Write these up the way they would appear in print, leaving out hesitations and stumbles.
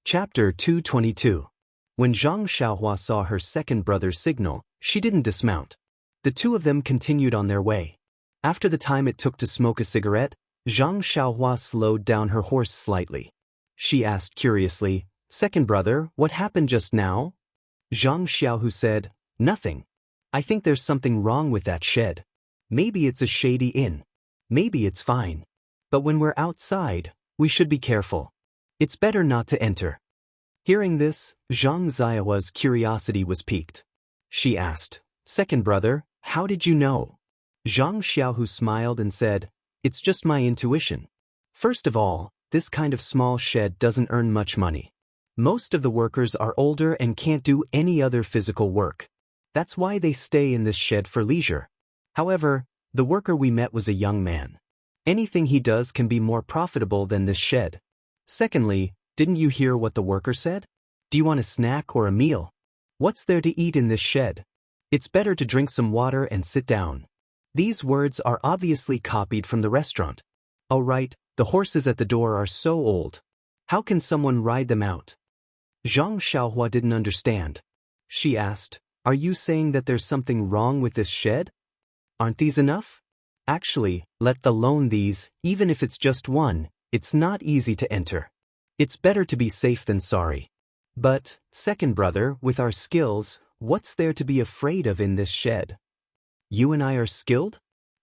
Chapter 222. When Zhang Xiaohua saw her second brother's signal, she didn't dismount. The two of them continued on their way. After the time it took to smoke a cigarette, Zhang Xiaohua slowed down her horse slightly. She asked curiously, "Second brother, what happened just now?" Zhang Xiaohu said, "Nothing. I think there's something wrong with that shed. Maybe it's a shady inn. Maybe it's fine. But when we're outside, we should be careful. It's better not to enter." Hearing this, Zhang Xiaohua's curiosity was piqued. She asked, "Second brother, how did you know?" Zhang Xiaohu smiled and said, "It's just my intuition. First of all, this kind of small shed doesn't earn much money. Most of the workers are older and can't do any other physical work. That's why they stay in this shed for leisure. However, the worker we met was a young man. Anything he does can be more profitable than this shed. Secondly, didn't you hear what the worker said? Do you want a snack or a meal? What's there to eat in this shed? It's better to drink some water and sit down." These words are obviously copied from the restaurant. Oh right, the horses at the door are so old. How can someone ride them out? Zhang Xiaohua didn't understand. She asked, "Are you saying that there's something wrong with this shed? Aren't these enough? Actually, let alone these, even if it's just one, it's not easy to enter. It's better to be safe than sorry. But, second brother, with our skills, what's there to be afraid of in this shed? You and I are skilled?"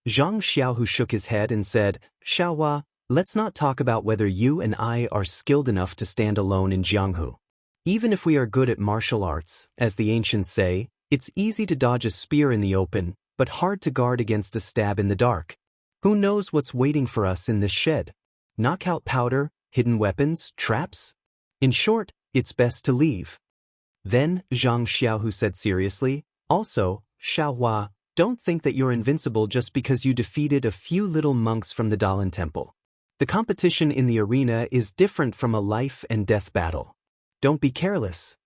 Zhang Xiaohu shook his head and said, "Xiaohua, let's not talk about whether you and I are skilled enough to stand alone in Jianghu. Even if we are good at martial arts, as the ancients say, it's easy to dodge a spear in the open, but hard to guard against a stab in the dark. Who knows what's waiting for us in this shed? Knockout powder, hidden weapons, traps? In short, it's best to leave." Then, Zhang Xiaohu said seriously, "Also, Xiaohua, don't think that you're invincible just because you defeated a few little monks from the Daoist temple. The competition in the arena is different from a life and death battle. Don't be careless."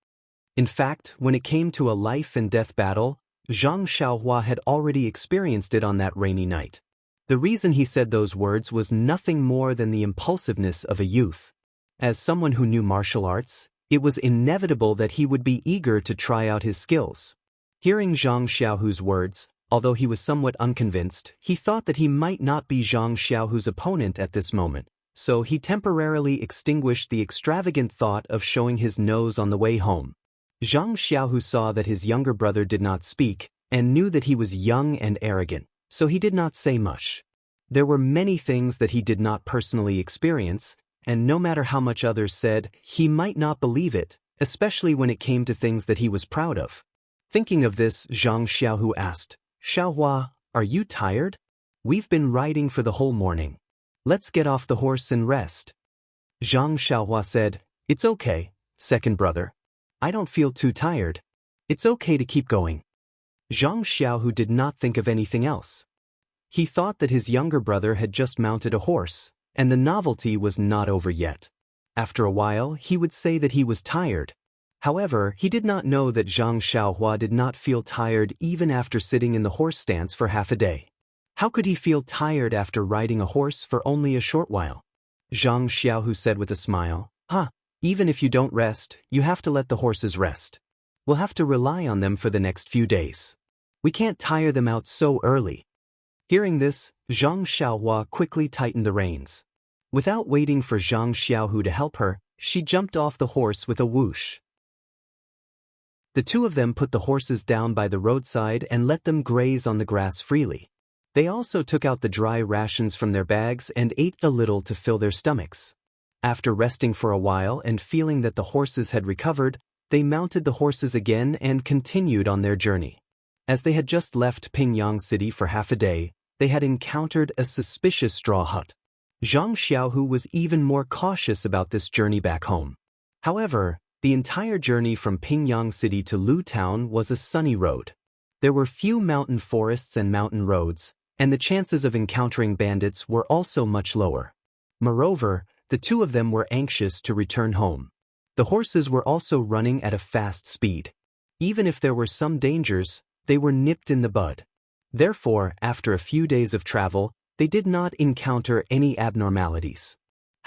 In fact, when it came to a life and death battle, Zhang Xiaohua had already experienced it on that rainy night. The reason he said those words was nothing more than the impulsiveness of a youth. As someone who knew martial arts, it was inevitable that he would be eager to try out his skills. Hearing Zhang Xiaohu's words, although he was somewhat unconvinced, he thought that he might not be Zhang Xiaohu's opponent at this moment, so he temporarily extinguished the extravagant thought of showing his nose on the way home. Zhang Xiaohu saw that his younger brother did not speak, and knew that he was young and arrogant, so he did not say much. There were many things that he did not personally experience, and no matter how much others said, he might not believe it, especially when it came to things that he was proud of. Thinking of this, Zhang Xiaohu asked, "Xiaohua, are you tired? We've been riding for the whole morning. Let's get off the horse and rest." Zhang Xiaohua said, "It's okay, second brother. I don't feel too tired. It's okay to keep going." Zhang Xiaohu did not think of anything else. He thought that his younger brother had just mounted a horse, and the novelty was not over yet. After a while, he would say that he was tired. However, he did not know that Zhang Xiaohua did not feel tired even after sitting in the horse stance for half a day. How could he feel tired after riding a horse for only a short while? Zhang Xiaohu said with a smile, Even if you don't rest, you have to let the horses rest. We'll have to rely on them for the next few days. We can't tire them out so early." Hearing this, Zhang Xiaohua quickly tightened the reins. Without waiting for Zhang Xiaohu to help her, she jumped off the horse with a whoosh. The two of them put the horses down by the roadside and let them graze on the grass freely. They also took out the dry rations from their bags and ate a little to fill their stomachs. After resting for a while and feeling that the horses had recovered, they mounted the horses again and continued on their journey. As they had just left Pingyang City for half a day, they had encountered a suspicious straw hut. Zhang Xiaohu was even more cautious about this journey back home. However, the entire journey from Pingyang City to Lu Town was a sunny road. There were few mountain forests and mountain roads, and the chances of encountering bandits were also much lower. Moreover, the two of them were anxious to return home. The horses were also running at a fast speed. Even if there were some dangers, they were nipped in the bud. Therefore, after a few days of travel, they did not encounter any abnormalities.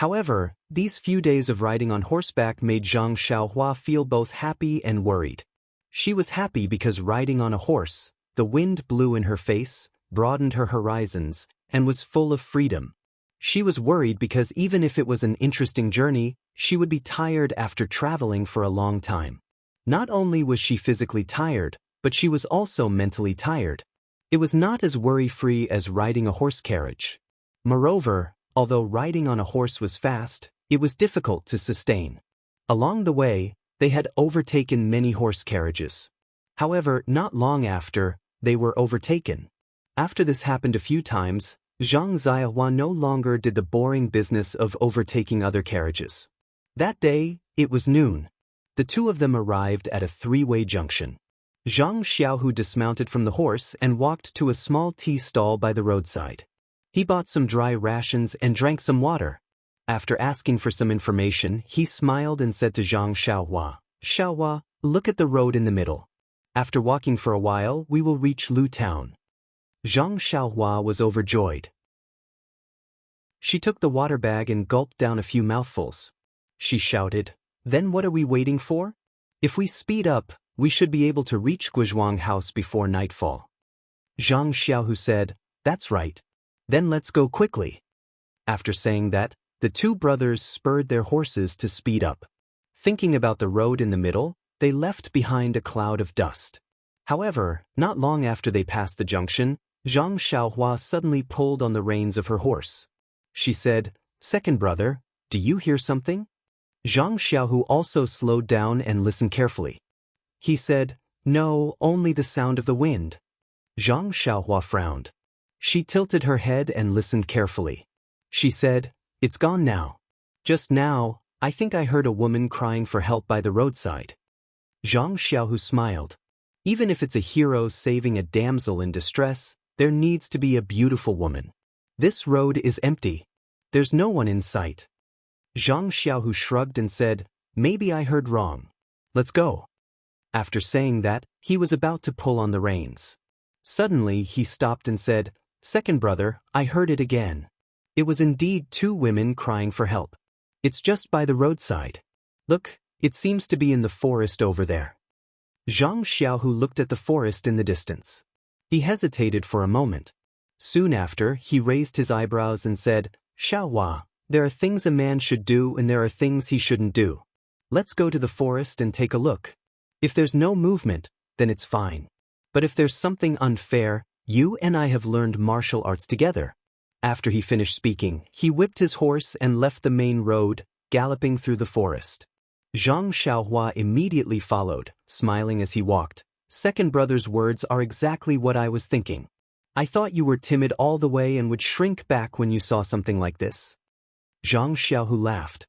However, these few days of riding on horseback made Zhang Xiaohua feel both happy and worried. She was happy because riding on a horse, the wind blew in her face, broadened her horizons, and was full of freedom. She was worried because even if it was an interesting journey, she would be tired after traveling for a long time. Not only was she physically tired, but she was also mentally tired. It was not as worry-free as riding a horse carriage. Moreover, although riding on a horse was fast, it was difficult to sustain. Along the way, they had overtaken many horse carriages. However, not long after, they were overtaken. After this happened a few times, Zhang Xiaohua no longer did the boring business of overtaking other carriages. That day, it was noon. The two of them arrived at a three-way junction. Zhang Xiaohu dismounted from the horse and walked to a small tea stall by the roadside. He bought some dry rations and drank some water. After asking for some information, he smiled and said to Zhang Xiaohua, "Xiaohua, look at the road in the middle. After walking for a while, we will reach Lu town." Zhang Xiaohua was overjoyed. She took the water bag and gulped down a few mouthfuls. She shouted, "Then what are we waiting for? If we speed up, we should be able to reach Guizhuang House before nightfall." Zhang Xiaohu said, "That's right. Then let's go quickly." After saying that, the two brothers spurred their horses to speed up. Thinking about the road in the middle, they left behind a cloud of dust. However, not long after they passed the junction, Zhang Xiaohua suddenly pulled on the reins of her horse. She said, "Second brother, do you hear something?" Zhang Xiaohu also slowed down and listened carefully. He said, "No, only the sound of the wind." Zhang Xiaohua frowned. She tilted her head and listened carefully. She said, "It's gone now. Just now, I think I heard a woman crying for help by the roadside." Zhang Xiaohu smiled. Even if it's a hero saving a damsel in distress, there needs to be a beautiful woman. This road is empty. There's no one in sight. Zhang Xiaohu shrugged and said, "Maybe I heard wrong. Let's go." After saying that, he was about to pull on the reins. Suddenly, he stopped and said, "Second brother, I heard it again. It was indeed two women crying for help. It's just by the roadside. Look, it seems to be in the forest over there." Zhang Xiaohu looked at the forest in the distance. He hesitated for a moment. Soon after, he raised his eyebrows and said, "Xiaohua, there are things a man should do and there are things he shouldn't do. Let's go to the forest and take a look. If there's no movement, then it's fine. But if there's something unfair, you and I have learned martial arts together." After he finished speaking, he whipped his horse and left the main road, galloping through the forest. Zhang Xiaohua immediately followed, smiling as he walked. "Second brother's words are exactly what I was thinking. I thought you were timid all the way and would shrink back when you saw something like this." Zhang Xiaohu laughed.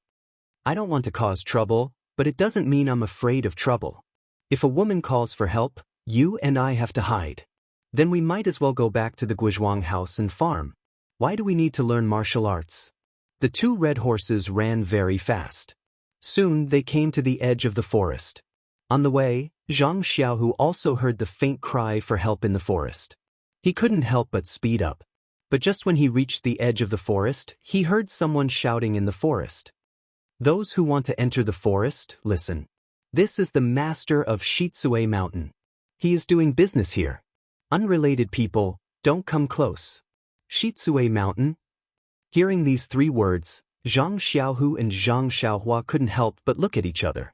"I don't want to cause trouble, but it doesn't mean I'm afraid of trouble. If a woman calls for help, you and I have to hide. Then we might as well go back to the Guizhuang house and farm. Why do we need to learn martial arts?" The two red horses ran very fast. Soon they came to the edge of the forest. On the way, Zhang Xiaohu also heard the faint cry for help in the forest. He couldn't help but speed up. But just when he reached the edge of the forest, he heard someone shouting in the forest. "Those who want to enter the forest, listen. This is the master of Shitsue Mountain. He is doing business here. Unrelated people, don't come close." Shitsue Mountain? Hearing these three words, Zhang Xiaohu and Zhang Xiaohua couldn't help but look at each other.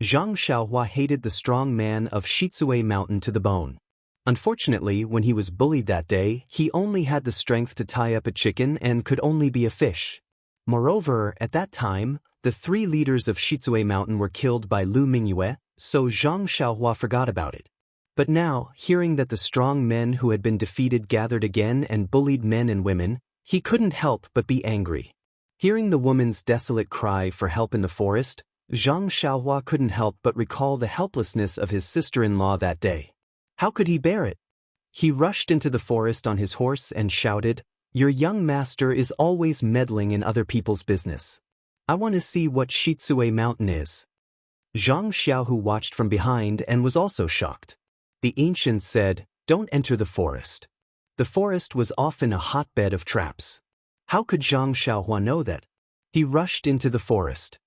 Zhang Xiaohua hated the strong man of Shitsue Mountain to the bone. Unfortunately, when he was bullied that day, he only had the strength to tie up a chicken and could only be a fish. Moreover, at that time, the three leaders of Shitsue Mountain were killed by Lu Mingyue, so Zhang Xiaohua forgot about it. But now, hearing that the strong men who had been defeated gathered again and bullied men and women, he couldn't help but be angry. Hearing the woman's desolate cry for help in the forest, Zhang Xiaohua couldn't help but recall the helplessness of his sister-in-law that day. How could he bear it? He rushed into the forest on his horse and shouted, "Your young master is always meddling in other people's business. I want to see what Shitsue Mountain is." Zhang Xiaohu watched from behind and was also shocked. The ancients said, "Don't enter the forest." The forest was often a hotbed of traps. How could Zhang Xiaohua know that? He rushed into the forest.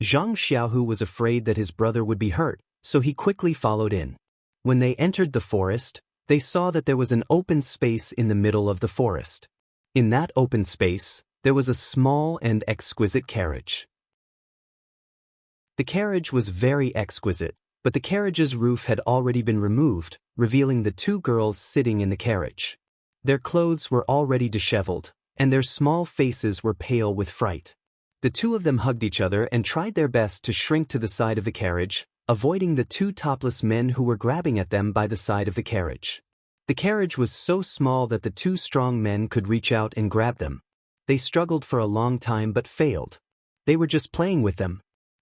Zhang Xiaohu was afraid that his brother would be hurt, so he quickly followed in. When they entered the forest, they saw that there was an open space in the middle of the forest. In that open space, there was a small and exquisite carriage. The carriage was very exquisite, but the carriage's roof had already been removed, revealing the two girls sitting in the carriage. Their clothes were already disheveled, and their small faces were pale with fright. The two of them hugged each other and tried their best to shrink to the side of the carriage, avoiding the two topless men who were grabbing at them by the side of the carriage. The carriage was so small that the two strong men could reach out and grab them. They struggled for a long time but failed. They were just playing with them.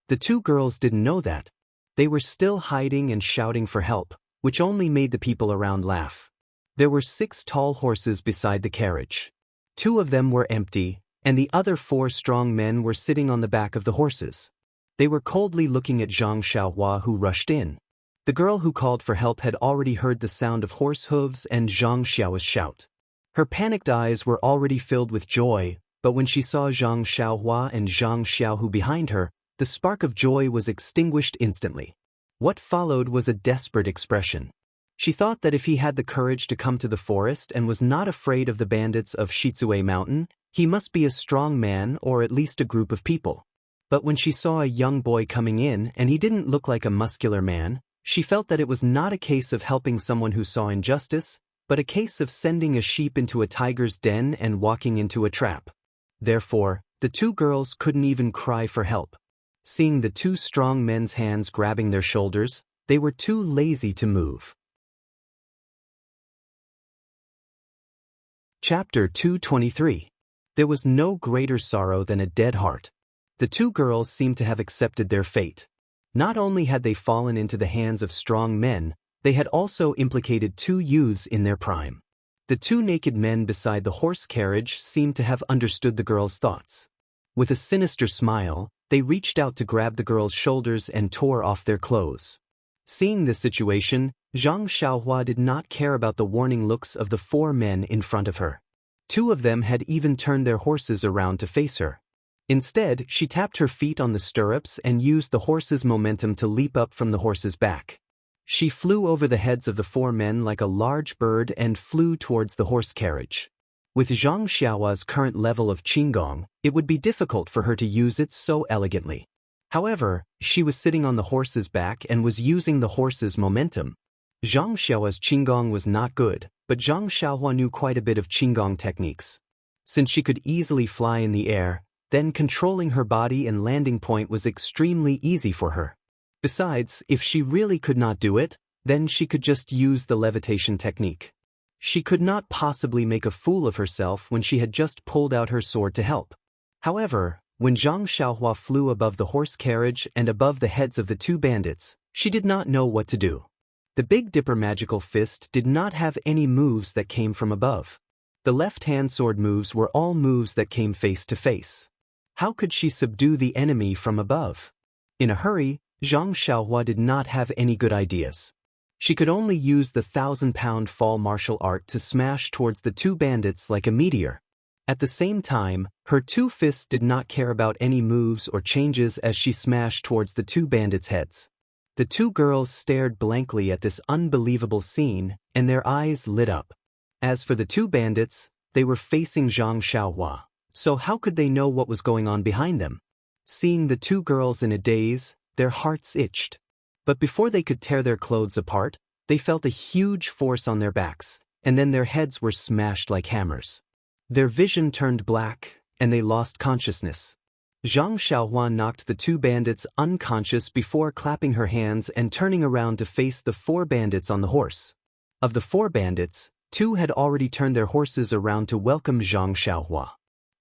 The two girls didn't know that. They were still hiding and shouting for help, which only made the people around laugh. There were 6 tall horses beside the carriage. 2 of them were empty, and the other 4 strong men were sitting on the back of the horses. They were coldly looking at Zhang Xiaohua, who rushed in. The girl who called for help had already heard the sound of horse hooves and Zhang Xiaohua's shout. Her panicked eyes were already filled with joy, but when she saw Zhang Xiaohua and Zhang Xiaohu behind her, the spark of joy was extinguished instantly. What followed was a desperate expression. She thought that if he had the courage to come to the forest and was not afraid of the bandits of Shizue Mountain, he must be a strong man or at least a group of people. But when she saw a young boy coming in and he didn't look like a muscular man, she felt that it was not a case of helping someone who saw injustice, but a case of sending a sheep into a tiger's den and walking into a trap. Therefore, the two girls couldn't even cry for help. Seeing the 2 strong men's hands grabbing their shoulders, they were too lazy to move. Chapter 223. There was no greater sorrow than a dead heart. The 2 girls seemed to have accepted their fate. Not only had they fallen into the hands of strong men, they had also implicated 2 youths in their prime. The 2 naked men beside the horse carriage seemed to have understood the girls' thoughts. With a sinister smile, they reached out to grab the girls' shoulders and tore off their clothes. Seeing this situation, Zhang Xiaohua did not care about the warning looks of the 4 men in front of her. 2 of them had even turned their horses around to face her. Instead, she tapped her feet on the stirrups and used the horse's momentum to leap up from the horse's back. She flew over the heads of the 4 men like a large bird and flew towards the horse carriage. With Zhang Xiaohua's current level of qigong, it would be difficult for her to use it so elegantly. However, she was sitting on the horse's back and was using the horse's momentum. Zhang Xiaohua's qigong was not good, but Zhang Xiaohua knew quite a bit of qigong techniques. Since she could easily fly in the air, then controlling her body and landing point was extremely easy for her. Besides, if she really could not do it, then she could just use the levitation technique. She could not possibly make a fool of herself when she had just pulled out her sword to help. However, when Zhang Xiaohua flew above the horse carriage and above the heads of the 2 bandits, she did not know what to do. The Big Dipper magical fist did not have any moves that came from above. The left-hand sword moves were all moves that came face to face. How could she subdue the enemy from above? In a hurry, Zhang Xiaohua did not have any good ideas. She could only use the 1,000-pound fall martial art to smash towards the 2 bandits like a meteor. At the same time, her 2 fists did not care about any moves or changes as she smashed towards the 2 bandits' heads. The 2 girls stared blankly at this unbelievable scene, and their eyes lit up. As for the 2 bandits, they were facing Zhang Xiaohua, so how could they know what was going on behind them? Seeing the 2 girls in a daze, their hearts itched. But before they could tear their clothes apart, they felt a huge force on their backs, and then their heads were smashed like hammers. Their vision turned black, and they lost consciousness. Zhang Xiaohua knocked the 2 bandits unconscious before clapping her hands and turning around to face the 4 bandits on the horse. Of the 4 bandits, 2 had already turned their horses around to welcome Zhang Xiaohua.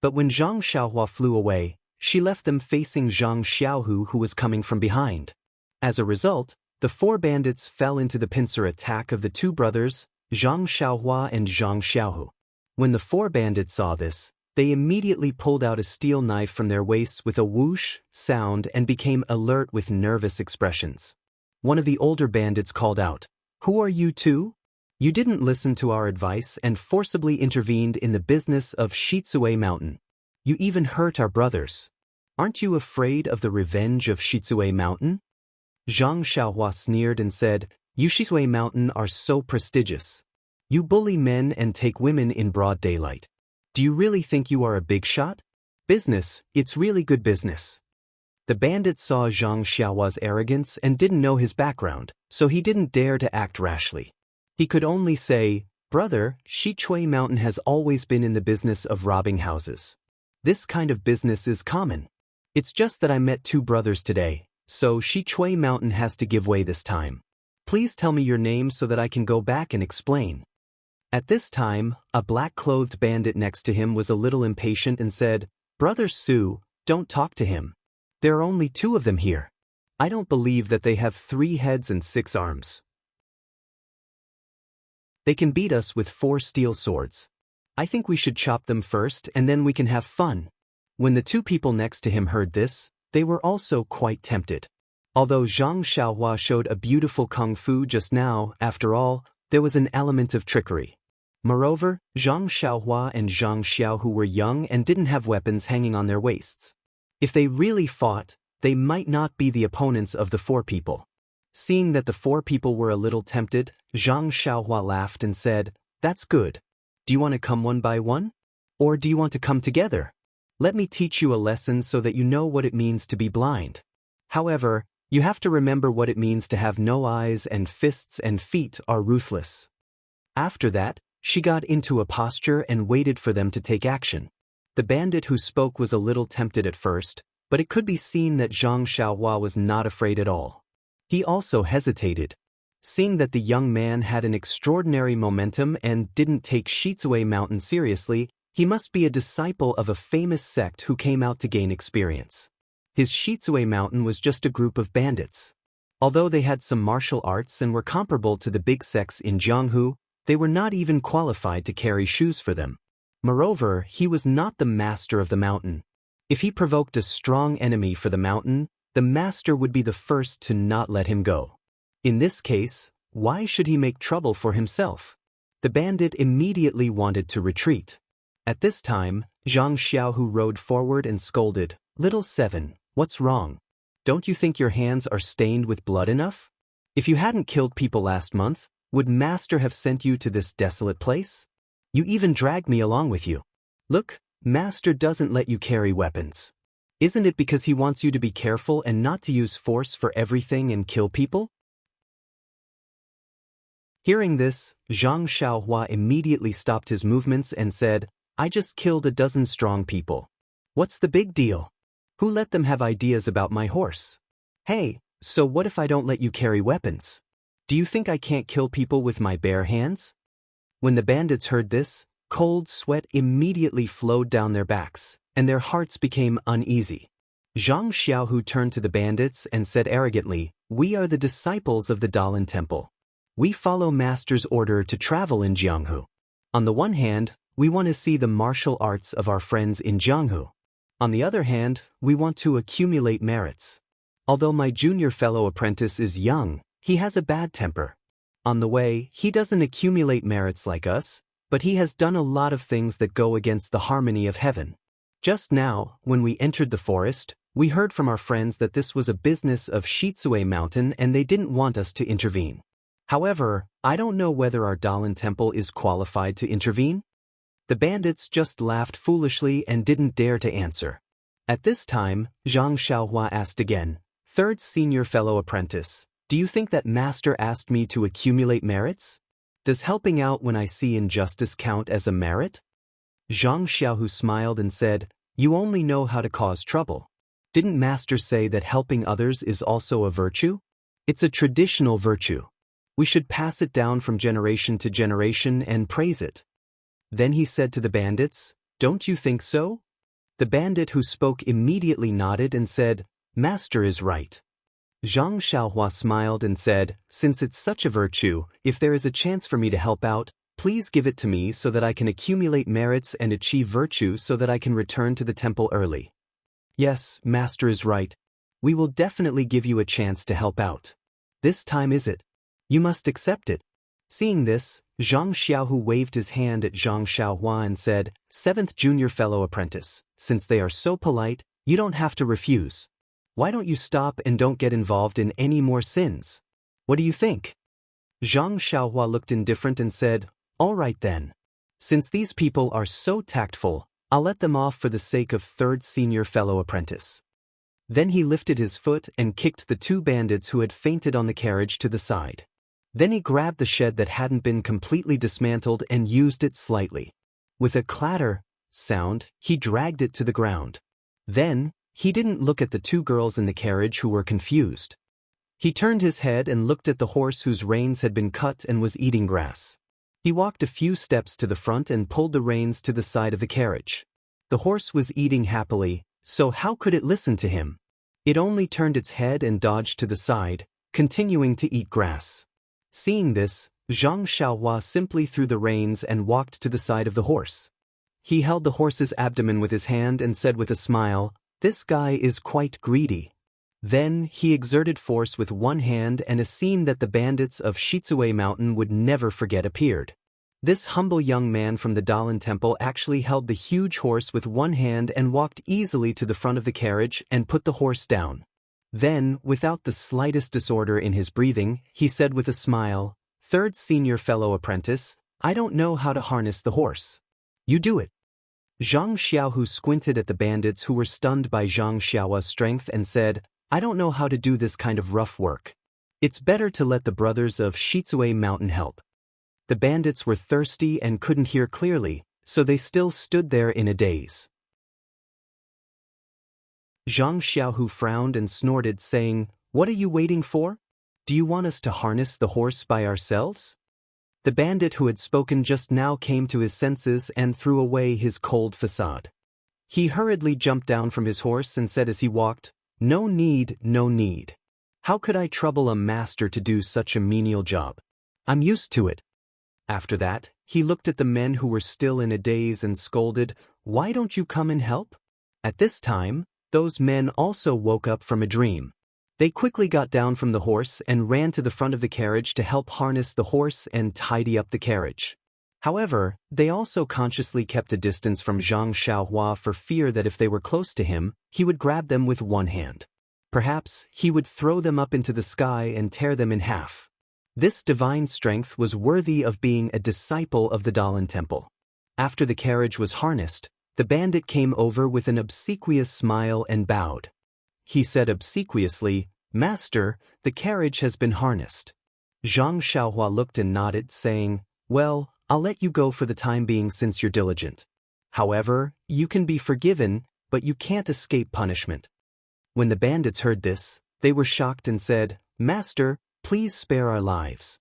But when Zhang Xiaohua flew away, she left them facing Zhang Xiaohu, who was coming from behind. As a result, the 4 bandits fell into the pincer attack of the 2 brothers, Zhang Xiaohua and Zhang Xiaohu. When the 4 bandits saw this, they immediately pulled out a steel knife from their waists with a whoosh sound and became alert with nervous expressions. One of the older bandits called out, "Who are you 2? You didn't listen to our advice and forcibly intervened in the business of Shizue Mountain. You even hurt our brothers. Aren't you afraid of the revenge of Shizue Mountain? Zhang Xiaohua sneered and said, You Shizue Mountain are so prestigious. You bully men and take women in broad daylight. Do you really think you are a big shot? Business, it's really good business. The bandit saw Zhang Xiaohua's arrogance and didn't know his background, so he didn't dare to act rashly. He could only say, Brother, Shizue Mountain has always been in the business of robbing houses. This kind of business is common. It's just that I met two brothers today, so Shizue Mountain has to give way this time. Please tell me your name so that I can go back and explain. At this time, a black-clothed bandit next to him was a little impatient and said, Brother Su, don't talk to him. There are only two of them here. I don't believe that they have 3 heads and 6 arms. They can beat us with 4 steel swords. I think we should chop them first and then we can have fun. When the 2 people next to him heard this, they were also quite tempted. Although Zhang Xiaohua showed a beautiful kung fu just now, after all, there was an element of trickery. Moreover, Zhang Xiaohua and Zhang Xiao who were young and didn't have weapons hanging on their waists. If they really fought, they might not be the opponents of the 4 people. Seeing that the 4 people were a little tempted, Zhang Xiaohua laughed and said, That's good. Do you want to come one by one? Or do you want to come together? Let me teach you a lesson so that you know what it means to be blind. However, you have to remember what it means to have no eyes and fists and feet are ruthless. After that, she got into a posture and waited for them to take action. The bandit who spoke was a little tempted at first, but it could be seen that Zhang Xiaohua was not afraid at all. He also hesitated. Seeing that the young man had an extraordinary momentum and didn't take Shizue Mountain seriously, he must be a disciple of a famous sect who came out to gain experience. His Shizue Mountain was just a group of bandits. Although they had some martial arts and were comparable to the big sects in Jianghu, they were not even qualified to carry shoes for them. Moreover, he was not the master of the mountain. If he provoked a strong enemy for the mountain, the master would be the first to not let him go. In this case, why should he make trouble for himself? The bandit immediately wanted to retreat. At this time, Zhang Xiaohu rode forward and scolded, Little Seven, what's wrong? Don't you think your hands are stained with blood enough? If you hadn't killed people last month, would Master have sent you to this desolate place? You even dragged me along with you. Look, Master doesn't let you carry weapons. Isn't it because he wants you to be careful and not to use force for everything and kill people? Hearing this, Zhang Xiaohua immediately stopped his movements and said, I just killed a dozen strong people. What's the big deal? Who let them have ideas about my horse? Hey, so what if I don't let you carry weapons? Do you think I can't kill people with my bare hands? When the bandits heard this, cold sweat immediately flowed down their backs, and their hearts became uneasy. Zhang Xiaohu turned to the bandits and said arrogantly, We are the disciples of the Daoist Temple. We follow Master's order to travel in Jianghu. On the one hand, we want to see the martial arts of our friends in Jianghu. On the other hand, we want to accumulate merits. Although my junior fellow apprentice is young, he has a bad temper. On the way, he doesn't accumulate merits like us, but he has done a lot of things that go against the harmony of heaven. Just now, when we entered the forest, we heard from our friends that this was a business of Shizue Mountain and they didn't want us to intervene. However, I don't know whether our Daoist Temple is qualified to intervene. The bandits just laughed foolishly and didn't dare to answer. At this time, Zhang Xiaohua asked again, Third senior fellow apprentice, do you think that Master asked me to accumulate merits? Does helping out when I see injustice count as a merit? Zhang Xiaohu smiled and said, You only know how to cause trouble. Didn't Master say that helping others is also a virtue? It's a traditional virtue. We should pass it down from generation to generation and praise it. Then he said to the bandits, Don't you think so? The bandit who spoke immediately nodded and said, Master is right. Zhang Xiaohua smiled and said, Since it's such a virtue, if there is a chance for me to help out, please give it to me so that I can accumulate merits and achieve virtue so that I can return to the temple early. Yes, Master is right. We will definitely give you a chance to help out. This time is it. You must accept it. Seeing this, Zhang Xiaohu waved his hand at Zhang Xiaohua and said, Seventh junior fellow apprentice, since they are so polite, You don't have to refuse. Why don't you stop and don't get involved in any more sins? What do you think? Zhang Xiaohua looked indifferent and said, all right then. Since these people are so tactful, I'll let them off for the sake of third senior fellow apprentice. Then he lifted his foot and kicked the two bandits who had fainted on the carriage to the side. Then he grabbed the shed that hadn't been completely dismantled and used it slightly. With a clatter sound, he dragged it to the ground. Then, he didn't look at the two girls in the carriage who were confused. He turned his head and looked at the horse whose reins had been cut and was eating grass. He walked a few steps to the front and pulled the reins to the side of the carriage. The horse was eating happily, so how could it listen to him? It only turned its head and dodged to the side, continuing to eat grass. Seeing this, Zhang Xiaohua simply threw the reins and walked to the side of the horse. He held the horse's abdomen with his hand and said with a smile, "This guy is quite greedy." Then, he exerted force with one hand and a scene that the bandits of Shizue Mountain would never forget appeared. This humble young man from the Daoist temple actually held the huge horse with one hand and walked easily to the front of the carriage and put the horse down. Then, without the slightest disorder in his breathing, he said with a smile, "Third senior fellow apprentice, I don't know how to harness the horse. You do it." Zhang Xiaohu squinted at the bandits who were stunned by Zhang Xiaohua's strength and said, "I don't know how to do this kind of rough work. It's better to let the brothers of Shizue Mountain help." The bandits were thirsty and couldn't hear clearly, so they still stood there in a daze. Zhang Xiaohu frowned and snorted, saying, "What are you waiting for? Do you want us to harness the horse by ourselves?" The bandit who had spoken just now came to his senses and threw away his cold facade. He hurriedly jumped down from his horse and said as he walked, "No need, no need. How could I trouble a master to do such a menial job? I'm used to it." After that, he looked at the men who were still in a daze and scolded, "Why don't you come and help?" At this time, those men also woke up from a dream. They quickly got down from the horse and ran to the front of the carriage to help harness the horse and tidy up the carriage. However, they also consciously kept a distance from Zhang Xiaohua for fear that if they were close to him, he would grab them with one hand. Perhaps he would throw them up into the sky and tear them in half. This divine strength was worthy of being a disciple of the Daoist temple. After the carriage was harnessed, the bandit came over with an obsequious smile and bowed. He said obsequiously, "Master, the carriage has been harnessed." Zhang Xiaohua looked and nodded, saying, "Well, I'll let you go for the time being since you're diligent. However, you can be forgiven, but you can't escape punishment." When the bandits heard this, they were shocked and said, "Master, please spare our lives."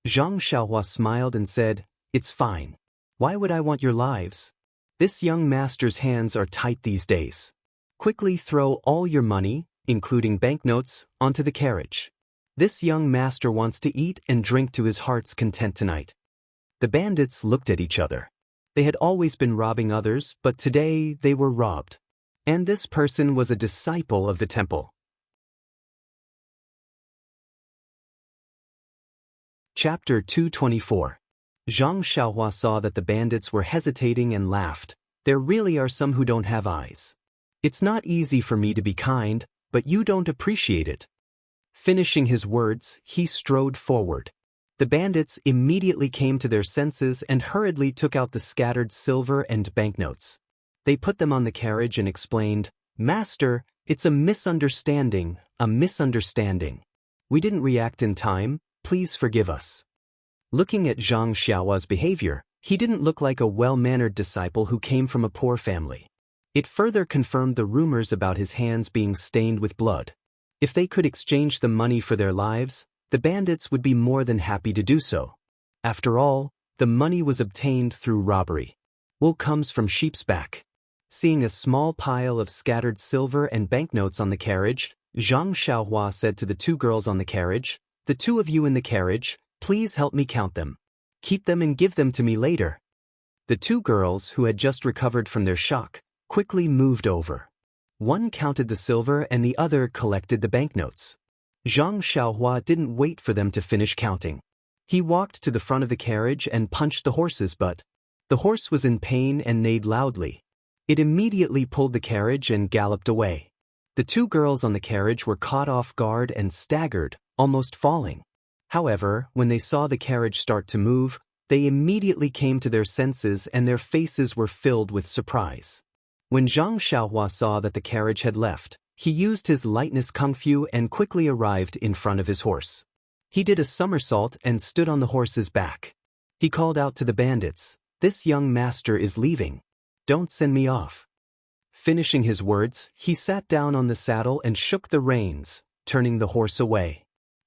Zhang Xiaohua smiled and said, "It's fine. Why would I want your lives? This young master's hands are tight these days. Quickly throw all your money, including banknotes, onto the carriage. This young master wants to eat and drink to his heart's content tonight." The bandits looked at each other. They had always been robbing others, but today they were robbed. And this person was a disciple of the temple. Chapter 224. Zhang Xiaohua saw that the bandits were hesitating and laughed. "There really are some who don't have eyes. It's not easy for me to be kind, but you don't appreciate it." Finishing his words, he strode forward. The bandits immediately came to their senses and hurriedly took out the scattered silver and banknotes. They put them on the carriage and explained, "Master, it's a misunderstanding, a misunderstanding. We didn't react in time, please forgive us." Looking at Zhang Xiaohua's behavior, he didn't look like a well-mannered disciple who came from a poor family. It further confirmed the rumors about his hands being stained with blood. If they could exchange the money for their lives, the bandits would be more than happy to do so. After all, the money was obtained through robbery. Wool comes from sheep's back. Seeing a small pile of scattered silver and banknotes on the carriage, Zhang Xiaohua said to the two girls on the carriage, "The two of you in the carriage, please help me count them. Keep them and give them to me later." The two girls, who had just recovered from their shock, quickly moved over. One counted the silver and the other collected the banknotes. Zhang Xiaohua didn't wait for them to finish counting. He walked to the front of the carriage and punched the horse's butt. The horse was in pain and neighed loudly. It immediately pulled the carriage and galloped away. The two girls on the carriage were caught off guard and staggered, almost falling. However, when they saw the carriage start to move, they immediately came to their senses and their faces were filled with surprise. When Zhang Xiaohua saw that the carriage had left, he used his lightness kung fu and quickly arrived in front of his horse. He did a somersault and stood on the horse's back. He called out to the bandits, "This young master is leaving. Don't send me off." Finishing his words, he sat down on the saddle and shook the reins, turning the horse away.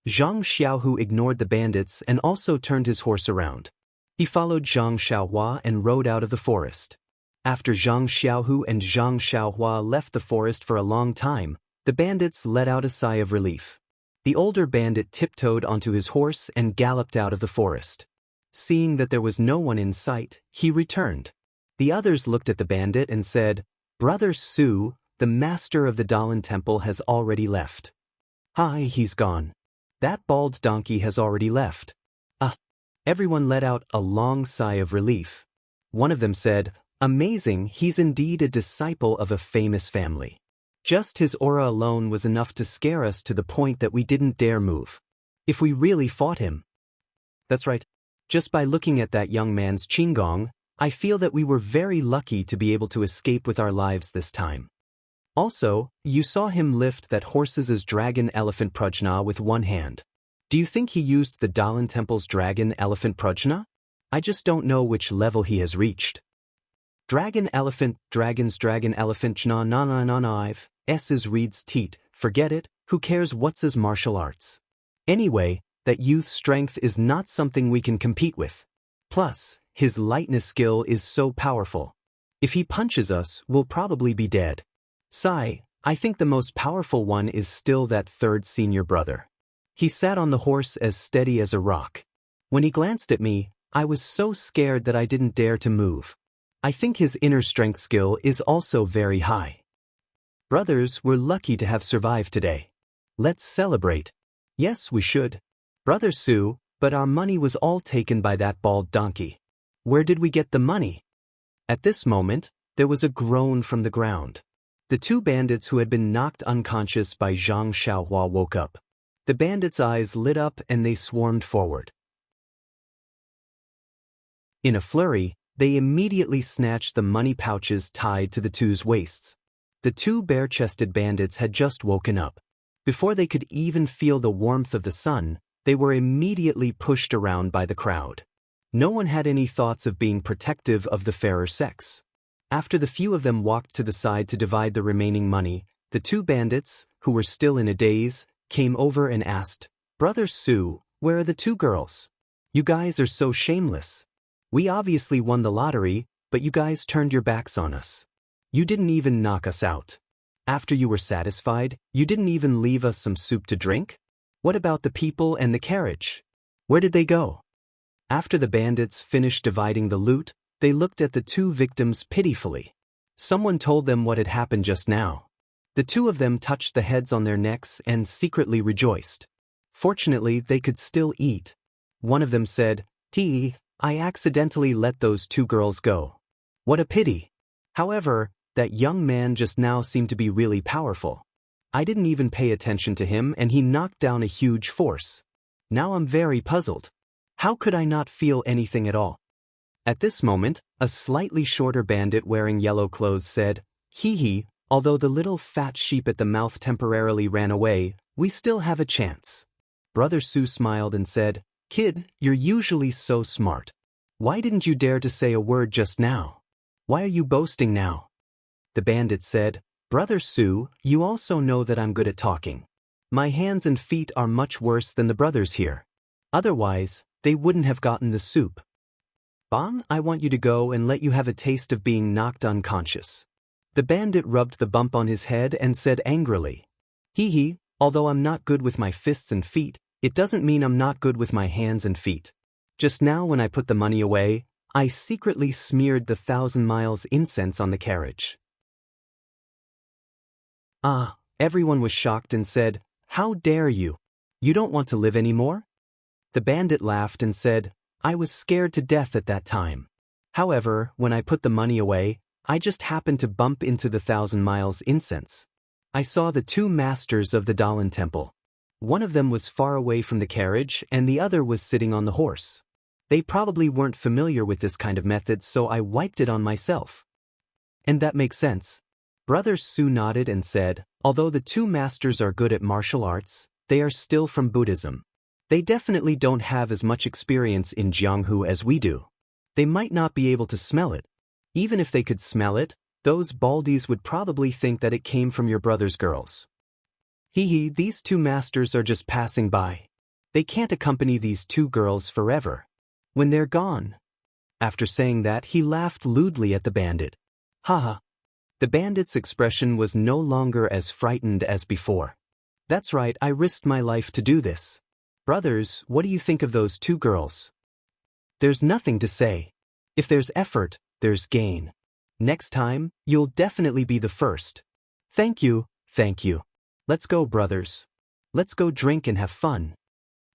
Zhang Xiaohu ignored the bandits and also turned his horse around. He followed Zhang Xiaohua and rode out of the forest. After Zhang Xiaohu and Zhang Xiaohua left the forest for a long time, the bandits let out a sigh of relief. The older bandit tiptoed onto his horse and galloped out of the forest. Seeing that there was no one in sight, he returned. The others looked at the bandit and said, "Brother Su, the master of the Daoist temple has already left." "Hi, he's gone. That bald donkey has already left." Everyone let out a long sigh of relief. One of them said, "Amazing, he's indeed a disciple of a famous family. Just his aura alone was enough to scare us to the point that we didn't dare move. If we really fought him." "That's right. Just by looking at that young man's qigong, I feel that we were very lucky to be able to escape with our lives this time. Also, you saw him lift that horse's dragon elephant prajna with one hand. Do you think he used the Daoist temple's dragon elephant prajna? I just don't know which level he has reached." Dragon elephant, dragon's dragon elephant jna na na na na S's reads teat, forget it, who cares what's his martial arts. Anyway, that youth strength is not something we can compete with. Plus, his lightness skill is so powerful. If he punches us, we'll probably be dead. Sigh, I think the most powerful one is still that third senior brother. He sat on the horse as steady as a rock. When he glanced at me, I was so scared that I didn't dare to move. I think his inner strength skill is also very high. Brothers, we're lucky to have survived today. Let's celebrate. Yes, we should. Brother Su, but our money was all taken by that bald donkey. Where did we get the money? At this moment, there was a groan from the ground. The two bandits who had been knocked unconscious by Zhang Xiaohua woke up. The bandits' eyes lit up and they swarmed forward. In a flurry, they immediately snatched the money pouches tied to the two's waists. The two bare-chested bandits had just woken up. Before they could even feel the warmth of the sun, they were immediately pushed around by the crowd. No one had any thoughts of being protective of the fairer sex. After the few of them walked to the side to divide the remaining money, the two bandits, who were still in a daze, came over and asked, "Brother Su, where are the two girls? You guys are so shameless. We obviously won the lottery, but you guys turned your backs on us. You didn't even knock us out. After you were satisfied, you didn't even leave us some soup to drink? What about the people and the carriage? Where did they go?" After the bandits finished dividing the loot, they looked at the two victims pitifully. Someone told them what had happened just now. The two of them touched the heads on their necks and secretly rejoiced. Fortunately, they could still eat. One of them said, I accidentally let those two girls go. What a pity. However, that young man just now seemed to be really powerful. I didn't even pay attention to him and he knocked down a huge force. Now I'm very puzzled. How could I not feel anything at all?" At this moment, a slightly shorter bandit wearing yellow clothes said, Although the little fat sheep at the mouth temporarily ran away, we still have a chance." Brother Su smiled and said, "Kid, you're usually so smart. Why didn't you dare to say a word just now? Why are you boasting now?" The bandit said, "Brother Su, you also know that I'm good at talking. My hands and feet are much worse than the brothers here. Otherwise, they wouldn't have gotten the soup. Bang, I want you to go and let you have a taste of being knocked unconscious." The bandit rubbed the bump on his head and said angrily, Although I'm not good with my fists and feet, it doesn't mean I'm not good with my hands and feet. Just now when I put the money away, I secretly smeared the 1,000 miles incense on the carriage." Everyone was shocked and said, "How dare you? You don't want to live anymore?" The bandit laughed and said, "I was scared to death at that time. However, when I put the money away, I just happened to bump into the 1,000 miles incense. I saw the two masters of the Daoist temple. One of them was far away from the carriage and the other was sitting on the horse. They probably weren't familiar with this kind of method, so I wiped it on myself. And that makes sense. Brother Su nodded and said, although the two masters are good at martial arts, they are still from Buddhism. They definitely don't have as much experience in Jianghu as we do. They might not be able to smell it. Even if they could smell it, those baldies would probably think that it came from your brother's girls. Hee, these two masters are just passing by. They can't accompany these two girls forever. When they're gone. After saying that, he laughed lewdly at the bandit. Haha. The bandit's expression was no longer as frightened as before. That's right, I risked my life to do this. Brothers, what do you think of those two girls? There's nothing to say. If there's effort, there's gain. Next time, you'll definitely be the first. Thank you, thank you. Let's go, brothers. Let's go drink and have fun.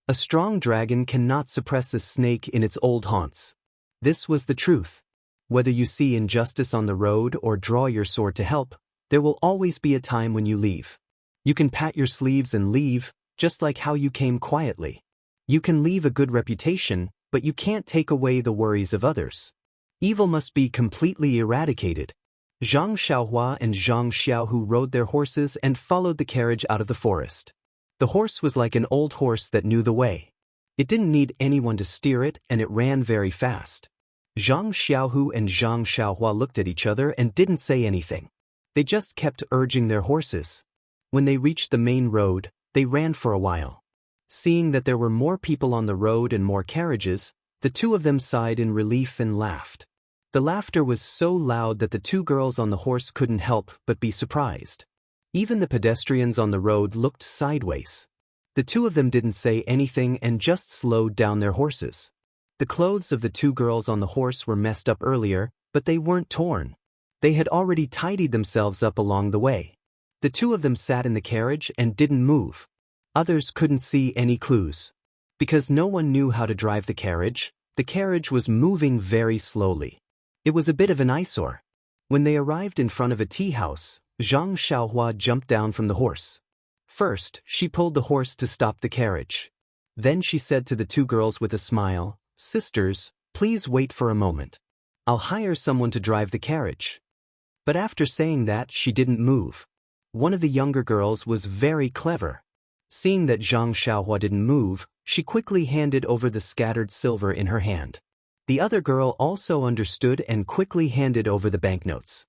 A strong dragon cannot suppress a snake in its old haunts. This was the truth. Whether you see injustice on the road or draw your sword to help, there will always be a time when you leave. You can pat your sleeves and leave, just like how you came quietly. You can leave a good reputation, but you can't take away the worries of others. Evil must be completely eradicated. Zhang Xiaohua and Zhang Xiaohu rode their horses and followed the carriage out of the forest. The horse was like an old horse that knew the way. It didn't need anyone to steer it, and it ran very fast. Zhang Xiaohu and Zhang Xiaohua looked at each other and didn't say anything. They just kept urging their horses. When they reached the main road, they ran for a while. Seeing that there were more people on the road and more carriages, the two of them sighed in relief and laughed. The laughter was so loud that the two girls on the horse couldn't help but be surprised. Even the pedestrians on the road looked sideways. The two of them didn't say anything and just slowed down their horses. The clothes of the two girls on the horse were messed up earlier, but they weren't torn. They had already tidied themselves up along the way. The two of them sat in the carriage and didn't move. Others couldn't see any clues. Because no one knew how to drive the carriage was moving very slowly. It was a bit of an eyesore. When they arrived in front of a tea house, Zhang Xiaohua jumped down from the horse. First, she pulled the horse to stop the carriage. Then she said to the two girls with a smile, "Sisters, please wait for a moment. I'll hire someone to drive the carriage." But after saying that, she didn't move. One of the younger girls was very clever. Seeing that Zhang Xiaohua didn't move, she quickly handed over the scattered silver in her hand. The other girl also understood and quickly handed over the banknotes.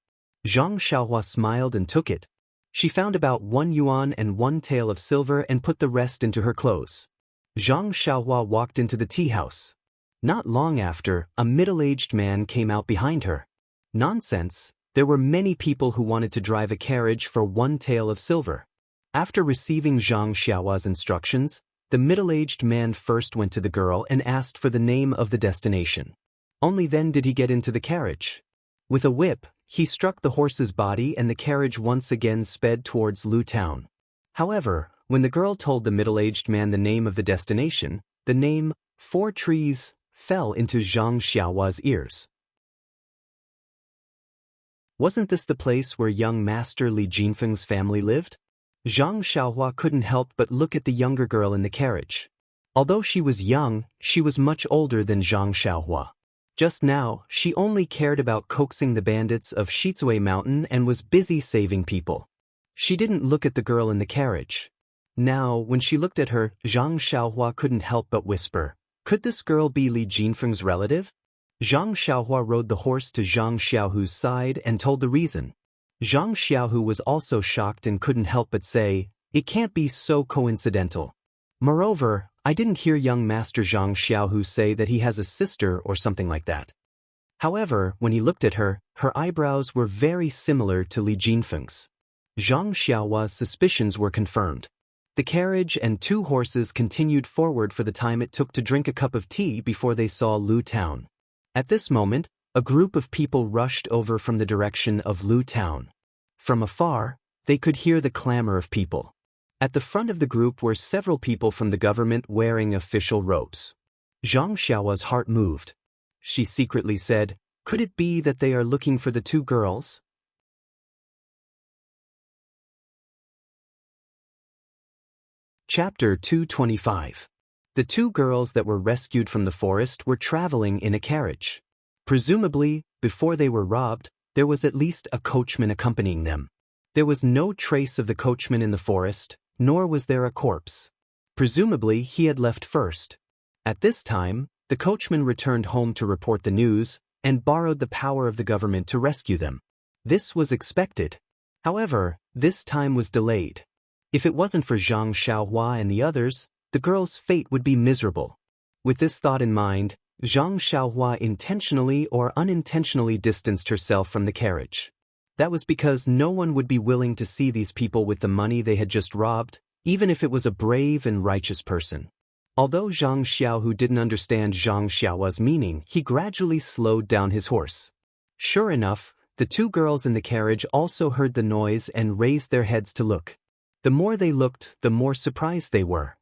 Zhang Xiaohua smiled and took it. She found about 1 yuan and 1 tael of silver and put the rest into her clothes. Zhang Xiaohua walked into the tea house. Not long after, a middle-aged man came out behind her. Nonsense, there were many people who wanted to drive a carriage for 1 tael of silver. After receiving Zhang Xiaohua's instructions, the middle-aged man first went to the girl and asked for the name of the destination. Only then did he get into the carriage. With a whip, he struck the horse's body and the carriage once again sped towards Lu Town. However, when the girl told the middle-aged man the name of the destination, the name, 4 Trees, fell into Zhang Xiaohua's ears. Wasn't this the place where young Master Li Jinfeng's family lived? Zhang Xiaohua couldn't help but look at the younger girl in the carriage. Although she was young, she was much older than Zhang Xiaohua. Just now, she only cared about coaxing the bandits of Shizue Mountain and was busy saving people. She didn't look at the girl in the carriage. Now, when she looked at her, Zhang Xiaohua couldn't help but whisper, "Could this girl be Li Jinfeng's relative?" Zhang Xiaohua rode the horse to Zhang Xiaohu's side and told the reason. Zhang Xiaohu was also shocked and couldn't help but say, "It can't be so coincidental. Moreover, I didn't hear young Master Zhang Xiaohu say that he has a sister or something like that." However, when he looked at her, her eyebrows were very similar to Li Jinfeng's. Zhang Xiaohua's suspicions were confirmed. The carriage and 2 horses continued forward for the time it took to drink a cup of tea before they saw Lu Town. At this moment, a group of people rushed over from the direction of Lu Town. From afar, they could hear the clamor of people. At the front of the group were several people from the government wearing official robes. Zhang Xiaohua's heart moved. She secretly said, Could it be that they are looking for the two girls? Chapter 225. The two girls that were rescued from the forest were traveling in a carriage. Presumably, before they were robbed, there was at least a coachman accompanying them. There was no trace of the coachman in the forest, nor was there a corpse. Presumably, he had left first. At this time, the coachman returned home to report the news and borrowed the power of the government to rescue them. This was expected. However, this time was delayed. If it wasn't for Zhang Xiaohua and the others, the girl's fate would be miserable. With this thought in mind, Zhang Xiaohua intentionally or unintentionally distanced herself from the carriage. That was because no one would be willing to see these people with the money they had just robbed, even if it was a brave and righteous person. Although Zhang Xiaohu didn't understand Zhang Xiaohua's meaning, he gradually slowed down his horse. Sure enough, the two girls in the carriage also heard the noise and raised their heads to look. The more they looked, the more surprised they were.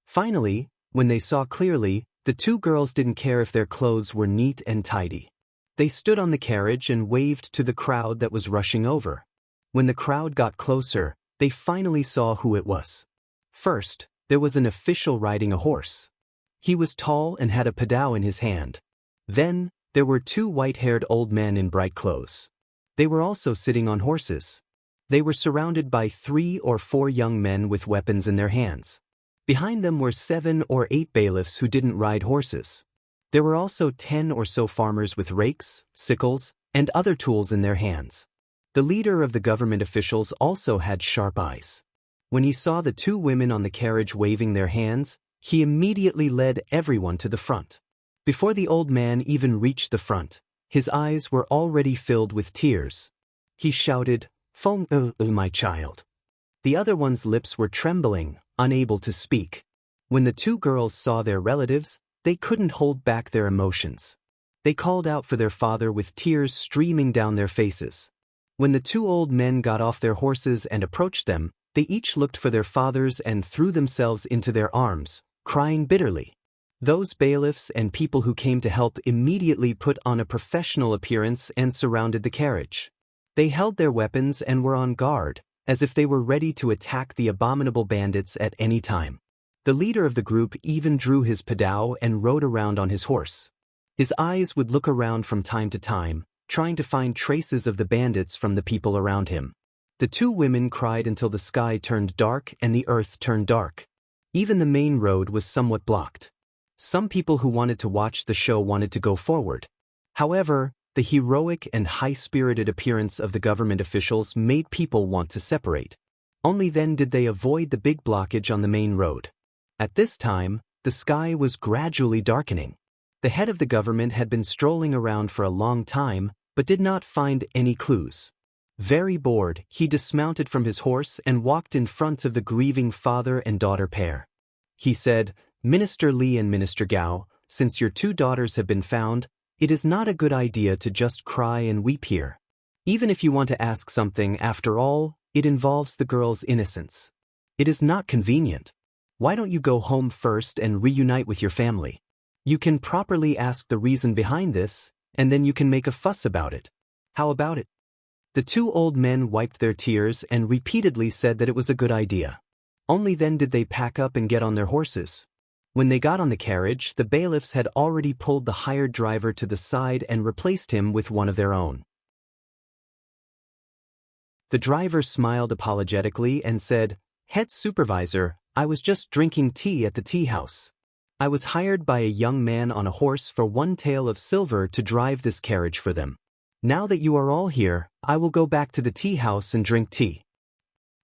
Finally, when they saw clearly, the two girls didn't care if their clothes were neat and tidy. They stood on the carriage and waved to the crowd that was rushing over. When the crowd got closer, they finally saw who it was. First, there was an official riding a horse. He was tall and had a padao in his hand. Then, there were two white-haired old men in bright clothes. They were also sitting on horses. They were surrounded by 3 or 4 young men with weapons in their hands. Behind them were 7 or 8 bailiffs who didn't ride horses. There were also 10 or so farmers with rakes, sickles, and other tools in their hands. The leader of the government officials also had sharp eyes. When he saw the 2 women on the carriage waving their hands, he immediately led everyone to the front. Before the old man even reached the front, his eyes were already filled with tears. He shouted, "Feng, my child." The other one's lips were trembling, unable to speak. When the 2 girls saw their relatives, they couldn't hold back their emotions. They called out for their father with tears streaming down their faces. When the 2 old men got off their horses and approached them, they each looked for their fathers and threw themselves into their arms, crying bitterly. Those bailiffs and people who came to help immediately put on a professional appearance and surrounded the carriage. They held their weapons and were on guard, as if they were ready to attack the abominable bandits at any time. The leader of the group even drew his padao and rode around on his horse. His eyes would look around from time to time, trying to find traces of the bandits from the people around him. The 2 women cried until the sky turned dark and the earth turned dark. Even the main road was somewhat blocked. Some people who wanted to watch the show wanted to go forward. However, the heroic and high-spirited appearance of the government officials made people want to separate. Only then did they avoid the big blockage on the main road. At this time, the sky was gradually darkening. The head of the government had been strolling around for a long time, but did not find any clues. Very bored, he dismounted from his horse and walked in front of the grieving father and daughter pair. He said, "Minister Li and Minister Gao, since your 2 daughters have been found, it is not a good idea to just cry and weep here. Even if you want to ask something, after all, it involves the girl's innocence. It is not convenient. Why don't you go home first and reunite with your family? You can properly ask the reason behind this, and then you can make a fuss about it. How about it?" The 2 old men wiped their tears and repeatedly said that it was a good idea. Only then did they pack up and get on their horses. When they got on the carriage, the bailiffs had already pulled the hired driver to the side and replaced him with one of their own. The driver smiled apologetically and said, "Head supervisor, I was just drinking tea at the tea house. I was hired by a young man on a horse for 1 tael of silver to drive this carriage for them. Now that you are all here, I will go back to the tea house and drink tea."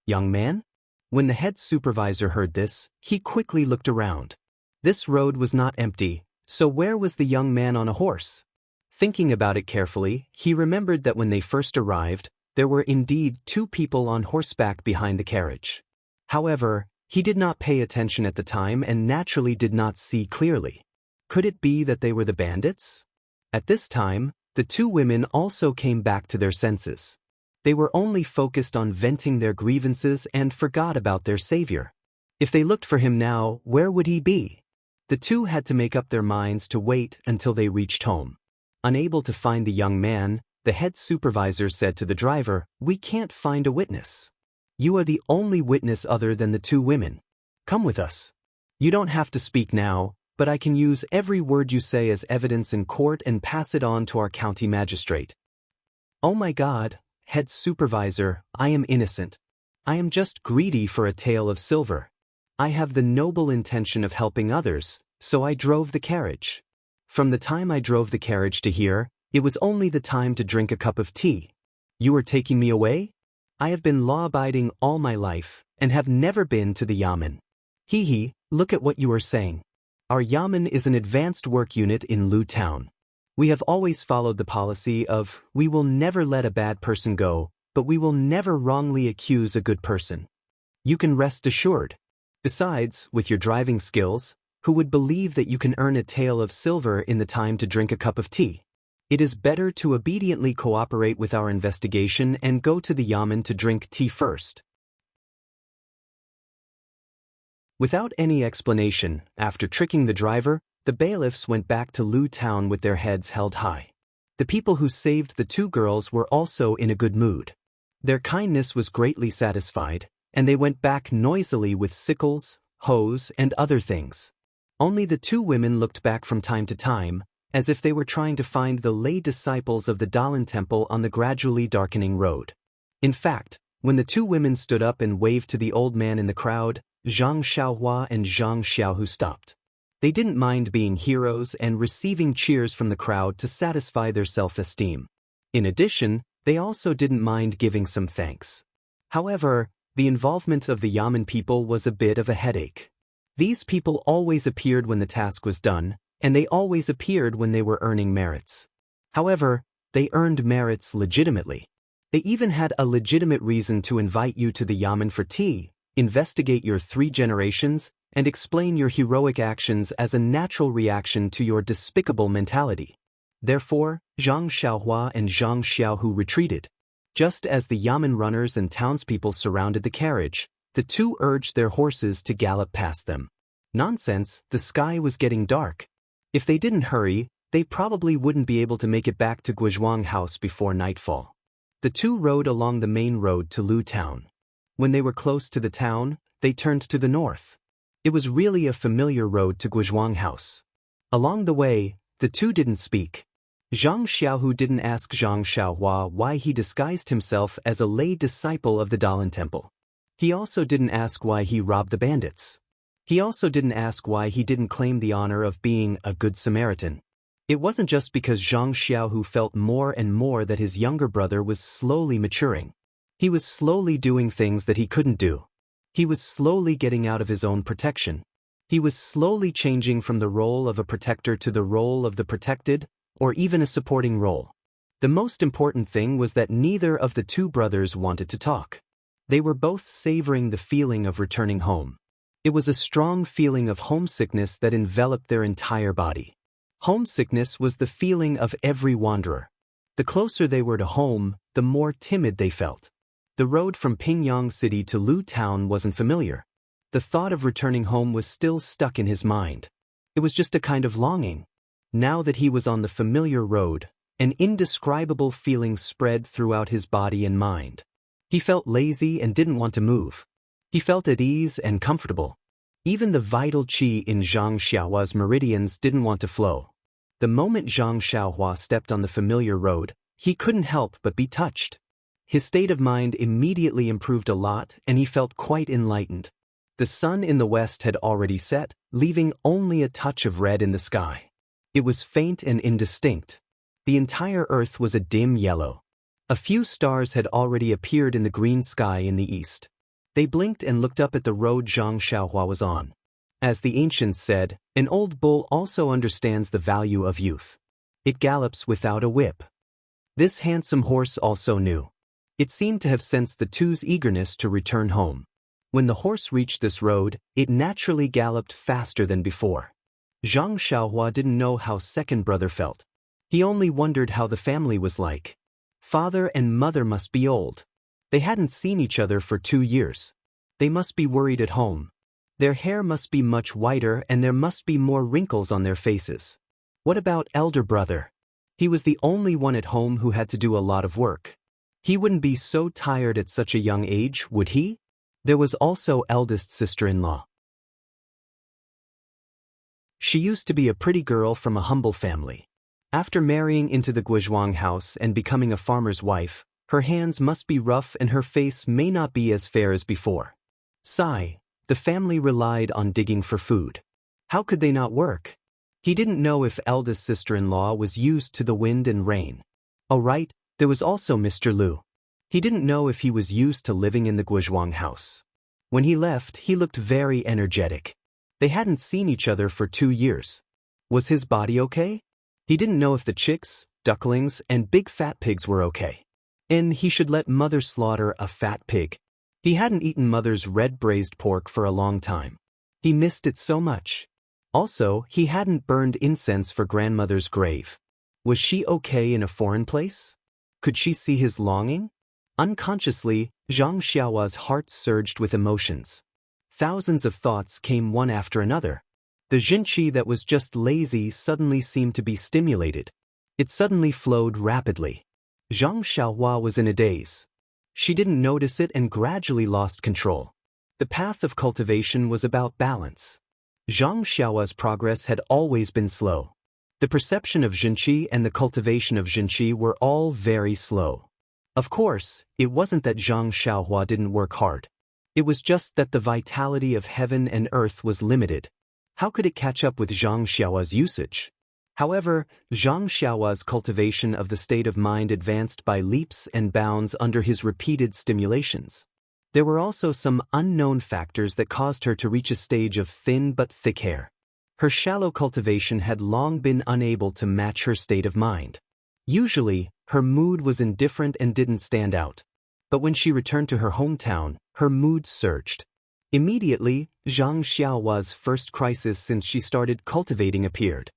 Young man? When the head supervisor heard this, he quickly looked around. This road was not empty, so where was the young man on a horse? Thinking about it carefully, he remembered that when they first arrived, there were indeed 2 people on horseback behind the carriage. However, he did not pay attention at the time and naturally did not see clearly. Could it be that they were the bandits? At this time, the 2 women also came back to their senses. They were only focused on venting their grievances and forgot about their savior. If they looked for him now, where would he be? The 2 had to make up their minds to wait until they reached home. Unable to find the young man, the head supervisor said to the driver, "We can't find a witness. You are the only witness other than the two women. Come with us. You don't have to speak now, but I can use every word you say as evidence in court and pass it on to our county magistrate." "Oh my God, head supervisor, I am innocent. I am just greedy for a tale of silver. I have the noble intention of helping others, so I drove the carriage. From the time I drove the carriage to here, it was only the time to drink a cup of tea. You are taking me away? I have been law-abiding all my life, and have never been to the yamen. Hee, look at what you are saying. Our yamen is an advanced work unit in Lu Town. We have always followed the policy of, we will never let a bad person go, but we will never wrongly accuse a good person. You can rest assured. Besides, with your driving skills, who would believe that you can earn a tale of silver in the time to drink a cup of tea? It is better to obediently cooperate with our investigation and go to the yamen to drink tea first." Without any explanation, after tricking the driver, the bailiffs went back to Lu Town with their heads held high. The people who saved the two girls were also in a good mood. Their kindness was greatly satisfied, and they went back noisily with sickles, hoes, and other things. Only the two women looked back from time to time, as if they were trying to find the lay disciples of the Daoist temple on the gradually darkening road. In fact, when the two women stood up and waved to the old man in the crowd, Zhang Xiaohua and Zhang Xiaohu stopped. They didn't mind being heroes and receiving cheers from the crowd to satisfy their self-esteem. In addition, they also didn't mind giving some thanks. However, the involvement of the yamen people was a bit of a headache. These people always appeared when the task was done, and they always appeared when they were earning merits. However, they earned merits legitimately. They even had a legitimate reason to invite you to the yamen for tea, investigate your 3 generations, and explain your heroic actions as a natural reaction to your despicable mentality. Therefore, Zhang Xiaohua and Zhang Xiaohu retreated. Just as the yamen runners and townspeople surrounded the carriage, the two urged their horses to gallop past them. Nonsense, the sky was getting dark. If they didn't hurry, they probably wouldn't be able to make it back to Guizhuang House before nightfall. The two rode along the main road to Lu Town. When they were close to the town, they turned to the north. It was really a familiar road to Guizhuang House. Along the way, the two didn't speak. Zhang Xiaohu didn't ask Zhang Xiaohua why he disguised himself as a lay disciple of the Daoist temple. He also didn't ask why he robbed the bandits. He also didn't ask why he didn't claim the honor of being a good Samaritan. It wasn't just because Zhang Xiaohu felt more and more that his younger brother was slowly maturing. He was slowly doing things that he couldn't do. He was slowly getting out of his own protection. He was slowly changing from the role of a protector to the role of the protected, or even a supporting role. The most important thing was that neither of the two brothers wanted to talk. They were both savoring the feeling of returning home. It was a strong feeling of homesickness that enveloped their entire body. Homesickness was the feeling of every wanderer. The closer they were to home, the more timid they felt. The road from Pingyang City to Lu Town wasn't familiar. The thought of returning home was still stuck in his mind. It was just a kind of longing. Now that he was on the familiar road, an indescribable feeling spread throughout his body and mind. He felt lazy and didn't want to move. He felt at ease and comfortable. Even the vital qi in Zhang Xiaohua's meridians didn't want to flow. The moment Zhang Xiaohua stepped on the familiar road, he couldn't help but be touched. His state of mind immediately improved a lot, and he felt quite enlightened. The sun in the west had already set, leaving only a touch of red in the sky. It was faint and indistinct. The entire earth was a dim yellow. A few stars had already appeared in the green sky in the east. They blinked and looked up at the road Zhang Xiaohua was on. As the ancients said, an old bull also understands the value of youth. It gallops without a whip. This handsome horse also knew. It seemed to have sensed the two's eagerness to return home. When the horse reached this road, it naturally galloped faster than before. Zhang Xiaohua didn't know how second brother felt. He only wondered how the family was like. Father and mother must be old. They hadn't seen each other for 2 years. They must be worried at home. Their hair must be much whiter and there must be more wrinkles on their faces. What about elder brother? He was the only one at home who had to do a lot of work. He wouldn't be so tired at such a young age, would he? There was also eldest sister-in-law. She used to be a pretty girl from a humble family. After marrying into the Guizhuang house and becoming a farmer's wife, her hands must be rough and her face may not be as fair as before. Sigh, the family relied on digging for food. How could they not work? He didn't know if eldest sister-in-law was used to the wind and rain. Oh right, there was also Mr. Liu. He didn't know if he was used to living in the Guizhuang house. When he left, he looked very energetic. They hadn't seen each other for 2 years. Was his body okay? He didn't know if the chicks, ducklings, and big fat pigs were okay. And he should let mother slaughter a fat pig. He hadn't eaten mother's red braised pork for a long time. He missed it so much. Also, he hadn't burned incense for grandmother's grave. Was she okay in a foreign place? Could she see his longing? Unconsciously, Zhang Xiaohua's heart surged with emotions. Thousands of thoughts came one after another. The Jinqi that was just lazy suddenly seemed to be stimulated. It suddenly flowed rapidly. Zhang Xiaohua was in a daze. She didn't notice it and gradually lost control. The path of cultivation was about balance. Zhang Xiaohua's progress had always been slow. The perception of Jinqi and the cultivation of Jinqi were all very slow. Of course, it wasn't that Zhang Xiaohua didn't work hard. It was just that the vitality of heaven and earth was limited. How could it catch up with Zhang Xiaohua's usage? However, Zhang Xiaohua's cultivation of the state of mind advanced by leaps and bounds under his repeated stimulations. There were also some unknown factors that caused her to reach a stage of thin but thick hair. Her shallow cultivation had long been unable to match her state of mind. Usually, her mood was indifferent and didn't stand out. But when she returned to her hometown, her mood surged. Immediately, Zhang Xiaohua's first crisis since she started cultivating appeared.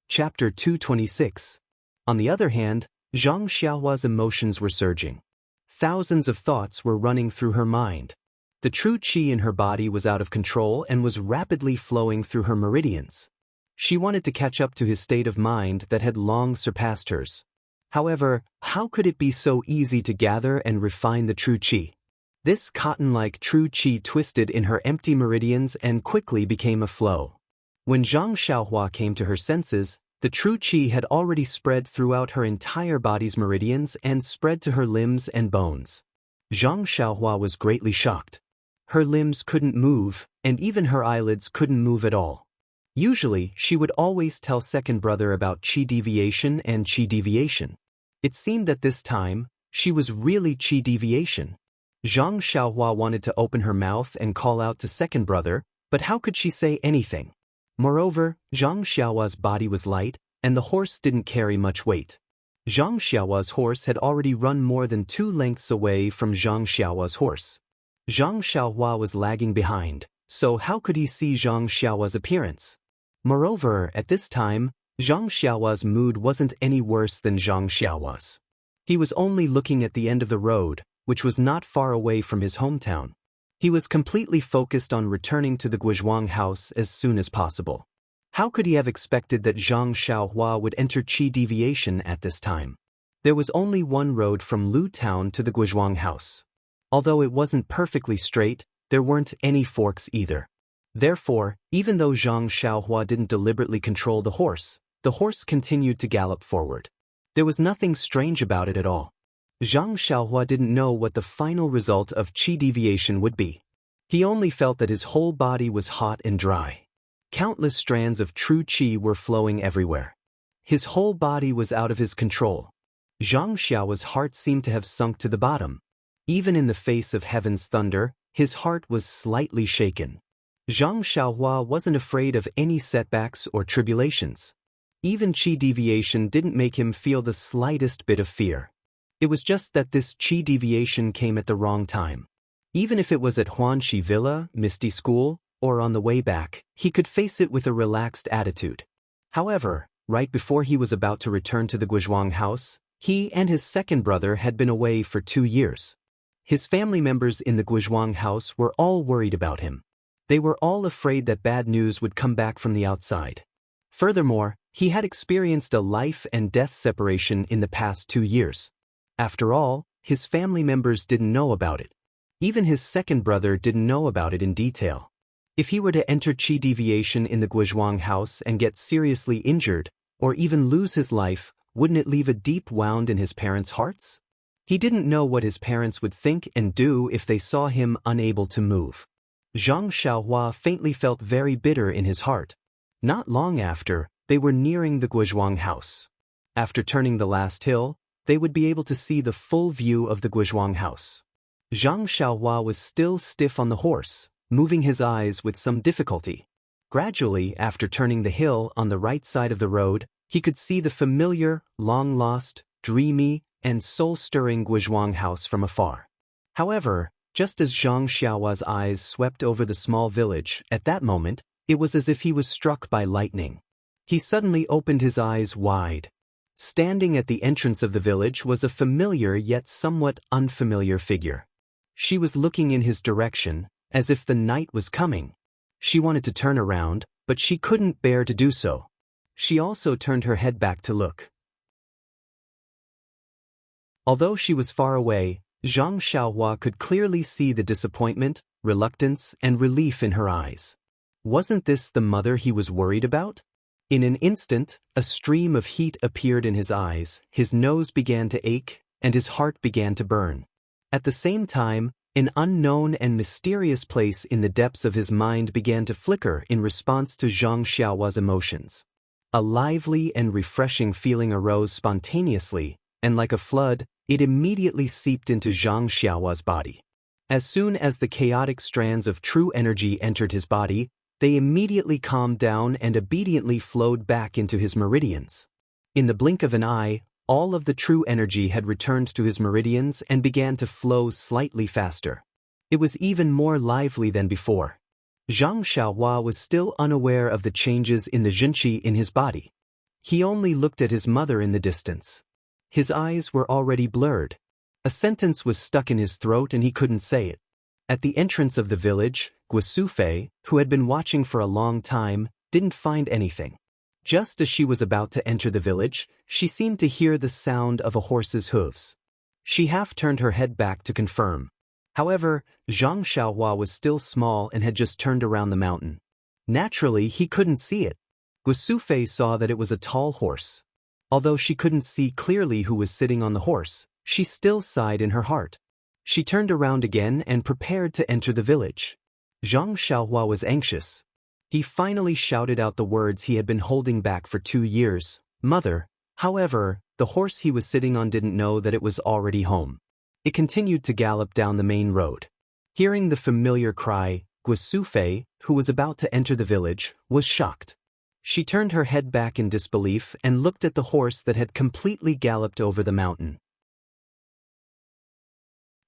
Chapter 226. On the other hand, Zhang Xiaohua's emotions were surging. Thousands of thoughts were running through her mind. The true qi in her body was out of control and was rapidly flowing through her meridians. She wanted to catch up to his state of mind that had long surpassed hers. However, how could it be so easy to gather and refine the true qi? This cotton-like true qi twisted in her empty meridians and quickly became a flow. When Zhang Xiaohua came to her senses, the true qi had already spread throughout her entire body's meridians and spread to her limbs and bones. Zhang Xiaohua was greatly shocked. Her limbs couldn't move, and even her eyelids couldn't move at all. Usually, she would always tell second brother about qi deviation and qi deviation. It seemed that this time, she was really qi deviation. Zhang Xiaohua wanted to open her mouth and call out to second brother, but how could she say anything? Moreover, Zhang Xiaohua's body was light, and the horse didn't carry much weight. Zhang Xiaohua's horse had already run more than 2 lengths away from Zhang Xiaohua's horse. Zhang Xiaohua was lagging behind, so how could he see Zhang Xiaohua's appearance? Moreover, at this time, Zhang Xiaohua's mood wasn't any worse than Zhang Xiaohua's. He was only looking at the end of the road, which was not far away from his hometown. He was completely focused on returning to the Guizhuang house as soon as possible. How could he have expected that Zhang Xiaohua would enter qi deviation at this time? There was only one road from Lu town to the Guizhuang house. Although it wasn't perfectly straight, there weren't any forks either. Therefore, even though Zhang Xiaohua didn't deliberately control the horse continued to gallop forward. There was nothing strange about it at all. Zhang Xiaohua didn't know what the final result of qi deviation would be. He only felt that his whole body was hot and dry. Countless strands of true qi were flowing everywhere. His whole body was out of his control. Zhang Xiaohua's heart seemed to have sunk to the bottom. Even in the face of heaven's thunder, his heart was slightly shaken. Zhang Xiaohua wasn't afraid of any setbacks or tribulations. Even qi deviation didn't make him feel the slightest bit of fear. It was just that this qi deviation came at the wrong time. Even if it was at Huanxi Villa, Misty School, or on the way back, he could face it with a relaxed attitude. However, right before he was about to return to the Guizhuang house, he and his second brother had been away for 2 years. His family members in the Guizhuang house were all worried about him. They were all afraid that bad news would come back from the outside. Furthermore, he had experienced a life and death separation in the past 2 years. After all, his family members didn't know about it. Even his second brother didn't know about it in detail. If he were to enter qi deviation in the Guizhuang house and get seriously injured, or even lose his life, wouldn't it leave a deep wound in his parents' hearts? He didn't know what his parents would think and do if they saw him unable to move. Zhang Xiaohua faintly felt very bitter in his heart. Not long after, they were nearing the Guizhuang house. After turning the last hill, they would be able to see the full view of the Guizhuang house. Zhang Xiaohua was still stiff on the horse, moving his eyes with some difficulty. Gradually, after turning the hill on the right side of the road, he could see the familiar, long-lost, dreamy, and soul-stirring Guizhuang house from afar. However, just as Zhang Xiaohua's eyes swept over the small village, at that moment, it was as if he was struck by lightning. He suddenly opened his eyes wide. Standing at the entrance of the village was a familiar yet somewhat unfamiliar figure. She was looking in his direction, as if the night was coming. She wanted to turn around, but she couldn't bear to do so. She also turned her head back to look. Although she was far away, Zhang Xiaohua could clearly see the disappointment, reluctance, and relief in her eyes. Wasn't this the mother he was worried about? In an instant, a stream of heat appeared in his eyes, his nose began to ache, and his heart began to burn. At the same time, an unknown and mysterious place in the depths of his mind began to flicker in response to Zhang Xiaohua's emotions. A lively and refreshing feeling arose spontaneously, and like a flood, it immediately seeped into Zhang Xiaohua's body. As soon as the chaotic strands of true energy entered his body, they immediately calmed down and obediently flowed back into his meridians. In the blink of an eye, all of the true energy had returned to his meridians and began to flow slightly faster. It was even more lively than before. Zhang Xiaohua was still unaware of the changes in the Jinqi in his body. He only looked at his mother in the distance. His eyes were already blurred. A sentence was stuck in his throat and he couldn't say it. At the entrance of the village, Guisufei, who had been watching for a long time, didn't find anything. Just as she was about to enter the village, she seemed to hear the sound of a horse's hooves. She half turned her head back to confirm. However, Zhang Xiaohua was still small and had just turned around the mountain. Naturally, he couldn't see it. Guisufei saw that it was a tall horse. Although she couldn't see clearly who was sitting on the horse, she still sighed in her heart. She turned around again and prepared to enter the village. Zhang Xiaohua was anxious. He finally shouted out the words he had been holding back for 2 years, "Mother." However, the horse he was sitting on didn't know that it was already home. It continued to gallop down the main road. Hearing the familiar cry, Guisufei, who was about to enter the village, was shocked. She turned her head back in disbelief and looked at the horse that had completely galloped over the mountain.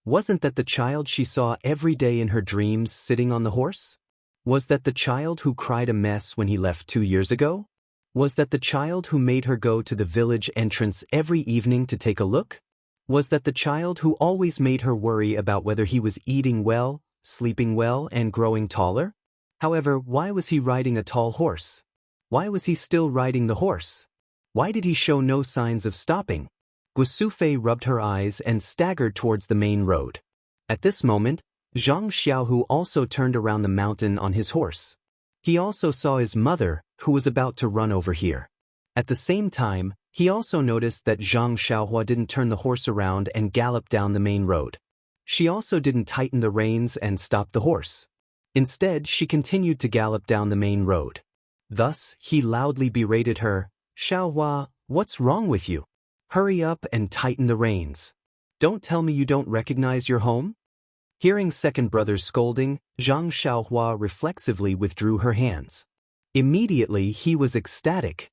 Wasn't that the child she saw every day in her dreams sitting on the horse? Was that the child who cried a mess when he left 2 years ago? Was that the child who made her go to the village entrance every evening to take a look? Was that the child who always made her worry about whether he was eating well, sleeping well, and growing taller? However, why was he riding a tall horse? Why was he still riding the horse? Why did he show no signs of stopping? Guisufei rubbed her eyes and staggered towards the main road. At this moment, Zhang Xiaohu also turned around the mountain on his horse. He also saw his mother, who was about to run over here. At the same time, he also noticed that Zhang Xiaohua didn't turn the horse around and gallop down the main road. She also didn't tighten the reins and stop the horse. Instead, she continued to gallop down the main road. Thus, he loudly berated her, "Xiaohua, what's wrong with you? Hurry up and tighten the reins. Don't tell me you don't recognize your home?" Hearing second brother's scolding, Zhang Xiaohua reflexively withdrew her hands. Immediately, he was ecstatic.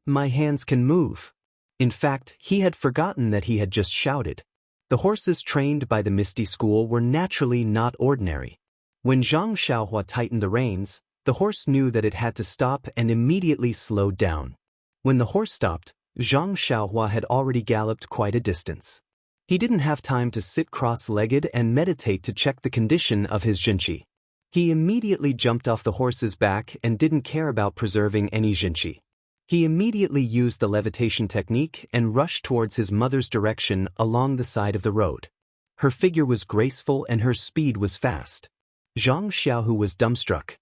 My hands can move." In fact, he had forgotten that he had just shouted. The horses trained by the Misty School were naturally not ordinary. When Zhang Xiaohua tightened the reins, the horse knew that it had to stop and immediately slowed down. When the horse stopped, Zhang Xiaohua had already galloped quite a distance. He didn't have time to sit cross-legged and meditate to check the condition of his Jinqi. He immediately jumped off the horse's back and didn't care about preserving any Jinchi. He immediately used the levitation technique and rushed towards his mother's direction along the side of the road. Her figure was graceful and her speed was fast. Zhang Xiaohu was dumbstruck.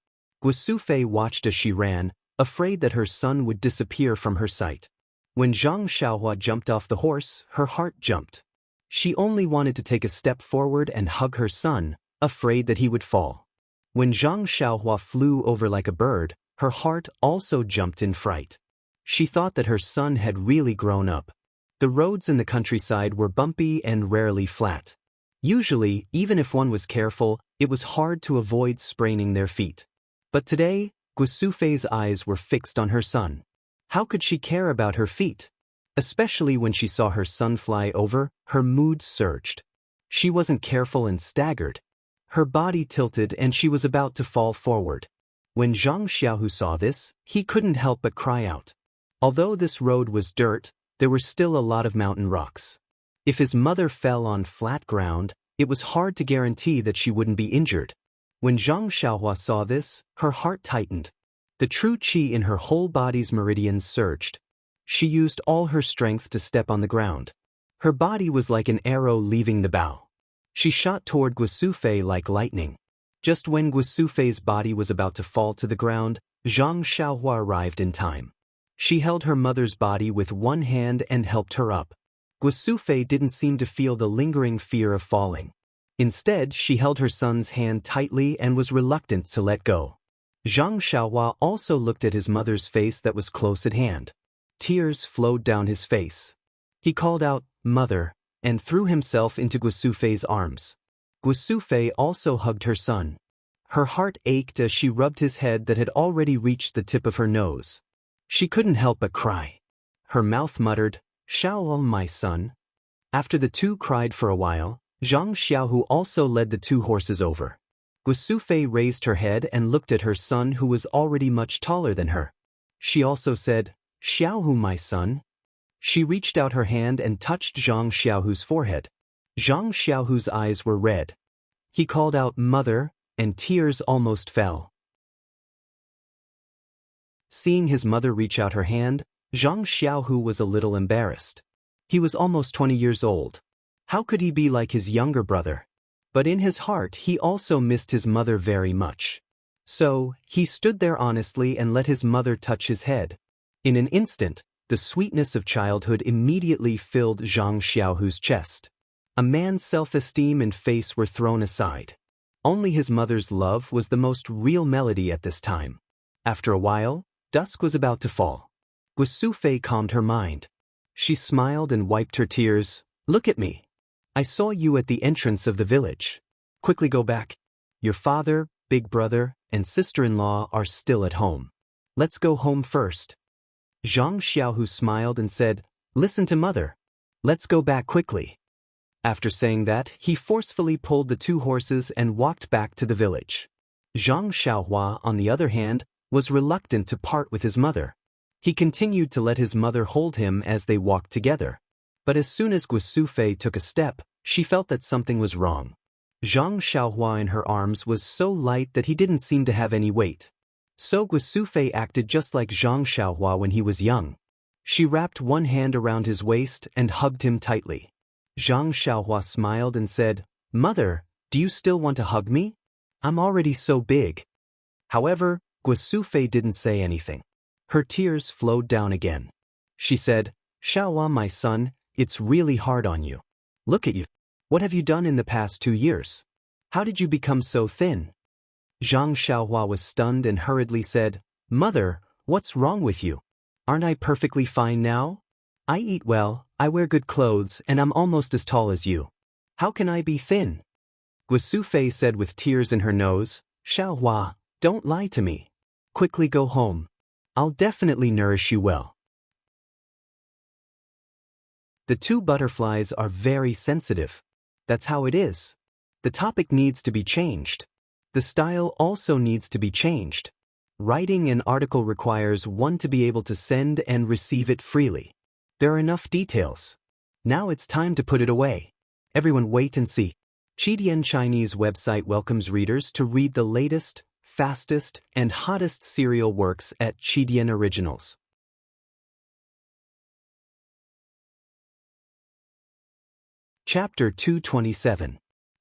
Guosufei watched as she ran, afraid that her son would disappear from her sight. When Zhang Xiaohua jumped off the horse, her heart jumped. She only wanted to take a step forward and hug her son, afraid that he would fall. When Zhang Xiaohua flew over like a bird, her heart also jumped in fright. She thought that her son had really grown up. The roads in the countryside were bumpy and rarely flat. Usually, even if one was careful, it was hard to avoid spraining their feet. But today, Guosufei's eyes were fixed on her son. How could she care about her feet? Especially when she saw her son fly over, her mood surged. She wasn't careful and staggered. Her body tilted and she was about to fall forward. When Zhang Xiaohu saw this, he couldn't help but cry out. Although this road was dirt, there were still a lot of mountain rocks. If his mother fell on flat ground, it was hard to guarantee that she wouldn't be injured. When Zhang Xiaohua saw this, her heart tightened. The true qi in her whole body's meridians surged. She used all her strength to step on the ground. Her body was like an arrow leaving the bow. She shot toward Guosufei like lightning. Just when Guosufei's body was about to fall to the ground, Zhang Xiaohua arrived in time. She held her mother's body with one hand and helped her up. Guosufei didn't seem to feel the lingering fear of falling. Instead, she held her son's hand tightly and was reluctant to let go. Zhang Xiaohua also looked at his mother's face that was close at hand. Tears flowed down his face. He called out, "Mother," and threw himself into Guosufei's arms. Guosufei also hugged her son. Her heart ached as she rubbed his head that had already reached the tip of her nose. She couldn't help but cry. Her mouth muttered, "Xiaohua, my son." After the two cried for a while, Zhang Xiaohu also led the two horses over. Guosufei raised her head and looked at her son who was already much taller than her. She also said, "Xiaohu, my son." She reached out her hand and touched Zhang Xiaohu's forehead. Zhang Xiaohu's eyes were red. He called out, "Mother," and tears almost fell. Seeing his mother reach out her hand, Zhang Xiaohu was a little embarrassed. He was almost 20 years old. How could he be like his younger brother? But in his heart he also missed his mother very much. So, he stood there honestly and let his mother touch his head. In an instant, the sweetness of childhood immediately filled Zhang Xiaohu's chest. A man's self-esteem and face were thrown aside. Only his mother's love was the most real melody at this time. After a while, dusk was about to fall. Guosufei calmed her mind. She smiled and wiped her tears. "Look at me. I saw you at the entrance of the village. Quickly go back. Your father, big brother, and sister-in-law are still at home. Let's go home first." Zhang Xiaohu smiled and said, "Listen to mother. Let's go back quickly." After saying that, he forcefully pulled the two horses and walked back to the village. Zhang Xiaohua, on the other hand, was reluctant to part with his mother. He continued to let his mother hold him as they walked together. But as soon as Guosufei took a step, she felt that something was wrong. Zhang Xiaohua in her arms was so light that he didn't seem to have any weight. So Guosufei acted just like Zhang Xiaohua when he was young. She wrapped one hand around his waist and hugged him tightly. Zhang Xiaohua smiled and said, "Mother, do you still want to hug me? I'm already so big." However, Guosufei didn't say anything. Her tears flowed down again. She said, "Xiaohua, my son, it's really hard on you. Look at you. What have you done in the past 2 years? How did you become so thin?" Zhang Xiaohua was stunned and hurriedly said, "Mother, what's wrong with you? Aren't I perfectly fine now? I eat well, I wear good clothes, and I'm almost as tall as you. How can I be thin?" Guosufei said with tears in her nose, "Xiaohua, don't lie to me. Quickly go home. I'll definitely nourish you well." The two butterflies are very sensitive. That's how it is. The topic needs to be changed. The style also needs to be changed. Writing an article requires one to be able to send and receive it freely. There are enough details. Now it's time to put it away. Everyone wait and see. Chidian Chinese website welcomes readers to read the latest, fastest, and hottest serial works at Chidian Originals. Chapter 227.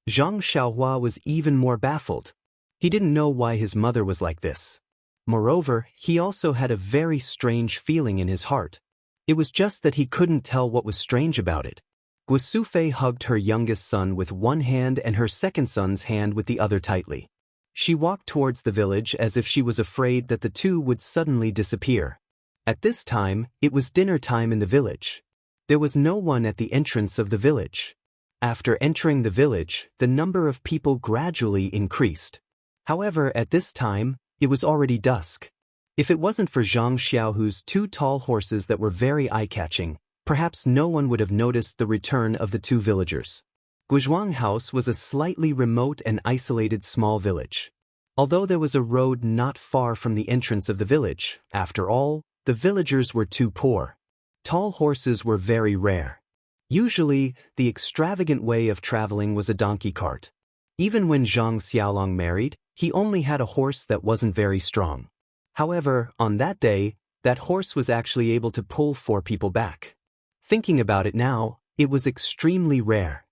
Zhang Xiaohua was even more baffled. He didn't know why his mother was like this. Moreover, he also had a very strange feeling in his heart. It was just that he couldn't tell what was strange about it. Guosufei hugged her youngest son with one hand and her second son's hand with the other tightly. She walked towards the village as if she was afraid that the two would suddenly disappear. At this time, it was dinner time in the village. There was no one at the entrance of the village. After entering the village, the number of people gradually increased. However, at this time, it was already dusk. If it wasn't for Zhang Xiaohu's two tall horses that were very eye-catching, perhaps no one would have noticed the return of the two villagers. Guozhuang House was a slightly remote and isolated small village. Although there was a road not far from the entrance of the village, after all, the villagers were too poor. Tall horses were very rare. Usually, the extravagant way of traveling was a donkey cart. Even when Zhang Xiaolong married, he only had a horse that wasn't very strong. However, on that day, that horse was actually able to pull 4 people back. Thinking about it now, it was extremely rare.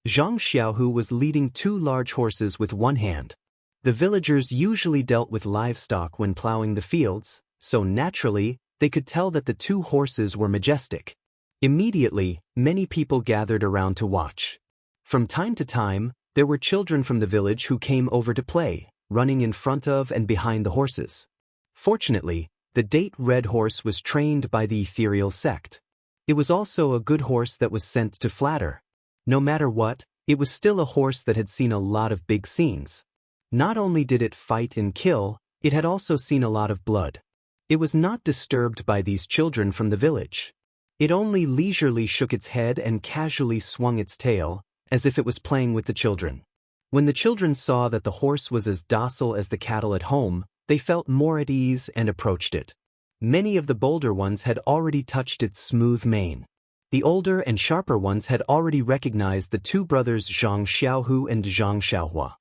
Zhang Xiaohu was leading 2 large horses with one hand. The villagers usually dealt with livestock when plowing the fields, so naturally, they could tell that the 2 horses were majestic. Immediately, many people gathered around to watch. From time to time, there were children from the village who came over to play, running in front of and behind the horses. Fortunately, the date red horse was trained by the ethereal sect. It was also a good horse that was sent to flatter. No matter what, it was still a horse that had seen a lot of big scenes. Not only did it fight and kill, it had also seen a lot of blood. It was not disturbed by these children from the village. It only leisurely shook its head and casually swung its tail, as if it was playing with the children. When the children saw that the horse was as docile as the cattle at home, they felt more at ease and approached it. Many of the bolder ones had already touched its smooth mane. The older and sharper ones had already recognized the 2 brothers Zhang Xiaohu and Zhang Xiaohua.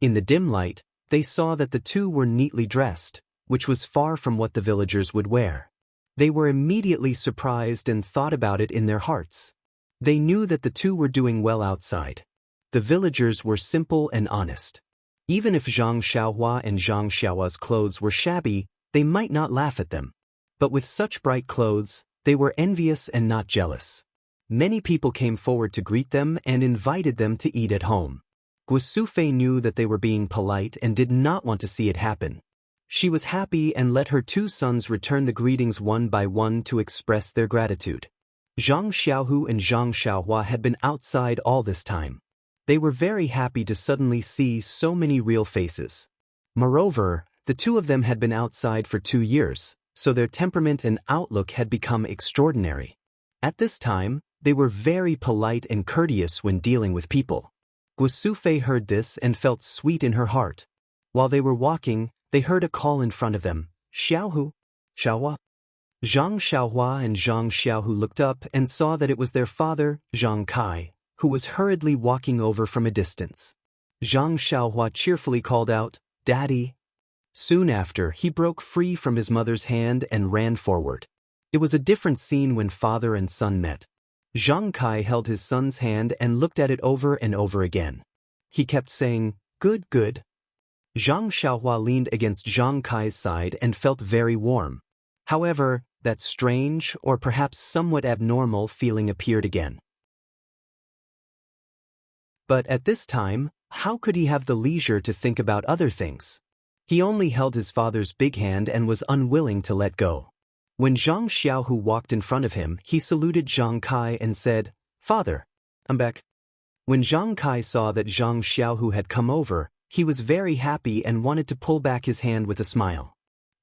In the dim light, they saw that the 2 were neatly dressed, which was far from what the villagers would wear. They were immediately surprised and thought about it in their hearts. They knew that the 2 were doing well outside. The villagers were simple and honest. Even if Zhang Xiaohua and Zhang Xiaohua's clothes were shabby, they might not laugh at them. But with such bright clothes, they were envious and not jealous. Many people came forward to greet them and invited them to eat at home. Guosufei knew that they were being polite and did not want to see it happen. She was happy and let her 2 sons return the greetings one by one to express their gratitude. Zhang Xiaohu and Zhang Xiaohua had been outside all this time. They were very happy to suddenly see so many real faces. Moreover, the 2 of them had been outside for 2 years, so their temperament and outlook had become extraordinary. At this time, they were very polite and courteous when dealing with people. Guosufei heard this and felt sweet in her heart. While they were walking, they heard a call in front of them, "Xiaohu, Xiaohua." Zhang Xiaohua and Zhang Xiaohu looked up and saw that it was their father, Zhang Kai, who was hurriedly walking over from a distance. Zhang Xiaohua cheerfully called out, "Daddy." Soon after, he broke free from his mother's hand and ran forward. It was a different scene when father and son met. Zhang Kai held his son's hand and looked at it over and over again. He kept saying, "Good, good." Zhang Xiaohua leaned against Zhang Kai's side and felt very warm. However, that strange, or perhaps somewhat abnormal feeling appeared again. But at this time, how could he have the leisure to think about other things? He only held his father's big hand and was unwilling to let go. When Zhang Xiaohu walked in front of him, he saluted Zhang Kai and said, "Father, I'm back." When Zhang Kai saw that Zhang Xiaohu had come over, he was very happy and wanted to pull back his hand with a smile.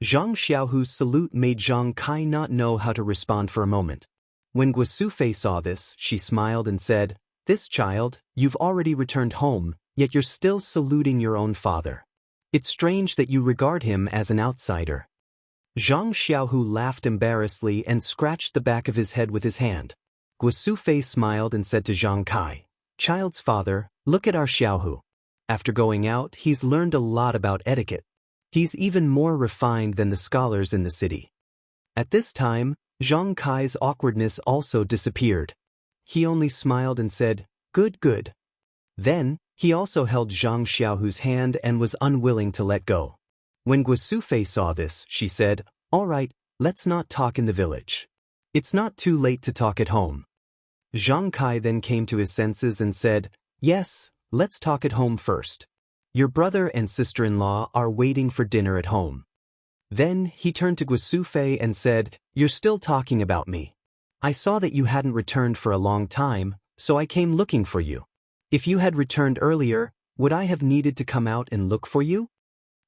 Zhang Xiaohu's salute made Zhang Kai not know how to respond for a moment. When Guosufei saw this, she smiled and said, "This child, you've already returned home, yet you're still saluting your own father. It's strange that you regard him as an outsider." Zhang Xiaohu laughed embarrassedly and scratched the back of his head with his hand. Guosufei smiled and said to Zhang Kai, "Child's father, Look at our Xiaohu. After going out, he's learned a lot about etiquette. He's even more refined than the scholars in the city. At this time, Zhang Kai's awkwardness also disappeared. He only smiled and said, "Good, good." Then, he also held Zhang Xiaohu's hand and was unwilling to let go. When Guosufei saw this, she said, "All right, let's not talk in the village. It's not too late to talk at home." Zhang Kai then came to his senses and said, "Yes, let's talk at home first. Your brother and sister-in-law are waiting for dinner at home." Then he turned to Guosufei and said, "You're still talking about me. I saw that you hadn't returned for a long time, so I came looking for you. If you had returned earlier, would I have needed to come out and look for you?"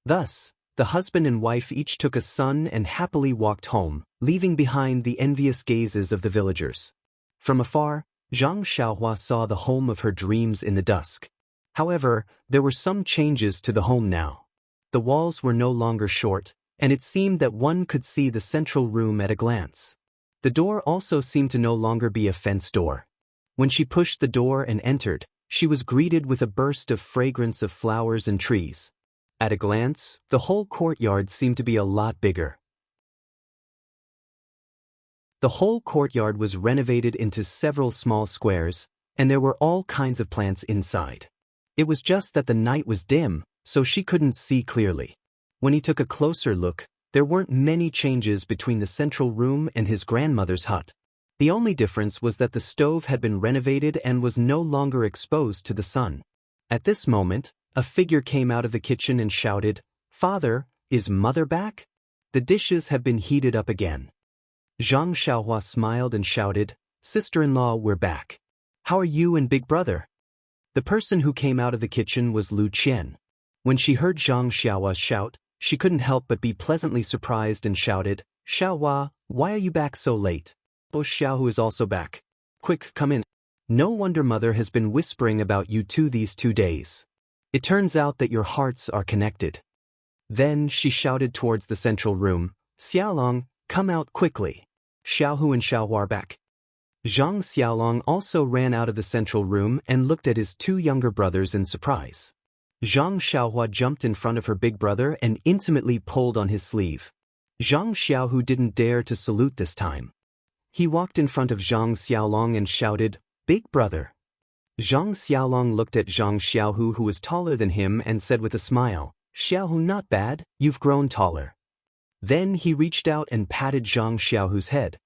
Thus, the husband and wife each took a son and happily walked home, leaving behind the envious gazes of the villagers. From afar, Zhang Xiaohua saw the home of her dreams in the dusk. However, there were some changes to the home now. The walls were no longer short, and it seemed that one could see the central room at a glance. The door also seemed to no longer be a fenced door. When she pushed the door and entered, she was greeted with a burst of fragrance of flowers and trees. At a glance, the whole courtyard seemed to be a lot bigger. The whole courtyard was renovated into several small squares, and there were all kinds of plants inside. It was just that the night was dim, so she couldn't see clearly. When he took a closer look, there weren't many changes between the central room and his grandmother's hut. The only difference was that the stove had been renovated and was no longer exposed to the sun. At this moment, a figure came out of the kitchen and shouted, "Father, is Mother back? The dishes have been heated up again." Zhang Xiaohua smiled and shouted, "Sister-in-law, we're back. How are you and big brother?" The person who came out of the kitchen was Lu Qian. When she heard Zhang Xiaohua shout, she couldn't help but be pleasantly surprised and shouted, "Xiaohua, why are you back so late? Oh, Xiaohu is also back. Quick, come in. No wonder Mother has been whispering about you two these 2 days. It turns out that your hearts are connected." Then she shouted towards the central room, "Xiaolong, come out quickly. Xiaohu and Xiaohua are back." Zhang Xiaolong also ran out of the central room and looked at his 2 younger brothers in surprise. Zhang Xiaohua jumped in front of her big brother and intimately pulled on his sleeve. Zhang Xiaohu didn't dare to salute this time. He walked in front of Zhang Xiaolong and shouted, "Big brother." Zhang Xiaolong looked at Zhang Xiaohu, who was taller than him, and said with a smile, "Xiaohu, not bad, you've grown taller." Then he reached out and patted Zhang Xiaohu's head.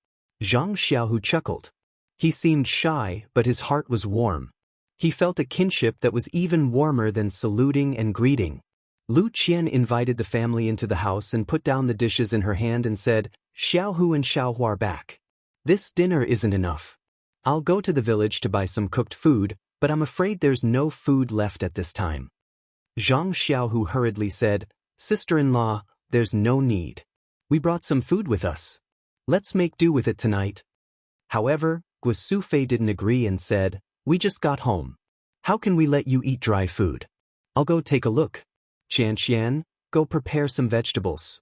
Zhang Xiaohu chuckled. He seemed shy, but his heart was warm. He felt a kinship that was even warmer than saluting and greeting. Lu Qian invited the family into the house and put down the dishes in her hand and said, "Xiaohu and Xiaohua are back. This dinner isn't enough. I'll go to the village to buy some cooked food, but I'm afraid there's no food left at this time." Zhang Xiaohu hurriedly said, "Sister-in-law, there's no need. We brought some food with us. Let's make do with it tonight." However, Guosufei didn't agree and said, "We just got home. How can we let you eat dry food? I'll go take a look. Xianxian, go prepare some vegetables."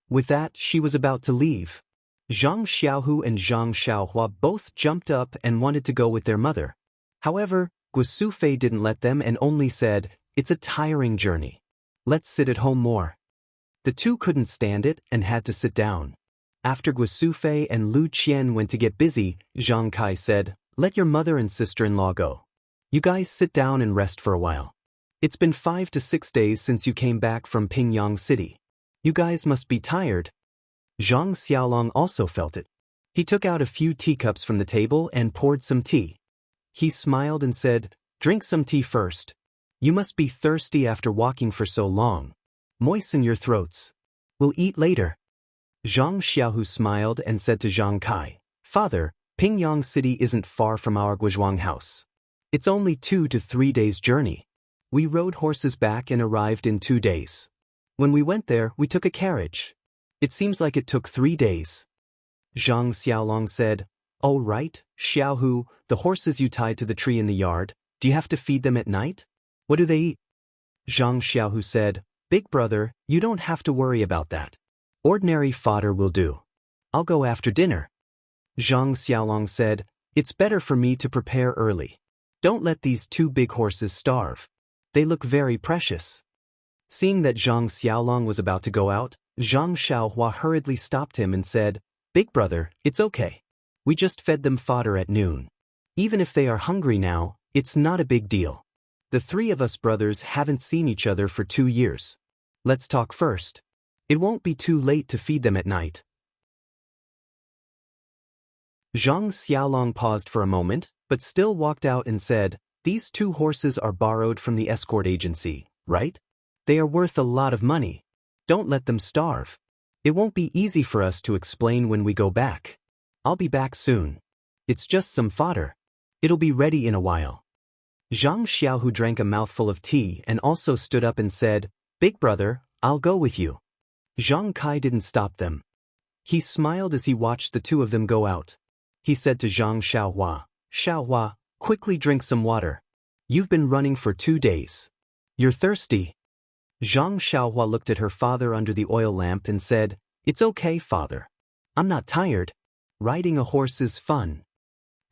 With that, she was about to leave. Zhang Xiaohu and Zhang Xiaohua both jumped up and wanted to go with their mother. However, Guosufei didn't let them and only said, "It's a tiring journey. Let's sit at home more." The 2 couldn't stand it and had to sit down. After Guosufei and Lu Qian went to get busy, Zhang Kai said, "Let your mother and sister-in-law go. You guys sit down and rest for a while. It's been 5 to 6 days since you came back from Pingyang City. You guys must be tired." Zhang Xiaolong also felt it. He took out a few teacups from the table and poured some tea. He smiled and said, "Drink some tea first. You must be thirsty after walking for so long. Moisten your throats. We'll eat later." Zhang Xiaohu smiled and said to Zhang Kai, "Father, Pingyang City isn't far from our Guizhuang house. It's only 2 to 3 days' journey. We rode horses back and arrived in 2 days. When we went there, we took a carriage. It seems like it took 3 days." Zhang Xiaolong said, "Oh right, Xiaohu, the horses you tied to the tree in the yard, do you have to feed them at night? What do they eat?" Zhang Xiaohu said, "Big brother, you don't have to worry about that. Ordinary fodder will do. I'll go after dinner." Zhang Xiaolong said, "It's better for me to prepare early. Don't let these two big horses starve. They look very precious. Seeing that Zhang Xiaolong was about to go out, Zhang Xiaohua hurriedly stopped him and said, "Big brother, it's okay. We just fed them fodder at noon. Even if they are hungry now, it's not a big deal. The three of us brothers haven't seen each other for 2 years. Let's talk first. It won't be too late to feed them at night." Zhang Xiaolong paused for a moment, but still walked out and said, "These 2 horses are borrowed from the escort agency, right? They are worth a lot of money. Don't let them starve. It won't be easy for us to explain when we go back. I'll be back soon. It's just some fodder. It'll be ready in a while." Zhang Xiaohu drank a mouthful of tea and also stood up and said, "Big brother, I'll go with you." Zhang Kai didn't stop them. He smiled as he watched the 2 of them go out. He said to Zhang Xiaohua, "Xiaohua, quickly drink some water. You've been running for 2 days. You're thirsty." Zhang Xiaohua looked at her father under the oil lamp and said, "It's okay, father. I'm not tired. Riding a horse is fun."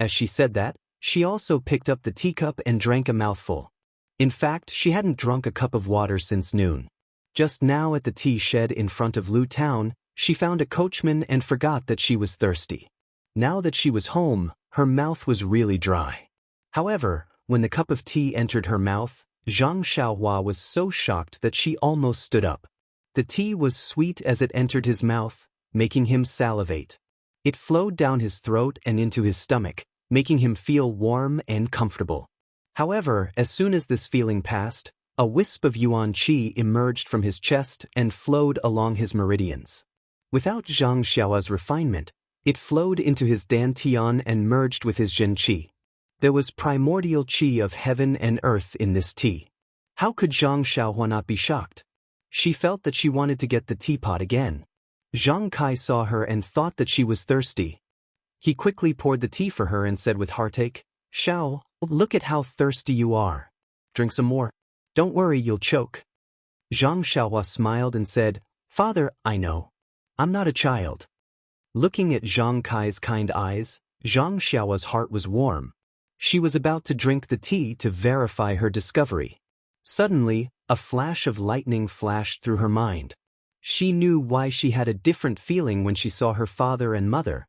As she said that, she also picked up the teacup and drank a mouthful. In fact, she hadn't drunk a cup of water since noon. Just now at the tea shed in front of Lu Town, she found a coachman and forgot that she was thirsty. Now that she was home, her mouth was really dry. However, when the cup of tea entered her mouth, Zhang Xiaohua was so shocked that she almost stood up. The tea was sweet as it entered his mouth, making him salivate. It flowed down his throat and into his stomach, making him feel warm and comfortable. However, as soon as this feeling passed, a wisp of yuan qi emerged from his chest and flowed along his meridians. Without Zhang Xiaohua's refinement, it flowed into his dantian and merged with his zhen qi. There was primordial qi of heaven and earth in this tea. How could Zhang Xiaohua not be shocked? She felt that she wanted to get the teapot again. Zhang Kai saw her and thought that she was thirsty. He quickly poured the tea for her and said with heartache, "Xiao, look at how thirsty you are. Drink some more. Don't worry, you'll choke." Zhang Xiaohua smiled and said, "Father, I know. I'm not a child." Looking at Zhang Kai's kind eyes, Zhang Xiaohua's heart was warm. She was about to drink the tea to verify her discovery. Suddenly, a flash of lightning flashed through her mind. She knew why she had a different feeling when she saw her father and mother.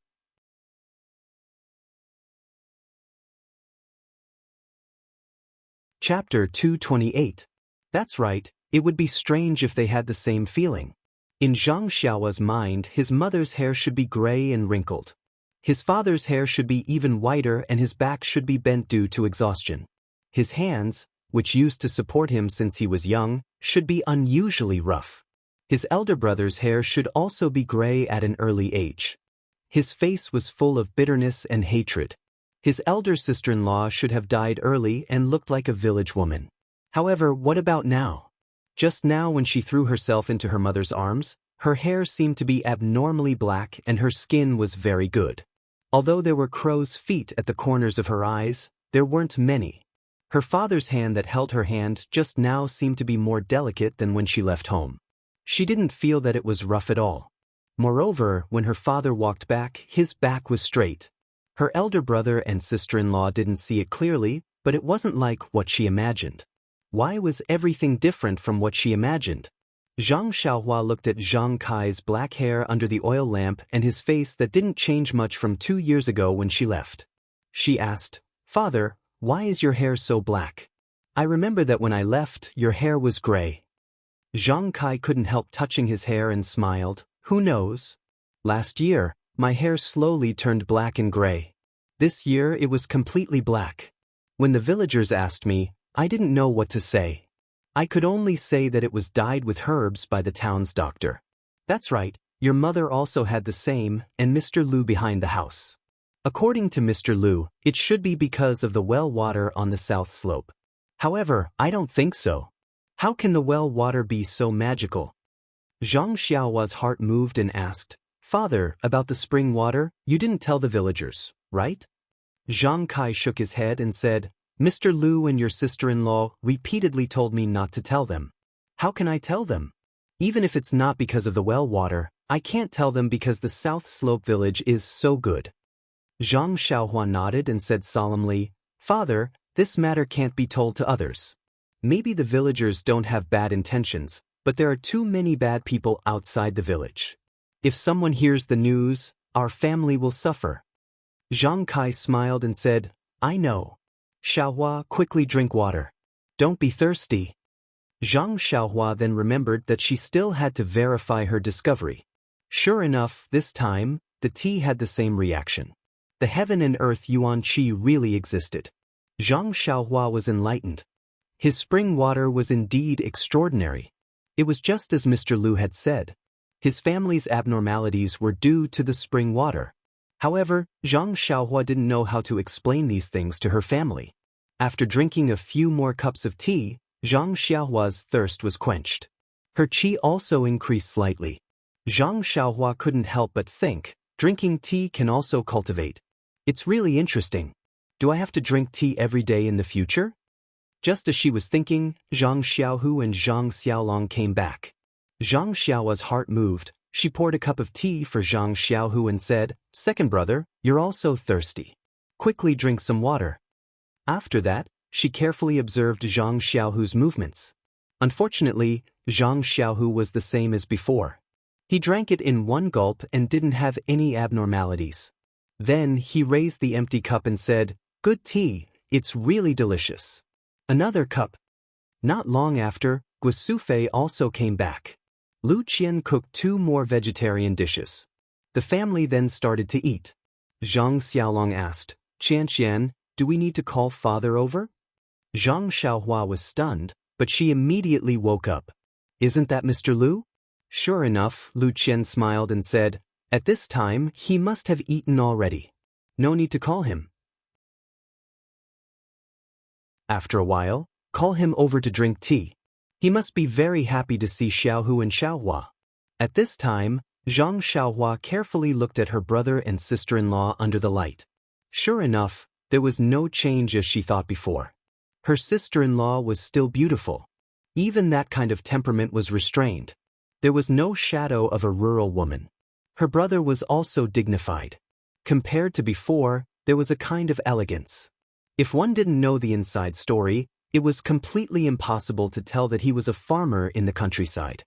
Chapter 228. That's right, it would be strange if they had the same feeling. In Zhang Xiaohua's mind, his mother's hair should be gray and wrinkled. His father's hair should be even whiter and his back should be bent due to exhaustion. His hands, which used to support him since he was young, should be unusually rough. His elder brother's hair should also be gray at an early age. His face was full of bitterness and hatred. His elder sister-in-law should have died early and looked like a village woman. However, what about now? Just now when she threw herself into her mother's arms, her hair seemed to be abnormally black and her skin was very good. Although there were crow's feet at the corners of her eyes, there weren't many. Her father's hand that held her hand just now seemed to be more delicate than when she left home. She didn't feel that it was rough at all. Moreover, when her father walked back, his back was straight. Her elder brother and sister-in-law didn't see it clearly, but it wasn't like what she imagined. Why was everything different from what she imagined? Zhang Xiaohua looked at Zhang Kai's black hair under the oil lamp and his face that didn't change much from 2 years ago when she left. She asked, "Father, why is your hair so black? I remember that when I left, your hair was gray." Zhang Kai couldn't help touching his hair and smiled. "Who knows? Last year, my hair slowly turned black and gray. This year it was completely black. When the villagers asked me, I didn't know what to say. I could only say that it was dyed with herbs by the town's doctor." "That's right, your mother also had the same, and Mr. Lu behind the house. According to Mr. Lu, it should be because of the well water on the south slope. However, I don't think so. How can the well water be so magical?" Zhang Xiaohua's heart moved and asked, "Father, about the spring water, you didn't tell the villagers, right?" Zhang Kai shook his head and said, "Mr. Lu and your sister-in-law repeatedly told me not to tell them. How can I tell them? Even if it's not because of the well water, I can't tell them because the South Slope village is so good." Zhang Xiaohua nodded and said solemnly, "Father, This matter can't be told to others. Maybe the villagers don't have bad intentions, but there are too many bad people outside the village. If someone hears the news, our family will suffer. Zhang Kai smiled and said, I know. Xiaohua, quickly drink water. Don't be thirsty. Zhang Xiaohua then remembered that she still had to verify her discovery. Sure enough, this time, the tea had the same reaction. The heaven and earth yuan qi really existed. Zhang Xiaohua was enlightened. His spring water was indeed extraordinary. It was just as Mr. Lu had said. His family's abnormalities were due to the spring water. However, Zhang Xiaohua didn't know how to explain these things to her family. After drinking a few more cups of tea, Zhang Xiaohua's thirst was quenched. Her qi also increased slightly. Zhang Xiaohua couldn't help but think, drinking tea can also cultivate. It's really interesting. Do I have to drink tea every day in the future? Just as she was thinking, Zhang Xiaohu and Zhang Xiaolong came back. Zhang Xiaohua's heart moved. She poured a cup of tea for Zhang Xiaohu and said, Second brother, you're also thirsty. Quickly drink some water. After that, she carefully observed Zhang Xiaohu's movements. Unfortunately, Zhang Xiaohu was the same as before. He drank it in one gulp and didn't have any abnormalities. Then he raised the empty cup and said, Good tea, it's really delicious. Another cup. Not long after, Guosufei also came back. Lu Qian cooked 2 more vegetarian dishes. The family then started to eat. Zhang Xiaolong asked, Xianxian, do we need to call father over? Zhang Xiaohua was stunned, but she immediately woke up. Isn't that Mr. Lu? Sure enough, Lu Qian smiled and said, At this time, he must have eaten already. No need to call him. After a while, call him over to drink tea. He must be very happy to see Xiaohu and Xiaohua. At this time, Zhang Xiaohua carefully looked at her brother and sister-in-law under the light. Sure enough, there was no change as she thought before. Her sister-in-law was still beautiful. Even that kind of temperament was restrained. There was no shadow of a rural woman. Her brother was also dignified. Compared to before, there was a kind of elegance. If one didn't know the inside story, it was completely impossible to tell that he was a farmer in the countryside.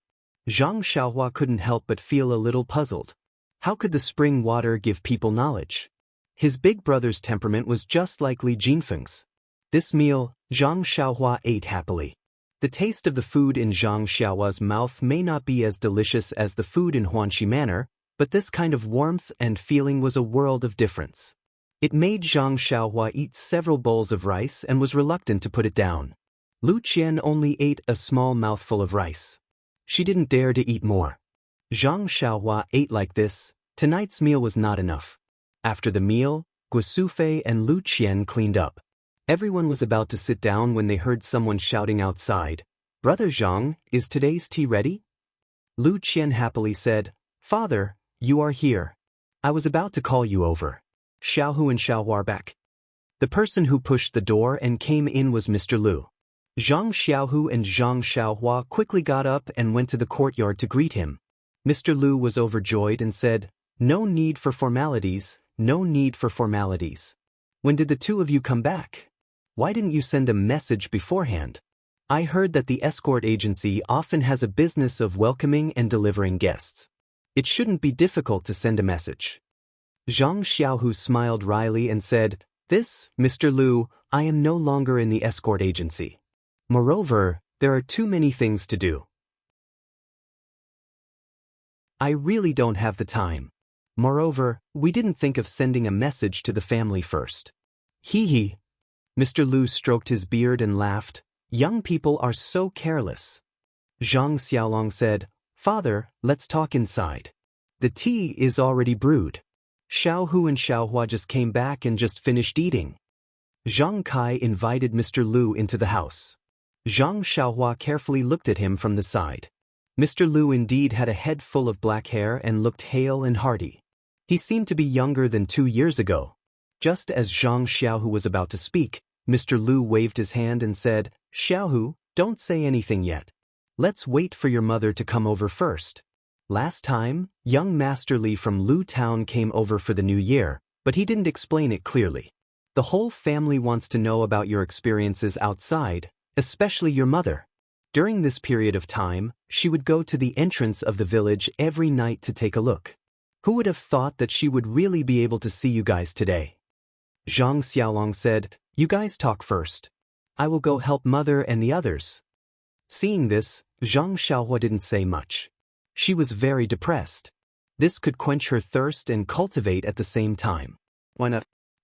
Zhang Xiaohua couldn't help but feel a little puzzled. How could the spring water give people knowledge? His big brother's temperament was just like Li Jinfeng's. This meal, Zhang Xiaohua ate happily. The taste of the food in Zhang Xiaohua's mouth may not be as delicious as the food in Huanxi Manor, but this kind of warmth and feeling was a world of difference. It made Zhang Xiaohua eat several bowls of rice and was reluctant to put it down. Lu Qian only ate a small mouthful of rice. She didn't dare to eat more. Zhang Xiaohua ate like this. Tonight's meal was not enough. After the meal, Guosufei and Lu Qian cleaned up. Everyone was about to sit down when they heard someone shouting outside, Brother Zhang, is today's tea ready? Lu Qian happily said, Father, you are here. I was about to call you over. Xiaohu and Xiaohua are back. The person who pushed the door and came in was Mr. Lu. Zhang Xiaohu and Zhang Xiaohua quickly got up and went to the courtyard to greet him. Mr. Lu was overjoyed and said, No need for formalities, no need for formalities. When did the 2 of you come back? Why didn't you send a message beforehand? I heard that the escort agency often has a business of welcoming and delivering guests. It shouldn't be difficult to send a message. Zhang Xiaohu smiled wryly and said, This, Mr. Lu, I am no longer in the escort agency. Moreover, there are too many things to do. I really don't have the time. Moreover, we didn't think of sending a message to the family first. Hee hee. Mr. Lu stroked his beard and laughed. Young people are so careless. Zhang Xiaolong said, Father, let's talk inside. The tea is already brewed. Xiaohu and Xiaohua just came back and just finished eating. Zhang Kai invited Mr. Lu into the house. Zhang Xiaohua carefully looked at him from the side. Mr. Lu indeed had a head full of black hair and looked hale and hearty. He seemed to be younger than 2 years ago. Just as Zhang Xiaohu was about to speak, Mr. Lu waved his hand and said, Xiaohu, don't say anything yet. Let's wait for your mother to come over first. Last time, young Master Li from Lu Town came over for the new year, but he didn't explain it clearly. The whole family wants to know about your experiences outside, especially your mother. During this period of time, she would go to the entrance of the village every night to take a look. Who would have thought that she would really be able to see you guys today? Zhang Xiaolong said, "You guys talk first. I will go help mother and the others." Seeing this, Zhang Xiaohua didn't say much. She was very depressed. This could quench her thirst and cultivate at the same time.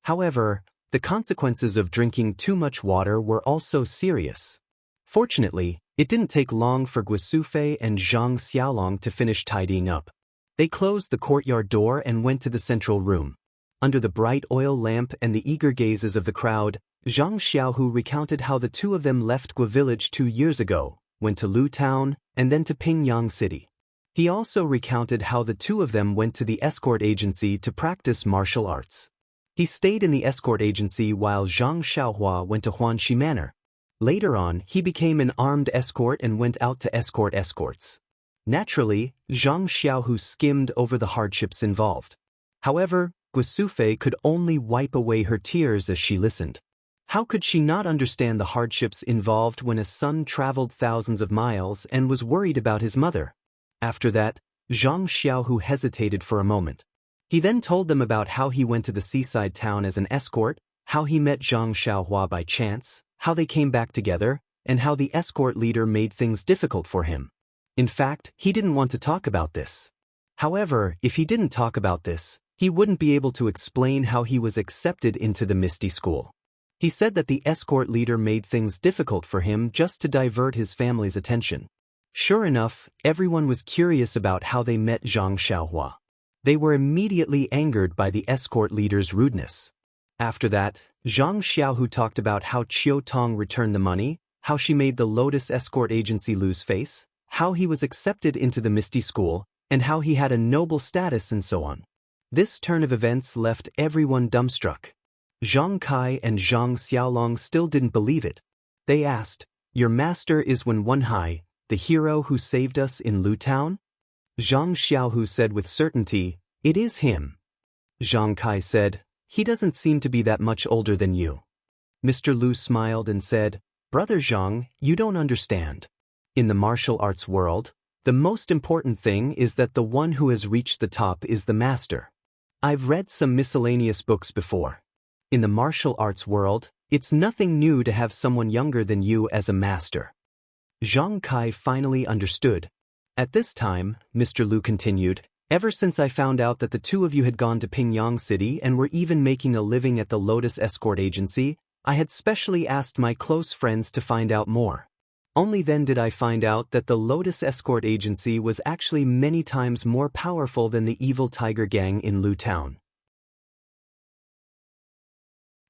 However, the consequences of drinking too much water were also serious. Fortunately, it didn't take long for Guisufei and Zhang Xiaolong to finish tidying up. They closed the courtyard door and went to the central room. Under the bright oil lamp and the eager gazes of the crowd, Zhang Xiaohu recounted how the two of them left Gua village 2 years ago, went to Lu town, and then to Pingyang city. He also recounted how the two of them went to the escort agency to practice martial arts. He stayed in the escort agency while Zhang Xiaohua went to Huanxi Manor. Later on, he became an armed escort and went out to escort escorts. Naturally, Zhang Xiaohu skimmed over the hardships involved. However, Guisufei could only wipe away her tears as she listened. How could she not understand the hardships involved when a son traveled thousands of miles and was worried about his mother? After that, Zhang Xiaohu hesitated for a moment. He then told them about how he went to the seaside town as an escort, how he met Zhang Xiaohua by chance, how they came back together, and how the escort leader made things difficult for him. In fact, he didn't want to talk about this. However, if he didn't talk about this, he wouldn't be able to explain how he was accepted into the Misty School. He said that the escort leader made things difficult for him just to divert his family's attention. Sure enough, everyone was curious about how they met Zhang Xiaohua. They were immediately angered by the escort leader's rudeness. After that, Zhang Xiaohu talked about how Qiu Tong returned the money, how she made the Lotus Escort Agency lose face, how he was accepted into the Misty School, and how he had a noble status and so on. This turn of events left everyone dumbstruck. Zhang Kai and Zhang Xiaolong still didn't believe it. They asked, "Your master is Wen Wenhai, the hero who saved us in Lu Town?" Zhang Xiaohu said with certainty, "It is him." Zhang Kai said, "He doesn't seem to be that much older than you." Mr. Lu smiled and said, "Brother Zhang, you don't understand. In the martial arts world, the most important thing is that the one who has reached the top is the master. I've read some miscellaneous books before. In the martial arts world, it's nothing new to have someone younger than you as a master." Zhang Kai finally understood. At this time, Mr. Lu continued, "Ever since I found out that the two of you had gone to Pingyang City and were even making a living at the Lotus Escort Agency, I had specially asked my close friends to find out more. Only then did I find out that the Lotus Escort Agency was actually many times more powerful than the evil Tiger Gang in Lu Town.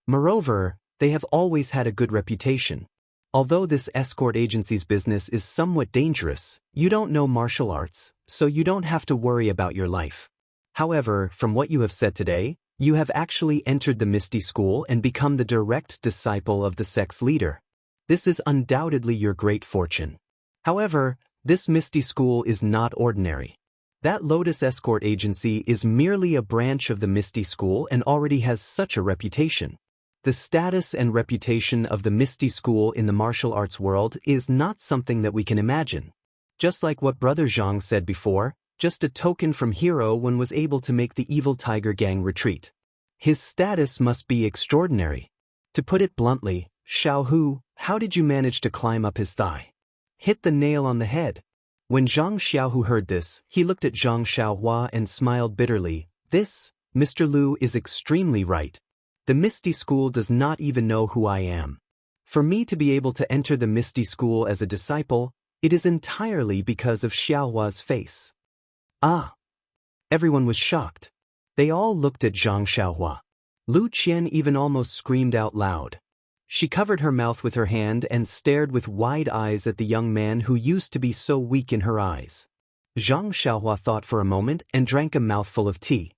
Moreover, they have always had a good reputation. Although this escort agency's business is somewhat dangerous, you don't know martial arts, so you don't have to worry about your life. However, from what you have said today, you have actually entered the Misty School and become the direct disciple of the sect's leader. This is undoubtedly your great fortune. However, this Misty School is not ordinary. That Lotus Escort Agency is merely a branch of the Misty School and already has such a reputation. The status and reputation of the Misty School in the martial arts world is not something that we can imagine. Just like what Brother Zhang said before, just a token from Hero Wen was able to make the evil Tiger Gang retreat. His status must be extraordinary. To put it bluntly, Xiaohu, how did you manage to climb up his thigh? Hit the nail on the head. When Zhang Xiaohu heard this, he looked at Zhang Xiaohua and smiled bitterly. This, Mr. Lu, is extremely right. The Misty School does not even know who I am. For me to be able to enter the Misty School as a disciple, it is entirely because of Xiaohua's face. Ah! Everyone was shocked. They all looked at Zhang Xiaohua. Lu Qian even almost screamed out loud. She covered her mouth with her hand and stared with wide eyes at the young man who used to be so weak in her eyes. Zhang Xiaohua thought for a moment and drank a mouthful of tea.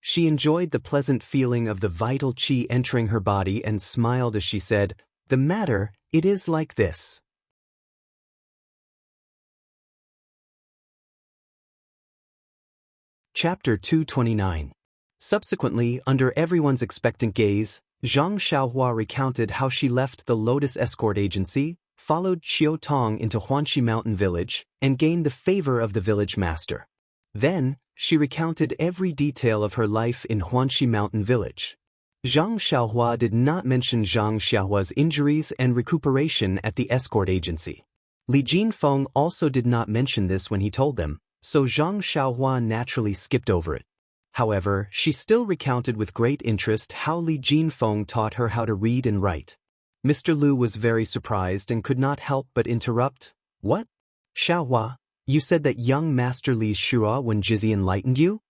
She enjoyed the pleasant feeling of the vital qi entering her body and smiled as she said, "The matter, it is like this." Chapter 229. Subsequently, under everyone's expectant gaze, Zhang Xiaohua recounted how she left the Lotus Escort Agency, followed Qiu Tong into Huanxi Mountain Village, and gained the favor of the village master. Then, she recounted every detail of her life in Huanxi Mountain Village. Zhang Xiaohua did not mention Zhang Xiaohua's injuries and recuperation at the escort agency. Li Jinfeng also did not mention this when he told them, so Zhang Xiaohua naturally skipped over it. However, she still recounted with great interest how Li Jinfeng taught her how to read and write. Mr. Lu was very surprised and could not help but interrupt. What? Xiaohua, you said that young Master Li's Shua when Jizzy enlightened you?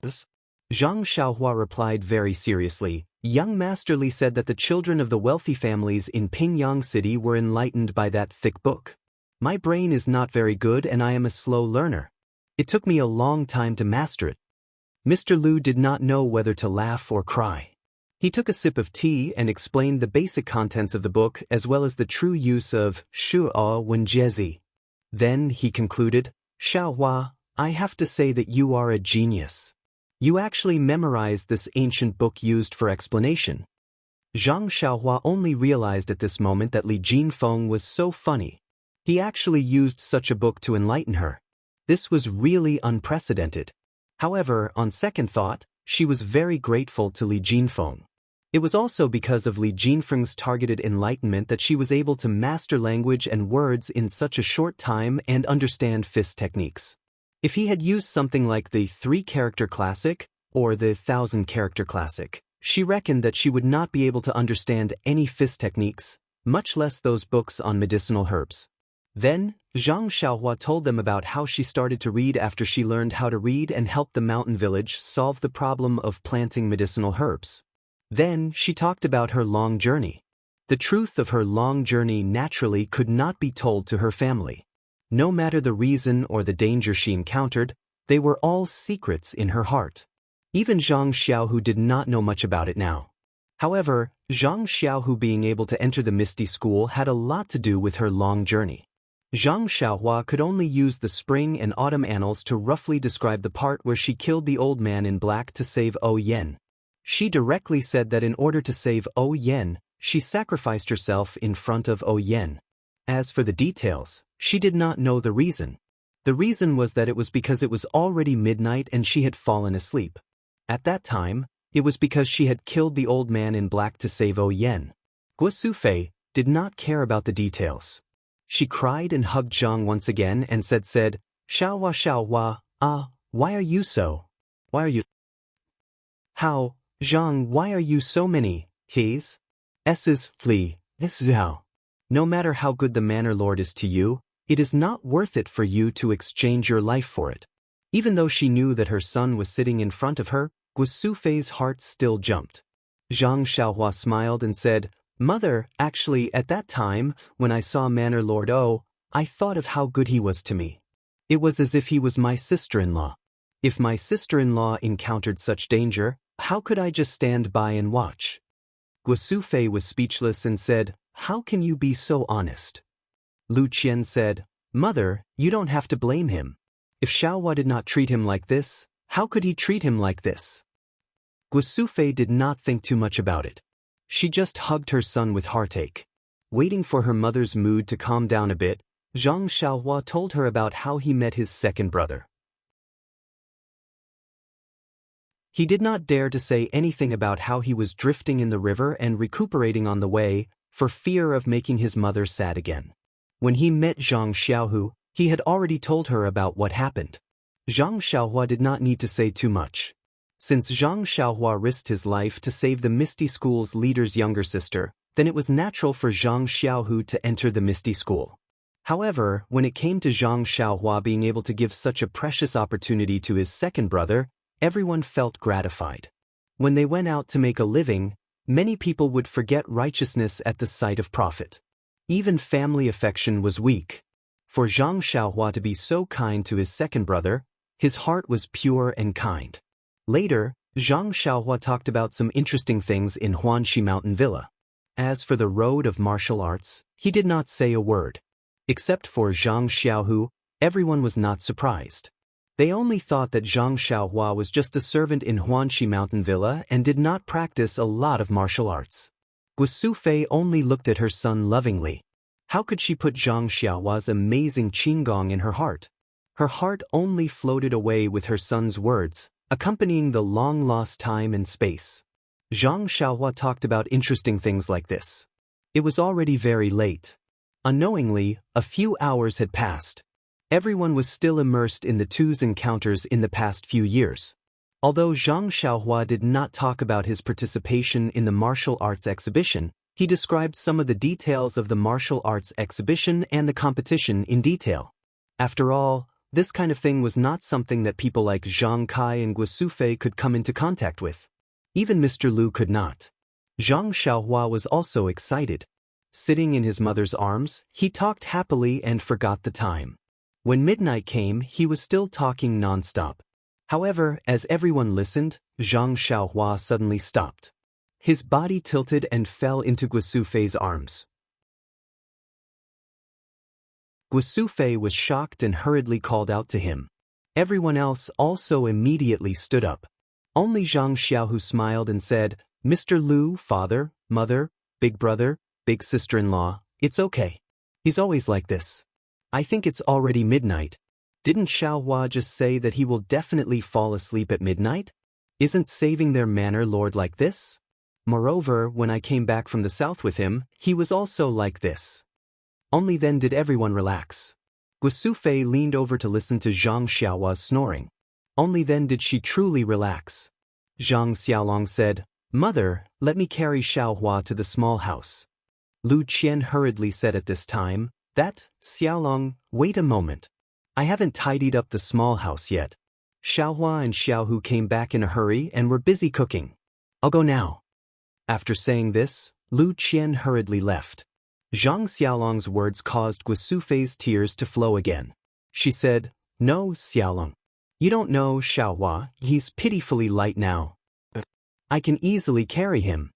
Zhang Xiaohua replied very seriously. Young Master Li said that the children of the wealthy families in Pingyang City were enlightened by that thick book. My brain is not very good and I am a slow learner. It took me a long time to master it. Mr. Lu did not know whether to laugh or cry. He took a sip of tea and explained the basic contents of the book as well as the true use of Shua when Jizzy. Then he concluded, Xiaohua, I have to say that you are a genius. You actually memorized this ancient book used for explanation. Zhang Xiaohua only realized at this moment that Li Jinfeng was so funny. He actually used such a book to enlighten her. This was really unprecedented. However, on second thought, she was very grateful to Li Jinfeng. It was also because of Li Jinfeng's targeted enlightenment that she was able to master language and words in such a short time and understand fist techniques. If he had used something like the 3-character classic or the 1,000-character classic, she reckoned that she would not be able to understand any fist techniques, much less those books on medicinal herbs. Then, Zhang Xiaohua told them about how she started to read after she learned how to read and helped the mountain village solve the problem of planting medicinal herbs. Then, she talked about her long journey. The truth of her long journey naturally could not be told to her family. No matter the reason or the danger she encountered, they were all secrets in her heart. Even Zhang Xiaohu did not know much about it now. However, Zhang Xiaohu being able to enter the Misty School had a lot to do with her long journey. Zhang Xiaohua could only use the spring and autumn annals to roughly describe the part where she killed the old man in black to save O Yen. She directly said that in order to save O Yen, she sacrificed herself in front of O Yen. As for the details, she did not know the reason. The reason was that it was because it was already midnight and she had fallen asleep. At that time, it was because she had killed the old man in black to save O Yen. Guo Sufei did not care about the details. She cried and hugged Zhang once again and said, Xiaohua Xiaohua, why are you so? Why are you? How, Zhang, why are you so many T's? S's, Li, Zhao. No matter how good the Manor Lord is to you, it is not worth it for you to exchange your life for it. Even though she knew that her son was sitting in front of her, Guo Sufei's heart still jumped. Zhang Xiaohua smiled and said, Mother, actually, at that time, when I saw Manor Lord O, I thought of how good he was to me. It was as if he was my sister-in-law. If my sister-in-law encountered such danger, how could I just stand by and watch? Guo Sufei was speechless and said, How can you be so honest? Lu Qian said, Mother, you don't have to blame him. If Xiaohua did not treat him like this, how could he treat him like this? Guo Sufei did not think too much about it. She just hugged her son with heartache. Waiting for her mother's mood to calm down a bit, Zhang Xiaohua told her about how he met his second brother. He did not dare to say anything about how he was drifting in the river and recuperating on the way, for fear of making his mother sad again. When he met Zhang Xiaohu, he had already told her about what happened. Zhang Xiaohua did not need to say too much. Since Zhang Xiaohua risked his life to save the Misty School's leader's younger sister, then it was natural for Zhang Xiaohu to enter the Misty School. However, when it came to Zhang Xiaohua being able to give such a precious opportunity to his second brother, everyone felt gratified. When they went out to make a living, many people would forget righteousness at the sight of profit. Even family affection was weak. For Zhang Xiaohua to be so kind to his second brother, his heart was pure and kind. Later, Zhang Xiaohua talked about some interesting things in Huanxi Mountain Villa. As for the road of martial arts, he did not say a word. Except for Zhang Xiaohu, everyone was not surprised. They only thought that Zhang Xiaohua was just a servant in Huanxi Mountain Villa and did not practice a lot of martial arts. Guosufei only looked at her son lovingly. How could she put Zhang Xiaohua's amazing qigong in her heart? Her heart only floated away with her son's words, accompanying the long-lost time and space. Zhang Xiaohua talked about interesting things like this. It was already very late. Unknowingly, a few hours had passed. Everyone was still immersed in the two's encounters in the past few years. Although Zhang Xiaohua did not talk about his participation in the martial arts exhibition, he described some of the details of the martial arts exhibition and the competition in detail. After all, this kind of thing was not something that people like Zhang Kai and Guosufei could come into contact with. Even Mr. Lu could not. Zhang Xiaohua was also excited. Sitting in his mother's arms, he talked happily and forgot the time. When midnight came, he was still talking non-stop. However, as everyone listened, Zhang Xiaohua suddenly stopped. His body tilted and fell into Guosufei's arms. Guosufei was shocked and hurriedly called out to him. Everyone else also immediately stood up. Only Zhang Xiaohu smiled and said, "Mr. Lu, father, mother, big brother, big sister-in-law, it's okay. He's always like this. I think it's already midnight. Didn't Xiaohua just say that he will definitely fall asleep at midnight? Isn't saving their manor lord like this? Moreover, when I came back from the south with him, he was also like this." Only then did everyone relax. Guosufei leaned over to listen to Zhang Xiaohua's snoring. Only then did she truly relax. Zhang Xiaolong said, "Mother, let me carry Xiaohua to the small house." Lu Qian hurriedly said at this time, "That, Xiaolong, wait a moment. I haven't tidied up the small house yet." Xiaohua and Xiaohu came back in a hurry and were busy cooking. "I'll go now." After saying this, Lu Qian hurriedly left. Zhang Xiaolong's words caused Guosufei's tears to flow again. She said, "No, Xiaolong. You don't know Xiaohua, he's pitifully light now. I can easily carry him."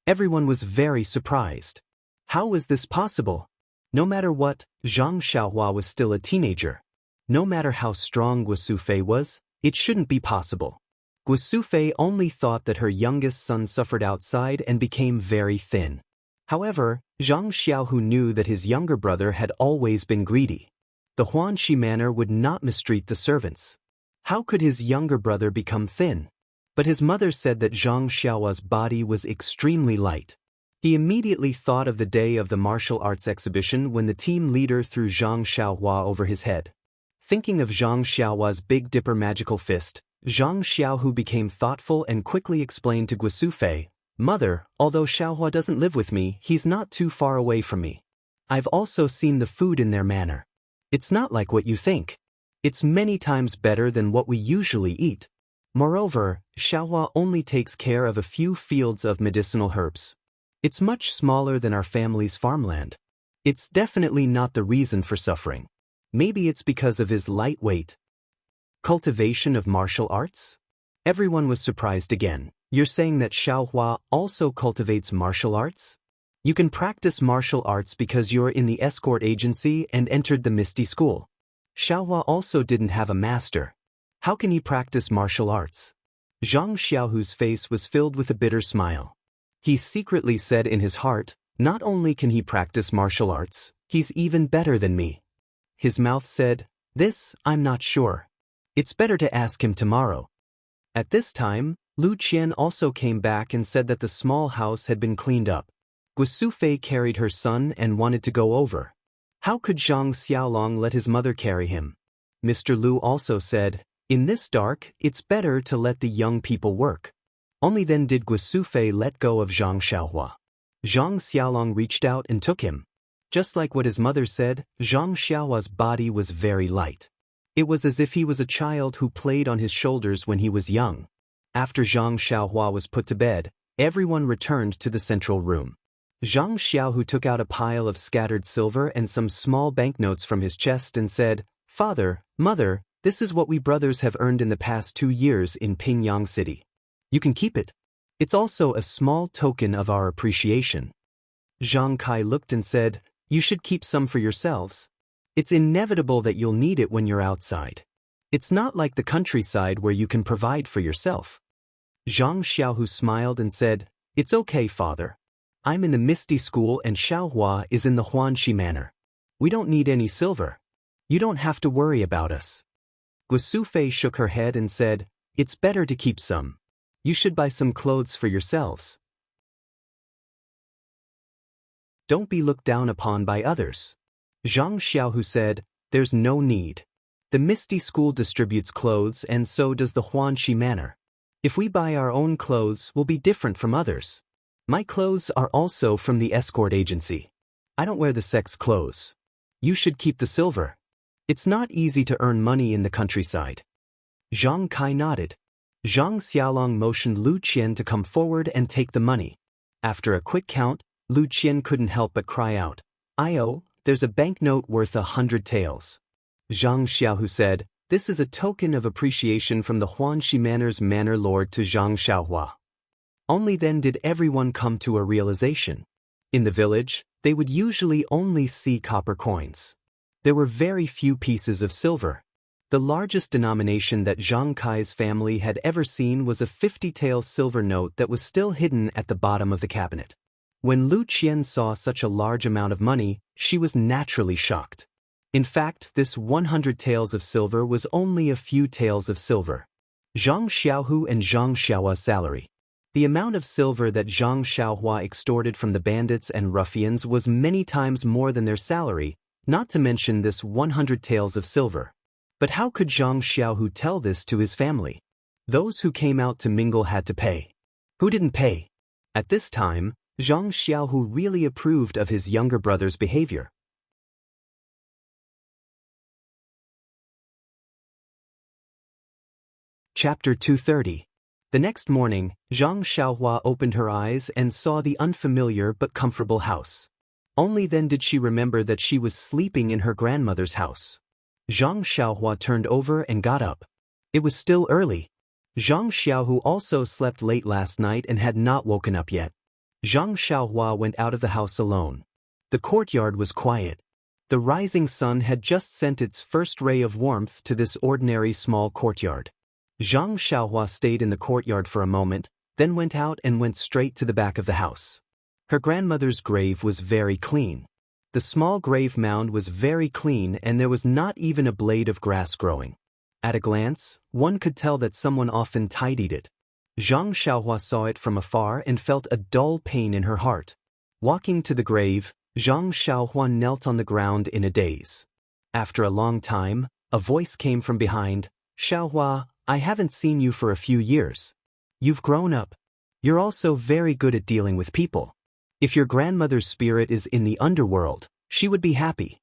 Everyone was very surprised. How was this possible? No matter what, Zhang Xiaohua was still a teenager. No matter how strong Guosufei was, it shouldn't be possible. Guosufei only thought that her youngest son suffered outside and became very thin. However, Zhang Xiaohu knew that his younger brother had always been greedy. The Huanxi manor would not mistreat the servants. How could his younger brother become thin? But his mother said that Zhang Xiaohua's body was extremely light. He immediately thought of the day of the martial arts exhibition when the team leader threw Zhang Xiaohua over his head. Thinking of Zhang Xiaohua's Big Dipper magical fist, Zhang Xiaohu became thoughtful and quickly explained to Guosufei, "Mother, although Xiaohua doesn't live with me, he's not too far away from me. I've also seen the food in their manor. It's not like what you think. It's many times better than what we usually eat. Moreover, Xiaohua only takes care of a few fields of medicinal herbs. It's much smaller than our family's farmland. It's definitely not the reason for suffering. Maybe it's because of his light weight." Cultivation of martial arts? Everyone was surprised again. You're saying that Xiaohua also cultivates martial arts? You can practice martial arts because you're in the escort agency and entered the Misty School. Xiaohua also didn't have a master. How can he practice martial arts? Zhang Xiaohu's face was filled with a bitter smile. He secretly said in his heart, "Not only can he practice martial arts, he's even better than me." His mouth said, "This, I'm not sure. It's better to ask him tomorrow." At this time, Lu Qian also came back and said that the small house had been cleaned up. Guosufei carried her son and wanted to go over. How could Zhang Xiaolong let his mother carry him? Mr. Lu also said, "In this dark, it's better to let the young people work." Only then did Guosufei let go of Zhang Xiaohua. Zhang Xiaolong reached out and took him. Just like what his mother said, Zhang Xiaohua's body was very light. It was as if he was a child who played on his shoulders when he was young. After Zhang Xiaohua was put to bed, everyone returned to the central room. Zhang Xiaohu took out a pile of scattered silver and some small banknotes from his chest and said, "Father, Mother, this is what we brothers have earned in the past 2 years in Pingyang City. You can keep it. It's also a small token of our appreciation." Zhang Kai looked and said, "You should keep some for yourselves." It's inevitable that you'll need it when you're outside. It's not like the countryside where you can provide for yourself. Zhang Xiaohu smiled and said, "It's okay, father. I'm in the Misty School and Xiaohua is in the Huanxi Manor. We don't need any silver. You don't have to worry about us." Guosufei shook her head and said, "It's better to keep some. You should buy some clothes for yourselves. Don't be looked down upon by others." Zhang Xiaohu said, "There's no need. The Misty School distributes clothes and so does the Huanxi Manor. If we buy our own clothes, we'll be different from others. My clothes are also from the escort agency. I don't wear the sex clothes. You should keep the silver. It's not easy to earn money in the countryside." Zhang Kai nodded. Zhang Xiaolong motioned Lu Qian to come forward and take the money. After a quick count, Lu Qian couldn't help but cry out, "Io, there's a banknote worth 100 taels." Zhang Xiaohu said, "This is a token of appreciation from the Huanxi Manor's manor lord to Zhang Xiaohua." Only then did everyone come to a realization. In the village, they would usually only see copper coins. There were very few pieces of silver. The largest denomination that Zhang Kai's family had ever seen was a 50-tael silver note that was still hidden at the bottom of the cabinet. When Lu Qian saw such a large amount of money, she was naturally shocked. In fact, this 100 taels of silver was only a few taels of silver. Zhang Xiaohu and Zhang Xiaohua's salary. The amount of silver that Zhang Xiaohua extorted from the bandits and ruffians was many times more than their salary, not to mention this 100 taels of silver. But how could Zhang Xiaohu tell this to his family? Those who came out to mingle had to pay. Who didn't pay? At this time, Zhang Xiaohu really approved of his younger brother's behavior. Chapter 230. The next morning, Zhang Xiaohua opened her eyes and saw the unfamiliar but comfortable house. Only then did she remember that she was sleeping in her grandmother's house. Zhang Xiaohua turned over and got up. It was still early. Zhang Xiaohu also slept late last night and had not woken up yet. Zhang Xiaohua went out of the house alone. The courtyard was quiet. The rising sun had just sent its first ray of warmth to this ordinary small courtyard. Zhang Xiaohua stayed in the courtyard for a moment, then went out and went straight to the back of the house. Her grandmother's grave was very clean. The small grave mound was very clean and there was not even a blade of grass growing. At a glance, one could tell that someone often tidied it. Zhang Xiaohua saw it from afar and felt a dull pain in her heart. Walking to the grave, Zhang Xiaohua knelt on the ground in a daze. After a long time, a voice came from behind, "Xiaohua, I haven't seen you for a few years. You've grown up. You're also very good at dealing with people. If your grandmother's spirit is in the underworld, she would be happy."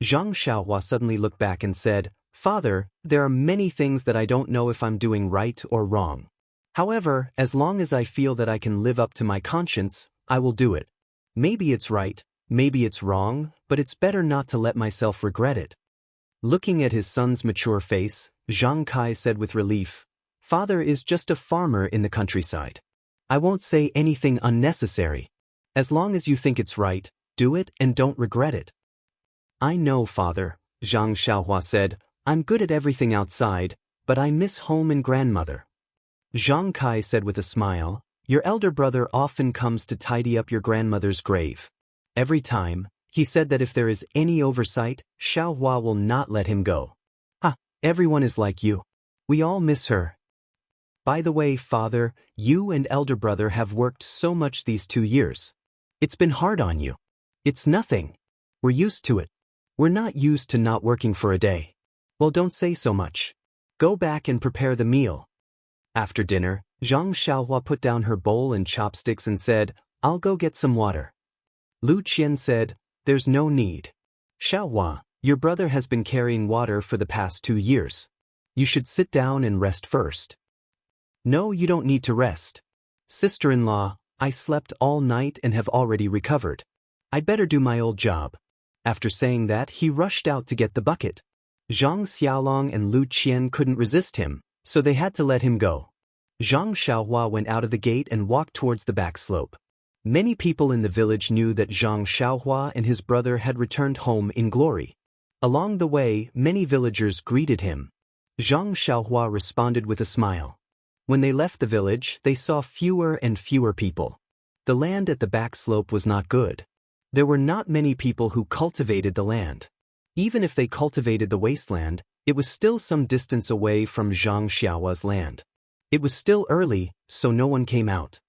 Zhang Xiaohua suddenly looked back and said, "Father, there are many things that I don't know if I'm doing right or wrong. However, as long as I feel that I can live up to my conscience, I will do it. Maybe it's right, maybe it's wrong, but it's better not to let myself regret it." Looking at his son's mature face, Zhang Kai said with relief, "Father is just a farmer in the countryside. I won't say anything unnecessary. As long as you think it's right, do it and don't regret it." "I know, Father," Zhang Xiaohua said, "I'm good at everything outside, but I miss home and grandmother." Zhang Kai said with a smile, "Your elder brother often comes to tidy up your grandmother's grave. Every time, he said that if there is any oversight, Xiaohua will not let him go. Everyone is like you. We all miss her. By the way, Father, you and elder brother have worked so much these 2 years. It's been hard on you. It's nothing. We're used to it. We're not used to not working for a day. Well, don't say so much. Go back and prepare the meal." After dinner, Zhang Xiaohua put down her bowl and chopsticks and said, "I'll go get some water." Lu Qian said, "There's no need. Xiaohua, your brother has been carrying water for the past 2 years. You should sit down and rest first." "No, you don't need to rest. Sister-in-law, I slept all night and have already recovered. I'd better do my old job." After saying that, he rushed out to get the bucket. Zhang Xiaolong and Lu Qian couldn't resist him, so they had to let him go. Zhang Xiaohua went out of the gate and walked towards the back slope. Many people in the village knew that Zhang Xiaohua and his brother had returned home in glory. Along the way, many villagers greeted him. Zhang Xiaohua responded with a smile. When they left the village, they saw fewer and fewer people. The land at the back slope was not good. There were not many people who cultivated the land. Even if they cultivated the wasteland, it was still some distance away from Zhang Xiaohua's land. It was still early, so no one came out.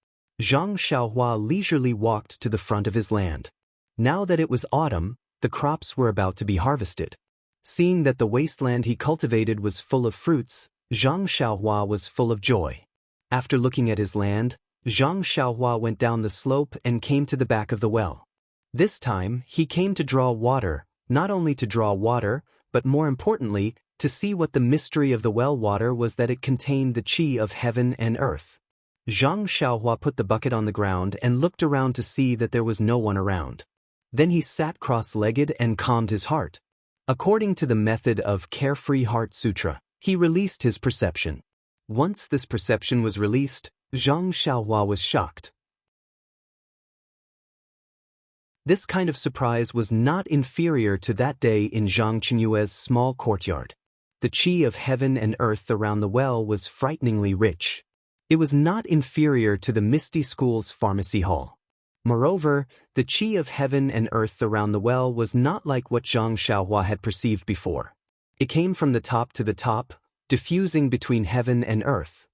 Zhang Xiaohua leisurely walked to the front of his land. Now that it was autumn, the crops were about to be harvested. Seeing that the wasteland he cultivated was full of fruits, Zhang Xiaohua was full of joy. After looking at his land, Zhang Xiaohua went down the slope and came to the back of the well. This time, he came to draw water, not only to draw water, but more importantly, to see what the mystery of the well water was, that it contained the qi of heaven and earth. Zhang Xiaohua put the bucket on the ground and looked around to see that there was no one around. Then he sat cross-legged and calmed his heart. According to the method of Carefree Heart Sutra, he released his perception. Once this perception was released, Zhang Xiaohua was shocked. This kind of surprise was not inferior to that day in Zhang Qinyue's small courtyard. The qi of heaven and earth around the well was frighteningly rich. It was not inferior to the Misty School's pharmacy hall. Moreover, the qi of heaven and earth around the well was not like what Zhang Xiaohua had perceived before. It came from the top to the top, diffusing between heaven and earth.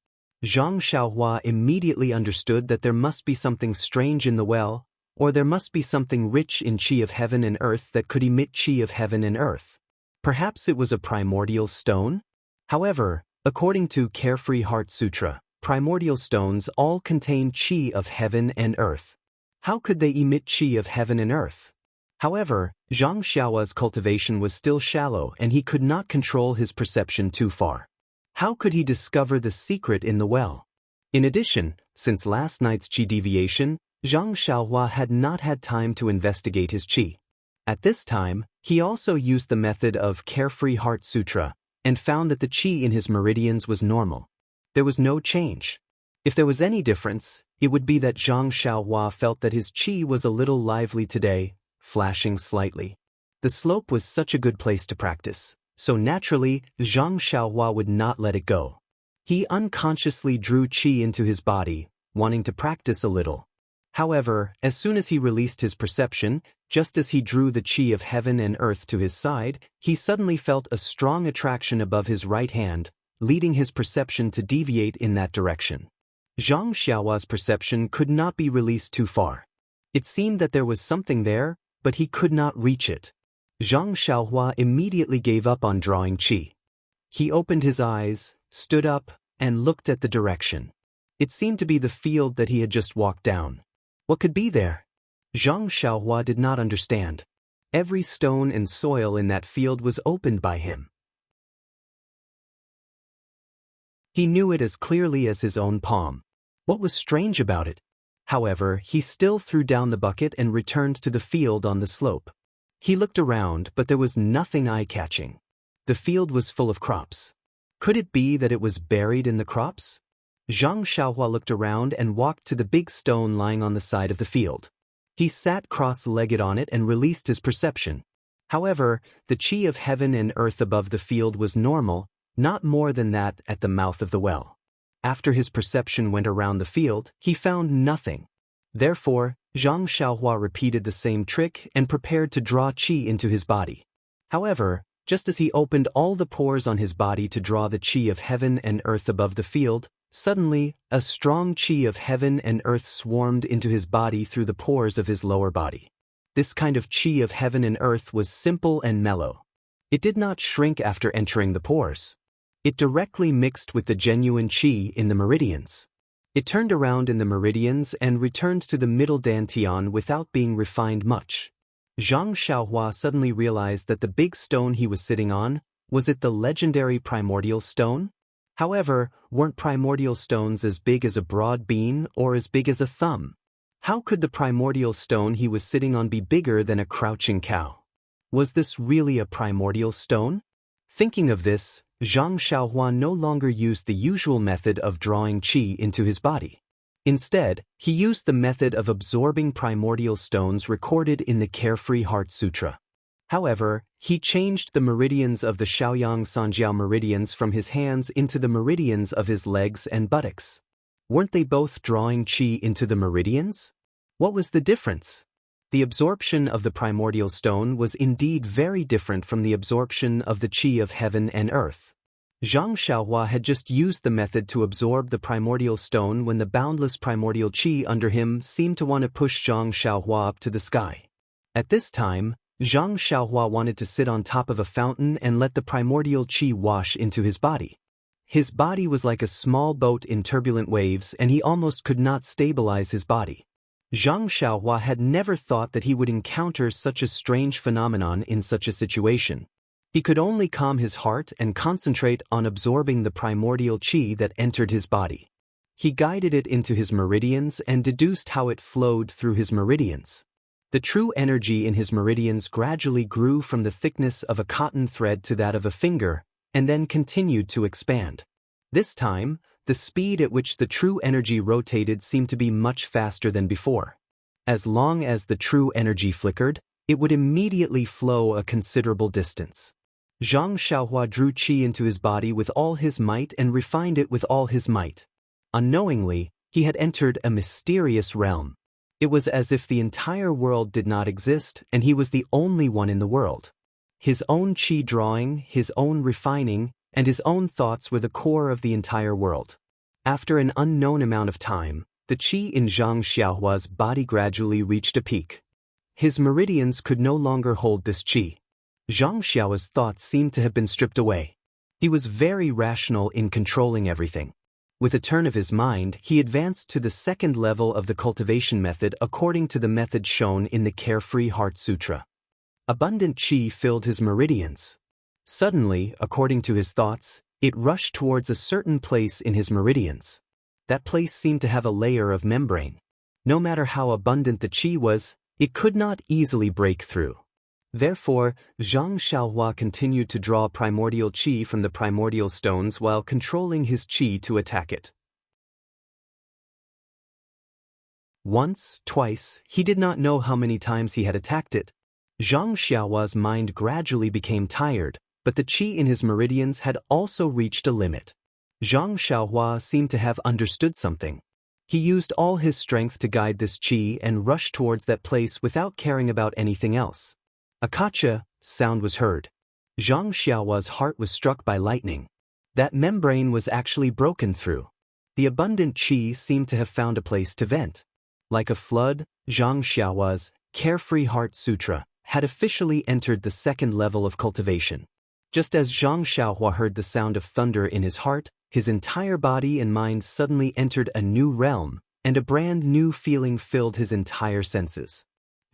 Zhang Xiaohua immediately understood that there must be something strange in the well, or there must be something rich in qi of heaven and earth that could emit qi of heaven and earth. Perhaps it was a primordial stone? However, according to Carefree Heart Sutra, primordial stones all contain qi of heaven and earth. How could they emit qi of heaven and earth? However, Zhang Xiaohua's cultivation was still shallow and he could not control his perception too far. How could he discover the secret in the well? In addition, since last night's qi deviation, Zhang Xiaohua had not had time to investigate his qi. At this time, he also used the method of Carefree Heart Sutra and found that the qi in his meridians was normal. There was no change. If there was any difference, it would be that Zhang Xiaohua felt that his qi was a little lively today, flashing slightly. The slope was such a good place to practice, so naturally, Zhang Xiaohua would not let it go. He unconsciously drew qi into his body, wanting to practice a little. However, as soon as he released his perception, just as he drew the qi of heaven and earth to his side, he suddenly felt a strong attraction above his right hand, leading his perception to deviate in that direction. Zhang Xiaohua's perception could not be released too far. It seemed that there was something there, but he could not reach it. Zhang Xiaohua immediately gave up on drawing qi. He opened his eyes, stood up, and looked at the direction. It seemed to be the field that he had just walked down. What could be there? Zhang Xiaohua did not understand. Every stone and soil in that field was opened by him. He knew it as clearly as his own palm. What was strange about it? However, he still threw down the bucket and returned to the field on the slope. He looked around, but there was nothing eye-catching. The field was full of crops. Could it be that it was buried in the crops? Zhang Xiaohua looked around and walked to the big stone lying on the side of the field. He sat cross-legged on it and released his perception. However, the qi of heaven and earth above the field was normal, not more than that at the mouth of the well. After his perception went around the field, he found nothing. Therefore, Zhang Xiaohua repeated the same trick and prepared to draw qi into his body. However, just as he opened all the pores on his body to draw the qi of heaven and earth above the field, suddenly, a strong qi of heaven and earth swarmed into his body through the pores of his lower body. This kind of qi of heaven and earth was simple and mellow. It did not shrink after entering the pores. It directly mixed with the genuine qi in the meridians. It turned around in the meridians and returned to the middle dantian without being refined much. Zhang Xiaohua suddenly realized that the big stone he was sitting on, was it the legendary primordial stone? However, weren't primordial stones as big as a broad bean or as big as a thumb? How could the primordial stone he was sitting on be bigger than a crouching cow? Was this really a primordial stone? Thinking of this, Zhang Xiaohua no longer used the usual method of drawing qi into his body. Instead, he used the method of absorbing primordial stones recorded in the Carefree Heart Sutra. However, he changed the meridians of the Xiaoyang Sanjiao meridians from his hands into the meridians of his legs and buttocks. Weren't they both drawing qi into the meridians? What was the difference? The absorption of the primordial stone was indeed very different from the absorption of the qi of heaven and earth. Zhang Xiaohua had just used the method to absorb the primordial stone when the boundless primordial qi under him seemed to want to push Zhang Xiaohua up to the sky. At this time, Zhang Xiaohua wanted to sit on top of a fountain and let the primordial qi wash into his body. His body was like a small boat in turbulent waves, and he almost could not stabilize his body. Zhang Xiaohua had never thought that he would encounter such a strange phenomenon in such a situation. He could only calm his heart and concentrate on absorbing the primordial qi that entered his body. He guided it into his meridians and deduced how it flowed through his meridians. The true energy in his meridians gradually grew from the thickness of a cotton thread to that of a finger, and then continued to expand. This time, the speed at which the true energy rotated seemed to be much faster than before. As long as the true energy flickered, it would immediately flow a considerable distance. Zhang Xiaohua drew qi into his body with all his might and refined it with all his might. Unknowingly, he had entered a mysterious realm. It was as if the entire world did not exist and he was the only one in the world. His own qi drawing, his own refining, and his own thoughts were the core of the entire world. After an unknown amount of time, the qi in Zhang Xiaohua's body gradually reached a peak. His meridians could no longer hold this qi. Zhang Xiaohua's thoughts seemed to have been stripped away. He was very rational in controlling everything. With a turn of his mind, he advanced to the second level of the cultivation method according to the method shown in the Carefree Heart Sutra. Abundant qi filled his meridians. Suddenly, according to his thoughts, it rushed towards a certain place in his meridians. That place seemed to have a layer of membrane. No matter how abundant the qi was, it could not easily break through. Therefore, Zhang Xiaohua continued to draw primordial qi from the primordial stones while controlling his qi to attack it. Once, twice, he did not know how many times he had attacked it. Zhang Xiaohua's mind gradually became tired, but the qi in his meridians had also reached a limit. Zhang Xiaohua seemed to have understood something. He used all his strength to guide this qi and rushed towards that place without caring about anything else. A kacha sound was heard. Zhang Xiaohua's heart was struck by lightning. That membrane was actually broken through. The abundant qi seemed to have found a place to vent. Like a flood, Zhang Xiaohua's Carefree Heart Sutra had officially entered the second level of cultivation. Just as Zhang Xiaohua heard the sound of thunder in his heart, his entire body and mind suddenly entered a new realm, and a brand new feeling filled his entire senses.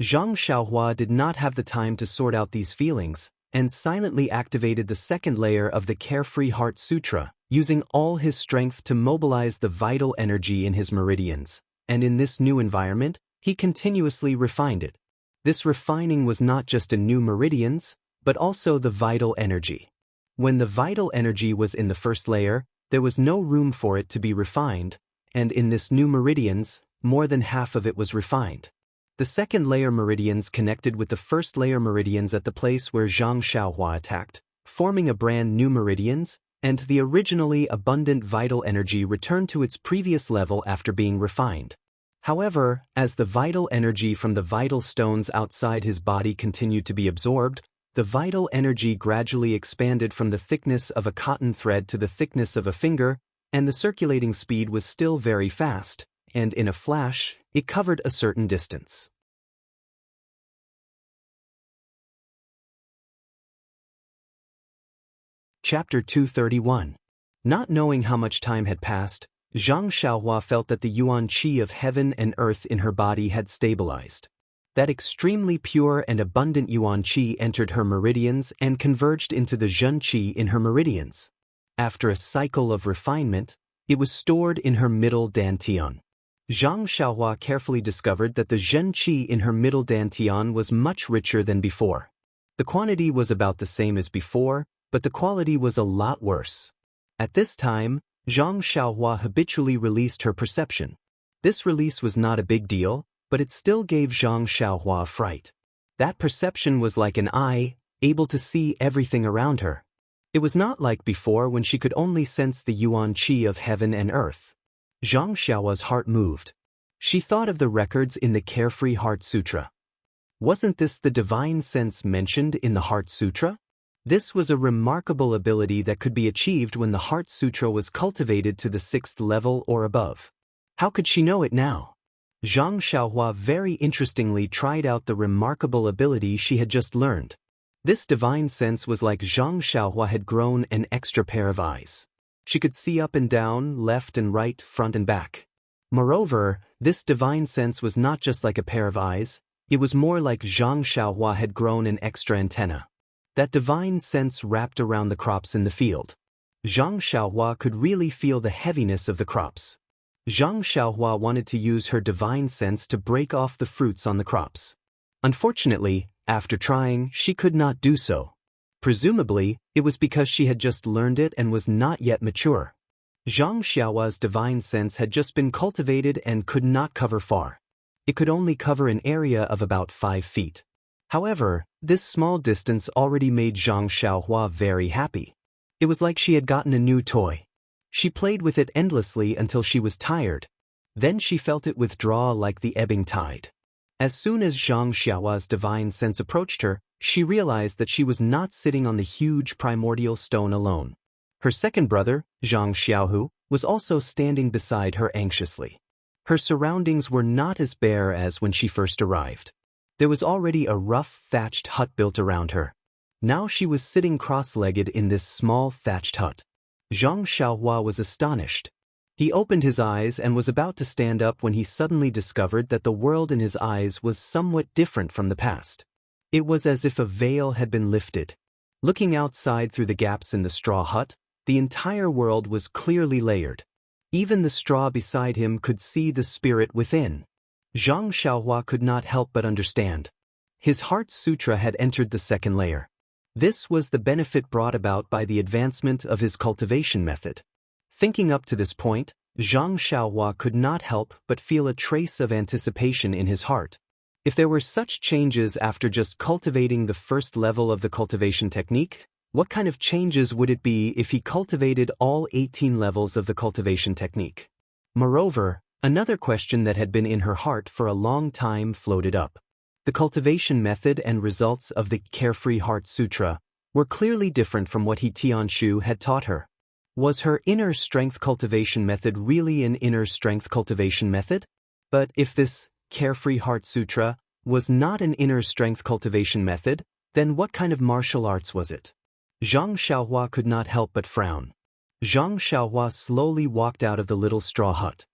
Zhang Xiaohua did not have the time to sort out these feelings, and silently activated the second layer of the Carefree Heart Sutra, using all his strength to mobilize the vital energy in his meridians, and in this new environment, he continuously refined it. This refining was not just in new meridians, but also the vital energy. When the vital energy was in the first layer, there was no room for it to be refined, and in this new meridians, more than half of it was refined. The second layer meridians connected with the first layer meridians at the place where Zhang Xiaohua attacked, forming a brand new meridians, and the originally abundant vital energy returned to its previous level after being refined. However, as the vital energy from the vital stones outside his body continued to be absorbed, the vital energy gradually expanded from the thickness of a cotton thread to the thickness of a finger, and the circulating speed was still very fast, and in a flash, it covered a certain distance. Chapter 231. Not knowing how much time had passed, Zhang Xiaohua felt that the yuan qi of heaven and earth in her body had stabilized. That extremely pure and abundant yuan qi entered her meridians and converged into the zhen qi in her meridians. After a cycle of refinement, it was stored in her middle dantian. Zhang Xiaohua carefully discovered that the zhen qi in her middle dantian was much richer than before. The quantity was about the same as before, but the quality was a lot worse. At this time, Zhang Xiaohua habitually released her perception. This release was not a big deal, but it still gave Zhang Xiaohua a fright. That perception was like an eye, able to see everything around her. It was not like before when she could only sense the yuan qi of heaven and earth. Zhang Xiaohua's heart moved. She thought of the records in the Carefree Heart Sutra. Wasn't this the divine sense mentioned in the Heart Sutra? This was a remarkable ability that could be achieved when the Heart Sutra was cultivated to the 6th level or above. How could she know it now? Zhang Xiaohua very interestingly tried out the remarkable ability she had just learned. This divine sense was like Zhang Xiaohua had grown an extra pair of eyes. She could see up and down, left and right, front and back. Moreover, this divine sense was not just like a pair of eyes, it was more like Zhang Xiaohua had grown an extra antenna. That divine sense wrapped around the crops in the field. Zhang Xiaohua could really feel the heaviness of the crops. Zhang Xiaohua wanted to use her divine sense to break off the fruits on the crops. Unfortunately, after trying, she could not do so. Presumably, it was because she had just learned it and was not yet mature. Zhang Xiaohua's divine sense had just been cultivated and could not cover far. It could only cover an area of about 5 feet. However, this small distance already made Zhang Xiaohua very happy. It was like she had gotten a new toy. She played with it endlessly until she was tired. Then she felt it withdraw like the ebbing tide. As soon as Zhang Xiaohua's divine sense approached her, she realized that she was not sitting on the huge primordial stone alone. Her second brother, Zhang Xiaohu, was also standing beside her anxiously. Her surroundings were not as bare as when she first arrived. There was already a rough thatched hut built around her. Now she was sitting cross-legged in this small thatched hut. Zhang Xiaohua was astonished. He opened his eyes and was about to stand up when he suddenly discovered that the world in his eyes was somewhat different from the past. It was as if a veil had been lifted. Looking outside through the gaps in the straw hut, the entire world was clearly layered. Even the straw beside him could see the spirit within. Zhang Xiaohua could not help but understand. His Heart Sutra had entered the second layer. This was the benefit brought about by the advancement of his cultivation method. Thinking up to this point, Zhang Xiaohua could not help but feel a trace of anticipation in his heart. If there were such changes after just cultivating the first level of the cultivation technique, what kind of changes would it be if he cultivated all 18 levels of the cultivation technique? Moreover, another question that had been in her heart for a long time floated up. The cultivation method and results of the Carefree Heart Sutra were clearly different from what He Tianshu had taught her. Was her inner strength cultivation method really an inner strength cultivation method? But if this Carefree Heart Sutra was not an inner strength cultivation method, then what kind of martial arts was it? Zhang Xiaohua could not help but frown. Zhang Xiaohua slowly walked out of the little straw hut.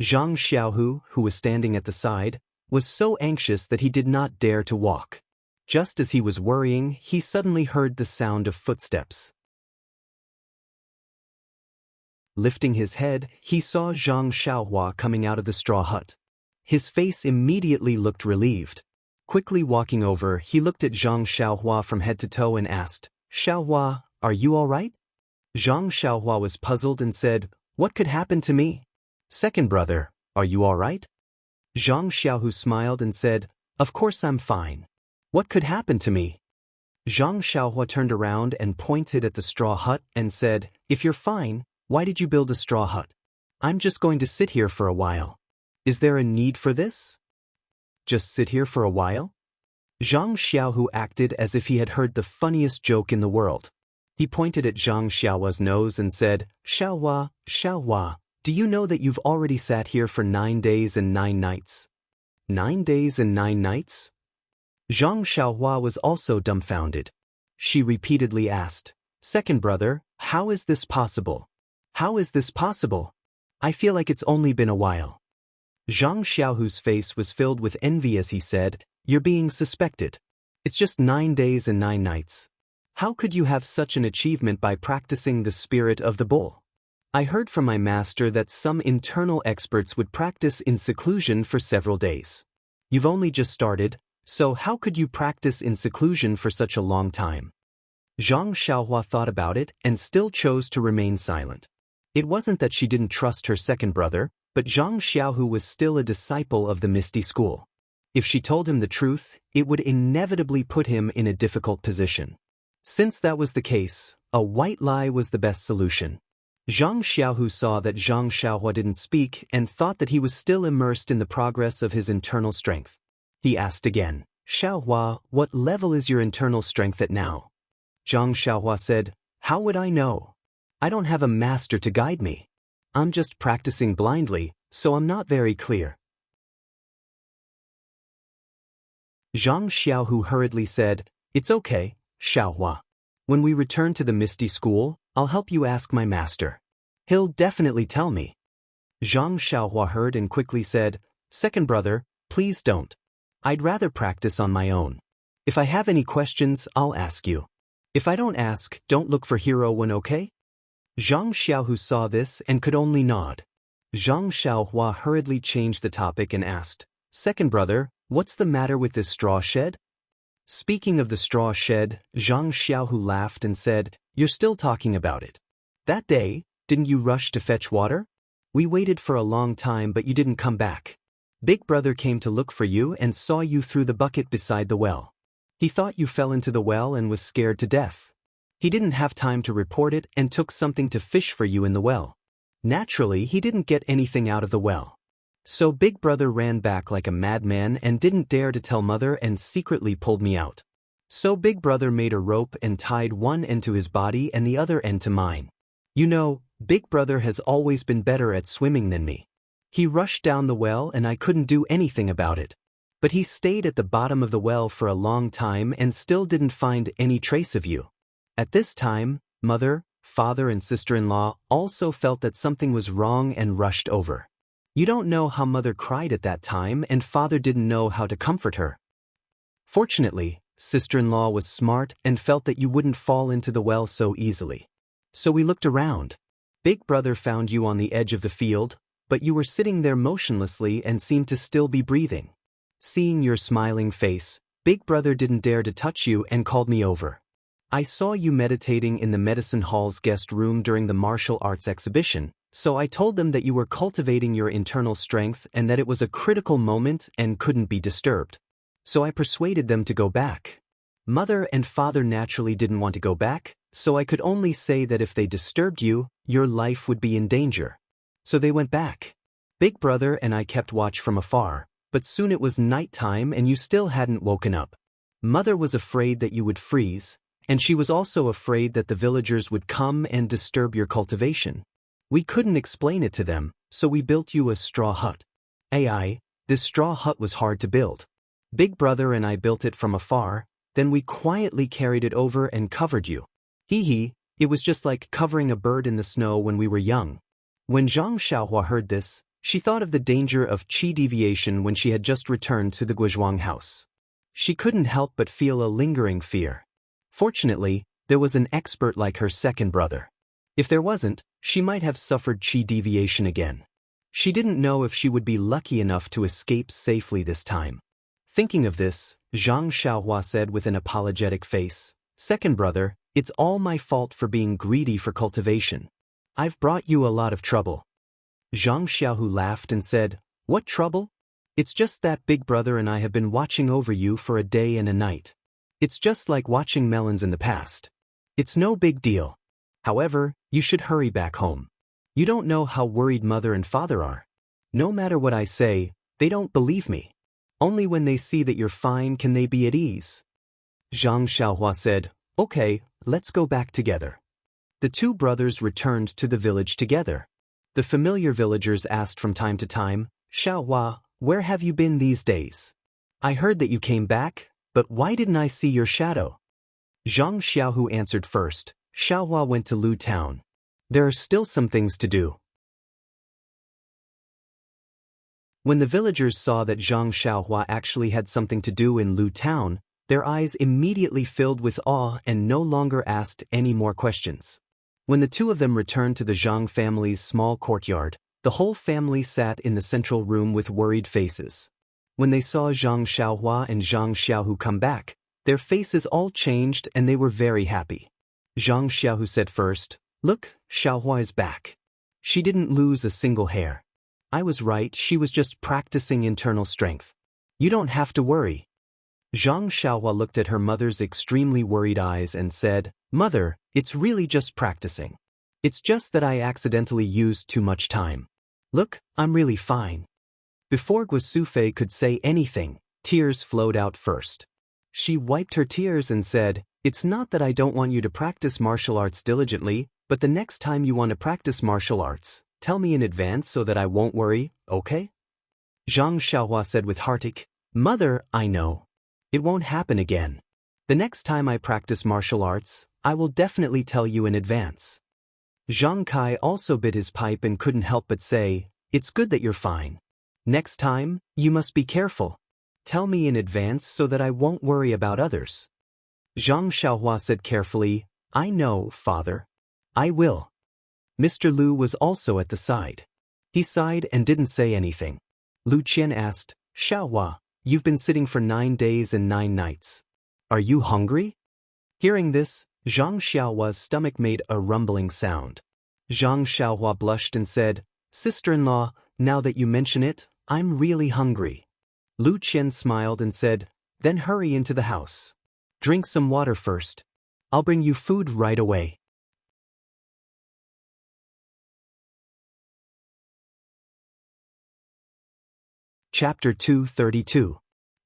Zhang Xiaohu, who was standing at the side, was so anxious that he did not dare to walk. Just as he was worrying, he suddenly heard the sound of footsteps. Lifting his head, he saw Zhang Xiaohua coming out of the straw hut. His face immediately looked relieved. Quickly walking over, he looked at Zhang Xiaohua from head to toe and asked, "Xiaohua, are you all right?" Zhang Xiaohua was puzzled and said, "What could happen to me?" "Second brother, are you all right?" Zhang Xiaohu smiled and said, "Of course I'm fine. What could happen to me?" Zhang Xiaohua turned around and pointed at the straw hut and said, "If you're fine, why did you build a straw hut? I'm just going to sit here for a while. Is there a need for this? Just sit here for a while?" Zhang Xiaohu acted as if he had heard the funniest joke in the world. He pointed at Zhang Xiaohua's nose and said, "Xiaohua, Xiaohua, do you know that you've already sat here for 9 days and 9 nights? 9 days and 9 nights? Zhang Xiaohua was also dumbfounded. She repeatedly asked, "Second brother, how is this possible? How is this possible? I feel like it's only been a while." Zhang Xiaohu's face was filled with envy as he said, "You're being suspected. It's just 9 days and 9 nights. How could you have such an achievement by practicing the spirit of the bull? I heard from my master that some internal experts would practice in seclusion for several days. You've only just started, so how could you practice in seclusion for such a long time?" Zhang Xiaohua thought about it and still chose to remain silent. It wasn't that she didn't trust her second brother, but Zhang Xiaohu was still a disciple of the Misty School. If she told him the truth, it would inevitably put him in a difficult position. Since that was the case, a white lie was the best solution. Zhang Xiaohu saw that Zhang Xiaohua didn't speak and thought that he was still immersed in the progress of his internal strength. He asked again, "Xiaohua, what level is your internal strength at now?" Zhang Xiaohua said, "How would I know? I don't have a master to guide me. I'm just practicing blindly, so I'm not very clear." Zhang Xiaohu hurriedly said, "It's okay, Xiaohua. When we return to the Misty School, I'll help you ask my master. He'll definitely tell me." Zhang Xiaohua heard and quickly said, "Second brother, please don't. I'd rather practice on my own. If I have any questions, I'll ask you. If I don't ask, don't look for Hero One, okay?" Zhang Xiaohu saw this and could only nod. Zhang Xiaohua hurriedly changed the topic and asked, "Second brother, what's the matter with this straw shed?" Speaking of the straw shed, Zhang Xiaohu laughed and said, "You're still talking about it. That day, didn't you rush to fetch water? We waited for a long time but you didn't come back. Big brother came to look for you and saw you through the bucket beside the well. He thought you fell into the well and was scared to death. He didn't have time to report it and took something to fish for you in the well. Naturally, he didn't get anything out of the well. So Big Brother ran back like a madman and didn't dare to tell Mother and secretly pulled me out. So Big Brother made a rope and tied one end to his body and the other end to mine. You know, Big Brother has always been better at swimming than me. He rushed down the well and I couldn't do anything about it. But he stayed at the bottom of the well for a long time and still didn't find any trace of you. At this time, Mother, Father and sister-in-law also felt that something was wrong and rushed over. You don't know how Mother cried at that time and Father didn't know how to comfort her. Fortunately, sister-in-law was smart and felt that you wouldn't fall into the well so easily. So we looked around. Big Brother found you on the edge of the field, but you were sitting there motionlessly and seemed to still be breathing. Seeing your smiling face, Big Brother didn't dare to touch you and called me over. I saw you meditating in the medicine hall's guest room during the martial arts exhibition, so I told them that you were cultivating your internal strength and that it was a critical moment and couldn't be disturbed. So I persuaded them to go back. Mother and Father naturally didn't want to go back, so I could only say that if they disturbed you, your life would be in danger. So they went back. Big Brother and I kept watch from afar, but soon it was nighttime and you still hadn't woken up. Mother was afraid that you would freeze, and she was also afraid that the villagers would come and disturb your cultivation. We couldn't explain it to them, so we built you a straw hut. This straw hut was hard to build. Big Brother and I built it from afar, then we quietly carried it over and covered you. It was just like covering a bird in the snow when we were young. When Zhang Xiaohua heard this, she thought of the danger of qi deviation when she had just returned to the Guizhuang house. She couldn't help but feel a lingering fear. Fortunately, there was an expert like her second brother. If there wasn't, she might have suffered qi deviation again. She didn't know if she would be lucky enough to escape safely this time. Thinking of this, Zhang Xiaohua said with an apologetic face, "Second brother, it's all my fault for being greedy for cultivation. I've brought you a lot of trouble." Zhang Xiaohu laughed and said, "What trouble? It's just that Big Brother and I have been watching over you for a day and a night. It's just like watching melons in the past. It's no big deal. However, you should hurry back home. You don't know how worried Mother and Father are. No matter what I say, they don't believe me. Only when they see that you're fine can they be at ease." Zhang Xiaohua said, "Okay, let's go back together." The two brothers returned to the village together. The familiar villagers asked from time to time, "Xiaohua, where have you been these days? I heard that you came back, but why didn't I see your shadow?" Zhang Xiaohu answered first, "Xiaohua went to Lu Town. There are still some things to do." When the villagers saw that Zhang Xiaohua actually had something to do in Lu Town, their eyes immediately filled with awe and no longer asked any more questions. When the two of them returned to the Zhang family's small courtyard, the whole family sat in the central room with worried faces. When they saw Zhang Xiaohua and Zhang Xiaohu come back, their faces all changed and they were very happy. Zhang Xiaohu said first, "Look, Xiaohua is back. She didn't lose a single hair. I was right, she was just practicing internal strength." You don't have to worry. Zhang Xiaohua looked at her mother's extremely worried eyes and said, Mother, it's really just practicing. It's just that I accidentally used too much time. Look, I'm really fine. Before Guosufei could say anything, tears flowed out first. She wiped her tears and said, It's not that I don't want you to practice martial arts diligently, but the next time you want to practice martial arts, tell me in advance so that I won't worry, okay? Zhang Xiaohua said with heartache, Mother, I know. It won't happen again. The next time I practice martial arts, I will definitely tell you in advance. Zhang Kai also bit his pipe and couldn't help but say, It's good that you're fine. Next time, you must be careful. Tell me in advance so that I won't worry about others. Zhang Xiaohua said carefully, I know, Father. I will. Mr. Lu was also at the side. He sighed and didn't say anything. Lu Qian asked, Xiaohua, you've been sitting for 9 days and 9 nights. Are you hungry? Hearing this, Zhang Xiaohua's stomach made a rumbling sound. Zhang Xiaohua blushed and said, Sister-in-law, now that you mention it, I'm really hungry. Lu Qian smiled and said, Then hurry into the house. Drink some water first. I'll bring you food right away. Chapter 232.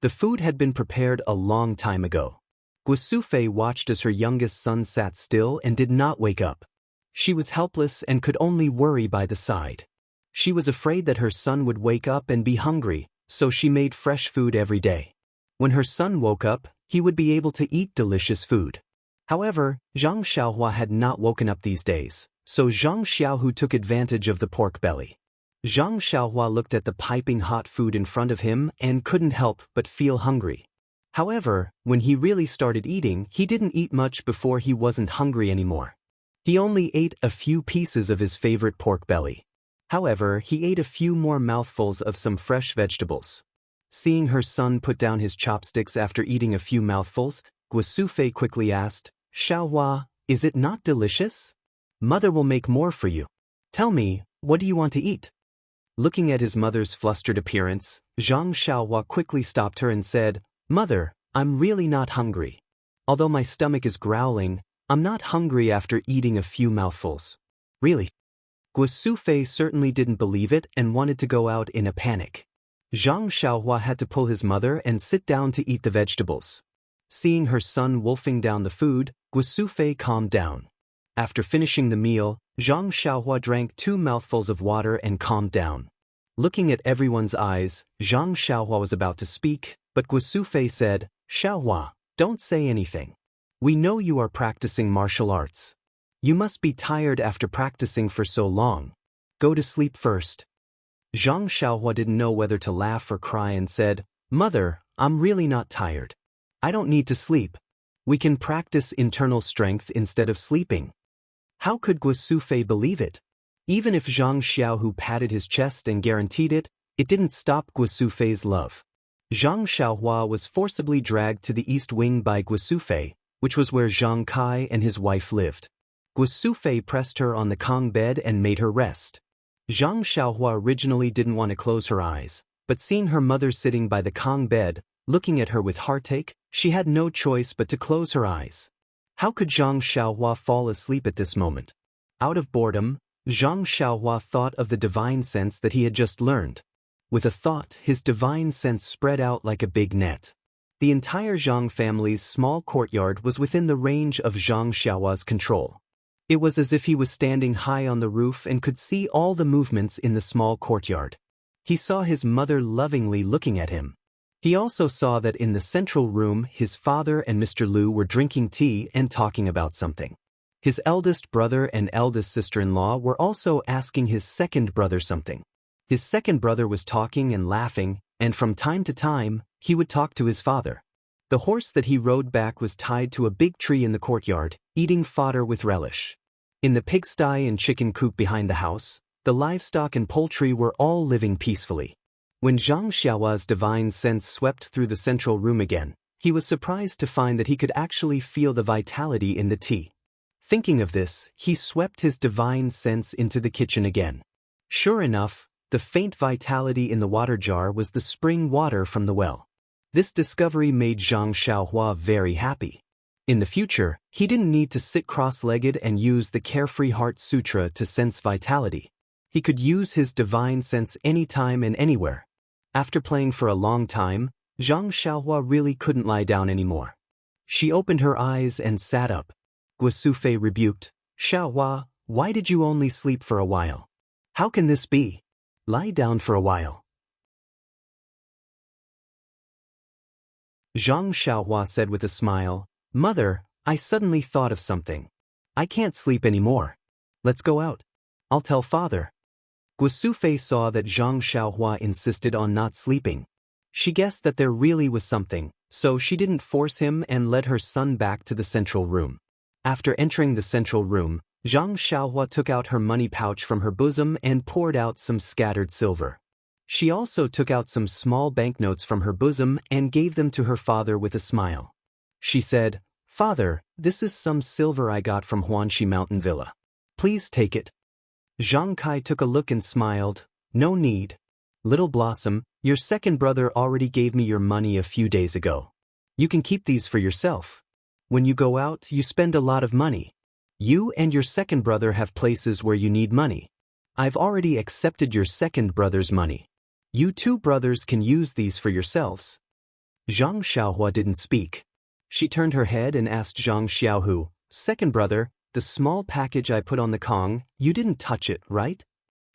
The food had been prepared a long time ago. Guosufei watched as her youngest son sat still and did not wake up. She was helpless and could only worry by the side. She was afraid that her son would wake up and be hungry, so she made fresh food every day. When her son woke up, he would be able to eat delicious food. However, Zhang Xiaohua had not woken up these days, so Zhang Xiaohu took advantage of the pork belly. Zhang Xiaohua looked at the piping hot food in front of him and couldn't help but feel hungry. However, when he really started eating, he didn't eat much before he wasn't hungry anymore. He only ate a few pieces of his favorite pork belly. However, he ate a few more mouthfuls of some fresh vegetables. Seeing her son put down his chopsticks after eating a few mouthfuls, Guosufei quickly asked, Xiaohua, is it not delicious? Mother will make more for you. Tell me, what do you want to eat? Looking at his mother's flustered appearance, Zhang Xiaohua quickly stopped her and said, Mother, I'm really not hungry. Although my stomach is growling, I'm not hungry after eating a few mouthfuls. Really? Guosufei certainly didn't believe it and wanted to go out in a panic. Zhang Xiaohua had to pull his mother and sit down to eat the vegetables. Seeing her son wolfing down the food, Guosufei calmed down. After finishing the meal, Zhang Xiaohua drank 2 mouthfuls of water and calmed down. Looking at everyone's eyes, Zhang Xiaohua was about to speak, but Guosufei said, Xiaohua, don't say anything. We know you are practicing martial arts. You must be tired after practicing for so long. Go to sleep first. Zhang Xiaohua didn't know whether to laugh or cry and said, Mother, I'm really not tired. I don't need to sleep. We can practice internal strength instead of sleeping. How could Guosufei believe it? Even if Zhang Xiaohu patted his chest and guaranteed it, it didn't stop Guosufei's love. Zhang Xiaohua was forcibly dragged to the east wing by Guosufei, which was where Zhang Kai and his wife lived. Guosufei pressed her on the Kong bed and made her rest. Zhang Xiaohua originally didn't want to close her eyes, but seeing her mother sitting by the Kong bed, looking at her with heartache, she had no choice but to close her eyes. How could Zhang Xiaohua fall asleep at this moment? Out of boredom, Zhang Xiaohua thought of the divine sense that he had just learned. With a thought, his divine sense spread out like a big net. The entire Zhang family's small courtyard was within the range of Zhang Xiaohua's control. It was as if he was standing high on the roof and could see all the movements in the small courtyard. He saw his mother lovingly looking at him. He also saw that in the central room his father and Mr. Lu were drinking tea and talking about something. His eldest brother and eldest sister-in-law were also asking his second brother something. His second brother was talking and laughing, and from time to time, he would talk to his father. The horse that he rode back was tied to a big tree in the courtyard, eating fodder with relish. In the pigsty and chicken coop behind the house, the livestock and poultry were all living peacefully. When Zhang Xiaohua's divine sense swept through the central room again, he was surprised to find that he could actually feel the vitality in the tea. Thinking of this, he swept his divine sense into the kitchen again. Sure enough, The faint vitality in the water jar was the spring water from the well. This discovery made Zhang Xiaohua very happy. In the future, he didn't need to sit cross-legged and use the Carefree Heart Sutra to sense vitality. He could use his divine sense anytime and anywhere. After playing for a long time, Zhang Xiaohua really couldn't lie down anymore. She opened her eyes and sat up. Guosufei rebuked, "Xiaohua, why did you only sleep for a while? How can this be? Lie down for a while." Zhang Xiaohua said with a smile, "Mother, I suddenly thought of something. I can't sleep anymore. Let's go out. I'll tell father." Guosufei saw that Zhang Xiaohua insisted on not sleeping. She guessed that there really was something, so she didn't force him and led her son back to the central room. After entering the central room, Zhang Xiaohua took out her money pouch from her bosom and poured out some scattered silver. She also took out some small banknotes from her bosom and gave them to her father with a smile. She said, "Father, this is some silver I got from Huanxi Mountain Villa. Please take it." Zhang Kai took a look and smiled, "No need. Little Blossom, your second brother already gave me your money a few days ago. You can keep these for yourself. When you go out, you spend a lot of money. You and your second brother have places where you need money. I've already accepted your second brother's money. You two brothers can use these for yourselves." Zhang Xiaohua didn't speak. She turned her head and asked Zhang Xiaohu, "Second brother, the small package I put on the Kong, you didn't touch it, right?"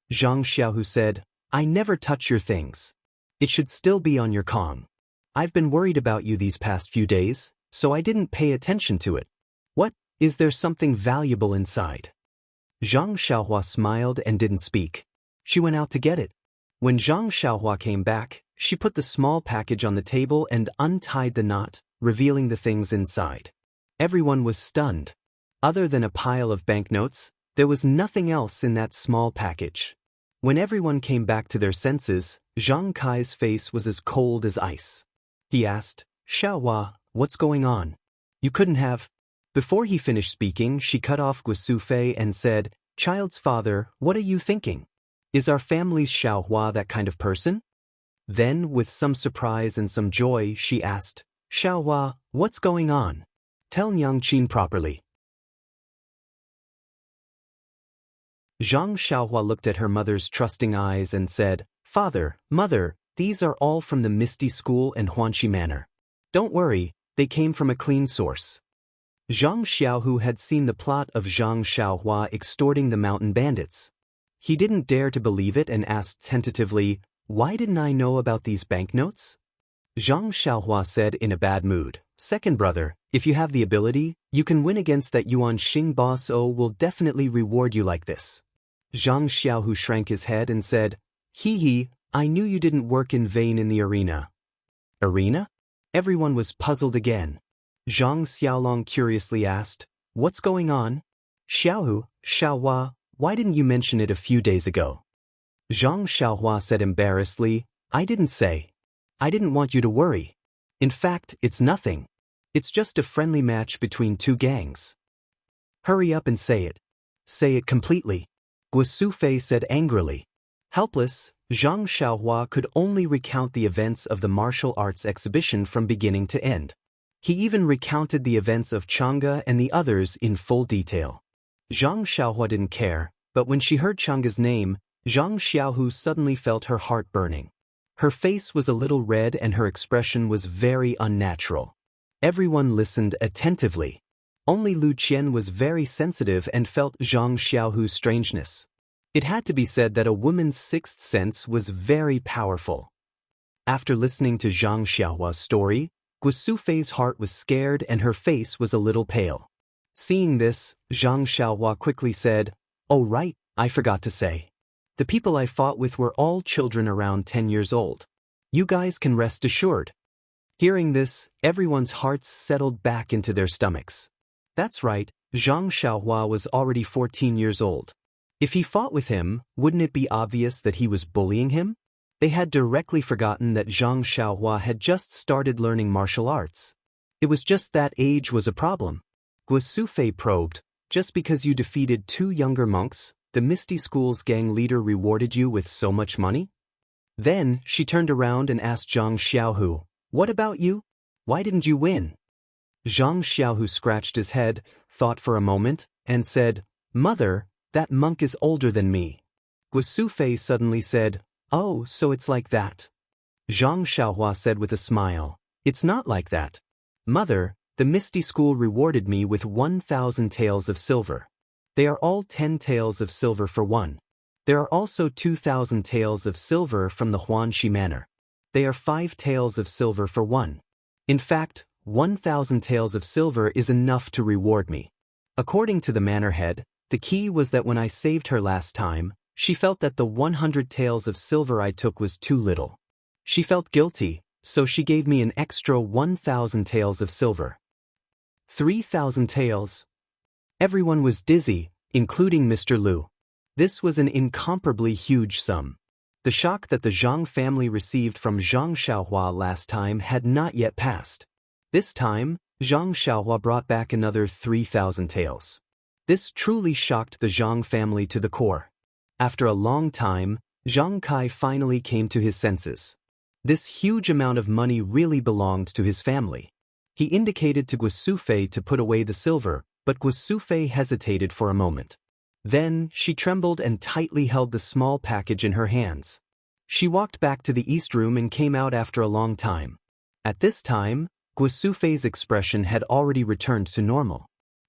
Zhang Xiaohu said, "I never touch your things. It should still be on your Kong. I've been worried about you these past few days, so I didn't pay attention to it. What, is there something valuable inside?" Zhang Xiaohua smiled and didn't speak. She went out to get it. When Zhang Xiaohua came back, she put the small package on the table and untied the knot, revealing the things inside. Everyone was stunned. Other than a pile of banknotes, there was nothing else in that small package. When everyone came back to their senses, Zhang Kai's face was as cold as ice. He asked, "Xiaohua, what's going on? You couldn't have—" Before he finished speaking, she cut off Guosufei and said, "Child's father, what are you thinking? Is our family's Xiaohua that kind of person?" Then, with some surprise and some joy, she asked, "Xiaohua, what's going on? Tell Nyangqin properly." Zhang Xiaohua looked at her mother's trusting eyes and said, "Father, Mother, these are all from the Misty School and Huanxi Manor. Don't worry, they came from a clean source." Zhang Xiaohu had seen the plot of Zhang Xiaohua extorting the mountain bandits. He didn't dare to believe it and asked tentatively, "Why didn't I know about these banknotes?" Zhang Xiaohua said in a bad mood, "Second brother, if you have the ability, you can win against that Yuan Xing boss. Will definitely reward you like this." Zhang Xiaohu shrank his head and said, He, I knew you didn't work in vain in the arena." "Arena?" Everyone was puzzled again. Zhang Xiaolong curiously asked, "What's going on?" Xiaohua, why didn't you mention it a few days ago?" Zhang Xiaohua said embarrassedly, "I didn't say. I didn't want you to worry. In fact, it's nothing. It's just a friendly match between two gangs." "Hurry up and say it. Say it completely," Guosufei said angrily. Helpless, Zhang Xiaohua could only recount the events of the martial arts exhibition from beginning to end. He even recounted the events of Chang'e and the others in full detail. Zhang Xiaohua didn't care, but when she heard Chang'e's name, Zhang Xiaohu suddenly felt her heart burning. Her face was a little red and her expression was very unnatural. Everyone listened attentively. Only Lu Qian was very sensitive and felt Zhang Xiaohu's strangeness. It had to be said that a woman's sixth sense was very powerful. After listening to Zhang Xiaohua's story, Guosufei's heart was scared and her face was a little pale. Seeing this, Zhang Xiaohua quickly said, "Oh right, I forgot to say. The people I fought with were all children around 10 years old. You guys can rest assured." Hearing this, everyone's hearts settled back into their stomachs. That's right, Zhang Xiaohua was already 14 years old. If he fought with him, wouldn't it be obvious that he was bullying him? They had directly forgotten that Zhang Xiaohua had just started learning martial arts. It was just that age was a problem. Guosufei probed, "Just because you defeated 2 younger monks, the Misty School's gang leader rewarded you with so much money? Then, she turned around and asked Zhang Xiaohu, what about you? Why didn't you win? Zhang Xiaohu scratched his head, thought for a moment, and said, Mother, that monk is older than me. Guosufei suddenly said, Oh, so it's like that. Zhang Xiaohua said with a smile, It's not like that. Mother, the Misty School rewarded me with 1,000 taels of silver. They are all 10 taels of silver for one. There are also 2,000 taels of silver from the Huanxi Manor. They are 5 taels of silver for one. In fact, 1,000 taels of silver is enough to reward me. According to the manor head, the key was that when I saved her last time, she felt that the 100 taels of silver I took was too little. She felt guilty, so she gave me an extra 1,000 taels of silver. 3,000 taels. Everyone was dizzy, including Mr. Liu. This was an incomparably huge sum. The shock that the Zhang family received from Zhang Xiaohua last time had not yet passed. This time, Zhang Xiaohua brought back another 3,000 taels. This truly shocked the Zhang family to the core. After a long time, Zhang Kai finally came to his senses. This huge amount of money really belonged to his family. He indicated to Guosufei to put away the silver, but Guosufei hesitated for a moment. Then, she trembled and tightly held the small package in her hands. She walked back to the east room and came out after a long time. At this time, Guosufei's expression had already returned to normal.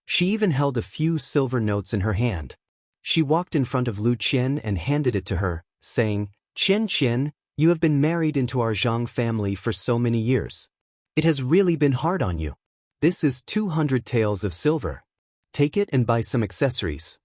She even held a few silver notes in her hand. She walked in front of Lu Qian and handed it to her, saying, Qian, you have been married into our Zhang family for so many years. It has really been hard on you. This is 200 taels of silver. Take it and buy some accessories.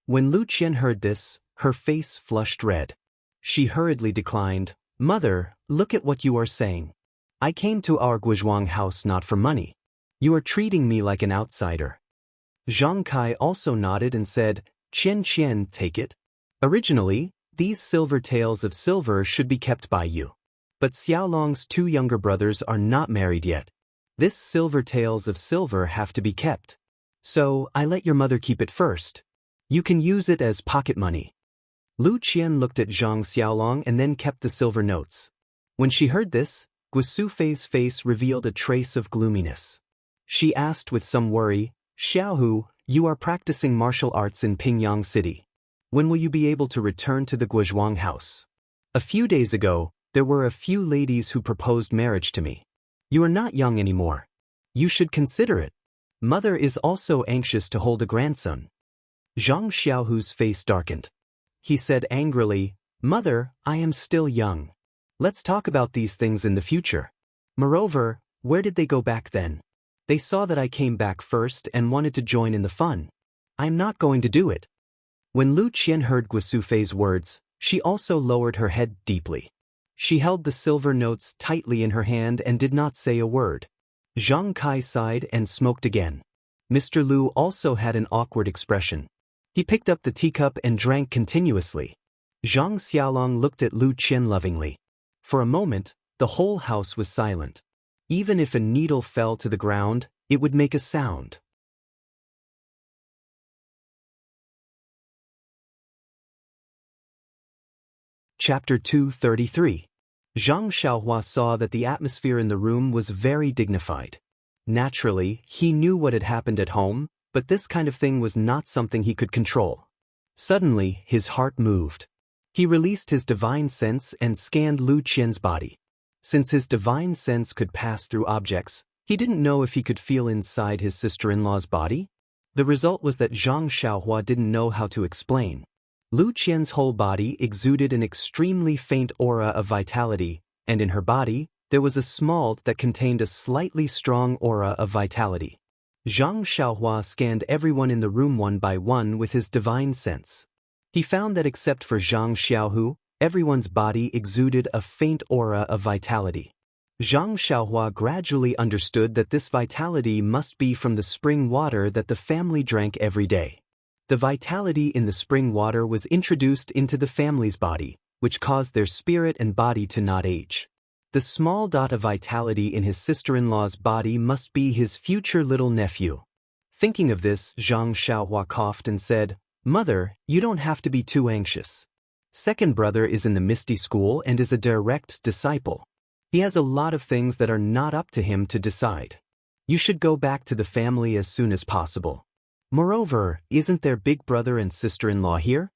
When Lu Qian heard this, her face flushed red. She hurriedly declined, Mother, look at what you are saying. I came to our Guizhuang house not for money. You are treating me like an outsider. Zhang Kai also nodded and said, Qian, take it. Originally, these silver taels of silver should be kept by you. But Xiaolong's 2 younger brothers are not married yet. This silver taels of silver have to be kept. So, I let your mother keep it first. You can use it as pocket money. Lu Qian looked at Zhang Xiaolong and then kept the silver notes. When she heard this, Guosufei's face revealed a trace of gloominess. She asked with some worry, Xiaohu, you are practicing martial arts in Pingyang City. When will you be able to return to the Guizhuang house? A few days ago, there were a few ladies who proposed marriage to me. You are not young anymore. You should consider it. Mother is also anxious to hold a grandson. Zhang Xiaohu's face darkened. He said angrily, Mother, I am still young. Let's talk about these things in the future. Moreover, where did they go back then? They saw that I came back first and wanted to join in the fun. I'm not going to do it. When Lu Qian heard Guosufei's words, she also lowered her head deeply. She held the silver notes tightly in her hand and did not say a word. Zhang Kai sighed and smoked again. Mr. Liu also had an awkward expression. He picked up the teacup and drank continuously. Zhang Xiaolong looked at Lu Qian lovingly. For a moment, the whole house was silent. Even if a needle fell to the ground, it would make a sound. Chapter 233. Zhang Xiaohua saw that the atmosphere in the room was very dignified. Naturally, he knew what had happened at home, but this kind of thing was not something he could control. Suddenly, his heart moved. He released his divine sense and scanned Lu Qian's body. Since his divine sense could pass through objects, he didn't know if he could feel inside his sister-in-law's body. The result was that Zhang Xiaohua didn't know how to explain. Lu Qian's whole body exuded an extremely faint aura of vitality, and in her body, there was a small that contained a slightly strong aura of vitality. Zhang Xiaohua scanned everyone in the room one by one with his divine sense. He found that except for Zhang Xiaohu, everyone's body exuded a faint aura of vitality. Zhang Xiaohua gradually understood that this vitality must be from the spring water that the family drank every day. The vitality in the spring water was introduced into the family's body, which caused their spirit and body to not age. The small dot of vitality in his sister-in-law's body must be his future little nephew. Thinking of this, Zhang Xiaohua coughed and said, "Mother, you don't have to be too anxious. Second brother is in the Misty School and is a direct disciple. He has a lot of things that are not up to him to decide. You should go back to the family as soon as possible. Moreover, isn't there big brother and sister-in-law here?"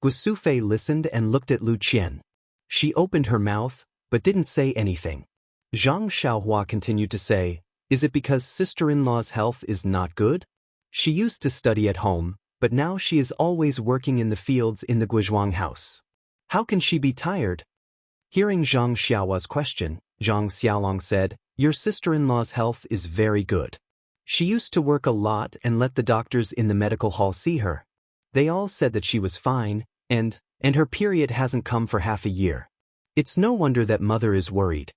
Guosufei listened and looked at Lu Qian. She opened her mouth, but didn't say anything. Zhang Xiaohua continued to say, "Is it because sister-in-law's health is not good? She used to study at home, but now she is always working in the fields in the Guizhuang house. How can she be tired?" Hearing Zhang Xiaohua's question, Zhang Xiaolong said, "Your sister-in-law's health is very good. She used to work a lot and let the doctors in the medical hall see her. They all said that she was fine, and her period hasn't come for half a year. It's no wonder that mother is worried."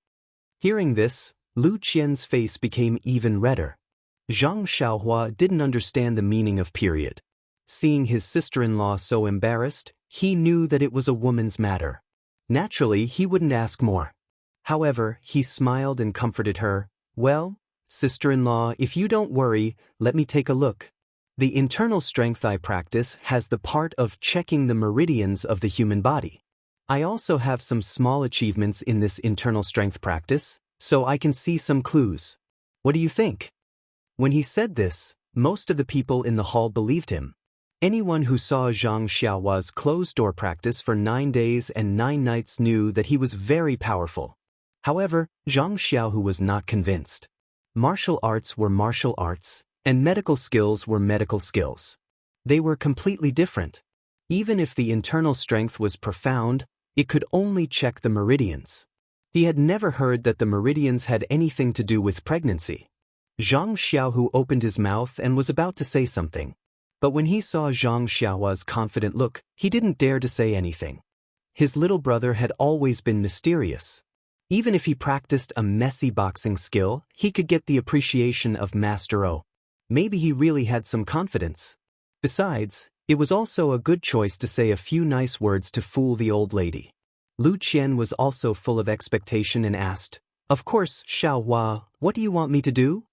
Hearing this, Lu Qian's face became even redder. Zhang Xiaohua didn't understand the meaning of period. Seeing his sister-in-law so embarrassed, he knew that it was a woman's matter. Naturally, he wouldn't ask more. However, he smiled and comforted her. "Well, sister-in-law, if you don't worry, let me take a look. The internal strength I practice has the part of checking the meridians of the human body. I also have some small achievements in this internal strength practice, so I can see some clues. What do you think?" When he said this, most of the people in the hall believed him. Anyone who saw Zhang Xiaohua's closed-door practice for 9 days and 9 nights knew that he was very powerful. However, Zhang Xiaohu was not convinced. Martial arts were martial arts, and medical skills were medical skills. They were completely different. Even if the internal strength was profound, it could only check the meridians. He had never heard that the meridians had anything to do with pregnancy. Zhang Xiaohu opened his mouth and was about to say something. But when he saw Zhang Xiaohua's confident look, he didn't dare to say anything. His little brother had always been mysterious. Even if he practiced a messy boxing skill, he could get the appreciation of Master O. Maybe he really had some confidence. Besides, it was also a good choice to say a few nice words to fool the old lady. Lu Qian was also full of expectation and asked, "Of course, Xiaohua, what do you want me to do?"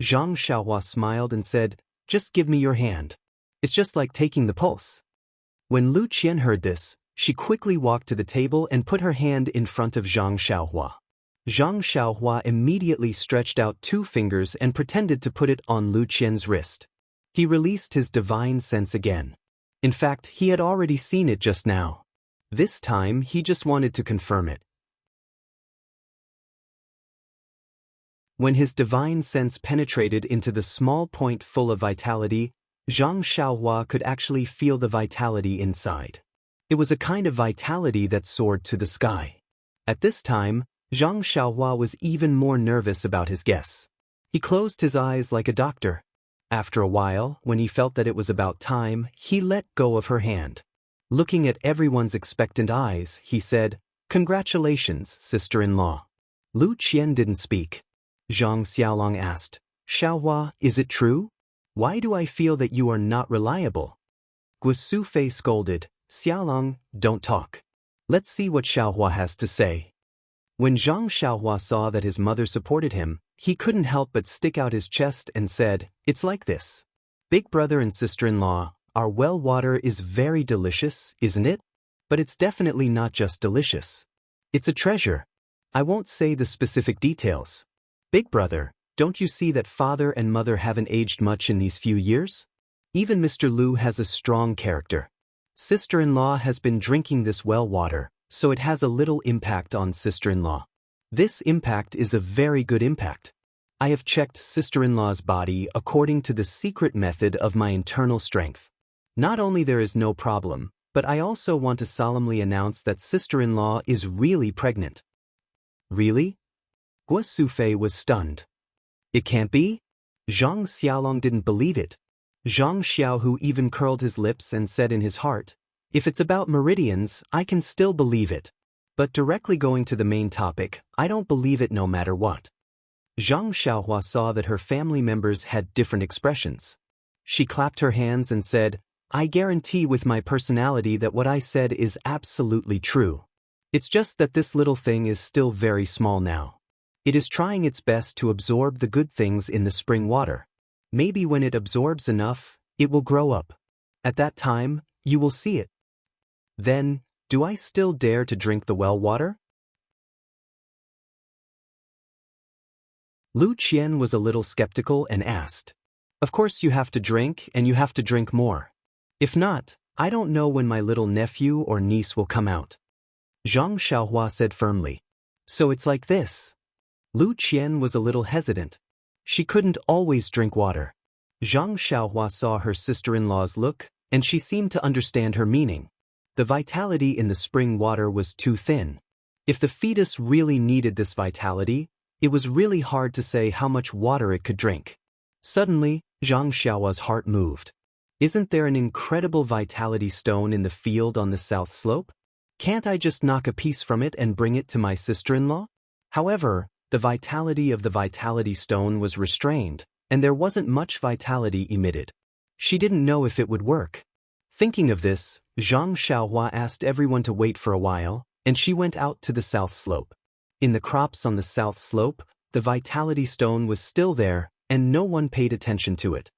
Zhang Xiaohua smiled and said, "Just give me your hand. It's just like taking the pulse." When Lu Qian heard this, she quickly walked to the table and put her hand in front of Zhang Xiaohua. Zhang Xiaohua immediately stretched out 2 fingers and pretended to put it on Lu Qian's wrist. He released his divine sense again. In fact, he had already seen it just now. This time, he just wanted to confirm it. When his divine sense penetrated into the small point full of vitality, Zhang Xiaohua could actually feel the vitality inside. It was a kind of vitality that soared to the sky. At this time, Zhang Xiaohua was even more nervous about his guess. He closed his eyes like a doctor. After a while, when he felt that it was about time, he let go of her hand. Looking at everyone's expectant eyes, he said, "Congratulations, sister-in-law." Lu Qian didn't speak. Zhang Xiaolong asked, "Xiaohua, is it true? Why do I feel that you are not reliable?" Guosufei scolded, "Xiaolong, don't talk. Let's see what Xiaohua has to say." When Zhang Xiaohua saw that his mother supported him, he couldn't help but stick out his chest and said, "It's like this. Big brother and sister-in-law, our well water is very delicious, isn't it? But it's definitely not just delicious. It's a treasure. I won't say the specific details. Big brother, don't you see that father and mother haven't aged much in these few years? Even Mr. Lu has a strong character. Sister-in-law has been drinking this well water, so it has a little impact on sister-in-law. This impact is a very good impact. I have checked sister-in-law's body according to the secret method of my internal strength. Not only there is no problem, but I also want to solemnly announce that sister-in-law is really pregnant." "Really?" Guosufei was stunned. "It can't be?" Zhang Xiaolong didn't believe it. Zhang Xiaohu even curled his lips and said in his heart, "If it's about meridians, I can still believe it. But directly going to the main topic, I don't believe it no matter what." Zhang Xiaohua saw that her family members had different expressions. She clapped her hands and said, "I guarantee with my personality that what I said is absolutely true. It's just that this little thing is still very small now. It is trying its best to absorb the good things in the spring water. Maybe when it absorbs enough, it will grow up. At that time, you will see it. Then, do I still dare to drink the well water? Lu Qian was a little skeptical and asked, "Of course you have to drink, and you have to drink more. If not, I don't know when my little nephew or niece will come out." Zhang Xiaohua said firmly, "So it's like this." Lu Qian was a little hesitant. She couldn't always drink water. Zhang Xiaohua saw her sister-in-law's look, and she seemed to understand her meaning. The vitality in the spring water was too thin. If the fetus really needed this vitality, it was really hard to say how much water it could drink. Suddenly, Zhang Xiaohua's heart moved. Isn't there an incredible vitality stone in the field on the south slope? Can't I just knock a piece from it and bring it to my sister-in-law? However, the vitality of the vitality stone was restrained, and there wasn't much vitality emitted. She didn't know if it would work. Thinking of this, Zhang Xiaohua asked everyone to wait for a while, and she went out to the south slope. In the crops on the south slope, the vitality stone was still there, and no one paid attention to it.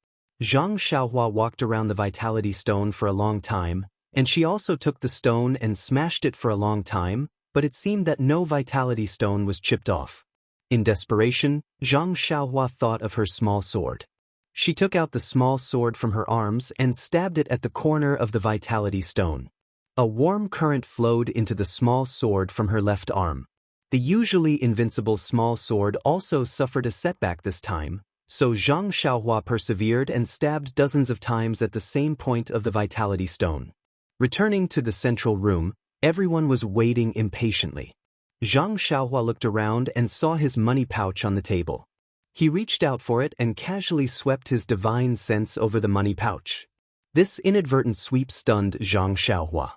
Zhang Xiaohua walked around the vitality stone for a long time, and she also took the stone and smashed it for a long time, but it seemed that no vitality stone was chipped off. In desperation, Zhang Xiaohua thought of her small sword. She took out the small sword from her arms and stabbed it at the corner of the vitality stone. A warm current flowed into the small sword from her left arm. The usually invincible small sword also suffered a setback this time, so Zhang Xiaohua persevered and stabbed dozens of times at the same point of the vitality stone. Returning to the central room, everyone was waiting impatiently. Zhang Xiaohua looked around and saw his money pouch on the table. He reached out for it and casually swept his divine sense over the money pouch. This inadvertent sweep stunned Zhang Xiaohua.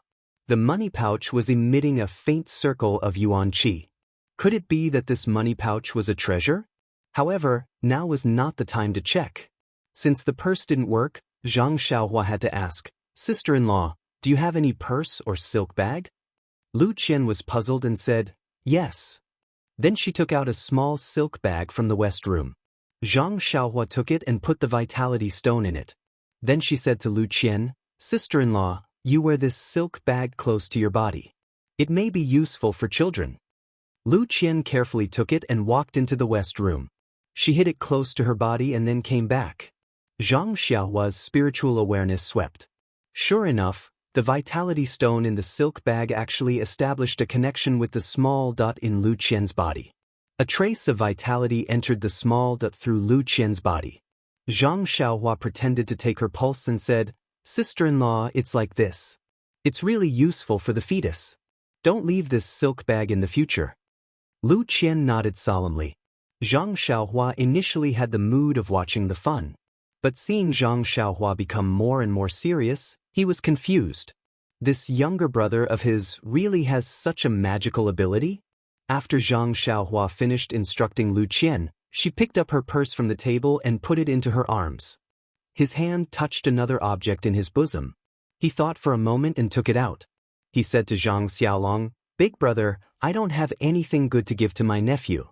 The money pouch was emitting a faint circle of yuan qi. Could it be that this money pouch was a treasure? However, now was not the time to check. Since the purse didn't work, Zhang Xiaohua had to ask, "Sister-in-law, do you have any purse or silk bag?" Lu Qian was puzzled and said, "Yes." Then she took out a small silk bag from the west room. Zhang Xiaohua took it and put the vitality stone in it. Then she said to Lu Qian, "Sister-in-law, you wear this silk bag close to your body. It may be useful for children." Lu Qian carefully took it and walked into the west room. She hid it close to her body and then came back. Zhang Xiaohua's spiritual awareness swept. Sure enough, the vitality stone in the silk bag actually established a connection with the small dot in Lu Qian's body. A trace of vitality entered the small dot through Lu Qian's body. Zhang Xiaohua pretended to take her pulse and said, "Sister-in-law, it's like this. It's really useful for the fetus. Don't leave this silk bag in the future." Lu Qian nodded solemnly. Zhang Xiaohua initially had the mood of watching the fun. But seeing Zhang Xiaohua become more and more serious, he was confused. This younger brother of his really has such a magical ability? After Zhang Xiaohua finished instructing Lu Qian, she picked up her purse from the table and put it into her arms. His hand touched another object in his bosom. He thought for a moment and took it out. He said to Zhang Xiaolong, "Big brother, I don't have anything good to give to my nephew.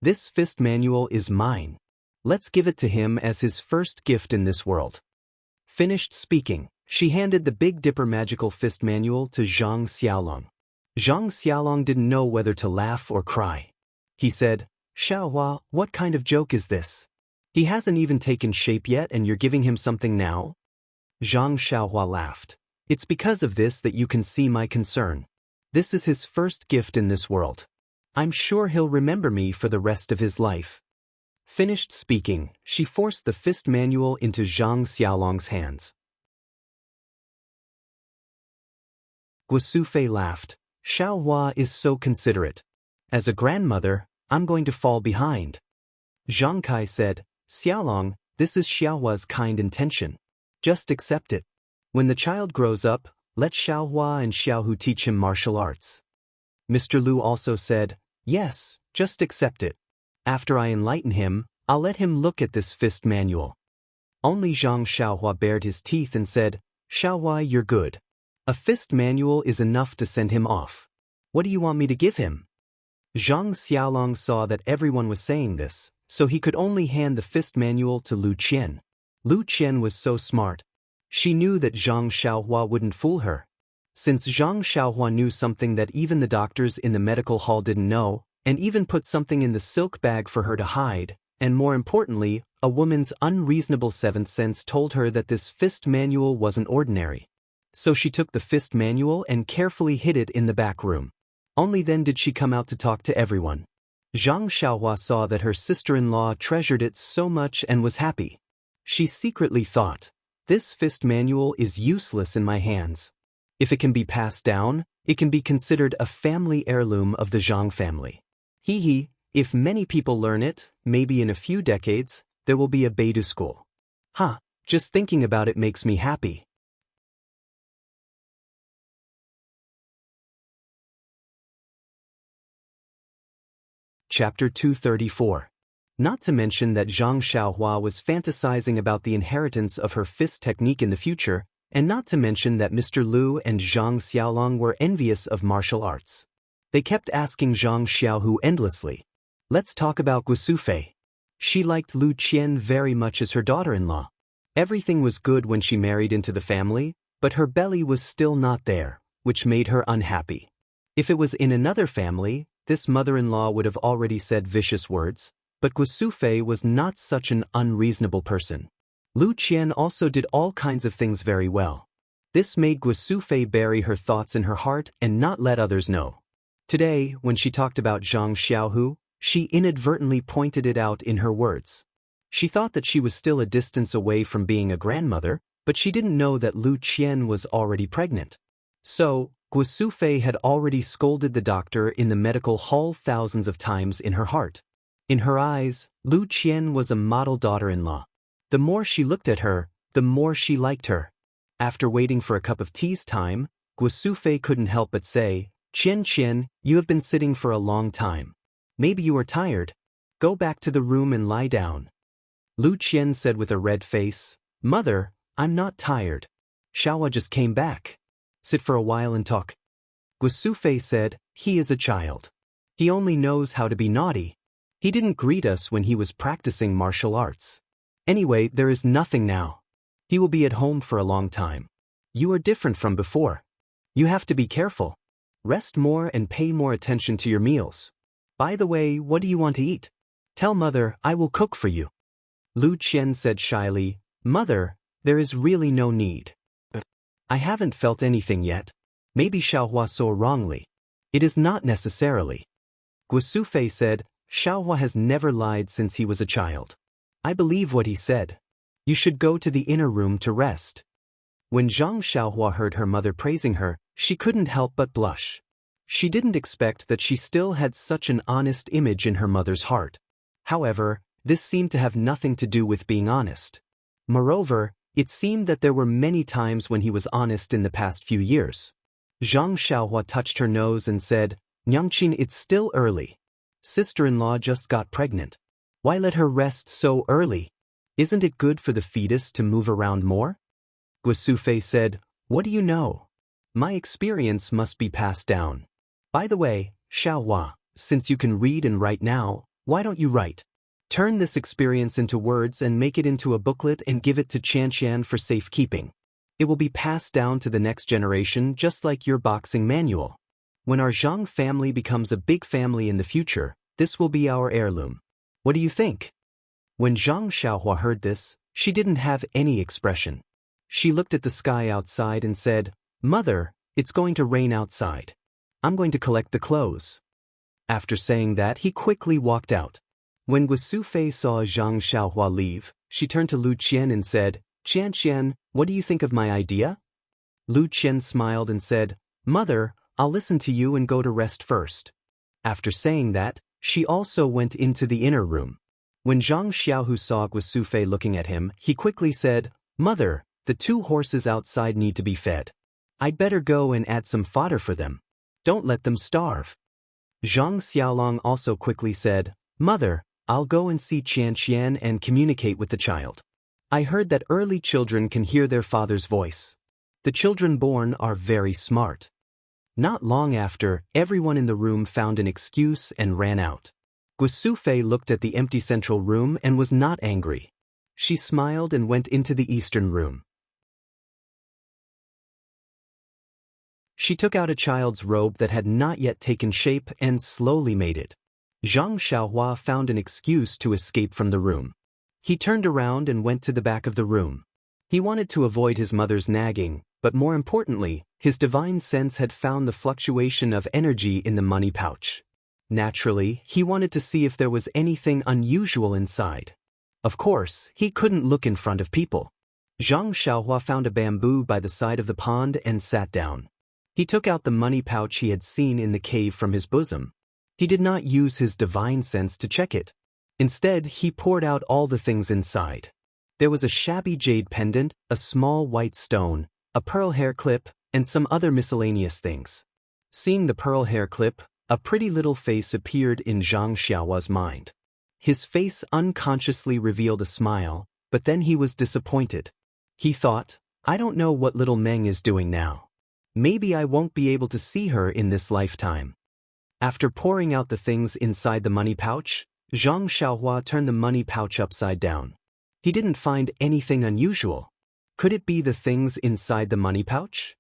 This fist manual is mine. Let's give it to him as his first gift in this world." Finished speaking, she handed the Big Dipper magical fist manual to Zhang Xiaolong. Zhang Xiaolong didn't know whether to laugh or cry. He said, "Xiaohua, what kind of joke is this? He hasn't even taken shape yet and you're giving him something now?" Zhang Xiaohua laughed. "It's because of this that you can see my concern. This is his first gift in this world. I'm sure he'll remember me for the rest of his life." Finished speaking, she forced the fist manual into Zhang Xiaolong's hands. Guosufei laughed. "Xiaohua is so considerate. As a grandmother, I'm going to fall behind." Zhang Kai said, "Xiaolong, this is Xiaohua's kind intention. Just accept it. When the child grows up, let Xiaohua and Xiaohu teach him martial arts." Mr. Lu also said, "Yes, just accept it. After I enlighten him, I'll let him look at this fist manual." Only Zhang Xiaohua bared his teeth and said, "Xiaohua, you're good. A fist manual is enough to send him off. What do you want me to give him?" Zhang Xiaolong saw that everyone was saying this, so he could only hand the fist manual to Lu Qian. Lu Qian was so smart. She knew that Zhang Xiaohua wouldn't fool her. Since Zhang Xiaohua knew something that even the doctors in the medical hall didn't know, and even put something in the silk bag for her to hide, and more importantly, a woman's unreasonable seventh sense told her that this fist manual wasn't ordinary. So she took the fist manual and carefully hid it in the back room. Only then did she come out to talk to everyone. Zhang Xiaohua saw that her sister-in-law treasured it so much and was happy. She secretly thought, "This fist manual is useless in my hands. If it can be passed down, it can be considered a family heirloom of the Zhang family. Hee, if many people learn it, maybe in a few decades, there will be a Beidou school. Just thinking about it makes me happy." Chapter 234. Not to mention that Zhang Xiaohua was fantasizing about the inheritance of her fist technique in the future, and not to mention that Mr. Lu and Zhang Xiaolong were envious of martial arts. They kept asking Zhang Xiaohu endlessly, "Let's talk about Guosufei." She liked Lu Qian very much as her daughter-in-law. Everything was good when she married into the family, but her belly was still not there, which made her unhappy. If it was in another family, this mother-in-law would have already said vicious words, but Guosufei was not such an unreasonable person. Lu Qian also did all kinds of things very well. This made Guosufei bury her thoughts in her heart and not let others know. Today, when she talked about Zhang Xiaohu, she inadvertently pointed it out in her words. She thought that she was still a distance away from being a grandmother, but she didn't know that Lu Qian was already pregnant. So, Guosufei had already scolded the doctor in the medical hall thousands of times in her heart. In her eyes, Lu Qian was a model daughter-in-law. The more she looked at her, the more she liked her. After waiting for a cup of tea's time, Guosufei couldn't help but say, "Qian, you have been sitting for a long time. Maybe you are tired. Go back to the room and lie down." Lu Qian said with a red face, "Mother, I'm not tired. Xiaohua just came back. Sit for a while and talk." Guosufei said, "He is a child. He only knows how to be naughty. He didn't greet us when he was practicing martial arts. Anyway, there is nothing now. He will be at home for a long time. You are different from before. You have to be careful. Rest more and pay more attention to your meals. By the way, what do you want to eat? Tell Mother, I will cook for you." Lu Qian said shyly, "Mother, there is really no need. I haven't felt anything yet. Maybe Xiaohua saw wrongly. It is not necessarily." Guosufei said, "Xiaohua has never lied since he was a child. I believe what he said. You should go to the inner room to rest." When Zhang Xiaohua heard her mother praising her, she couldn't help but blush. She didn't expect that she still had such an honest image in her mother's heart. However, this seemed to have nothing to do with being honest. Moreover, it seemed that there were many times when he was honest in the past few years. Zhang Xiaohua touched her nose and said, "Nyangqin, it's still early. Sister-in-law just got pregnant. Why let her rest so early? Isn't it good for the fetus to move around more?" Guosufei said, "What do you know? My experience must be passed down. By the way, Xiaohua, since you can read and write now, why don't you write? Turn this experience into words and make it into a booklet and give it to Xianxia for safekeeping. It will be passed down to the next generation just like your boxing manual. When our Zhang family becomes a big family in the future, this will be our heirloom. What do you think?" When Zhang Xiaohua heard this, she didn't have any expression. She looked at the sky outside and said, "Mother, it's going to rain outside. I'm going to collect the clothes." After saying that, he quickly walked out. When Guosufei saw Zhang Xiaohua leave, she turned to Lu Qian and said, "Qian, what do you think of my idea?" Lu Qian smiled and said, "Mother, I'll listen to you and go to rest first." After saying that, she also went into the inner room. When Zhang Xiaohu saw Guosufei looking at him, he quickly said, "Mother, the 2 horses outside need to be fed. I'd better go and add some fodder for them. Don't let them starve." Zhang Xiaolong also quickly said, "Mother, I'll go and see Qian and communicate with the child. I heard that early children can hear their father's voice. The children born are very smart." Not long after, everyone in the room found an excuse and ran out. Guosufei looked at the empty central room and was not angry. She smiled and went into the eastern room. She took out a child's robe that had not yet taken shape and slowly made it. Zhang Xiaohua found an excuse to escape from the room. He turned around and went to the back of the room. He wanted to avoid his mother's nagging, but more importantly, his divine sense had found the fluctuation of energy in the money pouch. Naturally, he wanted to see if there was anything unusual inside. Of course, he couldn't look in front of people. Zhang Xiaohua found a bamboo by the side of the pond and sat down. He took out the money pouch he had seen in the cave from his bosom. He did not use his divine sense to check it. Instead, he poured out all the things inside. There was a shabby jade pendant, a small white stone, a pearl hair clip, and some other miscellaneous things. Seeing the pearl hair clip, a pretty little face appeared in Zhang Xiaohua's mind. His face unconsciously revealed a smile, but then he was disappointed. He thought, I don't know what little Meng is doing now. Maybe I won't be able to see her in this lifetime. After pouring out the things inside the money pouch, Zhang Xiaohua turned the money pouch upside down. He didn't find anything unusual. Could it be the things inside the money pouch?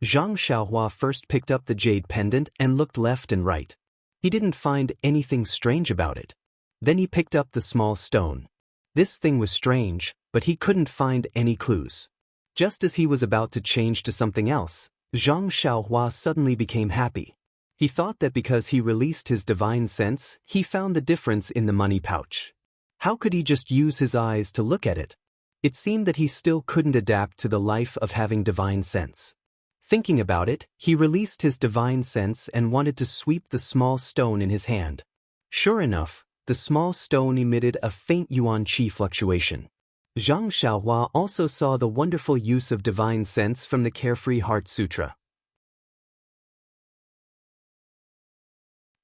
Zhang Xiaohua first picked up the jade pendant and looked left and right. He didn't find anything strange about it. Then he picked up the small stone. This thing was strange, but he couldn't find any clues. Just as he was about to change to something else, Zhang Xiaohua suddenly became happy. He thought that because he released his divine sense, he found the difference in the money pouch. How could he just use his eyes to look at it? It seemed that he still couldn't adapt to the life of having divine sense. Thinking about it, he released his divine sense and wanted to sweep the small stone in his hand. Sure enough, the small stone emitted a faint yuan qi fluctuation. Zhang Xiaohua also saw the wonderful use of divine sense from the Carefree Heart Sutra.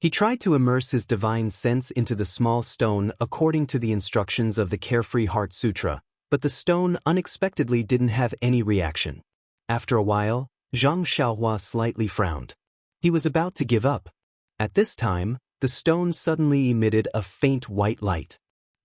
He tried to immerse his divine sense into the small stone according to the instructions of the Carefree Heart Sutra, but the stone unexpectedly didn't have any reaction. After a while, Zhang Xiaohua slightly frowned. He was about to give up. At this time, the stone suddenly emitted a faint white light.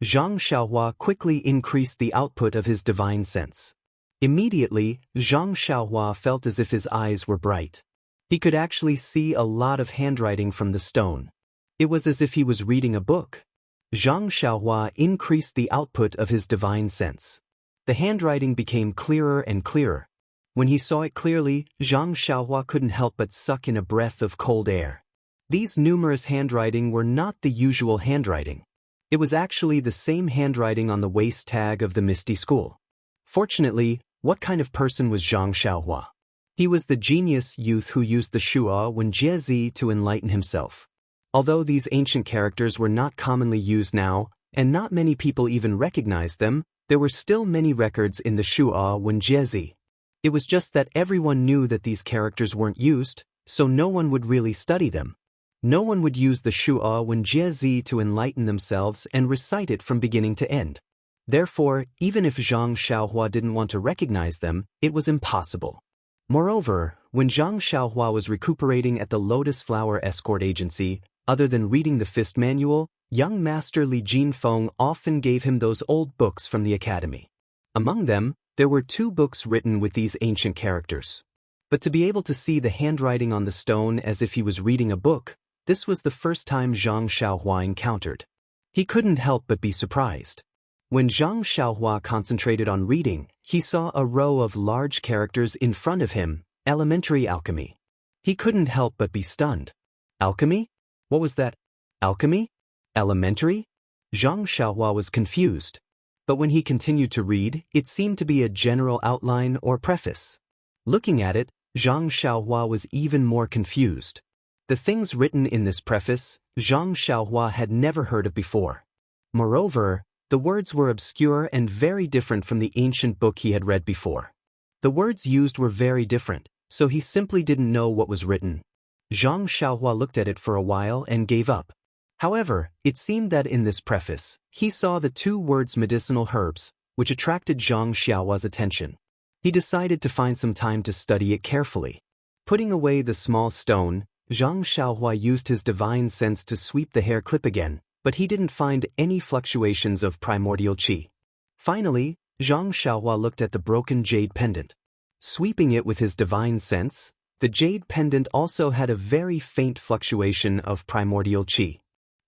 Zhang Xiaohua quickly increased the output of his divine sense. Immediately, Zhang Xiaohua felt as if his eyes were bright. He could actually see a lot of handwriting from the stone. It was as if he was reading a book. Zhang Xiaohua increased the output of his divine sense. The handwriting became clearer and clearer. When he saw it clearly, Zhang Xiaohua couldn't help but suck in a breath of cold air. These numerous handwriting were not the usual handwriting. It was actually the same handwriting on the waist tag of the Misty School. Fortunately, what kind of person was Zhang Xiaohua? He was the genius youth who used the Shuo Wen Jiezi to enlighten himself. Although these ancient characters were not commonly used now, and not many people even recognized them, there were still many records in the Shuo Wen Jiezi. It was just that everyone knew that these characters weren't used, so no one would really study them. No one would use the Shuo Wen Jiezi to enlighten themselves and recite it from beginning to end. Therefore, even if Zhang Xiaohua didn't want to recognize them, it was impossible. Moreover, when Zhang Xiaohua was recuperating at the Lotus Flower Escort Agency, other than reading the Fist Manual, young Master Li Jinfeng often gave him those old books from the academy. Among them, there were 2 books written with these ancient characters. But to be able to see the handwriting on the stone as if he was reading a book, this was the first time Zhang Xiaohua encountered. He couldn't help but be surprised. When Zhang Xiaohua concentrated on reading, he saw a row of large characters in front of him, elementary alchemy. He couldn't help but be stunned. Alchemy? What was that? Alchemy? Elementary? Zhang Xiaohua was confused. But when he continued to read, it seemed to be a general outline or preface. Looking at it, Zhang Xiaohua was even more confused. The things written in this preface, Zhang Xiaohua had never heard of before. Moreover, the words were obscure and very different from the ancient book he had read before. The words used were very different, so he simply didn't know what was written. Zhang Xiaohua looked at it for a while and gave up. However, it seemed that in this preface, he saw the 2 words medicinal herbs, which attracted Zhang Xiaohua's attention. He decided to find some time to study it carefully. Putting away the small stone, Zhang Xiaohua used his divine sense to sweep the hair clip again, but he didn't find any fluctuations of primordial qi. Finally, Zhang Xiaohua looked at the broken jade pendant. Sweeping it with his divine sense, the jade pendant also had a very faint fluctuation of primordial qi.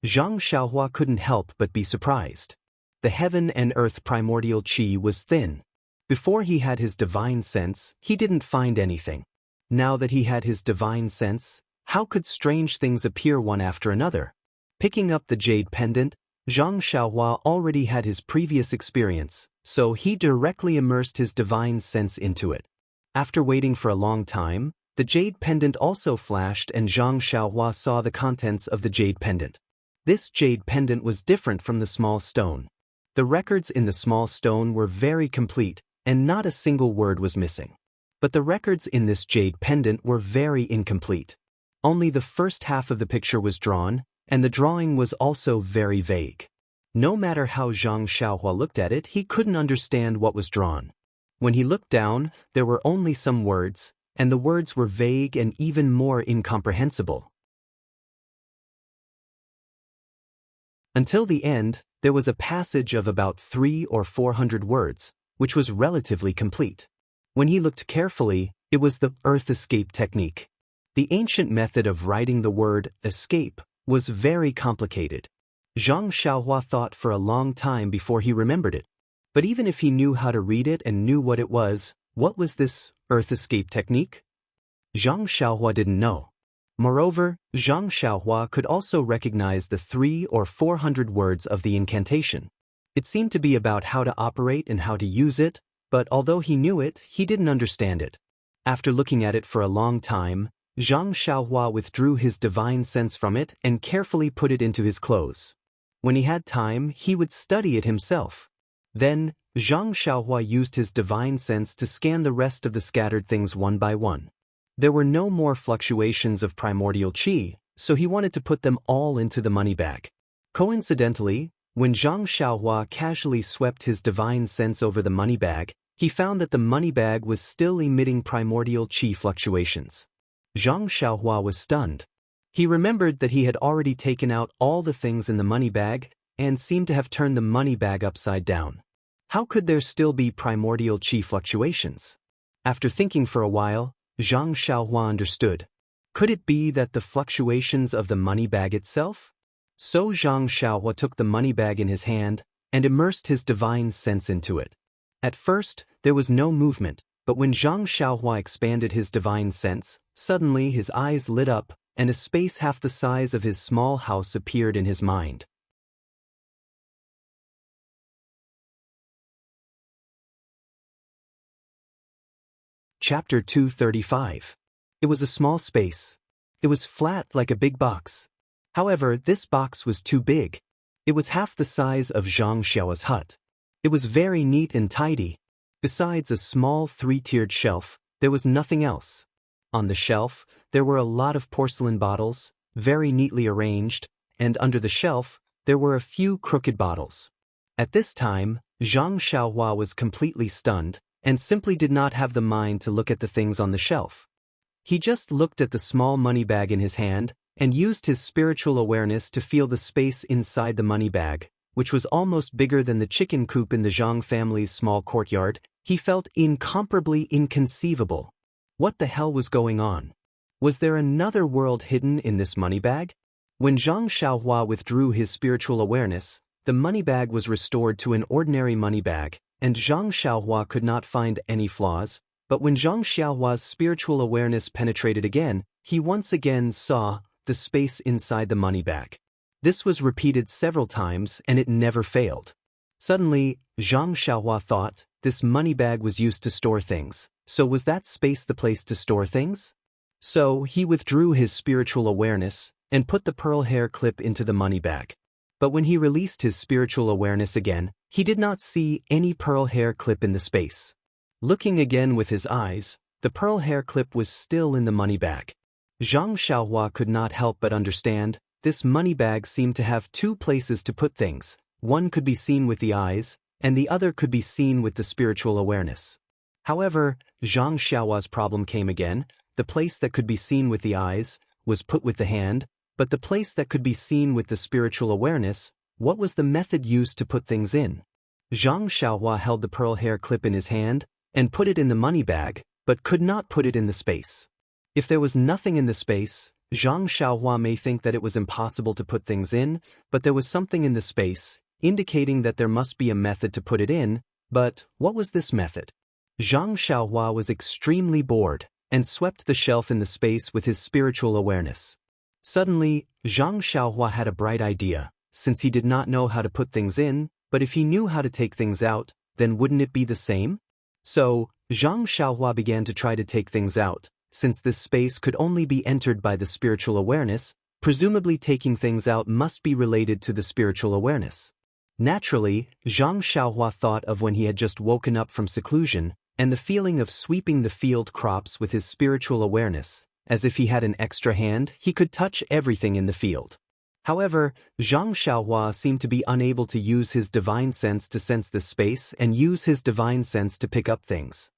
Zhang Xiaohua couldn't help but be surprised. The heaven and earth primordial qi was thin. Before he had his divine sense, he didn't find anything. Now that he had his divine sense, how could strange things appear one after another? Picking up the jade pendant, Zhang Xiaohua already had his previous experience, so he directly immersed his divine sense into it. After waiting for a long time, the jade pendant also flashed and Zhang Xiaohua saw the contents of the jade pendant. This jade pendant was different from the small stone. The records in the small stone were very complete, and not a single word was missing. But the records in this jade pendant were very incomplete. Only the first half of the picture was drawn, and the drawing was also very vague. No matter how Zhang Xiaohua looked at it, he couldn't understand what was drawn. When he looked down, there were only some words, and the words were vague and even more incomprehensible. Until the end, there was a passage of about 300 or 400 words, which was relatively complete. When he looked carefully, it was the earth escape technique. The ancient method of writing the word escape was very complicated. Zhang Xiaohua thought for a long time before he remembered it. But even if he knew how to read it and knew what was this earth escape technique? Zhang Xiaohua didn't know. Moreover, Zhang Xiaohua could also recognize the 300 or 400 words of the incantation. It seemed to be about how to operate and how to use it, but although he knew it, he didn't understand it. After looking at it for a long time, Zhang Xiaohua withdrew his divine sense from it and carefully put it into his clothes. When he had time, he would study it himself. Then, Zhang Xiaohua used his divine sense to scan the rest of the scattered things one by one. There were no more fluctuations of primordial qi, so he wanted to put them all into the money bag. Coincidentally, when Zhang Xiaohua casually swept his divine sense over the money bag, he found that the money bag was still emitting primordial qi fluctuations. Zhang Xiaohua was stunned. He remembered that he had already taken out all the things in the money bag and seemed to have turned the money bag upside down. How could there still be primordial qi fluctuations? After thinking for a while, Zhang Xiaohua understood. Could it be that the fluctuations of the money bag itself? So Zhang Xiaohua took the money bag in his hand and immersed his divine sense into it. At first, there was no movement, but when Zhang Xiaohua expanded his divine sense, suddenly his eyes lit up and a space half the size of his small house appeared in his mind. Chapter 235. It was a small space. It was flat like a big box. However, this box was too big. It was half the size of Zhang Xiaohua's hut. It was very neat and tidy. Besides a small 3-tiered shelf, there was nothing else. On the shelf, there were a lot of porcelain bottles, very neatly arranged, and under the shelf, there were a few crooked bottles. At this time, Zhang Xiaohua was completely stunned and simply did not have the mind to look at the things on the shelf. He just looked at the small money bag in his hand and used his spiritual awareness to feel the space inside the money bag, which was almost bigger than the chicken coop in the Zhang family's small courtyard. He felt incomparably inconceivable. What the hell was going on? Was there another world hidden in this money bag? When Zhang Xiaohua withdrew his spiritual awareness, the money bag was restored to an ordinary money bag, and Zhang Xiaohua could not find any flaws. But when Zhang Xiaohua's spiritual awareness penetrated again, he once again saw the space inside the money bag. This was repeated several times and it never failed. Suddenly, Zhang Xiaohua thought, this money bag was used to store things, so was that space the place to store things? So he withdrew his spiritual awareness and put the pearl hair clip into the money bag. But when he released his spiritual awareness again, he did not see any pearl hair clip in the space. Looking again with his eyes, the pearl hair clip was still in the money bag. Zhang Xiaohua could not help but understand, this money bag seemed to have two places to put things. One could be seen with the eyes, and the other could be seen with the spiritual awareness. However, Zhang Xiaohua's problem came again. The place that could be seen with the eyes was put with the hand, But the place that could be seen with the spiritual awareness, what was the method used to put things in? Zhang Xiaohua held the pearl hair clip in his hand and put it in the money bag, but could not put it in the space. If there was nothing in the space, Zhang Xiaohua may think that it was impossible to put things in, but there was something in the space, indicating that there must be a method to put it in, but what was this method? Zhang Xiaohua was extremely bored and swept the shelf in the space with his spiritual awareness. Suddenly, Zhang Xiaohua had a bright idea, since he did not know how to put things in, but if he knew how to take things out, then wouldn't it be the same? So, Zhang Xiaohua began to try to take things out, since this space could only be entered by the spiritual awareness, presumably taking things out must be related to the spiritual awareness. Naturally, Zhang Xiaohua thought of when he had just woken up from seclusion, and the feeling of sweeping the field crops with his spiritual awareness, as if he had an extra hand, he could touch everything in the field. However, Zhang Xiaohua seemed to be unable to use his divine sense to sense this space and use his divine sense to pick up things.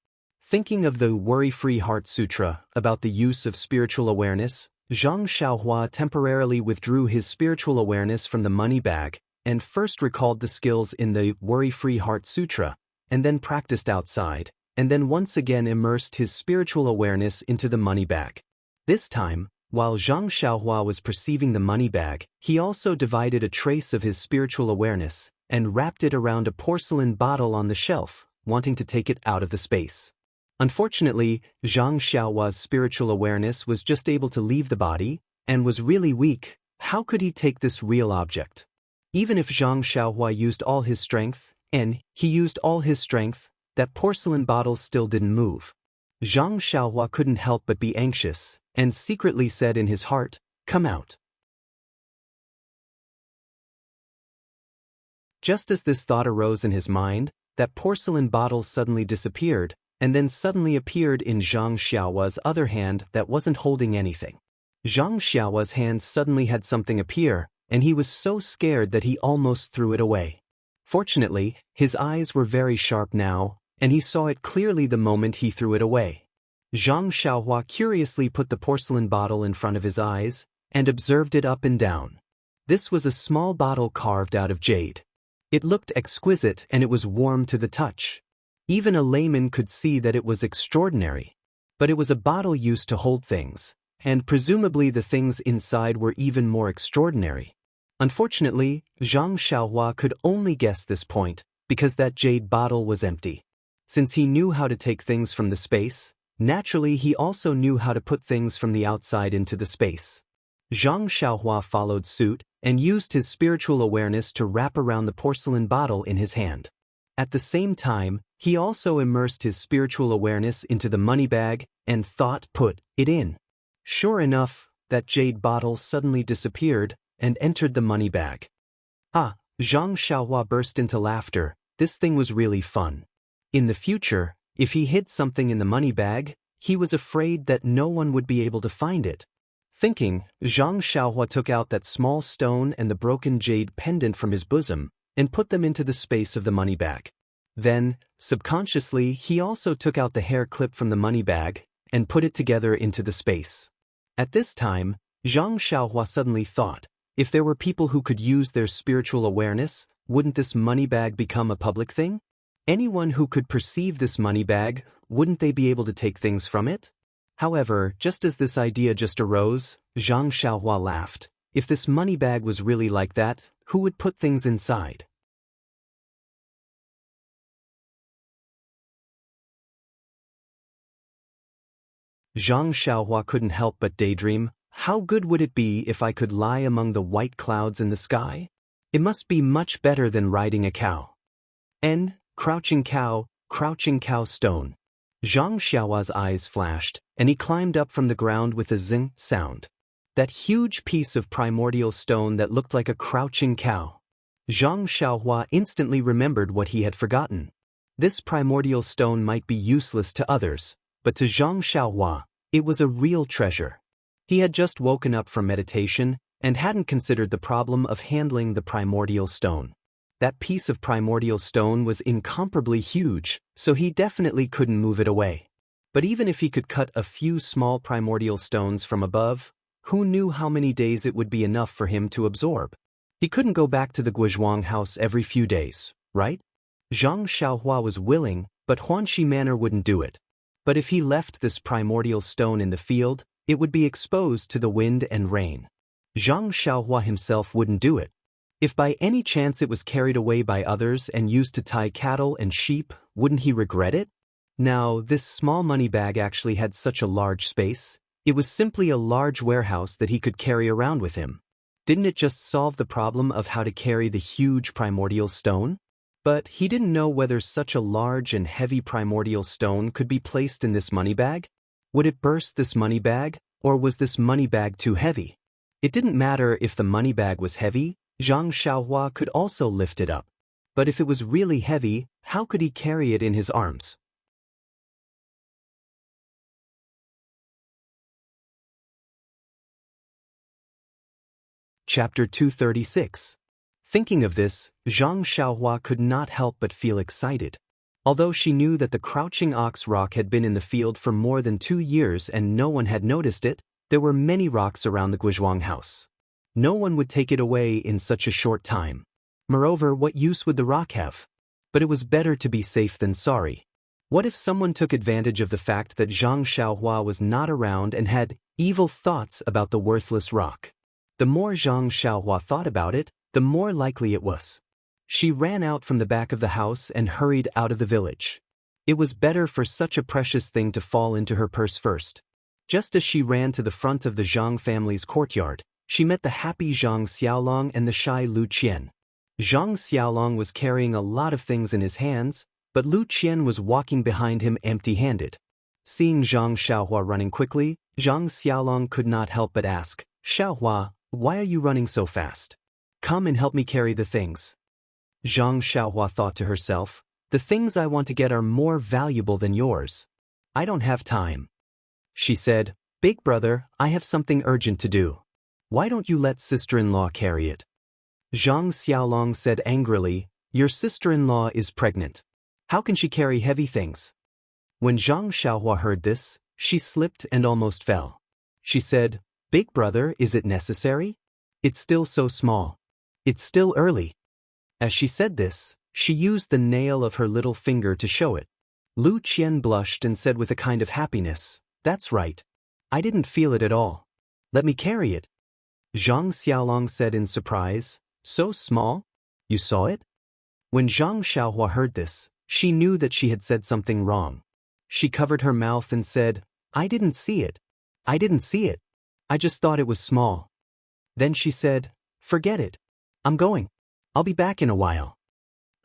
Thinking of the Worry-Free Heart Sutra about the use of spiritual awareness, Zhang Xiaohua temporarily withdrew his spiritual awareness from the money bag and first recalled the skills in the Worry-Free Heart Sutra, and then practiced outside, and then once again immersed his spiritual awareness into the money bag. This time, while Zhang Xiaohua was perceiving the money bag, he also divided a trace of his spiritual awareness and wrapped it around a porcelain bottle on the shelf, wanting to take it out of the space. Unfortunately, Zhang Xiaohua's spiritual awareness was just able to leave the body, and was really weak. How could he take this real object? Even if Zhang Xiaohua used all his strength, and he used all his strength, that porcelain bottle still didn't move. Zhang Xiaohua couldn't help but be anxious, and secretly said in his heart, "Come out." Just as this thought arose in his mind, that porcelain bottle suddenly disappeared, and then suddenly appeared in Zhang Xiaohua's other hand that wasn't holding anything. Zhang Xiaohua's hand suddenly had something appear, and he was so scared that he almost threw it away. Fortunately, his eyes were very sharp now, and he saw it clearly the moment he threw it away. Zhang Xiaohua curiously put the porcelain bottle in front of his eyes, and observed it up and down. This was a small bottle carved out of jade. It looked exquisite and it was warm to the touch. Even a layman could see that it was extraordinary. But it was a bottle used to hold things, and presumably the things inside were even more extraordinary. Unfortunately, Zhang Xiaohua could only guess this point, because that jade bottle was empty. Since he knew how to take things from the space, naturally he also knew how to put things from the outside into the space. Zhang Xiaohua followed suit, and used his spiritual awareness to wrap around the porcelain bottle in his hand. At the same time, he also immersed his spiritual awareness into the money bag, and thought put it in. Sure enough, that jade bottle suddenly disappeared, and entered the money bag. Ah, Zhang Xiaohua burst into laughter. This thing was really fun. In the future, if he hid something in the money bag, he was afraid that no one would be able to find it. Thinking, Zhang Xiaohua took out that small stone and the broken jade pendant from his bosom, and put them into the space of the money bag. Then, subconsciously, he also took out the hair clip from the money bag, and put it together into the space. At this time, Zhang Xiaohua suddenly thought, if there were people who could use their spiritual awareness, wouldn't this money bag become a public thing? Anyone who could perceive this money bag, wouldn't they be able to take things from it? However, just as this idea just arose, Zhang Xiaohua laughed. If this money bag was really like that, who would put things inside? Zhang Xiaohua couldn't help but daydream, how good would it be if I could lie among the white clouds in the sky? It must be much better than riding a cow. Crouching cow stone. Zhang Xiaohua's eyes flashed, and he climbed up from the ground with a zing sound. That huge piece of primordial stone that looked like a crouching cow. Zhang Xiaohua instantly remembered what he had forgotten. This primordial stone might be useless to others, but to Zhang Xiaohua, it was a real treasure. He had just woken up from meditation, and hadn't considered the problem of handling the primordial stone. That piece of primordial stone was incomparably huge, so he definitely couldn't move it away. But even if he could cut a few small primordial stones from above, who knew how many days it would be enough for him to absorb? He couldn't go back to the Guizhuang house every few days, right? Zhang Xiaohua was willing, but Huanxi Manor wouldn't do it. But if he left this primordial stone in the field, it would be exposed to the wind and rain. Zhang Xiaohua himself wouldn't do it. If by any chance it was carried away by others and used to tie cattle and sheep, wouldn't he regret it? Now, this small money bag actually had such a large space. It was simply a large warehouse that he could carry around with him. Didn't it just solve the problem of how to carry the huge primordial stone? But he didn't know whether such a large and heavy primordial stone could be placed in this money bag. Would it burst this money bag, or was this money bag too heavy? It didn't matter if the money bag was heavy. Zhang Xiaohua could also lift it up. But if it was really heavy, how could he carry it in his arms? Chapter 236. Thinking of this, Zhang Xiaohua could not help but feel excited. Although she knew that the crouching ox rock had been in the field for more than 2 years and no one had noticed it, there were many rocks around the Guizhuang house. No one would take it away in such a short time. Moreover, what use would the rock have? But it was better to be safe than sorry. What if someone took advantage of the fact that Zhang Xiaohua was not around and had evil thoughts about the worthless rock? The more Zhang Xiaohua thought about it, the more likely it was. She ran out from the back of the house and hurried out of the village. It was better for such a precious thing to fall into her purse first. Just as she ran to the front of the Zhang family's courtyard, she met the happy Zhang Xiaolong and the shy Lu Qian. Zhang Xiaolong was carrying a lot of things in his hands, but Lu Qian was walking behind him empty-handed. Seeing Zhang Xiaohua running quickly, Zhang Xiaolong could not help but ask, "Xiaohua, why are you running so fast? Come and help me carry the things." Zhang Xiaohua thought to herself, "The things I want to get are more valuable than yours. I don't have time." She said, "Big brother, I have something urgent to do. Why don't you let sister-in-law carry it?" Zhang Xiaolong said angrily, "Your sister-in-law is pregnant. How can she carry heavy things?" When Zhang Xiaohua heard this, she slipped and almost fell. She said, "Big brother, is it necessary? It's still so small. It's still early." As she said this, she used the nail of her little finger to show it. Lu Qian blushed and said with a kind of happiness, "That's right. I didn't feel it at all. Let me carry it." Zhang Xiaolong said in surprise, "So small? You saw it?" When Zhang Xiaohua heard this, she knew that she had said something wrong. She covered her mouth and said, "I didn't see it. I didn't see it. I just thought it was small." Then she said, "Forget it. I'm going. I'll be back in a while."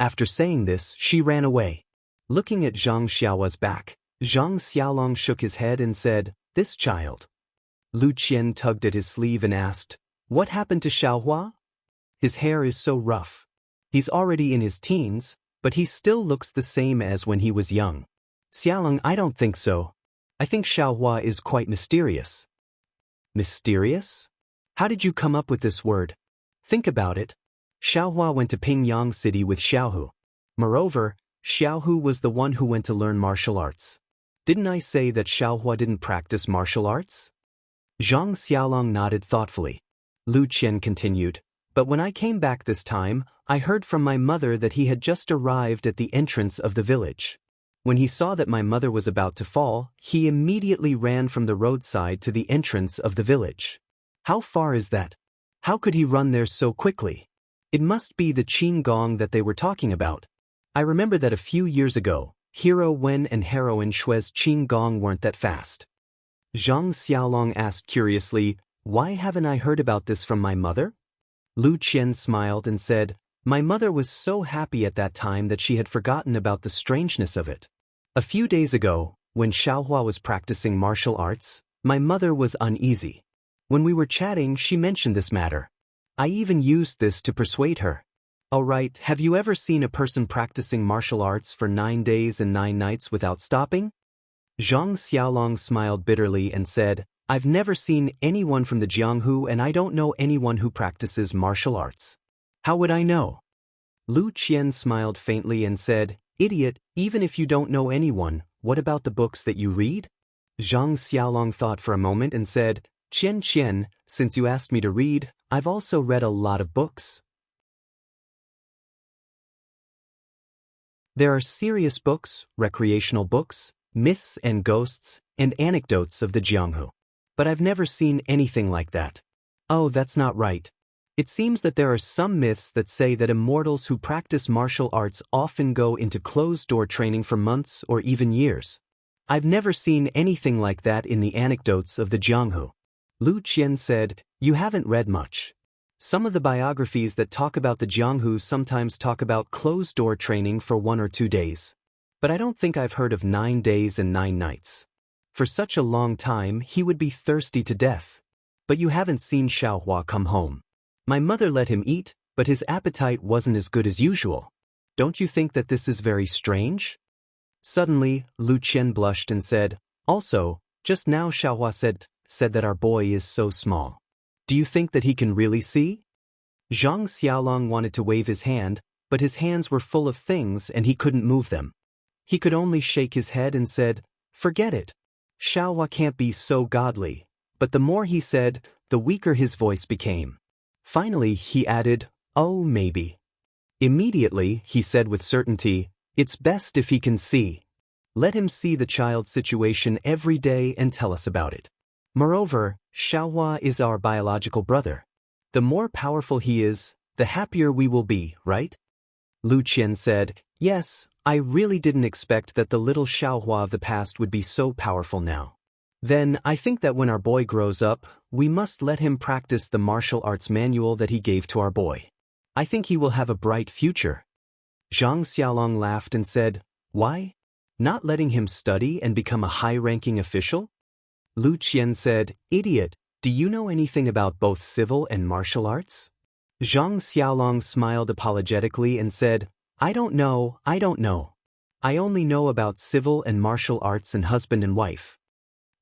After saying this, she ran away. Looking at Zhang Xiaohua's back, Zhang Xiaolong shook his head and said, "This child." Lu Qian tugged at his sleeve and asked, "What happened to Xiaohua? His hair is so rough. He's already in his teens, but he still looks the same as when he was young." "Xiaolong, I don't think so. I think Xiaohua is quite mysterious." Mysterious? How did you come up with this word? Think about it. Xiaohua went to Pingyang City with Xiaohu. Moreover, Xiaohu was the one who went to learn martial arts. Didn't I say that Xiaohua didn't practice martial arts? Zhang Xiaolong nodded thoughtfully. Lu Qian continued, "But when I came back this time, I heard from my mother that he had just arrived at the entrance of the village. When he saw that my mother was about to fall, he immediately ran from the roadside to the entrance of the village." How far is that? How could he run there so quickly? It must be the qing gong that they were talking about. I remember that a few years ago, Hero Wen and heroine Shui's qing gong weren't that fast. Zhang Xiaolong asked curiously, "Why haven't I heard about this from my mother?" Lu Qian smiled and said, "My mother was so happy at that time that she had forgotten about the strangeness of it. A few days ago, when Xiaohua was practicing martial arts, my mother was uneasy. When we were chatting, she mentioned this matter. I even used this to persuade her. All right, have you ever seen a person practicing martial arts for 9 days and 9 nights without stopping?" Zhang Xiaolong smiled bitterly and said, "I've never seen anyone from the Jianghu and I don't know anyone who practices martial arts. How would I know?" Lu Qian smiled faintly and said, "Idiot, even if you don't know anyone, what about the books that you read?" Zhang Xiaolong thought for a moment and said, Qian, since you asked me to read, I've also read a lot of books. There are serious books, recreational books, myths and ghosts, and anecdotes of the Jianghu. But I've never seen anything like that. Oh, that's not right. It seems that there are some myths that say that immortals who practice martial arts often go into closed-door training for months or even years. I've never seen anything like that in the anecdotes of the Jianghu. Lu Qian said, "You haven't read much. Some of the biographies that talk about the Jianghu sometimes talk about closed-door training for 1 or 2 days. But I don't think I've heard of 9 days and 9 nights. For such a long time, he would be thirsty to death. But you haven't seen Xiaohua come home. My mother let him eat, but his appetite wasn't as good as usual. Don't you think that this is very strange?" Suddenly, Lu Qian blushed and said, "Also, just now Xiaohua said that our boy is so small. Do you think that he can really see?" Zhang Xiaolong wanted to wave his hand, but his hands were full of things and he couldn't move them. He could only shake his head and said, "Forget it. Xiaohua can't be so godly." But the more he said, the weaker his voice became. Finally, he added, "Oh, maybe." Immediately, he said with certainty, "It's best if he can see. Let him see the child's situation every day and tell us about it. Moreover, Xiaohua is our biological brother. The more powerful he is, the happier we will be, right?" Lu Qian said, "Yes, I really didn't expect that the little Xiaohua of the past would be so powerful now. Then I think that when our boy grows up, we must let him practice the martial arts manual that he gave to our boy. I think he will have a bright future." Zhang Xiaolong laughed and said, "Why? Not letting him study and become a high-ranking official?" Lu Qian said, "Idiot, do you know anything about both civil and martial arts?" Zhang Xiaolong smiled apologetically and said, I don't know. I only know about civil and martial arts and husband and wife."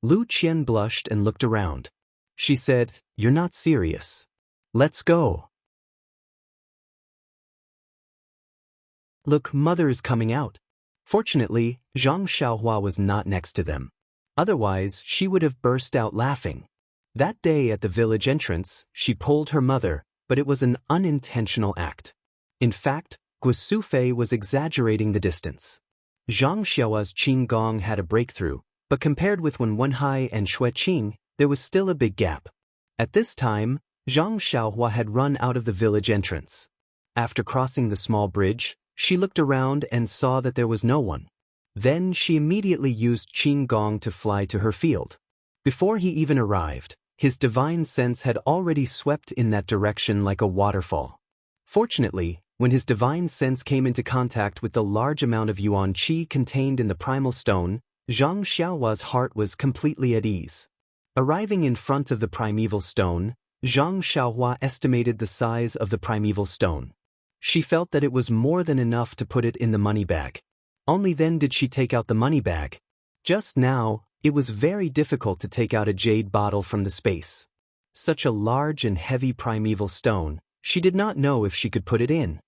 Lu Qian blushed and looked around. She said, "You're not serious. Let's go. Look, mother is coming out." Fortunately, Zhang Xiaohua was not next to them. Otherwise, she would have burst out laughing. That day at the village entrance, she pulled her mother, but it was an unintentional act. In fact, Guosufei was exaggerating the distance. Zhang Xiaohua's Qing Gong had a breakthrough, but compared with when Wenhai and Xueqing, there was still a big gap. At this time, Zhang Xiaohua had run out of the village entrance. After crossing the small bridge, she looked around and saw that there was no one. Then she immediately used Qing Gong to fly to her field. Before he even arrived, his divine sense had already swept in that direction like a waterfall. Fortunately, when his divine sense came into contact with the large amount of yuan qi contained in the primal stone, Zhang Xiaohua's heart was completely at ease. Arriving in front of the primeval stone, Zhang Xiaohua estimated the size of the primeval stone. She felt that it was more than enough to put it in the money bag. Only then did she take out the money bag. Just now, it was very difficult to take out a jade bottle from the space. Such a large and heavy primeval stone, she did not know if she could put it in.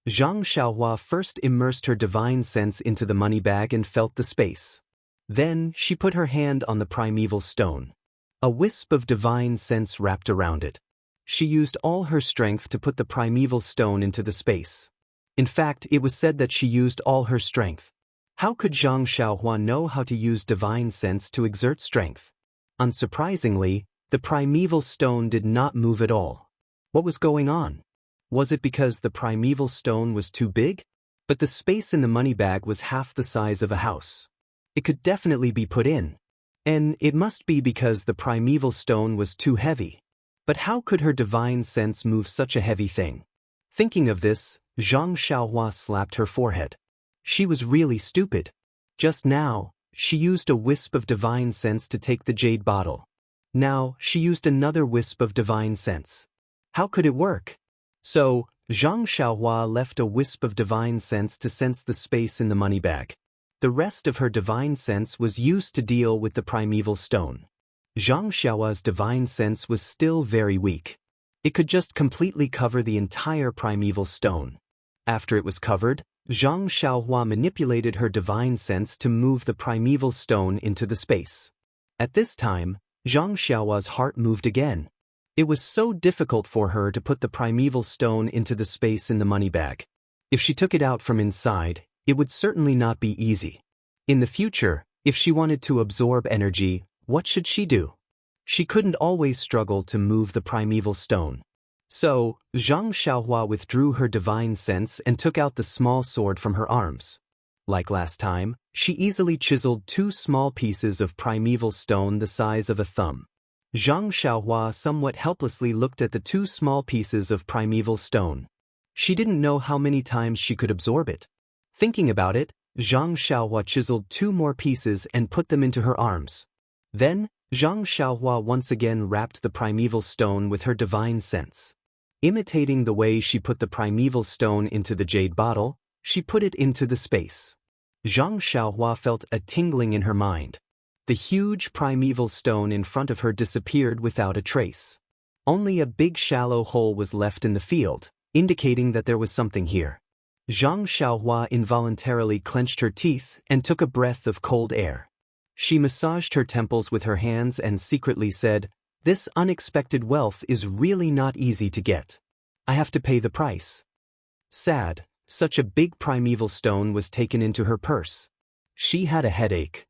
Zhang Xiaohua first immersed her divine sense into the money bag and felt the space. Then, she put her hand on the primeval stone. A wisp of divine sense wrapped around it. She used all her strength to put the primeval stone into the space. In fact, it was said that she used all her strength. How could Zhang Xiaohua know how to use divine sense to exert strength? Unsurprisingly, the primeval stone did not move at all. What was going on? Was it because the primeval stone was too big? But the space in the money bag was half the size of a house. It could definitely be put in. And it must be because the primeval stone was too heavy. But how could her divine sense move such a heavy thing? Thinking of this, Zhang Xiaohua slapped her forehead. She was really stupid. Just now, she used a wisp of divine sense to take the jade bottle. Now, she used another wisp of divine sense. How could it work? So, Zhang Xiaohua left a wisp of divine sense to sense the space in the money bag. The rest of her divine sense was used to deal with the primeval stone. Zhang Xiaohua's divine sense was still very weak. It could just completely cover the entire primeval stone. After it was covered, Zhang Xiaohua manipulated her divine sense to move the primeval stone into the space. At this time, Zhang Xiaohua's heart moved again. It was so difficult for her to put the primeval stone into the space in the money bag. If she took it out from inside, it would certainly not be easy. In the future, if she wanted to absorb energy, what should she do? She couldn't always struggle to move the primeval stone. So, Zhang Xiaohua withdrew her divine sense and took out the small sword from her arms. Like last time, she easily chiseled 2 small pieces of primeval stone the size of a thumb. Zhang Xiaohua somewhat helplessly looked at the 2 small pieces of primeval stone. She didn't know how many times she could absorb it. Thinking about it, Zhang Xiaohua chiseled 2 more pieces and put them into her arms. Then, Zhang Xiaohua once again wrapped the primeval stone with her divine sense. Imitating the way she put the primeval stone into the jade bottle, she put it into the space. Zhang Xiaohua felt a tingling in her mind. The huge primeval stone in front of her disappeared without a trace. Only a big shallow hole was left in the field, indicating that there was something here. Zhang Xiaohua involuntarily clenched her teeth and took a breath of cold air. She massaged her temples with her hands and secretly said, "This unexpected wealth is really not easy to get. I have to pay the price." Sad, such a big primeval stone was taken into her purse. She had a headache.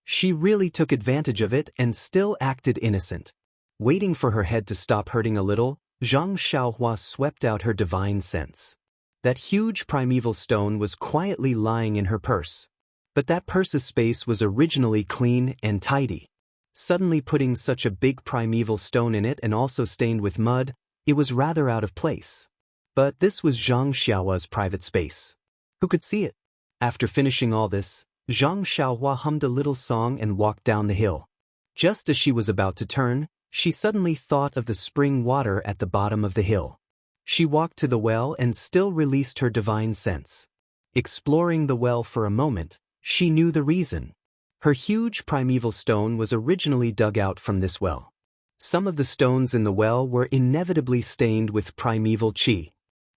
She really took advantage of it and still acted innocent. Waiting for her head to stop hurting a little, Zhang Xiaohua swept out her divine sense. That huge primeval stone was quietly lying in her purse. But that purse's space was originally clean and tidy. Suddenly putting such a big primeval stone in it and also stained with mud, it was rather out of place. But this was Zhang Xiaohua's private space. Who could see it? After finishing all this, Zhang Xiaohua hummed a little song and walked down the hill. Just as she was about to turn, she suddenly thought of the spring water at the bottom of the hill. She walked to the well and still released her divine sense. Exploring the well for a moment, she knew the reason. Her huge primeval stone was originally dug out from this well. Some of the stones in the well were inevitably stained with primeval qi.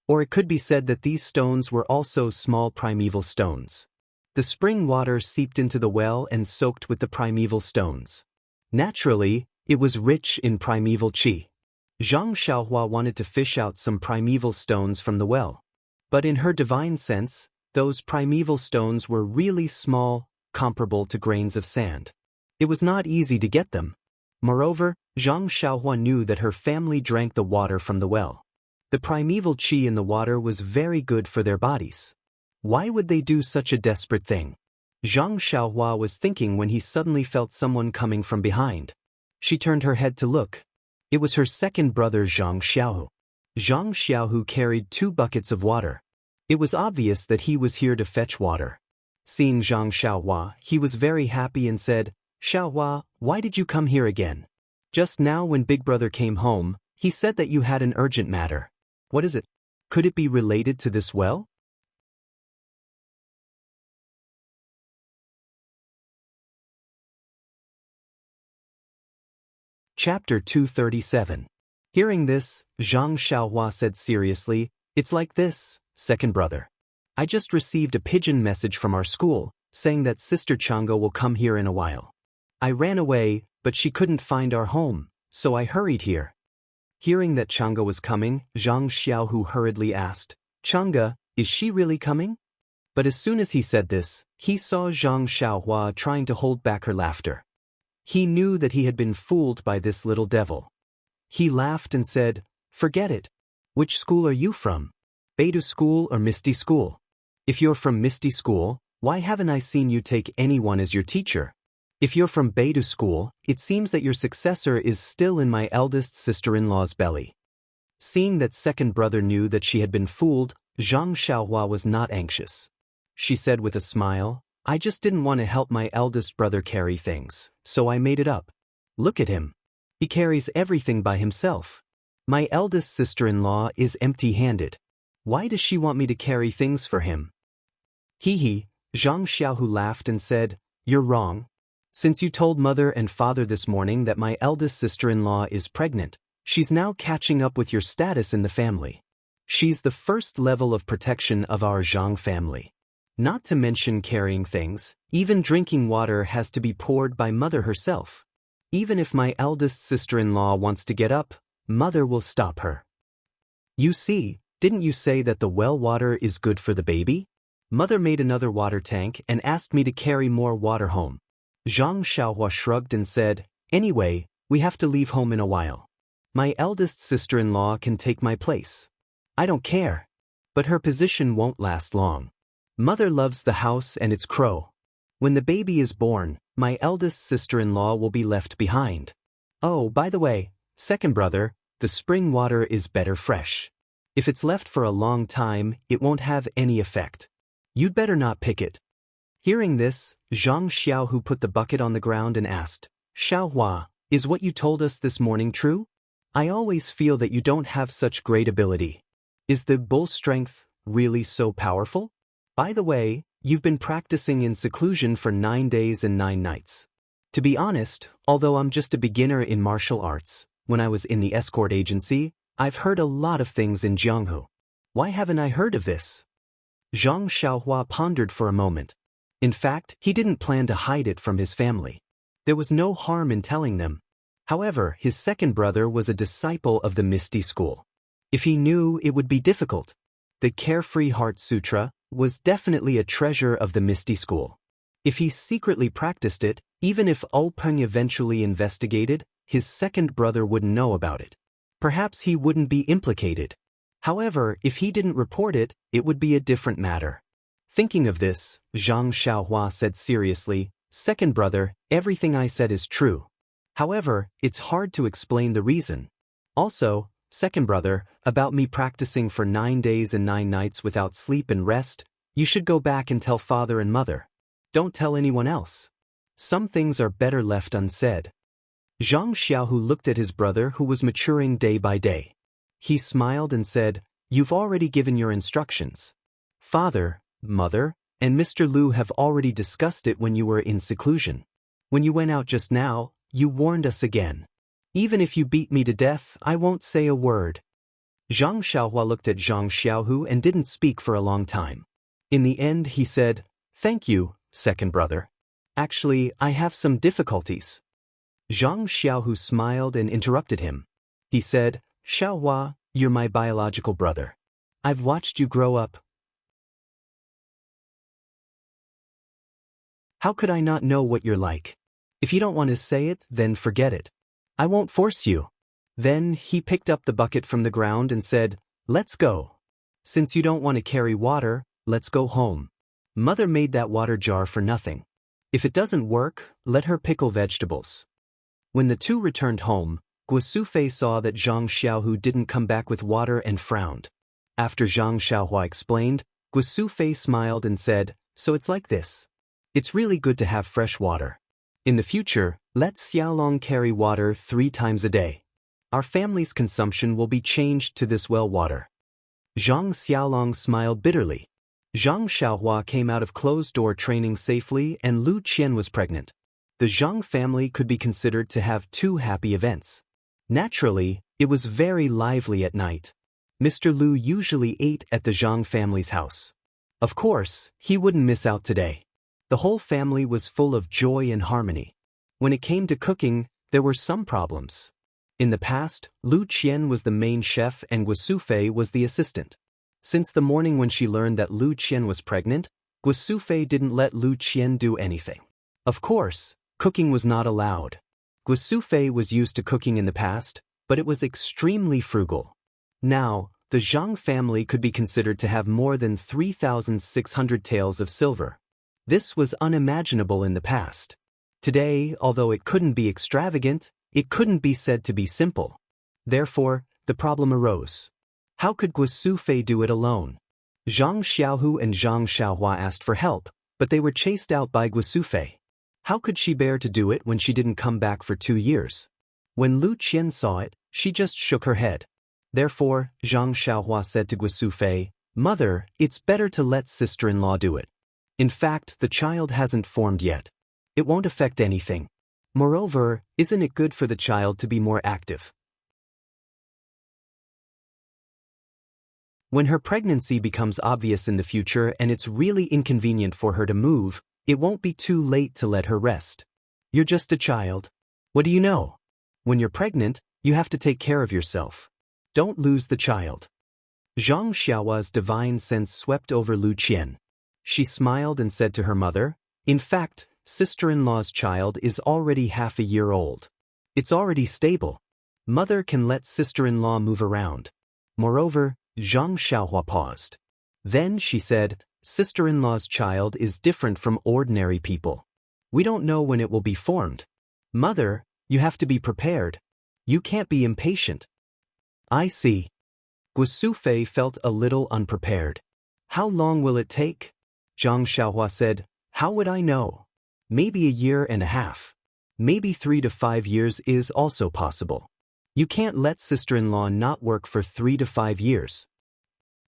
Or it could be said that these stones were also small primeval stones. The spring water seeped into the well and soaked with the primeval stones. Naturally, it was rich in primeval qi. Zhang Xiaohua wanted to fish out some primeval stones from the well. But in her divine sense, those primeval stones were really small, comparable to grains of sand. It was not easy to get them. Moreover, Zhang Xiaohua knew that her family drank the water from the well. The primeval qi in the water was very good for their bodies. Why would they do such a desperate thing? Zhang Xiaohua was thinking when he suddenly felt someone coming from behind. She turned her head to look. It was her second brother Zhang Xiaohu. Zhang Xiaohu carried 2 buckets of water. It was obvious that he was here to fetch water. Seeing Zhang Xiaohua, he was very happy and said, "Xiaohua, why did you come here again? Just now when Big Brother came home, he said that you had an urgent matter. What is it? Could it be related to this well?" Chapter 237. Hearing this, Zhang Xiaohua said seriously, "It's like this, second brother. I just received a pigeon message from our school, saying that Sister Chang'e will come here in a while. I ran away, but she couldn't find our home, so I hurried here." Hearing that Chang'e was coming, Zhang Xiaohu hurriedly asked, "Chang'e, is she really coming?" But as soon as he said this, he saw Zhang Xiaohua trying to hold back her laughter. He knew that he had been fooled by this little devil. He laughed and said, "Forget it. Which school are you from? Beidou School or Misty School? If you're from Misty School, why haven't I seen you take anyone as your teacher? If you're from Beidou School, it seems that your successor is still in my eldest sister-in-law's belly." Seeing that second brother knew that she had been fooled, Zhang Xiaohua was not anxious. She said with a smile, "I just didn't want to help my eldest brother carry things, so I made it up. Look at him. He carries everything by himself. My eldest sister-in-law is empty-handed. Why does she want me to carry things for him?" Hee. Zhang Xiaohu laughed and said, "You're wrong. Since you told mother and father this morning that my eldest sister-in-law is pregnant, she's now catching up with your status in the family. She's the first level of protection of our Zhang family. Not to mention carrying things, even drinking water has to be poured by mother herself. Even if my eldest sister-in-law wants to get up, mother will stop her. You see, didn't you say that the well water is good for the baby? Mother made another water tank and asked me to carry more water home. Zhang Xiaohua shrugged and said, anyway, we have to leave home in a while. My eldest sister-in-law can take my place. I don't care. But her position won't last long. Mother loves the house and its crow. When the baby is born, my eldest sister-in-law will be left behind. Oh, by the way, second brother, the spring water is better fresh. If it's left for a long time, it won't have any effect. You'd better not pick it. Hearing this, Zhang Xiaohu put the bucket on the ground and asked, Xiaohua, is what you told us this morning true? I always feel that you don't have such great ability. Is the bull strength really so powerful? By the way, you've been practicing in seclusion for 9 days and 9 nights. To be honest, although I'm just a beginner in martial arts, when I was in the escort agency, I've heard a lot of things in Jianghu. Why haven't I heard of this? Zhang Xiaohua pondered for a moment. In fact, he didn't plan to hide it from his family. There was no harm in telling them. However, his second brother was a disciple of the Misty School. If he knew, it would be difficult. The Carefree Heart Sutra was definitely a treasure of the Misty School. If he secretly practiced it, even if Peng eventually investigated, his second brother wouldn't know about it. Perhaps he wouldn't be implicated. However, if he didn't report it, it would be a different matter. Thinking of this, Zhang Xiaohua said seriously, second brother, everything I said is true. However, it's hard to explain the reason. Also, second brother, about me practicing for 9 days and 9 nights without sleep and rest, you should go back and tell father and mother. Don't tell anyone else. Some things are better left unsaid. Zhang Xiaohu looked at his brother who was maturing day by day. He smiled and said, you've already given your instructions. Father, mother, and Mr. Liu have already discussed it when you were in seclusion. When you went out just now, you warned us again. Even if you beat me to death, I won't say a word. Zhang Xiaohua looked at Zhang Xiaohu and didn't speak for a long time. In the end, he said, thank you, second brother. Actually, I have some difficulties. Zhang Xiaohu smiled and interrupted him. He said, Xiaohua, you're my biological brother. I've watched you grow up. How could I not know what you're like? If you don't want to say it, then forget it. I won't force you. Then he picked up the bucket from the ground and said, let's go. Since you don't want to carry water, let's go home. Mother made that water jar for nothing. If it doesn't work, let her pickle vegetables. When the two returned home, Guosufei saw that Zhang Xiaohu didn't come back with water and frowned. After Zhang Xiaohua explained, Guosufei smiled and said, so it's like this. It's really good to have fresh water. In the future, let Xiaolong carry water 3 times a day. Our family's consumption will be changed to this well water. Zhang Xiaolong smiled bitterly. Zhang Xiaohua came out of closed-door training safely and Lu Qian was pregnant. The Zhang family could be considered to have 2 happy events. Naturally, it was very lively at night. Mr. Liu usually ate at the Zhang family's house. Of course, he wouldn't miss out today. The whole family was full of joy and harmony. When it came to cooking, there were some problems. In the past, Lu Qian was the main chef and Guosufei was the assistant. Since the morning when she learned that Lu Qian was pregnant, Guosufei didn't let Lu Qian do anything. Of course, cooking was not allowed. Guosufei was used to cooking in the past, but it was extremely frugal. Now, the Zhang family could be considered to have more than 3,600 taels of silver. This was unimaginable in the past. Today, although it couldn't be extravagant, it couldn't be said to be simple. Therefore, the problem arose. How could Guosufei do it alone? Zhang Xiaohu and Zhang Xiaohua asked for help, but they were chased out by Guosufei. How could she bear to do it when she didn't come back for 2 years? When Lu Qian saw it, she just shook her head. Therefore, Zhang Xiaohua said to Guosufei, Mother, it's better to let sister-in-law do it. In fact, the child hasn't formed yet. It won't affect anything. Moreover, isn't it good for the child to be more active? When her pregnancy becomes obvious in the future and it's really inconvenient for her to move, it won't be too late to let her rest. You're just a child. What do you know? When you're pregnant, you have to take care of yourself. Don't lose the child. Zhang Xiaohua's divine sense swept over Lu Qian. She smiled and said to her mother, "In fact, sister-in-law's child is already half a year old. It's already stable. Mother can let sister-in-law move around." Moreover, Zhang Xiaohua paused. Then she said, "Sister-in-law's child is different from ordinary people. We don't know when it will be formed. Mother, you have to be prepared. You can't be impatient." "I see." Guo Sufei felt a little unprepared. "How long will it take?" Zhang Xiaohua said, "How would I know? Maybe a year and a half. Maybe 3 to 5 years is also possible. You can't let sister-in-law not work for 3 to 5 years."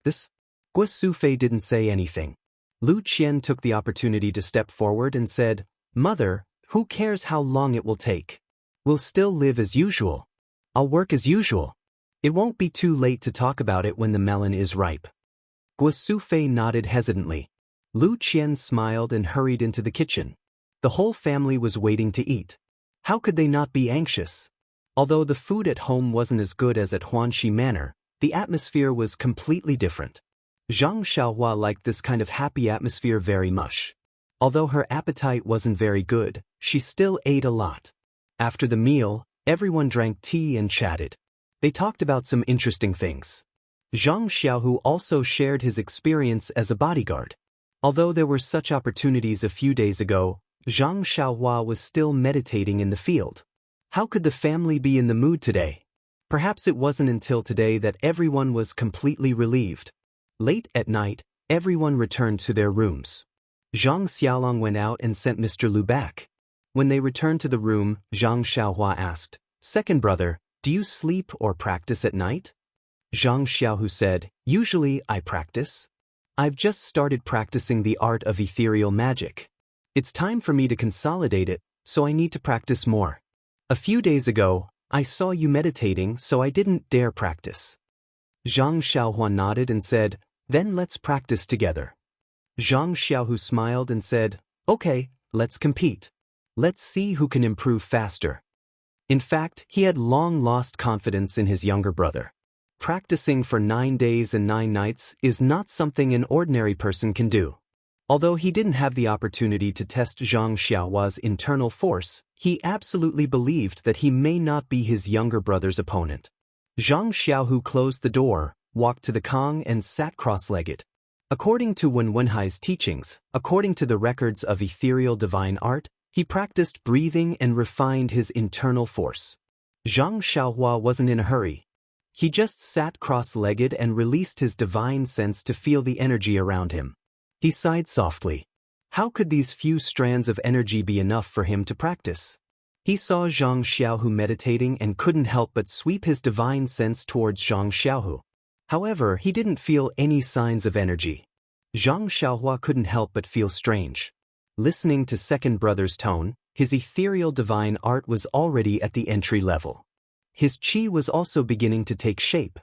This? Guo Sufei didn't say anything. Lu Qian took the opportunity to step forward and said, "Mother, who cares how long it will take? We'll still live as usual. I'll work as usual. It won't be too late to talk about it when the melon is ripe." Guo Sufei nodded hesitantly. Lu Qian smiled and hurried into the kitchen. The whole family was waiting to eat. How could they not be anxious? Although the food at home wasn't as good as at Huanxi Manor, the atmosphere was completely different. Zhang Xiaohua liked this kind of happy atmosphere very much. Although her appetite wasn't very good, she still ate a lot. After the meal, everyone drank tea and chatted. They talked about some interesting things. Zhang Xiaohu also shared his experience as a bodyguard. Although there were such opportunities a few days ago, Zhang Xiaohua was still meditating in the field. How could the family be in the mood today? Perhaps it wasn't until today that everyone was completely relieved. Late at night, everyone returned to their rooms. Zhang Xiaolong went out and sent Mr. Lu back. When they returned to the room, Zhang Xiaohua asked, "Second brother, do you sleep or practice at night?" Zhang Xiaohu said, "Usually I practice. I've just started practicing the art of ethereal magic. It's time for me to consolidate it, so I need to practice more. A few days ago, I saw you meditating, so I didn't dare practice." Zhang Xiaohua nodded and said, "Then let's practice together." Zhang Xiaohu smiled and said, "Okay, let's compete. Let's see who can improve faster." In fact, he had long lost confidence in his younger brother. Practicing for 9 days and 9 nights is not something an ordinary person can do. Although he didn't have the opportunity to test Zhang Xiaohua's internal force, he absolutely believed that he may not be his younger brother's opponent. Zhang Xiaohu closed the door, walked to the Kong and sat cross-legged. According to Wen Wenhai's teachings, according to the records of ethereal divine art, he practiced breathing and refined his internal force. Zhang Xiaohua wasn't in a hurry. He just sat cross-legged and released his divine sense to feel the energy around him. He sighed softly. How could these few strands of energy be enough for him to practice? He saw Zhang Xiaohu meditating and couldn't help but sweep his divine sense towards Zhang Xiaohu. However, he didn't feel any signs of energy. Zhang Xiaohua couldn't help but feel strange. Listening to second brother's tone, his ethereal divine art was already at the entry level. His qi was also beginning to take shape.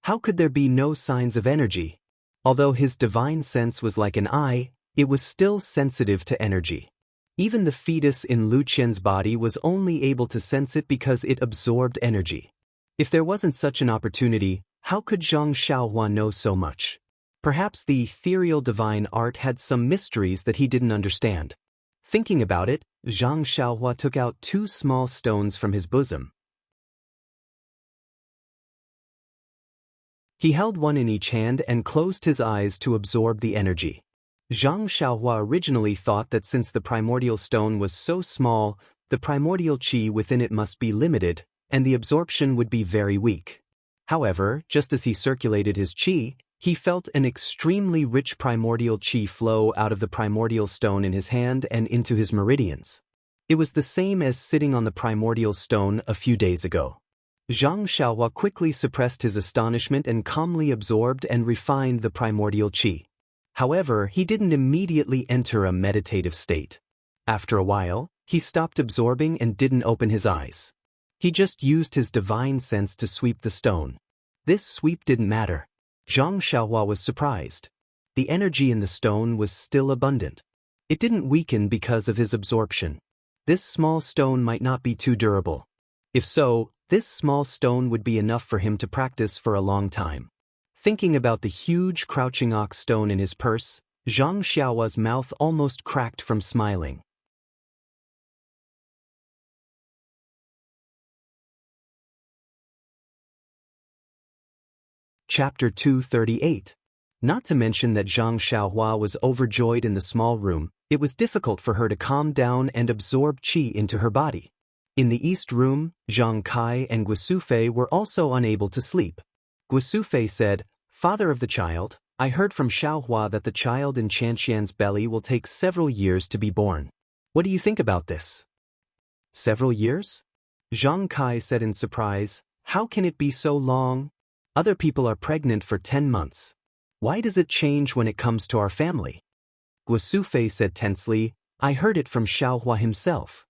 How could there be no signs of energy? Although his divine sense was like an eye, it was still sensitive to energy. Even the fetus in Lu Qian's body was only able to sense it because it absorbed energy. If there wasn't such an opportunity, how could Zhang Xiaohua know so much? Perhaps the ethereal divine art had some mysteries that he didn't understand. Thinking about it, Zhang Xiaohua took out 2 small stones from his bosom. He held one in each hand and closed his eyes to absorb the energy. Zhang Xiaohua originally thought that since the primordial stone was so small, the primordial qi within it must be limited, and the absorption would be very weak. However, just as he circulated his qi, he felt an extremely rich primordial qi flow out of the primordial stone in his hand and into his meridians. It was the same as sitting on the primordial stone a few days ago. Zhang Xiaohua quickly suppressed his astonishment and calmly absorbed and refined the primordial qi. However, he didn't immediately enter a meditative state. After a while, he stopped absorbing and didn't open his eyes. He just used his divine sense to sweep the stone. This sweep didn't matter. Zhang Xiaohua was surprised. The energy in the stone was still abundant. It didn't weaken because of his absorption. This small stone might not be too durable. If so, this small stone would be enough for him to practice for a long time. Thinking about the huge crouching ox stone in his purse, Zhang Xiaohua's mouth almost cracked from smiling. Chapter 238. Not to mention that Zhang Xiaohua was overjoyed in the small room, it was difficult for her to calm down and absorb qi into her body. In the east room, Zhang Kai and Guosufei were also unable to sleep. Guosufei said, "Father of the child, I heard from Xiaohua that the child in Xianxian's belly will take several years to be born. What do you think about this?" "Several years?" Zhang Kai said in surprise, "How can it be so long? Other people are pregnant for 10 months. Why does it change when it comes to our family?" Guosufei said tensely, "I heard it from Xiaohua himself."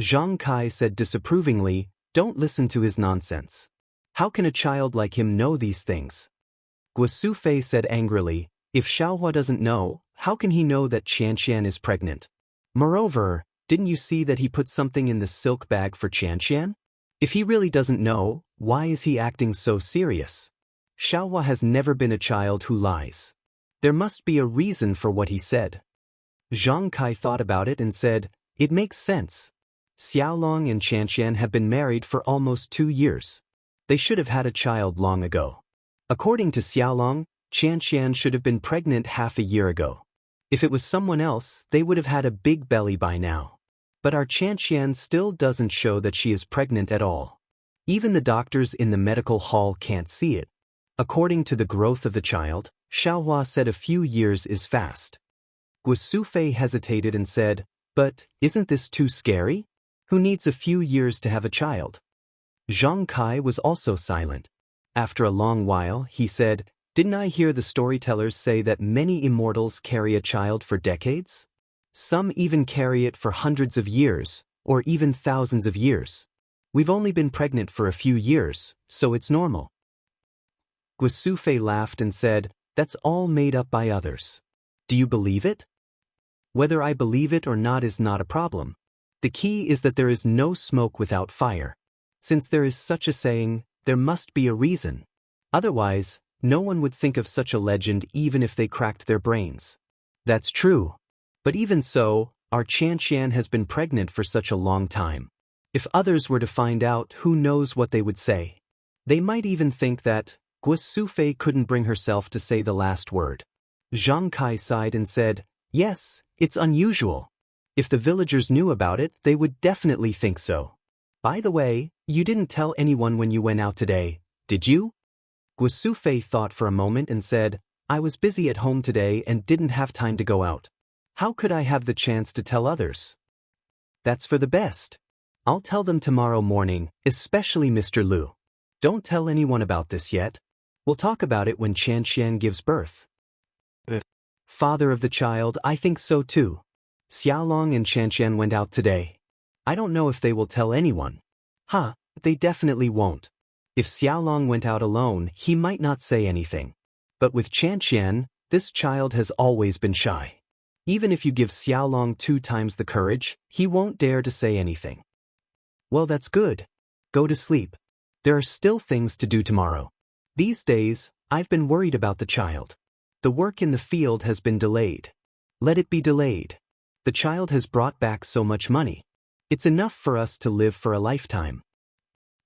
Zhang Kai said disapprovingly, "Don't listen to his nonsense. How can a child like him know these things?" Guosufei said angrily, "If Xiaohua doesn't know, how can he know that Xianxian is pregnant? Moreover, didn't you see that he put something in the silk bag for Xianxian? If he really doesn't know, why is he acting so serious? Xiaohua has never been a child who lies. There must be a reason for what he said." Zhang Kai thought about it and said, "It makes sense. Xiaolong and Xianxian have been married for almost 2 years. They should have had a child long ago. According to Xiaolong, Xianxian should have been pregnant half a year ago. If it was someone else, they would have had a big belly by now. But our Xianxian still doesn't show that she is pregnant at all. Even the doctors in the medical hall can't see it. According to the growth of the child, Xiaohua said a few years is fast." Guosufei hesitated and said, "But isn't this too scary? Who needs a few years to have a child?" Zhang Kai was also silent. After a long while, he said, "Didn't I hear the storytellers say that many immortals carry a child for decades? Some even carry it for hundreds of years, or even thousands of years. We've only been pregnant for a few years, so it's normal." Guosufei laughed and said, "That's all made up by others. Do you believe it?" "Whether I believe it or not is not a problem. The key is that there is no smoke without fire. Since there is such a saying, there must be a reason. Otherwise, no one would think of such a legend even if they cracked their brains." "That's true. But even so, our Xianxian has been pregnant for such a long time. If others were to find out, who knows what they would say? They might even think that..." Guosufei couldn't bring herself to say the last word. Zhang Kai sighed and said, "Yes, it's unusual. If the villagers knew about it, they would definitely think so. By the way, you didn't tell anyone when you went out today, did you?" Guosufei thought for a moment and said, "I was busy at home today and didn't have time to go out. How could I have the chance to tell others?" "That's for the best. I'll tell them tomorrow morning, especially Mr. Lu. Don't tell anyone about this yet. We'll talk about it when Xianxian gives birth." "Father of the child, I think so too. Xiaolong and Xianxian went out today. I don't know if they will tell anyone." They definitely won't. If Xiaolong went out alone, he might not say anything. But with Xianxian, this child has always been shy. Even if you give Xiaolong 2 times the courage, he won't dare to say anything." "Well, that's good. Go to sleep. There are still things to do tomorrow. These days, I've been worried about the child. The work in the field has been delayed. Let it be delayed. The child has brought back so much money. It's enough for us to live for a lifetime."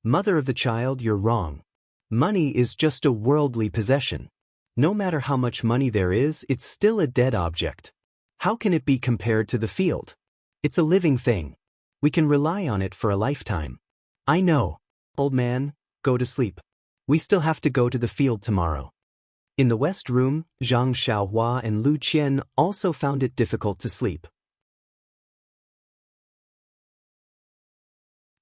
"Mother of the child, you're wrong. Money is just a worldly possession. No matter how much money there is, it's still a dead object. How can it be compared to the field? It's a living thing. We can rely on it for a lifetime." "I know. Old man, go to sleep. We still have to go to the field tomorrow." In the west room, Zhang Xiaohua and Lu Qian also found it difficult to sleep.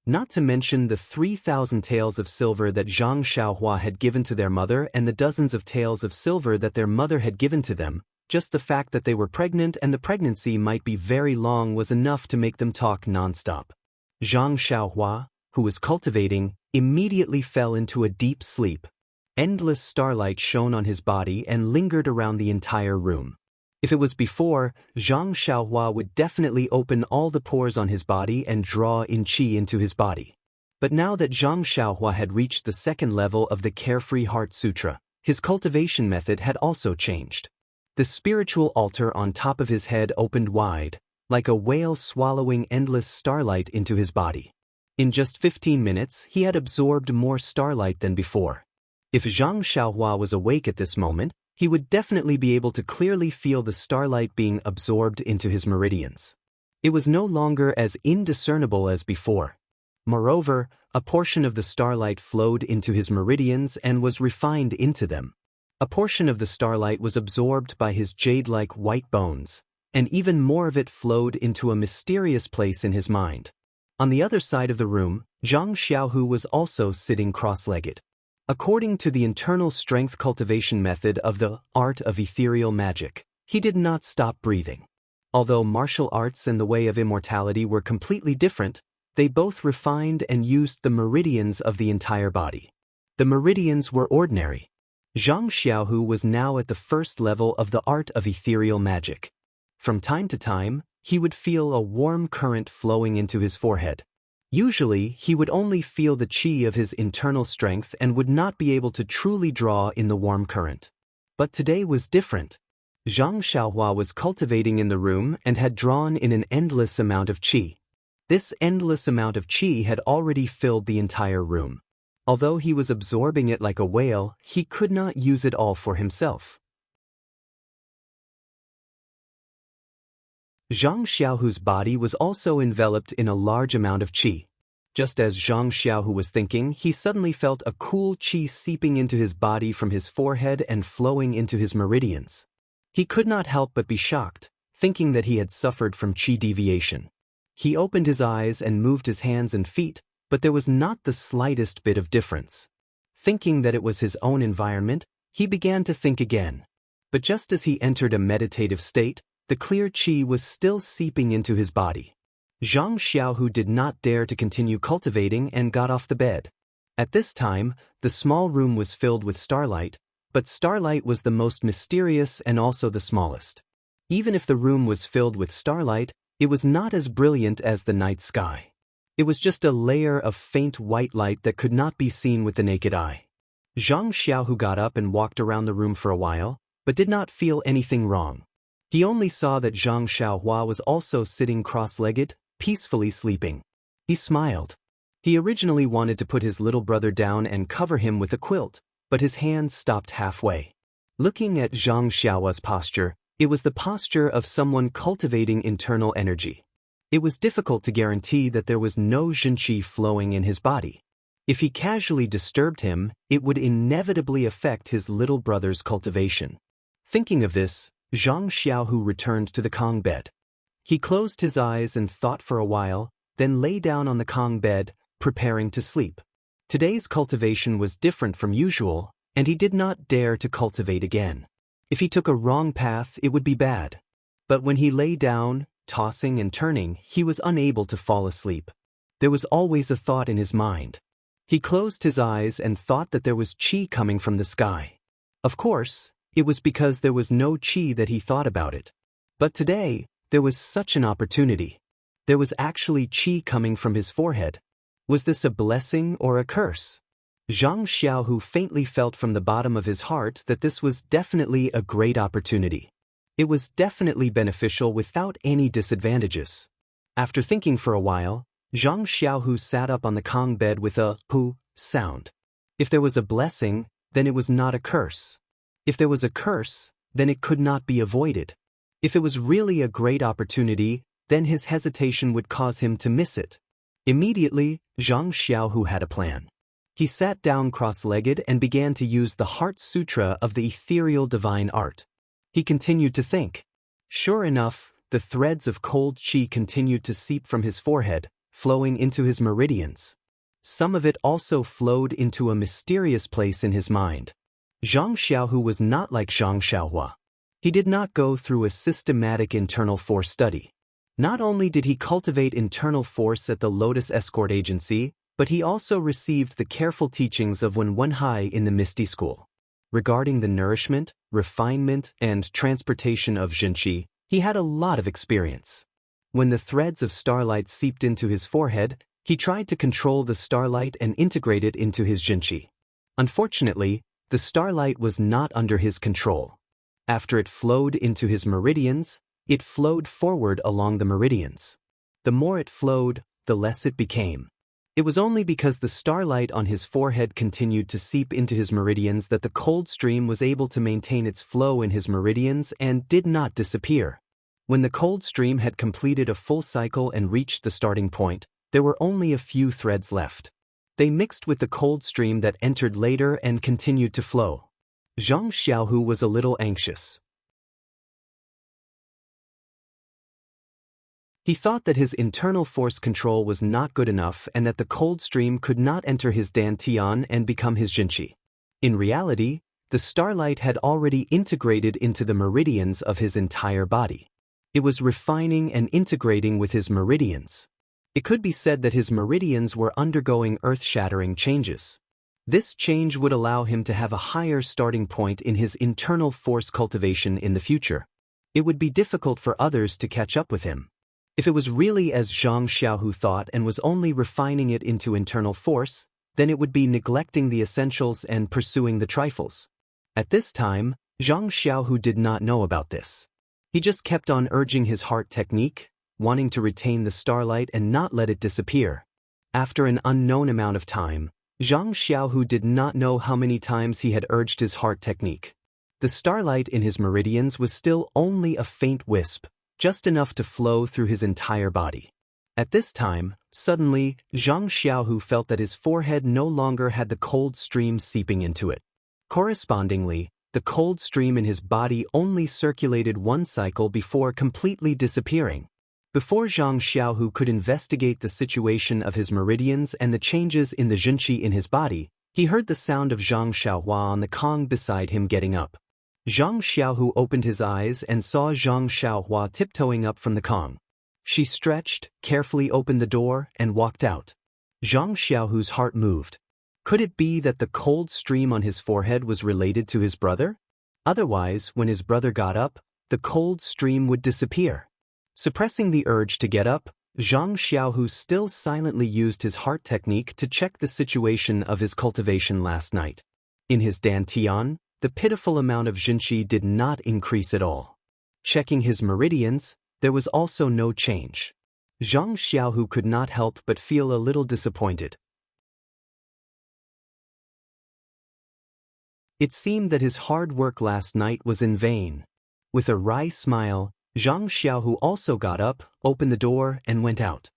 Not to mention the 3,000 taels of silver that Zhang Xiaohua had given to their mother and the dozens of taels of silver that their mother had given to them, just the fact that they were pregnant and the pregnancy might be very long was enough to make them talk non-stop. Zhang Xiaohua, who was cultivating, immediately fell into a deep sleep. Endless starlight shone on his body and lingered around the entire room. If it was before, Zhang Xiaohua would definitely open all the pores on his body and draw in qi into his body. But now that Zhang Xiaohua had reached the second level of the Carefree Heart Sutra, his cultivation method had also changed. The spiritual altar on top of his head opened wide, like a whale swallowing endless starlight into his body. In just 15 minutes, he had absorbed more starlight than before. If Zhang Xiaohua was awake at this moment, he would definitely be able to clearly feel the starlight being absorbed into his meridians. It was no longer as indiscernible as before. Moreover, a portion of the starlight flowed into his meridians and was refined into them. A portion of the starlight was absorbed by his jade-like white bones, and even more of it flowed into a mysterious place in his mind. On the other side of the room, Zhang Xiaohu was also sitting cross-legged. According to the internal strength cultivation method of the art of ethereal magic, he did not stop breathing. Although martial arts and the way of immortality were completely different, they both refined and used the meridians of the entire body. The meridians were ordinary. Zhang Xiaohu was now at the first level of the art of ethereal magic. From time to time, he would feel a warm current flowing into his forehead. Usually, he would only feel the qi of his internal strength and would not be able to truly draw in the warm current. But today was different. Zhang Xiaohua was cultivating in the room and had drawn in an endless amount of qi. This endless amount of qi had already filled the entire room. Although he was absorbing it like a whale, he could not use it all for himself. Zhang Xiaohu's body was also enveloped in a large amount of qi. Just as Zhang Xiaohu was thinking, he suddenly felt a cool qi seeping into his body from his forehead and flowing into his meridians. He could not help but be shocked, thinking that he had suffered from qi deviation. He opened his eyes and moved his hands and feet, but there was not the slightest bit of difference. Thinking that it was his own environment, he began to think again. But just as he entered a meditative state, the clear qi was still seeping into his body. Zhang Xiaohu did not dare to continue cultivating and got off the bed. At this time, the small room was filled with starlight, but starlight was the most mysterious and also the smallest. Even if the room was filled with starlight, it was not as brilliant as the night sky. It was just a layer of faint white light that could not be seen with the naked eye. Zhang Xiaohu got up and walked around the room for a while, but did not feel anything wrong. He only saw that Zhang Xiaohua was also sitting cross-legged, peacefully sleeping. He smiled. He originally wanted to put his little brother down and cover him with a quilt, but his hands stopped halfway. Looking at Zhang Xiaohua's posture, it was the posture of someone cultivating internal energy. It was difficult to guarantee that there was no zhenqi flowing in his body. If he casually disturbed him, it would inevitably affect his little brother's cultivation. Thinking of this, Zhang Xiaohu returned to the Kong bed. He closed his eyes and thought for a while, then lay down on the Kong bed, preparing to sleep. Today's cultivation was different from usual, and he did not dare to cultivate again. If he took a wrong path, it would be bad. But when he lay down, tossing and turning, he was unable to fall asleep. There was always a thought in his mind. He closed his eyes and thought that there was qi coming from the sky. Of course, it was because there was no qi that he thought about it. But today, there was such an opportunity. There was actually qi coming from his forehead. Was this a blessing or a curse? Zhang Xiaohu faintly felt from the bottom of his heart that this was definitely a great opportunity. It was definitely beneficial without any disadvantages. After thinking for a while, Zhang Xiaohu sat up on the Kong bed with a hu sound. If there was a blessing, then it was not a curse. If there was a curse, then it could not be avoided. If it was really a great opportunity, then his hesitation would cause him to miss it. Immediately, Zhang Xiaohu had a plan. He sat down cross-legged and began to use the Heart Sutra of the ethereal divine art. He continued to think. Sure enough, the threads of cold qi continued to seep from his forehead, flowing into his meridians. Some of it also flowed into a mysterious place in his mind. Zhang Xiaohu was not like Zhang Xiaohua. He did not go through a systematic internal force study. Not only did he cultivate internal force at the Lotus Escort Agency, but he also received the careful teachings of Wen Wenhai in the Misty School. Regarding the nourishment, refinement, and transportation of Xianxia, he had a lot of experience. When the threads of starlight seeped into his forehead, he tried to control the starlight and integrate it into his Xianxia. Unfortunately, the starlight was not under his control. After it flowed into his meridians, it flowed forward along the meridians. The more it flowed, the less it became. It was only because the starlight on his forehead continued to seep into his meridians that the cold stream was able to maintain its flow in his meridians and did not disappear. When the cold stream had completed a full cycle and reached the starting point, there were only a few threads left. They mixed with the cold stream that entered later and continued to flow. Zhang Xiaohu was a little anxious. He thought that his internal force control was not good enough and that the cold stream could not enter his dantian and become his Xianxia. In reality, the starlight had already integrated into the meridians of his entire body. It was refining and integrating with his meridians. It could be said that his meridians were undergoing earth-shattering changes. This change would allow him to have a higher starting point in his internal force cultivation in the future. It would be difficult for others to catch up with him. If it was really as Zhang Xiaohu thought and was only refining it into internal force, then it would be neglecting the essentials and pursuing the trifles. At this time, Zhang Xiaohu did not know about this. He just kept on urging his heart technique, wanting to retain the starlight and not let it disappear. After an unknown amount of time, Zhang Xiaohu did not know how many times he had urged his heart technique. The starlight in his meridians was still only a faint wisp, just enough to flow through his entire body. At this time, suddenly, Zhang Xiaohu felt that his forehead no longer had the cold stream seeping into it. Correspondingly, the cold stream in his body only circulated one cycle before completely disappearing. Before Zhang Xiaohu could investigate the situation of his meridians and the changes in the Xianxia in his body, he heard the sound of Zhang Xiaohua on the Kong beside him getting up. Zhang Xiaohu opened his eyes and saw Zhang Xiaohua tiptoeing up from the Kong. She stretched, carefully opened the door, and walked out. Zhang Xiaohu's heart moved. Could it be that the cold stream on his forehead was related to his brother? Otherwise, when his brother got up, the cold stream would disappear. Suppressing the urge to get up, Zhang Xiaohu still silently used his heart technique to check the situation of his cultivation last night. In his dantian, the pitiful amount of Xianxia did not increase at all. Checking his meridians, there was also no change. Zhang Xiaohu could not help but feel a little disappointed. It seemed that his hard work last night was in vain. With a wry smile, Zhang Xiaohu also got up, opened the door, and went out.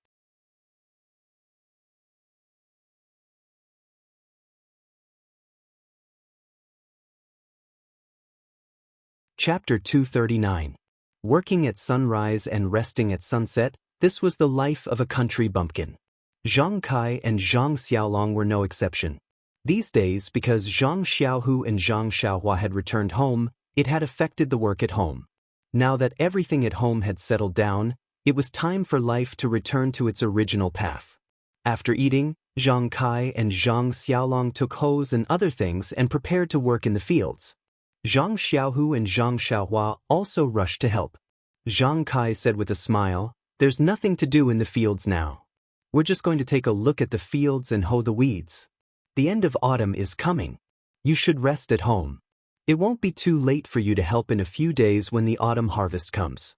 Chapter 239. Working at sunrise and resting at sunset, this was the life of a country bumpkin. Zhang Kai and Zhang Xiaolong were no exception. These days, because Zhang Xiaohu and Zhang Xiaohua had returned home, it had affected the work at home. Now that everything at home had settled down, it was time for life to return to its original path. After eating, Zhang Kai and Zhang Xiaolong took hoes and other things and prepared to work in the fields. Zhang Xiaohu and Zhang Xiaohua also rushed to help. Zhang Kai said with a smile, "There's nothing to do in the fields now. We're just going to take a look at the fields and hoe the weeds. The end of autumn is coming. You should rest at home. It won't be too late for you to help in a few days when the autumn harvest comes."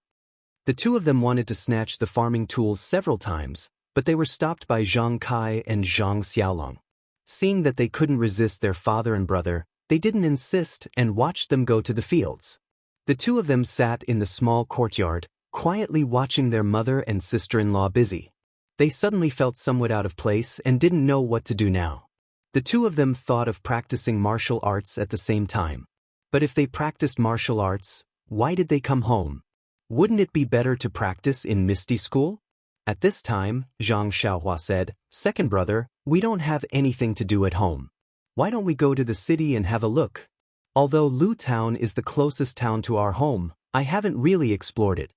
The two of them wanted to snatch the farming tools several times, but they were stopped by Zhang Kai and Zhang Xiaolong. Seeing that they couldn't resist their father and brother, they didn't insist and watched them go to the fields. The two of them sat in the small courtyard, quietly watching their mother and sister-in-law busy. They suddenly felt somewhat out of place and didn't know what to do now. The two of them thought of practicing martial arts at the same time. But if they practiced martial arts, why did they come home? Wouldn't it be better to practice in Misty School? At this time, Zhang Xiaohua said, "Second brother, we don't have anything to do at home. Why don't we go to the city and have a look? Although Lu Town is the closest town to our home, I haven't really explored it."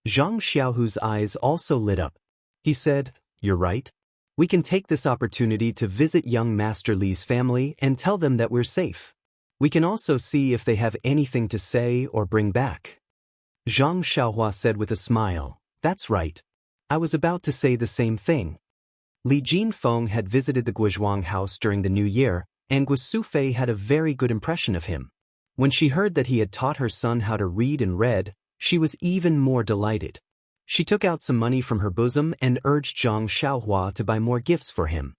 Zhang Xiaohu's eyes also lit up. He said, "You're right. We can take this opportunity to visit young Master Li's family and tell them that we're safe. We can also see if they have anything to say or bring back. Zhang Xiaohua said with a smile, "That's right. I was about to say the same thing." Li Jinfeng had visited the Guizhuang house during the New Year, and Gu Sufei had a very good impression of him. When she heard that he had taught her son how to read and read, she was even more delighted. She took out some money from her bosom and urged Zhang Xiaohua to buy more gifts for him.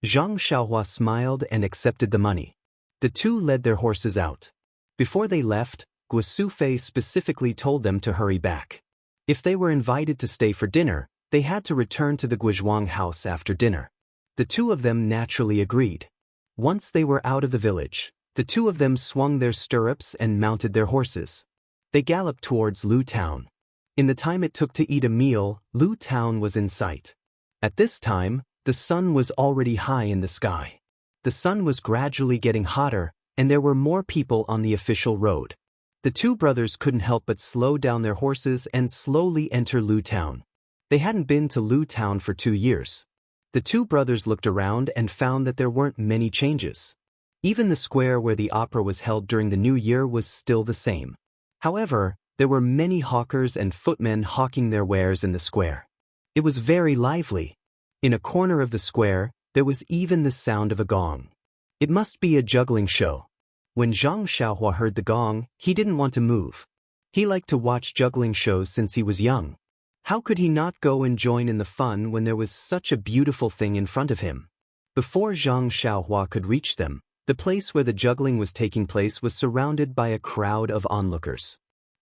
Zhang Xiaohua smiled and accepted the money. The two led their horses out. Before they left, Gu Sufei specifically told them to hurry back. If they were invited to stay for dinner, they had to return to the Guizhuang house after dinner. The two of them naturally agreed. Once they were out of the village, the two of them swung their stirrups and mounted their horses. They galloped towards Lu Town. In the time it took to eat a meal, Lu Town was in sight. At this time, the sun was already high in the sky. The sun was gradually getting hotter, and there were more people on the official road. The two brothers couldn't help but slow down their horses and slowly enter Lu Town. They hadn't been to Lu Town for 2 years. The two brothers looked around and found that there weren't many changes. Even the square where the opera was held during the New Year was still the same. However, there were many hawkers and footmen hawking their wares in the square. It was very lively. In a corner of the square, there was even the sound of a gong. It must be a juggling show. When Zhang Xiaohua heard the gong, he didn't want to move. He liked to watch juggling shows since he was young. How could he not go and join in the fun when there was such a beautiful thing in front of him? Before Zhang Xiaohua could reach them, the place where the juggling was taking place was surrounded by a crowd of onlookers.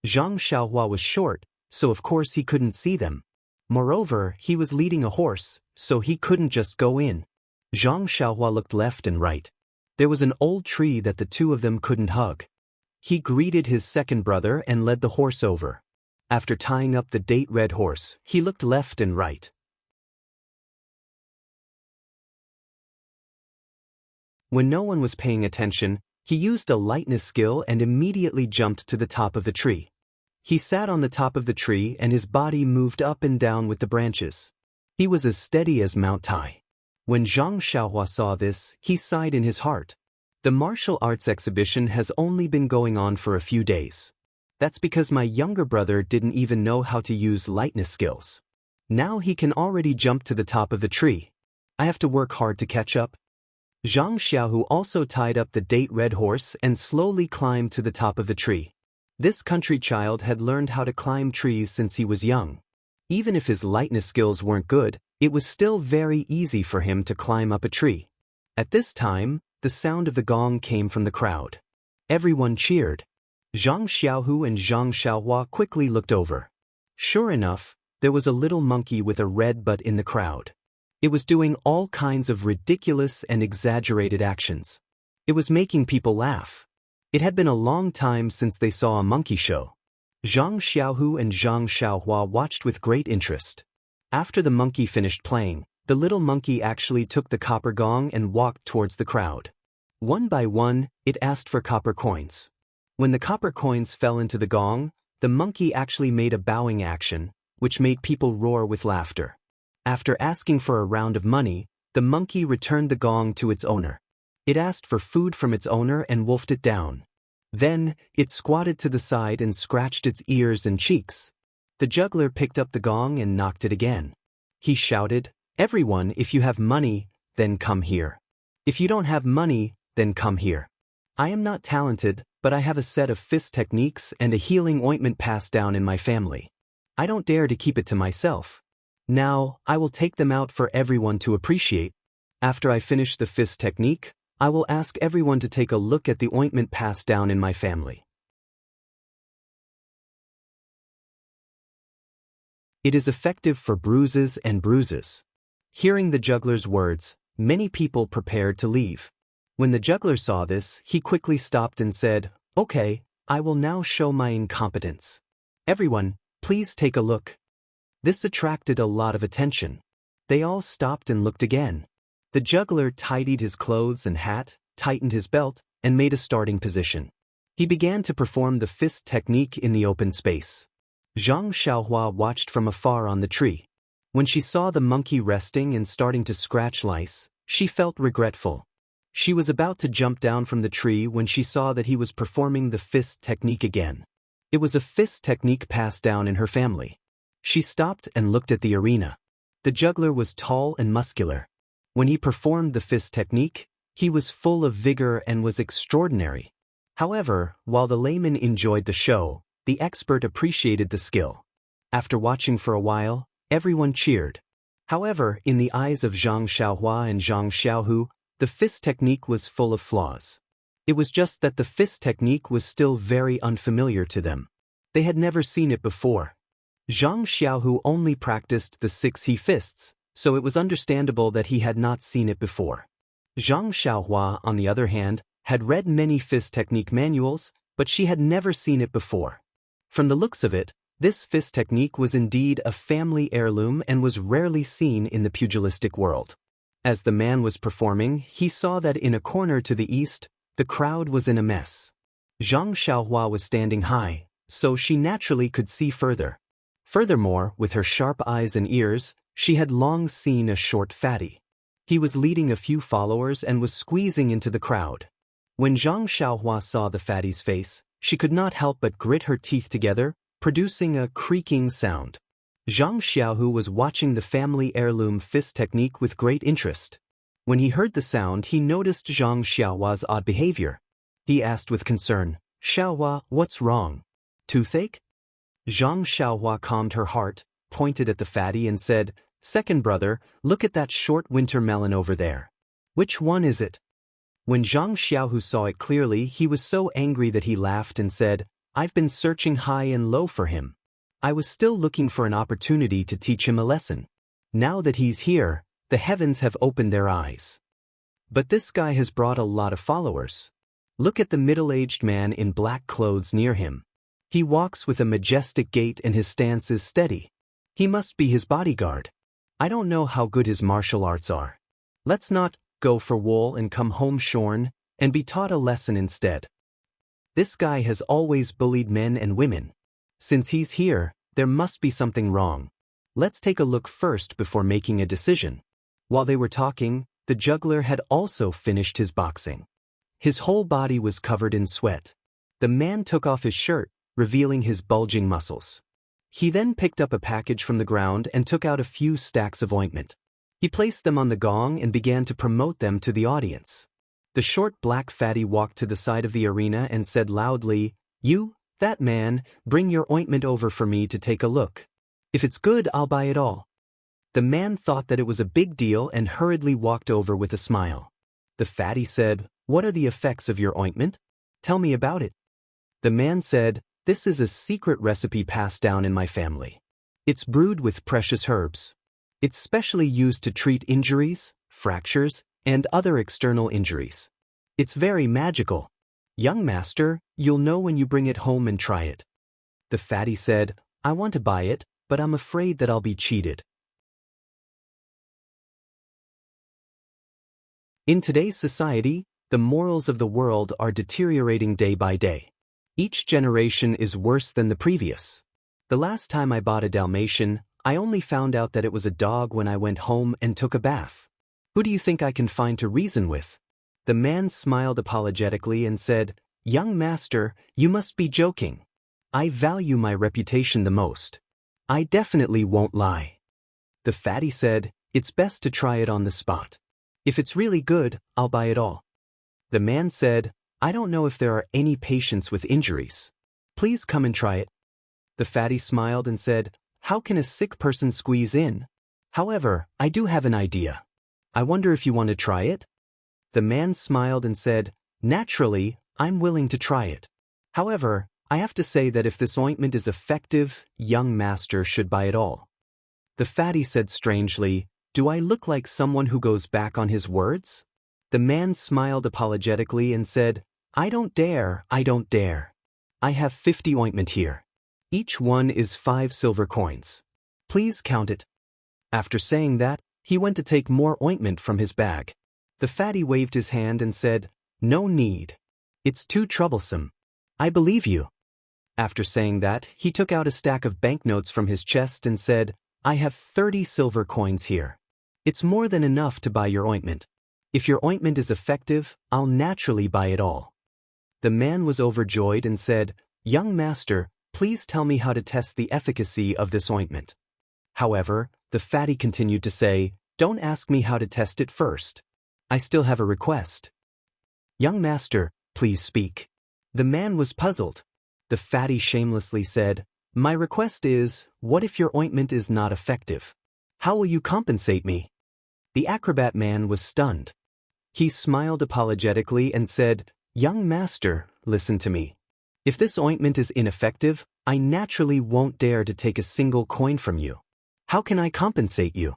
Zhang Xiaohua was short, so of course he couldn't see them. Moreover, he was leading a horse, so he couldn't just go in. Zhang Xiaohua looked left and right. There was an old tree that the two of them couldn't hug. He greeted his second brother and led the horse over. After tying up the date-red horse, he looked left and right. When no one was paying attention, he used a lightness skill and immediately jumped to the top of the tree. He sat on the top of the tree and his body moved up and down with the branches. He was as steady as Mount Tai. When Zhang Xiaohua saw this, he sighed in his heart. The martial arts exhibition has only been going on for a few days. That's because my younger brother didn't even know how to use lightness skills. Now he can already jump to the top of the tree. I have to work hard to catch up. Zhang Xiaohu also tied up the date-red horse and slowly climbed to the top of the tree. This country child had learned how to climb trees since he was young. Even if his lightness skills weren't good, it was still very easy for him to climb up a tree. At this time, the sound of the gong came from the crowd. Everyone cheered. Zhang Xiaohu and Zhang Xiaohua quickly looked over. Sure enough, there was a little monkey with a red butt in the crowd. It was doing all kinds of ridiculous and exaggerated actions. It was making people laugh. It had been a long time since they saw a monkey show. Zhang Xiaohu and Zhang Xiaohua watched with great interest. After the monkey finished playing, the little monkey actually took the copper gong and walked towards the crowd. One by one, it asked for copper coins. When the copper coins fell into the gong, the monkey actually made a bowing action, which made people roar with laughter. After asking for a round of money, the monkey returned the gong to its owner. It asked for food from its owner and wolfed it down. Then, it squatted to the side and scratched its ears and cheeks. The juggler picked up the gong and knocked it again. He shouted, "Everyone, if you have money, then come here. If you don't have money, then come here. I am not talented, but I have a set of fist techniques and a healing ointment passed down in my family. I don't dare to keep it to myself. Now, I will take them out for everyone to appreciate. After I finish the fist technique, I will ask everyone to take a look at the ointment passed down in my family." It is effective for bruises and bruises. Hearing the juggler's words, many people prepared to leave. When the juggler saw this, he quickly stopped and said, "Okay, I will now show my incompetence. Everyone, please take a look." This attracted a lot of attention. They all stopped and looked again. The juggler tidied his clothes and hat, tightened his belt, and made a starting position. He began to perform the fist technique in the open space. Zhang Xiaohua watched from afar on the tree. When she saw the monkey resting and starting to scratch lice, she felt regretful. She was about to jump down from the tree when she saw that he was performing the fist technique again. It was a fist technique passed down in her family. She stopped and looked at the arena. The juggler was tall and muscular. When he performed the fist technique, he was full of vigor and was extraordinary. However, while the layman enjoyed the show, the expert appreciated the skill. After watching for a while, everyone cheered. However, in the eyes of Zhang Xiaohua and Zhang Xiaohu, the fist technique was full of flaws. It was just that the fist technique was still very unfamiliar to them. They had never seen it before. Zhang Xiaohu only practiced the 6 he fists, so it was understandable that he had not seen it before. Zhang Xiaohua, on the other hand, had read many fist technique manuals, but she had never seen it before. From the looks of it, this fist technique was indeed a family heirloom and was rarely seen in the pugilistic world. As the man was performing, he saw that in a corner to the east, the crowd was in a mess. Zhang Xiaohua was standing high, so she naturally could see further. Furthermore, with her sharp eyes and ears, she had long seen a short fatty. He was leading a few followers and was squeezing into the crowd. When Zhang Xiaohua saw the fatty's face, she could not help but grit her teeth together, producing a creaking sound. Zhang Xiaohu was watching the family heirloom fist technique with great interest. When he heard the sound, he noticed Zhang Xiaohua's odd behavior. He asked with concern, "Xiaohua, what's wrong? Toothache?" Zhang Xiaohua calmed her heart, pointed at the fatty and said, "Second brother, look at that short winter melon over there. Which one is it?" When Zhang Xiaohu saw it clearly, he was so angry that he laughed and said, "I've been searching high and low for him. I was still looking for an opportunity to teach him a lesson. Now that he's here, the heavens have opened their eyes. But this guy has brought a lot of followers. Look at the middle-aged man in black clothes near him. He walks with a majestic gait and his stance is steady. He must be his bodyguard. I don't know how good his martial arts are. Let's not go for wool and come home shorn and be taught a lesson instead. This guy has always bullied men and women. Since he's here, there must be something wrong. Let's take a look first before making a decision." While they were talking, the juggler had also finished his boxing. His whole body was covered in sweat. The man took off his shirt, revealing his bulging muscles. He then picked up a package from the ground and took out a few stacks of ointment. He placed them on the gong and began to promote them to the audience. The short black fatty walked to the side of the arena and said loudly, "You, that man, bring your ointment over for me to take a look. If it's good, I'll buy it all." The man thought that it was a big deal and hurriedly walked over with a smile. The fatty said, "What are the effects of your ointment? Tell me about it." The man said, "This is a secret recipe passed down in my family. It's brewed with precious herbs. It's specially used to treat injuries, fractures, and other external injuries. It's very magical. Young master, you'll know when you bring it home and try it." The fatty said, "I want to buy it, but I'm afraid that I'll be cheated." In today's society, the morals of the world are deteriorating day by day. Each generation is worse than the previous. The last time I bought a Dalmatian, I only found out that it was a dog when I went home and took a bath. Who do you think I can find to reason with? The man smiled apologetically and said, "Young master, you must be joking. I value my reputation the most. I definitely won't lie." The fatty said, "It's best to try it on the spot. If it's really good, I'll buy it all." The man said, "I don't know if there are any patients with injuries. Please come and try it." The fatty smiled and said, "How can a sick person squeeze in? However, I do have an idea. I wonder if you want to try it?" The man smiled and said, "Naturally, I'm willing to try it. However, I have to say that if this ointment is effective, young master should buy it all." The fatty said strangely, "Do I look like someone who goes back on his words?" The man smiled apologetically and said, I don't dare. I have 50 ointment here. Each one is 5 silver coins. Please count it." After saying that, he went to take more ointment from his bag. The fatty waved his hand and said, "No need. It's too troublesome. I believe you." After saying that, he took out a stack of banknotes from his chest and said, I have 30 silver coins here. It's more than enough to buy your ointment. If your ointment is effective, I'll naturally buy it all. The man was overjoyed and said, Young master, please tell me how to test the efficacy of this ointment. However, the fatty continued to say, Don't ask me how to test it first. I still have a request. Young master, please speak. The man was puzzled. The fatty shamelessly said, My request is, what if your ointment is not effective? How will you compensate me? The acrobat man was stunned. He smiled apologetically and said, Young master, listen to me. If this ointment is ineffective, I naturally won't dare to take a single coin from you. How can I compensate you?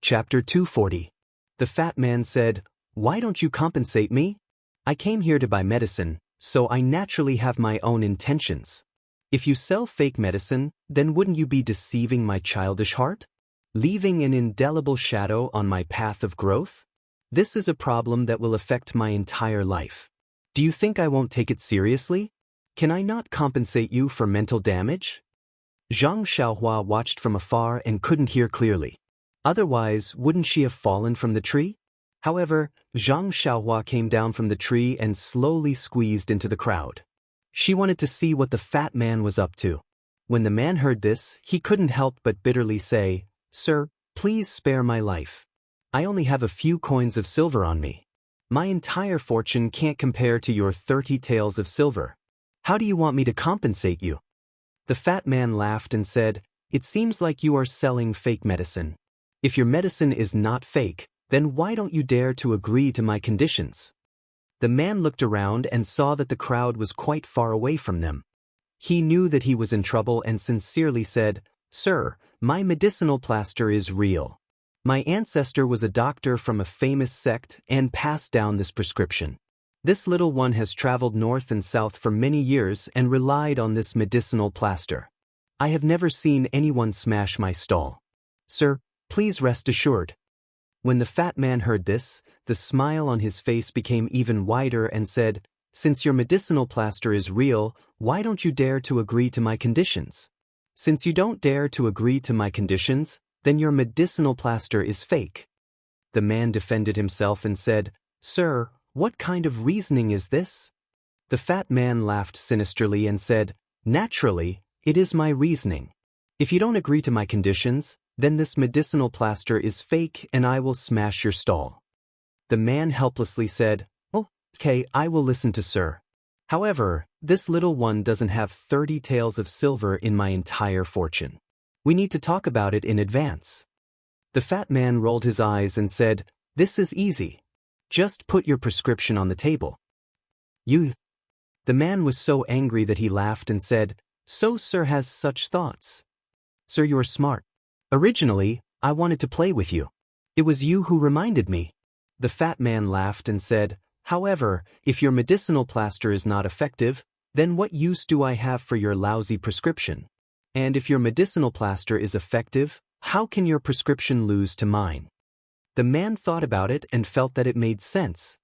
Chapter 240. The fat man said, Why don't you compensate me? I came here to buy medicine, so I naturally have my own intentions. If you sell fake medicine, then wouldn't you be deceiving my childish heart? Leaving an indelible shadow on my path of growth? This is a problem that will affect my entire life. Do you think I won't take it seriously? Can I not compensate you for mental damage? Zhang Xiaohua watched from afar and couldn't hear clearly. Otherwise, wouldn't she have fallen from the tree? However, Zhang Xiaohua came down from the tree and slowly squeezed into the crowd. She wanted to see what the fat man was up to. When the man heard this, he couldn't help but bitterly say, Sir, please spare my life. I only have a few coins of silver on me. My entire fortune can't compare to your 30 taels of silver. How do you want me to compensate you? The fat man laughed and said, It seems like you are selling fake medicine. If your medicine is not fake, then why don't you dare to agree to my conditions? The man looked around and saw that the crowd was quite far away from them. He knew that he was in trouble and sincerely said, Sir, my medicinal plaster is real. My ancestor was a doctor from a famous sect and passed down this prescription. This little one has traveled north and south for many years and relied on this medicinal plaster. I have never seen anyone smash my stall. Sir, please rest assured. When the fat man heard this, the smile on his face became even wider and said, Since your medicinal plaster is real, why don't you dare to agree to my conditions? Since you don't dare to agree to my conditions, then your medicinal plaster is fake. The man defended himself and said, Sir, what kind of reasoning is this? The fat man laughed sinisterly and said, Naturally, it is my reasoning. If you don't agree to my conditions, then this medicinal plaster is fake and I will smash your stall. The man helplessly said, Oh, okay, I will listen to sir. However, this little one doesn't have 30 taels of silver in my entire fortune. We need to talk about it in advance. The fat man rolled his eyes and said, This is easy. Just put your prescription on the table. You. The man was so angry that he laughed and said, So sir has such thoughts. Sir, you're smart. Originally, I wanted to play with you. It was you who reminded me. The fat man laughed and said, However, if your medicinal plaster is not effective, then what use do I have for your lousy prescription? And if your medicinal plaster is effective, how can your prescription lose to mine? The man thought about it and felt that it made sense.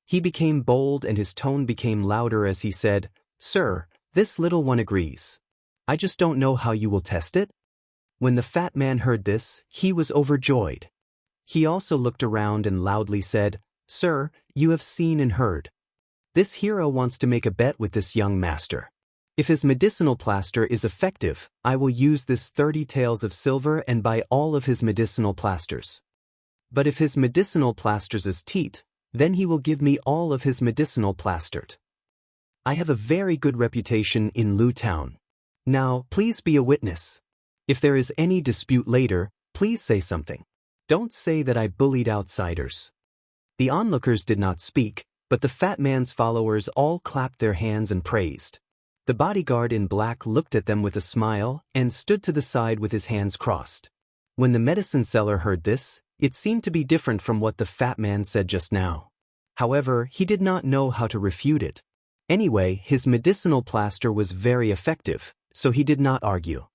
He became bold and his tone became louder as he said, Sir, this little one agrees. I just don't know how you will test it. When the fat man heard this, he was overjoyed. He also looked around and loudly said, Sir, you have seen and heard. This hero wants to make a bet with this young master. If his medicinal plaster is effective, I will use this 30 taels of silver and buy all of his medicinal plasters. But if his medicinal plasters is teat, then he will give me all of his medicinal plastered. I have a very good reputation in Lu Town. Now, please be a witness. If there is any dispute later, please say something. Don't say that I bullied outsiders. The onlookers did not speak, but the fat man's followers all clapped their hands and praised. The bodyguard in black looked at them with a smile and stood to the side with his hands crossed. When the medicine seller heard this, it seemed to be different from what the fat man said just now. However, he did not know how to refute it. Anyway, his medicinal plaster was very effective, so he did not argue.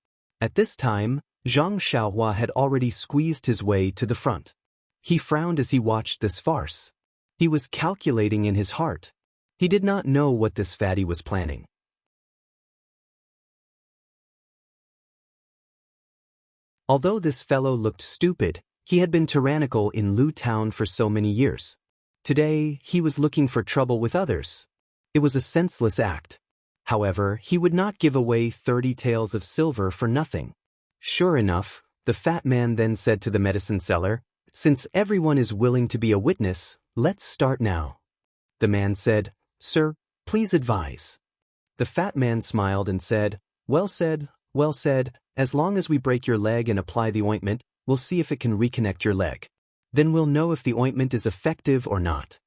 At this time, Zhang Xiaohua had already squeezed his way to the front. He frowned as he watched this farce. He was calculating in his heart. He did not know what this fatty was planning. Although this fellow looked stupid, he had been tyrannical in Lu Town for so many years. Today, he was looking for trouble with others. It was a senseless act. However, he would not give away 30 taels of silver for nothing. Sure enough, the fat man then said to the medicine seller, "Since everyone is willing to be a witness, let's start now." The man said, "Sir, please advise." The fat man smiled and said, well said, as long as we break your leg and apply the ointment, we'll see if it can reconnect your leg. Then we'll know if the ointment is effective or not."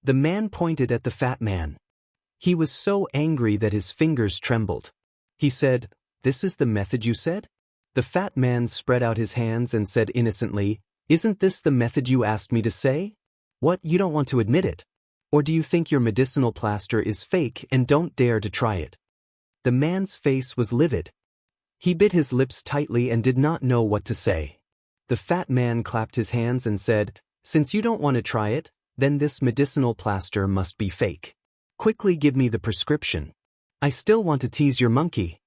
The man pointed at the fat man. He was so angry that his fingers trembled. He said, "This is the method you said?" The fat man spread out his hands and said innocently, "Isn't this the method you asked me to say? What, you don't want to admit it? Or do you think your medicinal plaster is fake and don't dare to try it?" The man's face was livid. He bit his lips tightly and did not know what to say. The fat man clapped his hands and said, "Since you don't want to try it, then this medicinal plaster must be fake. Quickly give me the prescription. I still want to tease your monkey."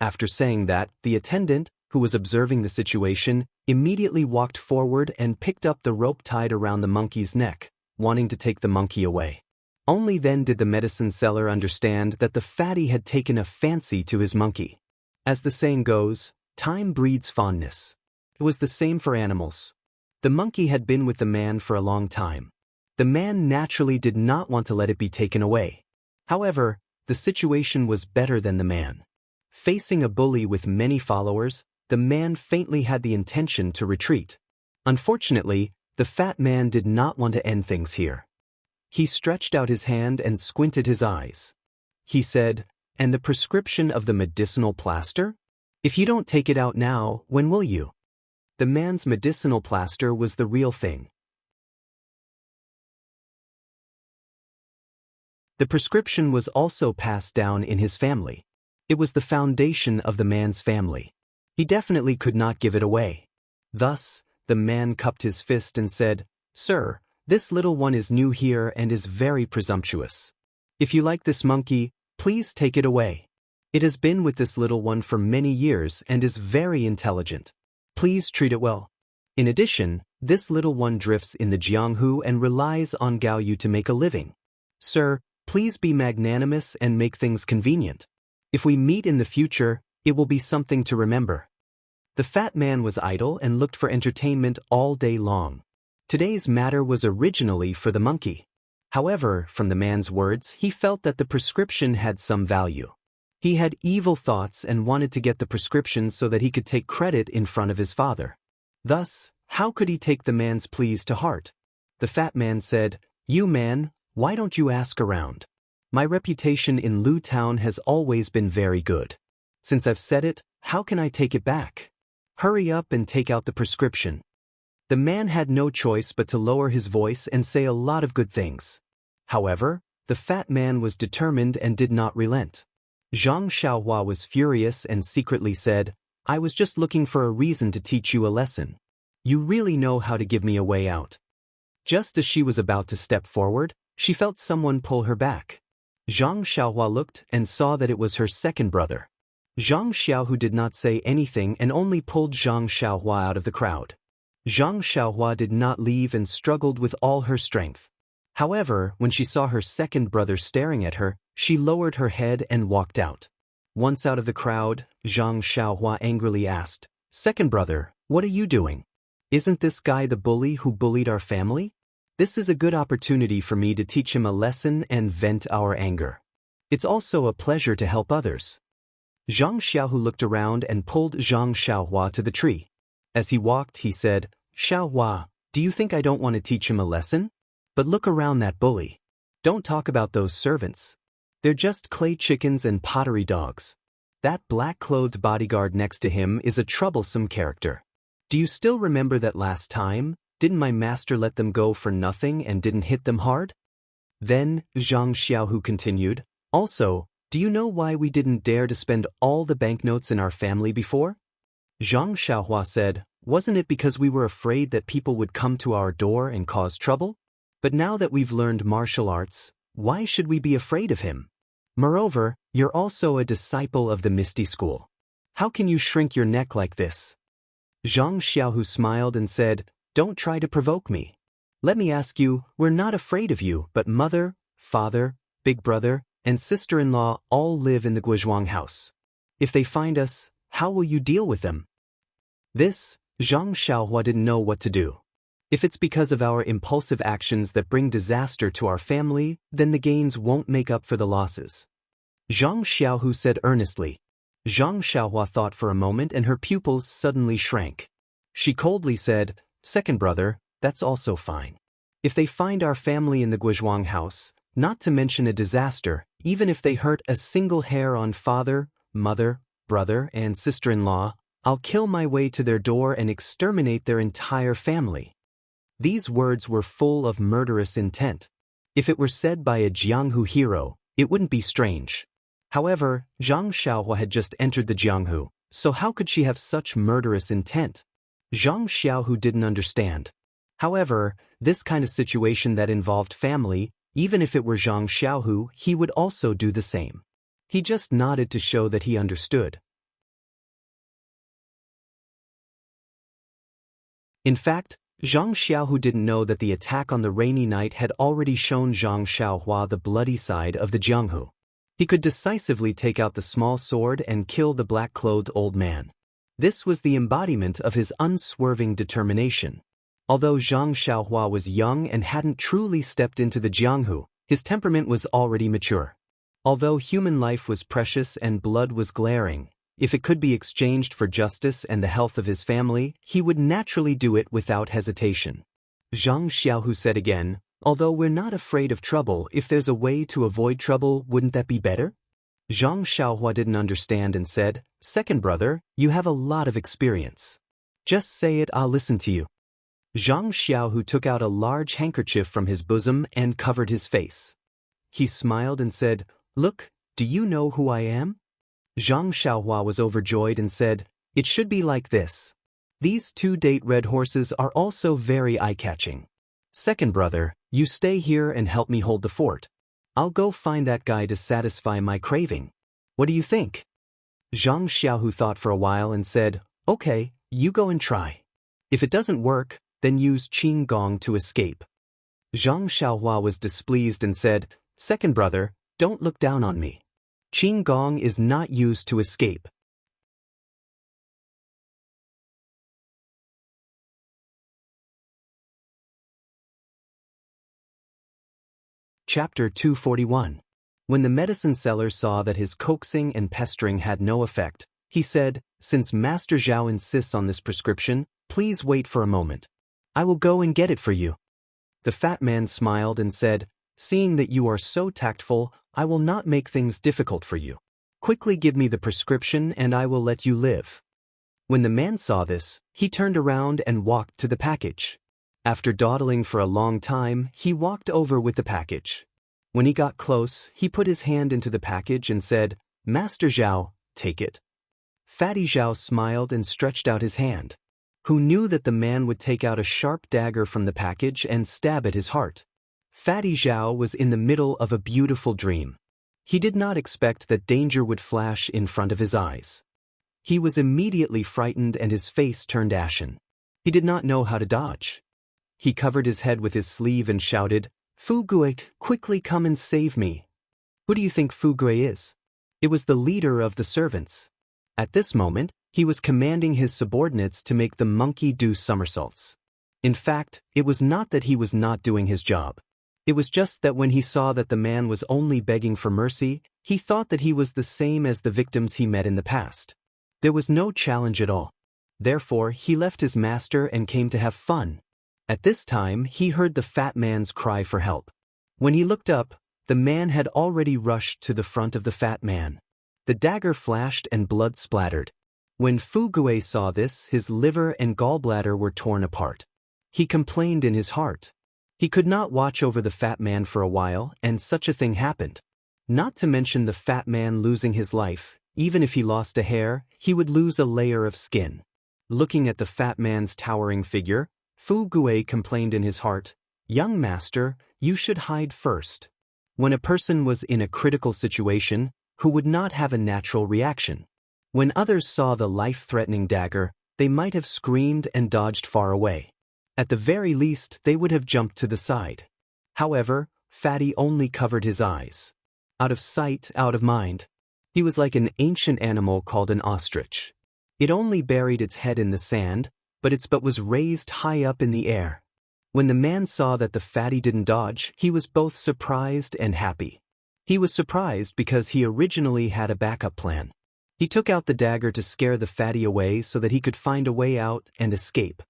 After saying that, the attendant, who was observing the situation, immediately walked forward and picked up the rope tied around the monkey's neck, wanting to take the monkey away. Only then did the medicine seller understand that the fatty had taken a fancy to his monkey. As the saying goes, time breeds fondness. It was the same for animals. The monkey had been with the man for a long time. The man naturally did not want to let it be taken away. However, the situation was better than the man. Facing a bully with many followers, the man faintly had the intention to retreat. Unfortunately, the fat man did not want to end things here. He stretched out his hand and squinted his eyes. He said, "And the prescription of the medicinal plaster? If you don't take it out now, when will you?" The man's medicinal plaster was the real thing. The prescription was also passed down in his family. It was the foundation of the man's family. He definitely could not give it away. Thus, the man cupped his fist and said, "Sir, this little one is new here and is very presumptuous. If you like this monkey, please take it away. It has been with this little one for many years and is very intelligent. Please treat it well. In addition, this little one drifts in the Jianghu and relies on Gaoyu to make a living. Sir, please be magnanimous and make things convenient. If we meet in the future, it will be something to remember." The fat man was idle and looked for entertainment all day long. Today's matter was originally for the monkey. However, from the man's words, he felt that the prescription had some value. He had evil thoughts and wanted to get the prescription so that he could take credit in front of his father. Thus, how could he take the man's pleas to heart? The fat man said, "You man, why don't you ask around? My reputation in Lu Town has always been very good. Since I've said it, how can I take it back? Hurry up and take out the prescription." The man had no choice but to lower his voice and say a lot of good things. However, the fat man was determined and did not relent. Zhang Xiaohua was furious and secretly said, "I was just looking for a reason to teach you a lesson. You really know how to give me a way out." Just as she was about to step forward, she felt someone pull her back. Zhang Xiaohua looked and saw that it was her second brother. Zhang Xiaohu did not say anything and only pulled Zhang Xiaohua out of the crowd. Zhang Xiaohua did not leave and struggled with all her strength. However, when she saw her second brother staring at her, she lowered her head and walked out. Once out of the crowd, Zhang Xiaohua angrily asked, "Second brother, what are you doing? Isn't this guy the bully who bullied our family? This is a good opportunity for me to teach him a lesson and vent our anger. It's also a pleasure to help others." Zhang Xiaohu looked around and pulled Zhang Xiaohua to the tree. As he walked, he said, "Xiaohua, do you think I don't want to teach him a lesson? But look around that bully. Don't talk about those servants. They're just clay chickens and pottery dogs. That black-clothed bodyguard next to him is a troublesome character. Do you still remember that last time? Didn't my master let them go for nothing and didn't hit them hard?" Then, Zhang Xiaohu continued, "Also, do you know why we didn't dare to spend all the banknotes in our family before?" Zhang Xiaohua said, Wasn't it because we were afraid that people would come to our door and cause trouble? But now that we've learned martial arts, why should we be afraid of him? Moreover, you're also a disciple of the Misty School. How can you shrink your neck like this? Zhang Xiaohu smiled and said, "Don't try to provoke me. Let me ask you, we're not afraid of you, but mother, father, big brother, and sister-in-law all live in the Guizhuang house. If they find us, how will you deal with them?" This, Zhang Xiaohua didn't know what to do. If it's because of our impulsive actions that bring disaster to our family, then the gains won't make up for the losses. Zhang Xiaohu said earnestly. Zhang Xiaohua thought for a moment and her pupils suddenly shrank. She coldly said, "Second brother, that's also fine. If they find our family in the Guizhuang house, not to mention a disaster, even if they hurt a single hair on father, mother, brother, and sister-in-law, I'll kill my way to their door and exterminate their entire family." These words were full of murderous intent. If it were said by a Jianghu hero, it wouldn't be strange. However, Zhang Xiaohua had just entered the Jianghu, so how could she have such murderous intent? Zhang Xiaohu didn't understand. However, this kind of situation that involved family, even if it were Zhang Xiaohu, he would also do the same. He just nodded to show that he understood. In fact, Zhang Xiaohu didn't know that the attack on the rainy night had already shown Zhang Xiaohua the bloody side of the Jianghu. He could decisively take out the small sword and kill the black-clothed old man. This was the embodiment of his unswerving determination. Although Zhang Xiaohua was young and hadn't truly stepped into the Jianghu, his temperament was already mature. Although human life was precious and blood was glaring, if it could be exchanged for justice and the health of his family, he would naturally do it without hesitation. Zhang Xiaohu said again, "Although we're not afraid of trouble, if there's a way to avoid trouble, wouldn't that be better?" Zhang Xiaohua didn't understand and said, "Second brother, you have a lot of experience. Just say it, I'll listen to you." Zhang Xiaohu took out a large handkerchief from his bosom and covered his face. He smiled and said, "Look, do you know who I am?" Zhang Xiaohua was overjoyed and said, "It should be like this. These two date red horses are also very eye-catching. Second brother, you stay here and help me hold the fort. I'll go find that guy to satisfy my craving. What do you think?" Zhang Xiaohu thought for a while and said, "Okay, you go and try. If it doesn't work, then use Qing Gong to escape." Zhang Xiaohua was displeased and said, "Second brother, don't look down on me. Qing Gong is not used to escape." Chapter 241. When the medicine seller saw that his coaxing and pestering had no effect, he said, "Since Master Zhao insists on this prescription, please wait for a moment. I will go and get it for you." The fat man smiled and said, "Seeing that you are so tactful, I will not make things difficult for you. Quickly give me the prescription and I will let you live." When the man saw this, he turned around and walked to the package. After dawdling for a long time, he walked over with the package. When he got close, he put his hand into the package and said, "Master Zhao, take it." Fatty Zhao smiled and stretched out his hand. Who knew that the man would take out a sharp dagger from the package and stab at his heart? Fatty Zhao was in the middle of a beautiful dream. He did not expect that danger would flash in front of his eyes. He was immediately frightened and his face turned ashen. He did not know how to dodge. He covered his head with his sleeve and shouted, "Fu Gui, quickly come and save me." Who do you think Fu Gui is? It was the leader of the servants. At this moment, he was commanding his subordinates to make the monkey do somersaults. In fact, it was not that he was not doing his job. It was just that when he saw that the man was only begging for mercy, he thought that he was the same as the victims he met in the past. There was no challenge at all. Therefore, he left his master and came to have fun. At this time, he heard the fat man's cry for help. When he looked up, the man had already rushed to the front of the fat man. The dagger flashed and blood splattered. When Fu Gui saw this, his liver and gallbladder were torn apart. He complained in his heart. He could not watch over the fat man for a while, and such a thing happened. Not to mention the fat man losing his life, even if he lost a hair, he would lose a layer of skin. Looking at the fat man's towering figure, Fu Gui complained in his heart, "Young master, you should hide first." When a person was in a critical situation, who would not have a natural reaction? When others saw the life-threatening dagger, they might have screamed and dodged far away. At the very least, they would have jumped to the side. However, Fatty only covered his eyes. Out of sight, out of mind. He was like an ancient animal called an ostrich. It only buried its head in the sand, but its butt was raised high up in the air. When the man saw that the fatty didn't dodge, he was both surprised and happy. He was surprised because he originally had a backup plan. He took out the dagger to scare the fatty away so that he could find a way out and escape.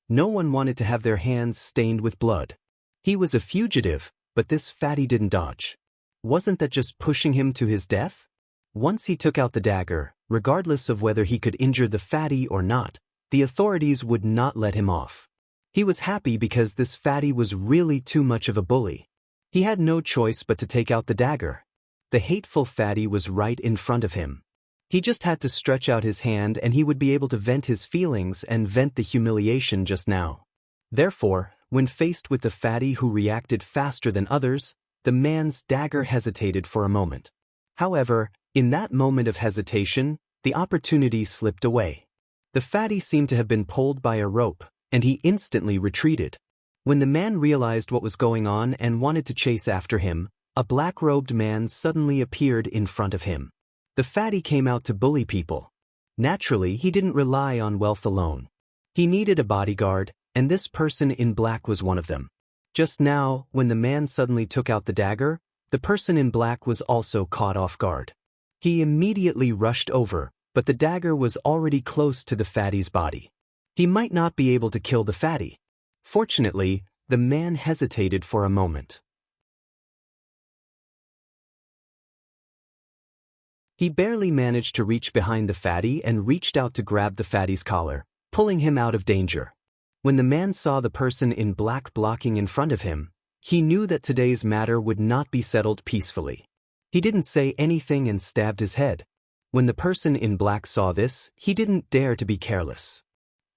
No one wanted to have their hands stained with blood. He was a fugitive, but this fatty didn't dodge. Wasn't that just pushing him to his death? Once he took out the dagger, regardless of whether he could injure the fatty or not, the authorities would not let him off. He was happy because this fatty was really too much of a bully. He had no choice but to take out the dagger. The hateful fatty was right in front of him. He just had to stretch out his hand and he would be able to vent his feelings and vent the humiliation just now. Therefore, when faced with the fatty who reacted faster than others, the man's dagger hesitated for a moment. However, in that moment of hesitation, the opportunity slipped away. The fatty seemed to have been pulled by a rope, and he instantly retreated. When the man realized what was going on and wanted to chase after him, a black-robed man suddenly appeared in front of him. The fatty came out to bully people. Naturally, he didn't rely on wealth alone. He needed a bodyguard, and this person in black was one of them. Just now, when the man suddenly took out the dagger, the person in black was also caught off guard. He immediately rushed over, but the dagger was already close to the fatty's body. He might not be able to kill the fatty. Fortunately, the man hesitated for a moment. He barely managed to reach behind the fatty and reached out to grab the fatty's collar, pulling him out of danger. When the man saw the person in black blocking in front of him, he knew that today's matter would not be settled peacefully. He didn't say anything and stabbed his head. When the person in black saw this, he didn't dare to be careless.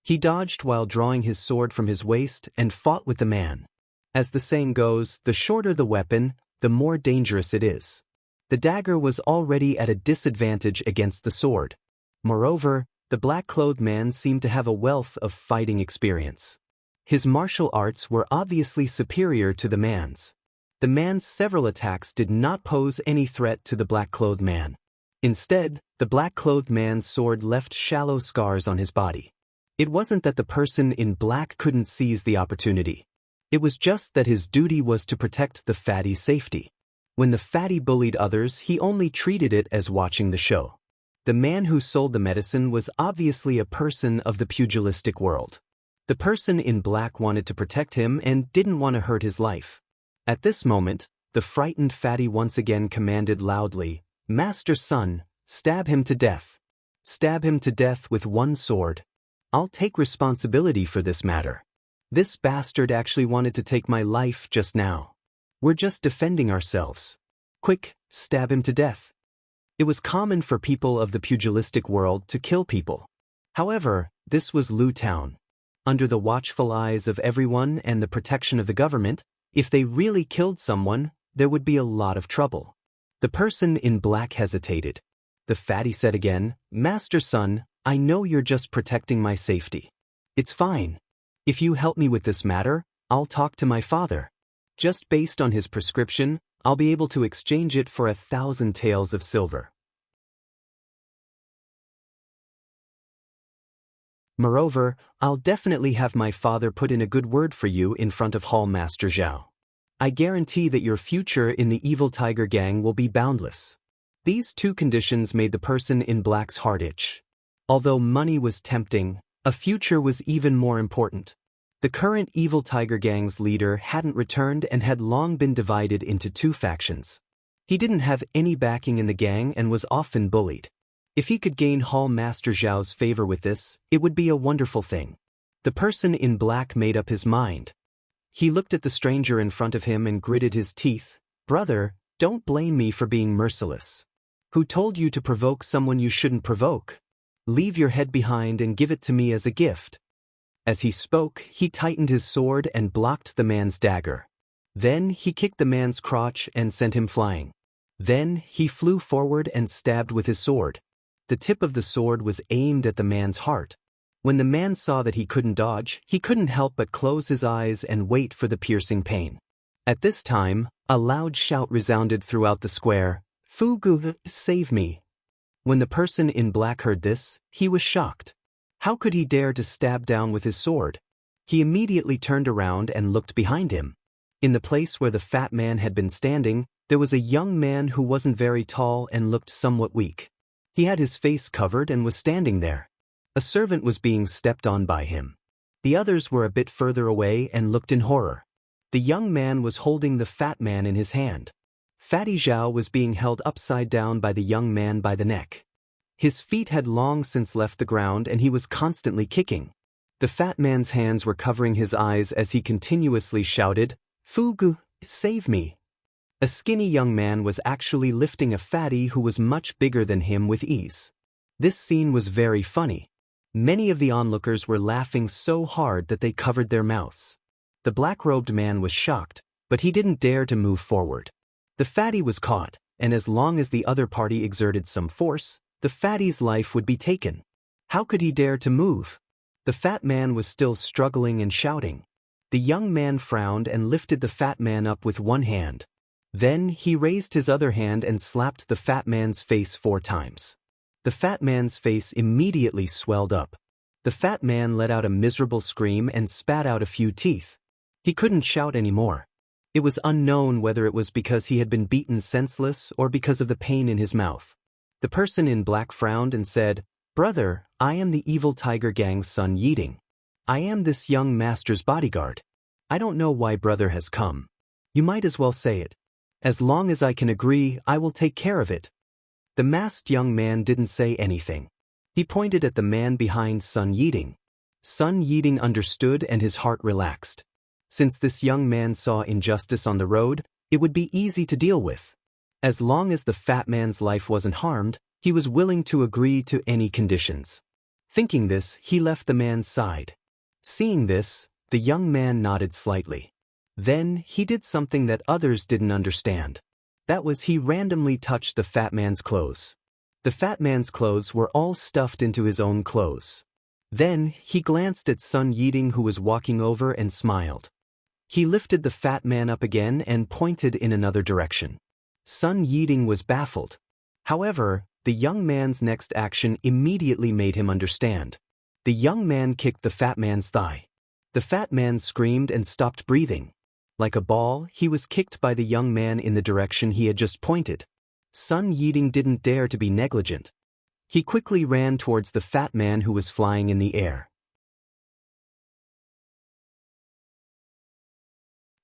He dodged while drawing his sword from his waist and fought with the man. As the saying goes, the shorter the weapon, the more dangerous it is. The dagger was already at a disadvantage against the sword. Moreover, the black-clothed man seemed to have a wealth of fighting experience. His martial arts were obviously superior to the man's. The man's several attacks did not pose any threat to the black-clothed man. Instead, the black-clothed man's sword left shallow scars on his body. It wasn't that the person in black couldn't seize the opportunity. It was just that his duty was to protect the fatty's safety. When the fatty bullied others, he only treated it as watching the show. The man who sold the medicine was obviously a person of the pugilistic world. The person in black wanted to protect him and didn't want to hurt his life. At this moment, the frightened fatty once again commanded loudly, "Master Sun, stab him to death. Stab him to death with one sword. I'll take responsibility for this matter. This bastard actually wanted to take my life just now. We're just defending ourselves. Quick, stab him to death." It was common for people of the pugilistic world to kill people. However, this was Lu Town. Under the watchful eyes of everyone and the protection of the government, if they really killed someone, there would be a lot of trouble. The person in black hesitated. The fatty said again, "Master Sun, I know you're just protecting my safety. It's fine. If you help me with this matter, I'll talk to my father. Just based on his prescription, I'll be able to exchange it for 1,000 taels of silver. Moreover, I'll definitely have my father put in a good word for you in front of Hall Master Zhao. I guarantee that your future in the evil tiger gang will be boundless." These two conditions made the person in black's heart itch. Although money was tempting, a future was even more important. The current evil tiger gang's leader hadn't returned and had long been divided into two factions. He didn't have any backing in the gang and was often bullied. If he could gain Hall Master Zhao's favor with this, it would be a wonderful thing. The person in black made up his mind. He looked at the stranger in front of him and gritted his teeth. "Brother, don't blame me for being merciless. Who told you to provoke someone you shouldn't provoke? Leave your head behind and give it to me as a gift." As he spoke, he tightened his sword and blocked the man's dagger. Then he kicked the man's crotch and sent him flying. Then he flew forward and stabbed with his sword. The tip of the sword was aimed at the man's heart. When the man saw that he couldn't dodge, he couldn't help but close his eyes and wait for the piercing pain. At this time, a loud shout resounded throughout the square, "Fugu, save me!" When the person in black heard this, he was shocked. How could he dare to stab down with his sword? He immediately turned around and looked behind him. In the place where the fat man had been standing, there was a young man who wasn't very tall and looked somewhat weak. He had his face covered and was standing there. A servant was being stepped on by him. The others were a bit further away and looked in horror. The young man was holding the fat man in his hand. Fatty Zhao was being held upside down by the young man by the neck. His feet had long since left the ground and he was constantly kicking. The fat man's hands were covering his eyes as he continuously shouted, "Fugu, save me!" A skinny young man was actually lifting a fatty who was much bigger than him with ease. This scene was very funny. Many of the onlookers were laughing so hard that they covered their mouths. The black-robed man was shocked, but he didn't dare to move forward. The fatty was caught, and as long as the other party exerted some force, the fatty's life would be taken. How could he dare to move? The fat man was still struggling and shouting. The young man frowned and lifted the fat man up with one hand. Then he raised his other hand and slapped the fat man's face 4 times. The fat man's face immediately swelled up. The fat man let out a miserable scream and spat out a few teeth. He couldn't shout anymore. It was unknown whether it was because he had been beaten senseless or because of the pain in his mouth. The person in black frowned and said, "Brother, I am the evil tiger gang's son Yiding. I am this young master's bodyguard. I don't know why brother has come. You might as well say it. As long as I can agree, I will take care of it." The masked young man didn't say anything. He pointed at the man behind Sun Yiding. Sun Yiding understood and his heart relaxed. Since this young man saw injustice on the road, it would be easy to deal with. As long as the fat man's life wasn't harmed, he was willing to agree to any conditions. Thinking this, he left the man's side. Seeing this, the young man nodded slightly. Then he did something that others didn't understand. That was he randomly touched the fat man's clothes. The fat man's clothes were all stuffed into his own clothes. Then he glanced at Sun Yiding who was walking over and smiled. He lifted the fat man up again and pointed in another direction. Sun Yiding was baffled. However, the young man's next action immediately made him understand. The young man kicked the fat man's thigh. The fat man screamed and stopped breathing. Like a ball, he was kicked by the young man in the direction he had just pointed. Sun Yiding didn't dare to be negligent. He quickly ran towards the fat man who was flying in the air.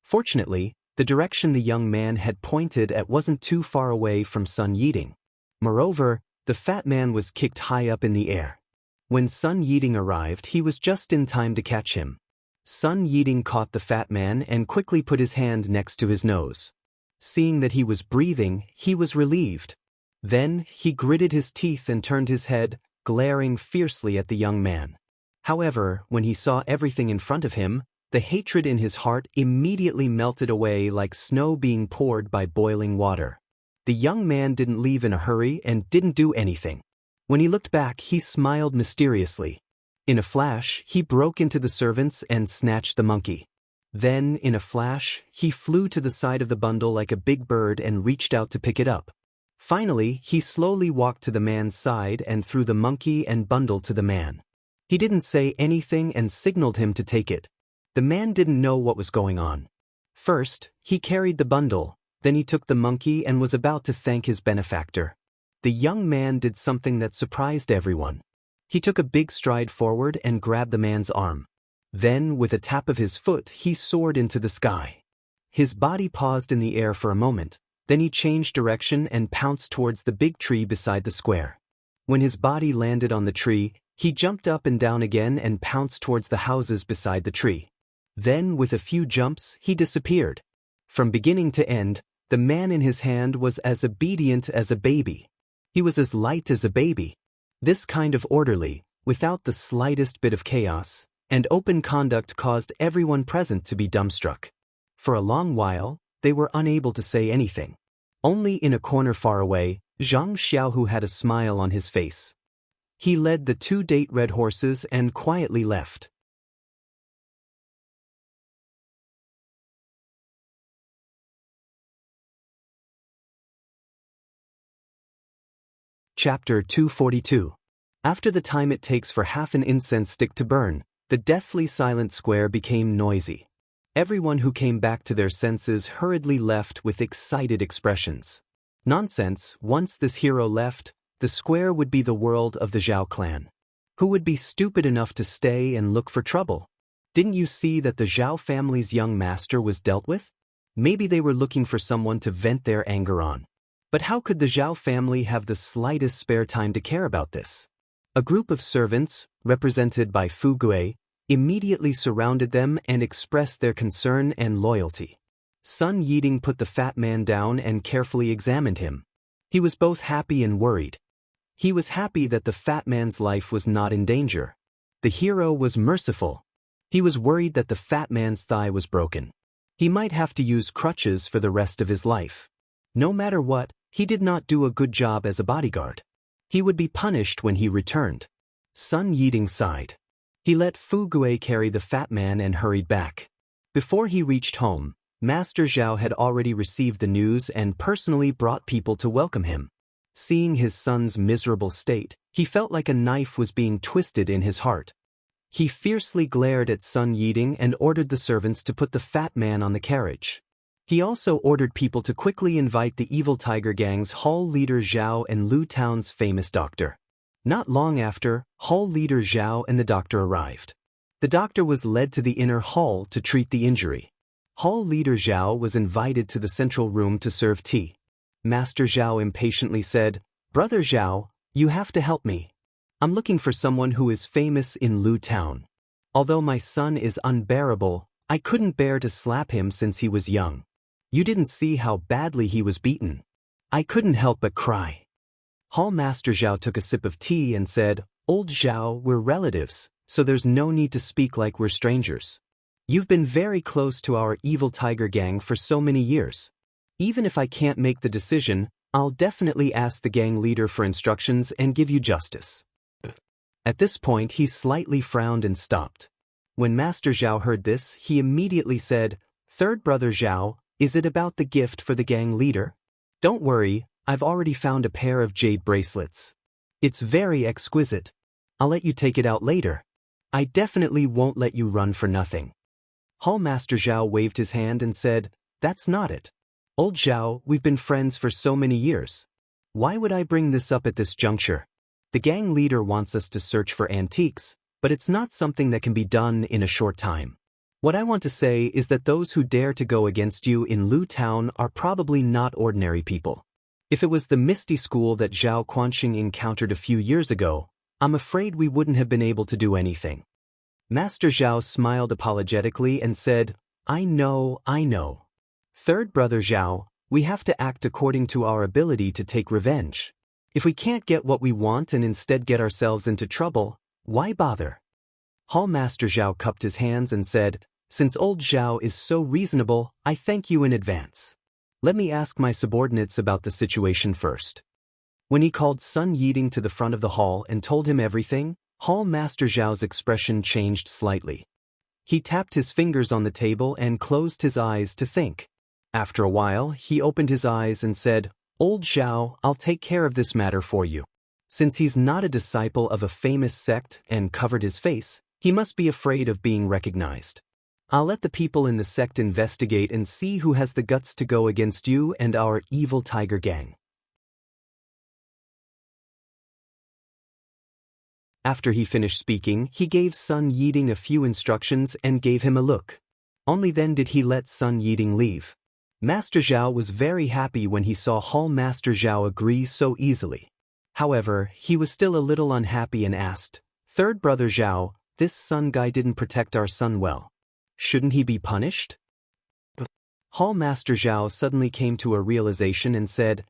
Fortunately, the direction the young man had pointed at wasn't too far away from Sun Yiding. Moreover, the fat man was kicked high up in the air. When Sun Yiding arrived, he was just in time to catch him. Sun Yiding caught the fat man and quickly put his hand next to his nose. Seeing that he was breathing, he was relieved. Then he gritted his teeth and turned his head, glaring fiercely at the young man. However, when he saw everything in front of him, the hatred in his heart immediately melted away like snow being poured by boiling water. The young man didn't leave in a hurry and didn't do anything. When he looked back, he smiled mysteriously. In a flash, he broke into the servants and snatched the monkey. Then, in a flash, he flew to the side of the bundle like a big bird and reached out to pick it up. Finally, he slowly walked to the man's side and threw the monkey and bundle to the man. He didn't say anything and signaled him to take it. The man didn't know what was going on. First, he carried the bundle, then he took the monkey and was about to thank his benefactor. The young man did something that surprised everyone. He took a big stride forward and grabbed the man's arm. Then, with a tap of his foot, he soared into the sky. His body paused in the air for a moment, then he changed direction and pounced towards the big tree beside the square. When his body landed on the tree, he jumped up and down again and pounced towards the houses beside the tree. Then, with a few jumps, he disappeared. From beginning to end, the man in his hand was as obedient as a baby. He was as light as a baby. This kind of orderly, without the slightest bit of chaos, and open conduct caused everyone present to be dumbstruck. For a long while, they were unable to say anything. Only in a corner far away, Zhang Xiaohu had a smile on his face. He led the 2 date red horses and quietly left. Chapter 242. After the time it takes for half an incense stick to burn, the deathly silent square became noisy. Everyone who came back to their senses hurriedly left with excited expressions. Nonsense, once this hero left, the square would be the world of the Zhao clan. Who would be stupid enough to stay and look for trouble? Didn't you see that the Zhao family's young master was dealt with? Maybe they were looking for someone to vent their anger on. But how could the Zhao family have the slightest spare time to care about this? A group of servants, represented by Fu Gui, immediately surrounded them and expressed their concern and loyalty. Sun Yiding put the fat man down and carefully examined him. He was both happy and worried. He was happy that the fat man's life was not in danger. The hero was merciful. He was worried that the fat man's thigh was broken. He might have to use crutches for the rest of his life. No matter what, he did not do a good job as a bodyguard. He would be punished when he returned. Sun Yiding sighed. He let Fu Gui carry the fat man and hurried back. Before he reached home, Master Zhao had already received the news and personally brought people to welcome him. Seeing his son's miserable state, he felt like a knife was being twisted in his heart. He fiercely glared at Sun Yiding and ordered the servants to put the fat man on the carriage. He also ordered people to quickly invite the evil tiger gang's hall leader Zhao and Lu Town's famous doctor. Not long after, hall leader Zhao and the doctor arrived. The doctor was led to the inner hall to treat the injury. Hall leader Zhao was invited to the central room to serve tea. Master Zhao impatiently said, "Brother Zhao, you have to help me. I'm looking for someone who is famous in Lu Town. Although my son is unbearable, I couldn't bear to slap him since he was young. You didn't see how badly he was beaten. I couldn't help but cry." Hall Master Zhao took a sip of tea and said, "Old Zhao, we're relatives, so there's no need to speak like we're strangers. You've been very close to our evil tiger gang for so many years. Even if I can't make the decision, I'll definitely ask the gang leader for instructions and give you justice." At this point he slightly frowned and stopped. When Master Zhao heard this, he immediately said, "Third brother Zhao, is it about the gift for the gang leader? Don't worry, I've already found a pair of jade bracelets. It's very exquisite. I'll let you take it out later. I definitely won't let you run for nothing." Hall Master Zhao waved his hand and said, "That's not it. Old Zhao, we've been friends for so many years. Why would I bring this up at this juncture? The gang leader wants us to search for antiques, but it's not something that can be done in a short time. What I want to say is that those who dare to go against you in Lu Town are probably not ordinary people. If it was the Misty School that Zhao Quanxing encountered a few years ago, I'm afraid we wouldn't have been able to do anything." Master Zhao smiled apologetically and said, I know. Third brother Zhao, we have to act according to our ability to take revenge. If we can't get what we want and instead get ourselves into trouble, why bother?" Hall Master Zhao cupped his hands and said, "Since old Zhao is so reasonable, I thank you in advance. Let me ask my subordinates about the situation first." When he called Sun Yiding to the front of the hall and told him everything, Hall Master Zhao's expression changed slightly. He tapped his fingers on the table and closed his eyes to think. After a while, he opened his eyes and said, "Old Zhao, I'll take care of this matter for you. Since he's not a disciple of a famous sect and covered his face, he must be afraid of being recognized. I'll let the people in the sect investigate and see who has the guts to go against you and our evil tiger gang." After he finished speaking, he gave Sun Yiding a few instructions and gave him a look. Only then did he let Sun Yiding leave. Master Zhao was very happy when he saw Hall Master Zhao agree so easily. However, he was still a little unhappy and asked, "Third brother Zhao, this Sun guy didn't protect our son well. Shouldn't he be punished?" Hall Master Zhao suddenly came to a realization and said,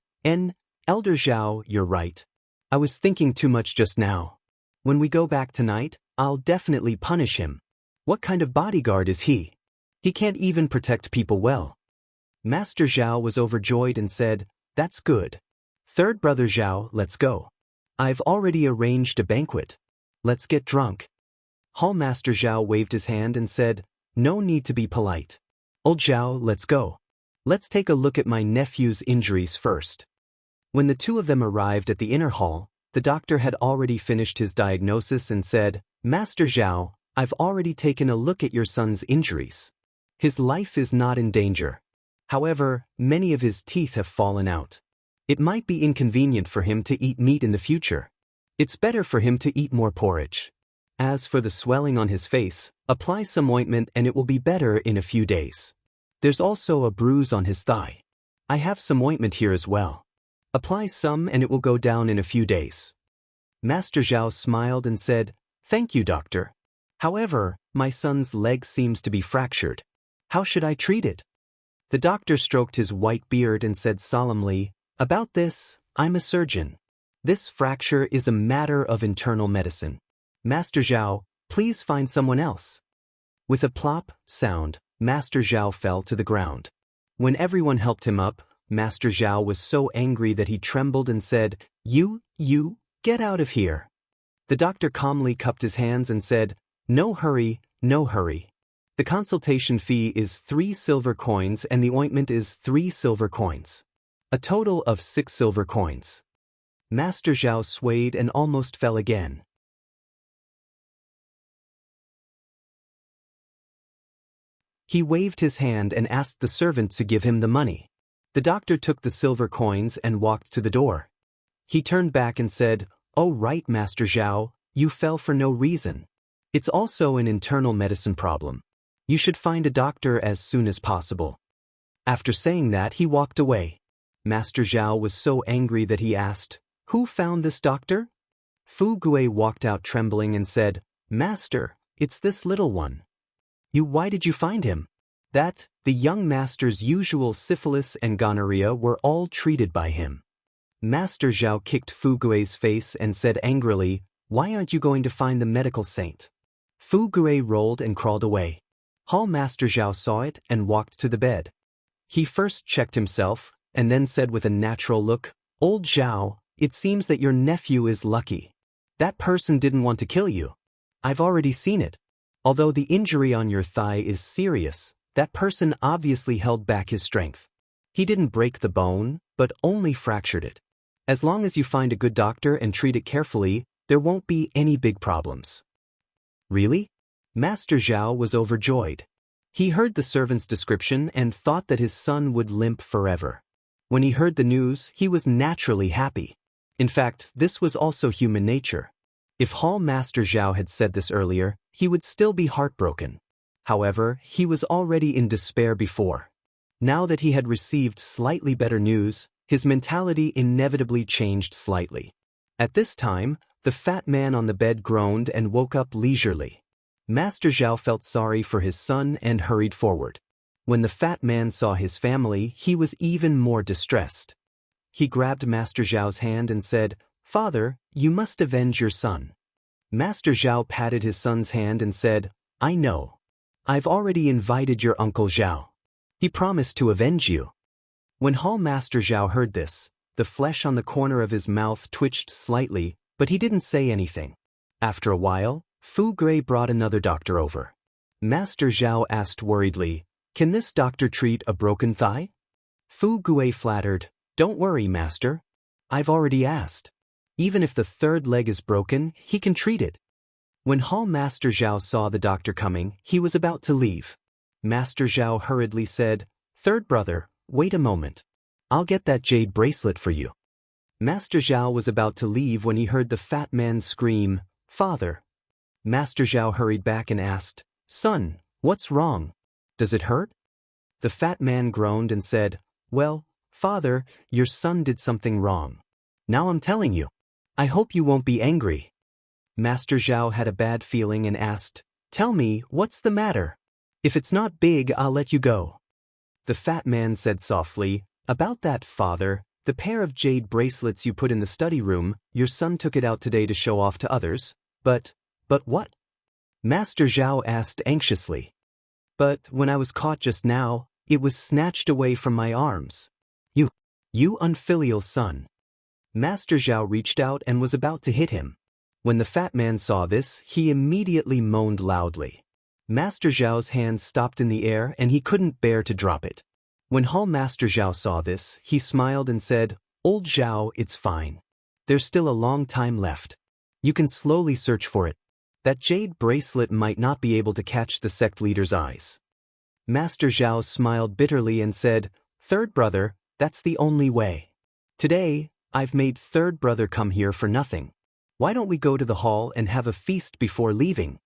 Elder Zhao, you're right. I was thinking too much just now. When we go back tonight, I'll definitely punish him. What kind of bodyguard is he? He can't even protect people well. Master Zhao was overjoyed and said, "That's good. Third brother Zhao, let's go. I've already arranged a banquet. Let's get drunk." Hall Master Zhao waved his hand and said, "No need to be polite. Old Zhao, let's go. Let's take a look at my nephew's injuries first." When the two of them arrived at the inner hall, the doctor had already finished his diagnosis and said, "Master Zhao, I've already taken a look at your son's injuries. His life is not in danger. However, many of his teeth have fallen out. It might be inconvenient for him to eat meat in the future. It's better for him to eat more porridge. As for the swelling on his face, apply some ointment and it will be better in a few days. There's also a bruise on his thigh. I have some ointment here as well. Apply some and it will go down in a few days." Master Zhao smiled and said, "Thank you, doctor. However, my son's leg seems to be fractured. How should I treat it?" The doctor stroked his white beard and said solemnly, "About this, I'm a surgeon. This fracture is a matter of internal medicine. Master Zhao, please find someone else." With a plop sound, Master Zhao fell to the ground. When everyone helped him up, Master Zhao was so angry that he trembled and said, You, get out of here." The doctor calmly cupped his hands and said, "No hurry, no hurry. The consultation fee is 3 silver coins and the ointment is 3 silver coins. A total of 6 silver coins." Master Zhao swayed and almost fell again. He waved his hand and asked the servant to give him the money. The doctor took the silver coins and walked to the door. He turned back and said, "Oh right, Master Zhao, you fell for no reason. It's also an internal medicine problem. You should find a doctor as soon as possible." After saying that, he walked away. Master Zhao was so angry that he asked, "Who found this doctor?" Fu Gui walked out trembling and said, "Master, it's this little one." Why did you find him?" "That, the young master's usual syphilis and gonorrhea were all treated by him." Master Zhao kicked Fu Gui's face and said angrily, "Why aren't you going to find the medical saint?" Fu Gui rolled and crawled away. Hall Master Zhao saw it and walked to the bed. He first checked himself, and then said with a natural look, "Old Zhao, it seems that your nephew is lucky. That person didn't want to kill you. I've already seen it. Although the injury on your thigh is serious, that person obviously held back his strength. He didn't break the bone, but only fractured it. As long as you find a good doctor and treat it carefully, there won't be any big problems." "Really?" Master Zhao was overjoyed. He heard the servant's description and thought that his son would limp forever. When he heard the news, he was naturally happy. In fact, this was also human nature. If Hall Master Zhao had said this earlier, he would still be heartbroken. However, he was already in despair before. Now that he had received slightly better news, his mentality inevitably changed slightly. At this time, the fat man on the bed groaned and woke up leisurely. Master Zhao felt sorry for his son and hurried forward. When the fat man saw his family, he was even more distressed. He grabbed Master Zhao's hand and said, "Father, you must avenge your son." Master Zhao patted his son's hand and said, "I know. I've already invited your Uncle Zhao. He promised to avenge you." When Hall Master Zhao heard this, the flesh on the corner of his mouth twitched slightly, but he didn't say anything. After a while, Fu Gui brought another doctor over. Master Zhao asked worriedly, "Can this doctor treat a broken thigh?" Fu Gui flattered, "Don't worry, Master. I've already asked. Even if the third leg is broken, he can treat it." When Hall Master Zhao saw the doctor coming, he was about to leave. Master Zhao hurriedly said, "Third brother, wait a moment. I'll get that jade bracelet for you." Master Zhao was about to leave when he heard the fat man scream, "Father." Master Zhao hurried back and asked, "Son, what's wrong? Does it hurt?" The fat man groaned and said, "Well, Father, your son did something wrong. Now I'm telling you. I hope you won't be angry." Master Zhao had a bad feeling and asked, "Tell me, what's the matter? If it's not big, I'll let you go." The fat man said softly, "About that, Father, The pair of jade bracelets you put in the study room, your son took it out today to show off to others, but what? Master Zhao asked anxiously. But when I was caught just now, it was snatched away from my arms. You unfilial son. Master Zhao reached out and was about to hit him. When the fat man saw this, he immediately moaned loudly. Master Zhao's hand stopped in the air and he couldn't bear to drop it. When Hall Master Zhao saw this, he smiled and said, "Old Zhao, it's fine. There's still a long time left. You can slowly search for it. That jade bracelet might not be able to catch the sect leader's eyes." Master Zhao smiled bitterly and said, "Third brother, that's the only way. Today, I've made third brother come here for nothing. Why don't we go to the hall and have a feast before leaving?"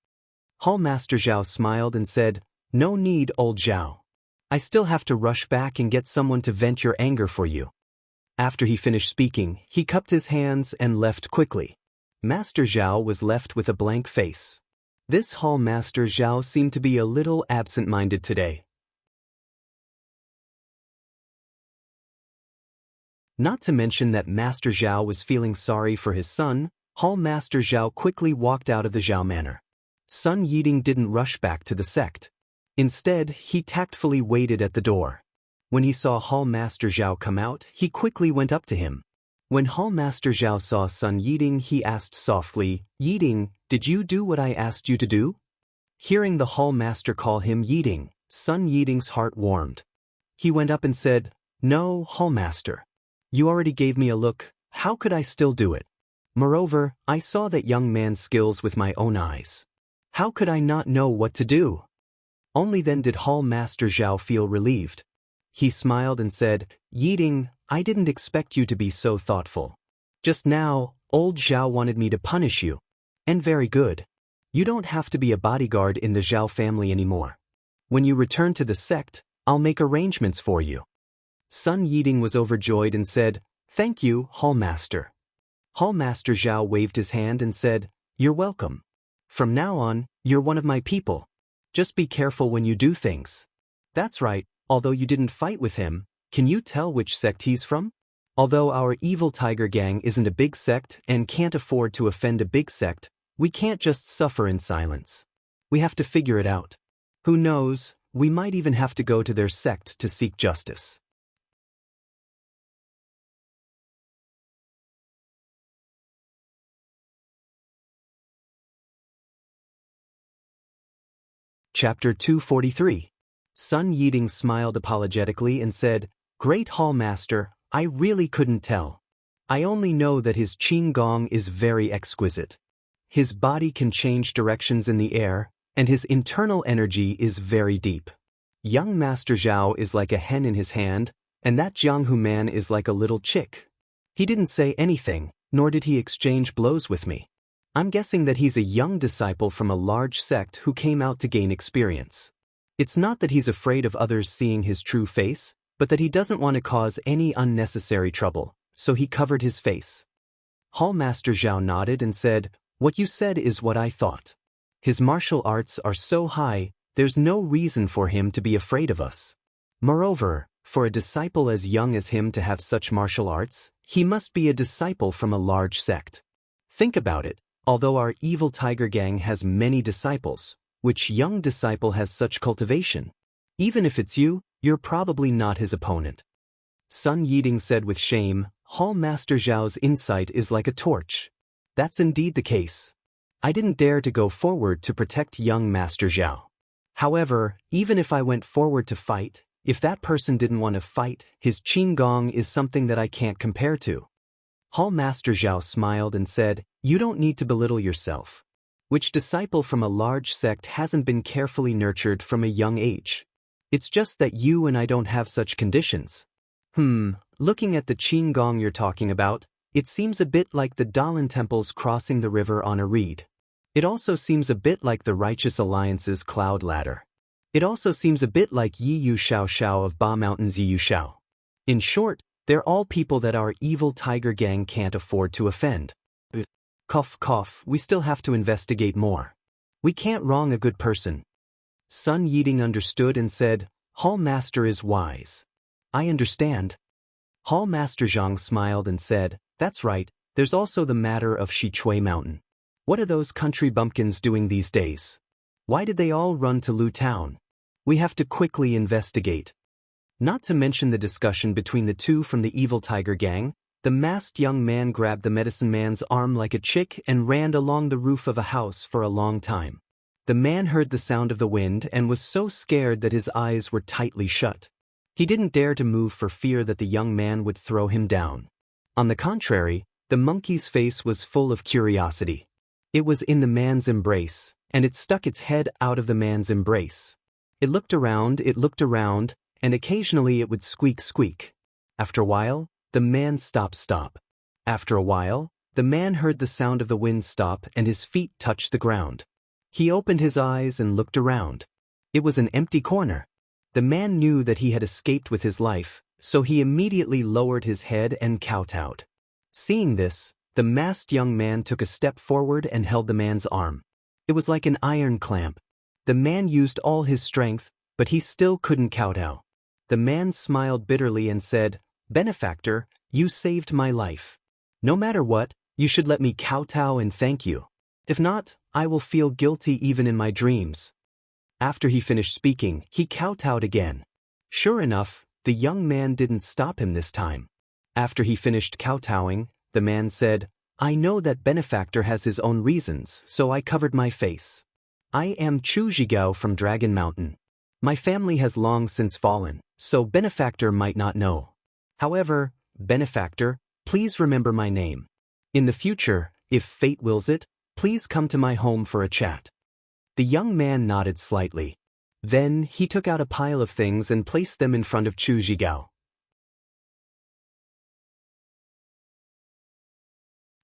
Hall Master Zhao smiled and said, "No need, old Zhao. I still have to rush back and get someone to vent your anger for you." After he finished speaking, he cupped his hands and left quickly. Master Zhao was left with a blank face. This Hall Master Zhao seemed to be a little absent-minded today. Not to mention that Master Zhao was feeling sorry for his son, Hall Master Zhao quickly walked out of the Zhao manor. Sun Yiding didn't rush back to the sect. Instead, he tactfully waited at the door. When he saw Hall Master Zhao come out, he quickly went up to him. When Hall Master Zhao saw Sun Yiding, he asked softly, "Yiding, did you do what I asked you to do?" Hearing the Hall Master call him Yiding, Sun Yiding's heart warmed. He went up and said, "No, Hall Master. You already gave me a look, how could I still do it? Moreover, I saw that young man's skills with my own eyes. How could I not know what to do?" Only then did Hall Master Zhao feel relieved. He smiled and said, "Yiding, I didn't expect you to be so thoughtful. Just now, old Zhao wanted me to punish you. And very good. You don't have to be a bodyguard in the Zhao family anymore. When you return to the sect, I'll make arrangements for you." Sun Yiding was overjoyed and said, "Thank you, Hall Master." Hall Master Zhao waved his hand and said, "You're welcome. From now on, you're one of my people. Just be careful when you do things." "That's right, although you didn't fight with him, can you tell which sect he's from? Although our evil tiger gang isn't a big sect and can't afford to offend a big sect, we can't just suffer in silence. We have to figure it out. Who knows, we might even have to go to their sect to seek justice." Chapter 243. Sun Yiding smiled apologetically and said, "Great Hall Master, I really couldn't tell. I only know that his Qing Gong is very exquisite. His body can change directions in the air, and his internal energy is very deep. Young Master Zhao is like a hen in his hand, and that Jianghu man is like a little chick. He didn't say anything, nor did he exchange blows with me. I'm guessing that he's a young disciple from a large sect who came out to gain experience. It's not that he's afraid of others seeing his true face, but that he doesn't want to cause any unnecessary trouble, so he covered his face." Hall Master Zhao nodded and said, "What you said is what I thought. His martial arts are so high, there's no reason for him to be afraid of us. Moreover, for a disciple as young as him to have such martial arts, he must be a disciple from a large sect. Think about it. Although our evil tiger gang has many disciples, which young disciple has such cultivation? Even if it's you, you're probably not his opponent." Sun Yiding said with shame, "Hall Master Zhao's insight is like a torch. That's indeed the case. I didn't dare to go forward to protect young Master Zhao. However, even if I went forward to fight, if that person didn't want to fight, his Qing Gong is something that I can't compare to." Hall Master Zhao smiled and said, "You don't need to belittle yourself. Which disciple from a large sect hasn't been carefully nurtured from a young age? It's just that you and I don't have such conditions. Looking at the Qing Gong you're talking about, it seems a bit like the Daoist temples crossing the river on a reed. It also seems a bit like the Righteous Alliance's cloud ladder. It also seems a bit like Yi Yu Shao Shao of Ba Mountain's Yi Yu Shao. In short, they're all people that our evil tiger gang can't afford to offend. Cough cough, we still have to investigate more. We can't wrong a good person." Sun Yiding understood and said, "Hall Master is wise. I understand." Hall Master Zhang smiled and said, "That's right, there's also the matter of Shichui Mountain. What are those country bumpkins doing these days? Why did they all run to Lu Town? We have to quickly investigate." Not to mention the discussion between the two from the evil tiger gang, the masked young man grabbed the medicine man's arm like a chick and ran along the roof of a house for a long time. The man heard the sound of the wind and was so scared that his eyes were tightly shut. He didn't dare to move for fear that the young man would throw him down. On the contrary, the monkey's face was full of curiosity. It was in the man's embrace, and it stuck its head out of the man's embrace. It looked around, and occasionally it would squeak. After a while, the man stopped. After a while, the man heard the sound of the wind stop and his feet touched the ground. He opened his eyes and looked around. It was an empty corner. The man knew that he had escaped with his life, so he immediately lowered his head and kowtowed. Seeing this, the masked young man took a step forward and held the man's arm. It was like an iron clamp. The man used all his strength, but he still couldn't kowtow. The man smiled bitterly and said, "Benefactor, you saved my life. No matter what, you should let me kowtow and thank you. If not, I will feel guilty even in my dreams." After he finished speaking, he kowtowed again. Sure enough, the young man didn't stop him this time. After he finished kowtowing, the man said, "I know that Benefactor has his own reasons, so I covered my face. I am Chu Zhigao from Dragon Mountain. My family has long since fallen, so Benefactor might not know. However, Benefactor, please remember my name. In the future, if fate wills it, please come to my home for a chat." The young man nodded slightly. Then he took out a pile of things and placed them in front of Chu Zhigao.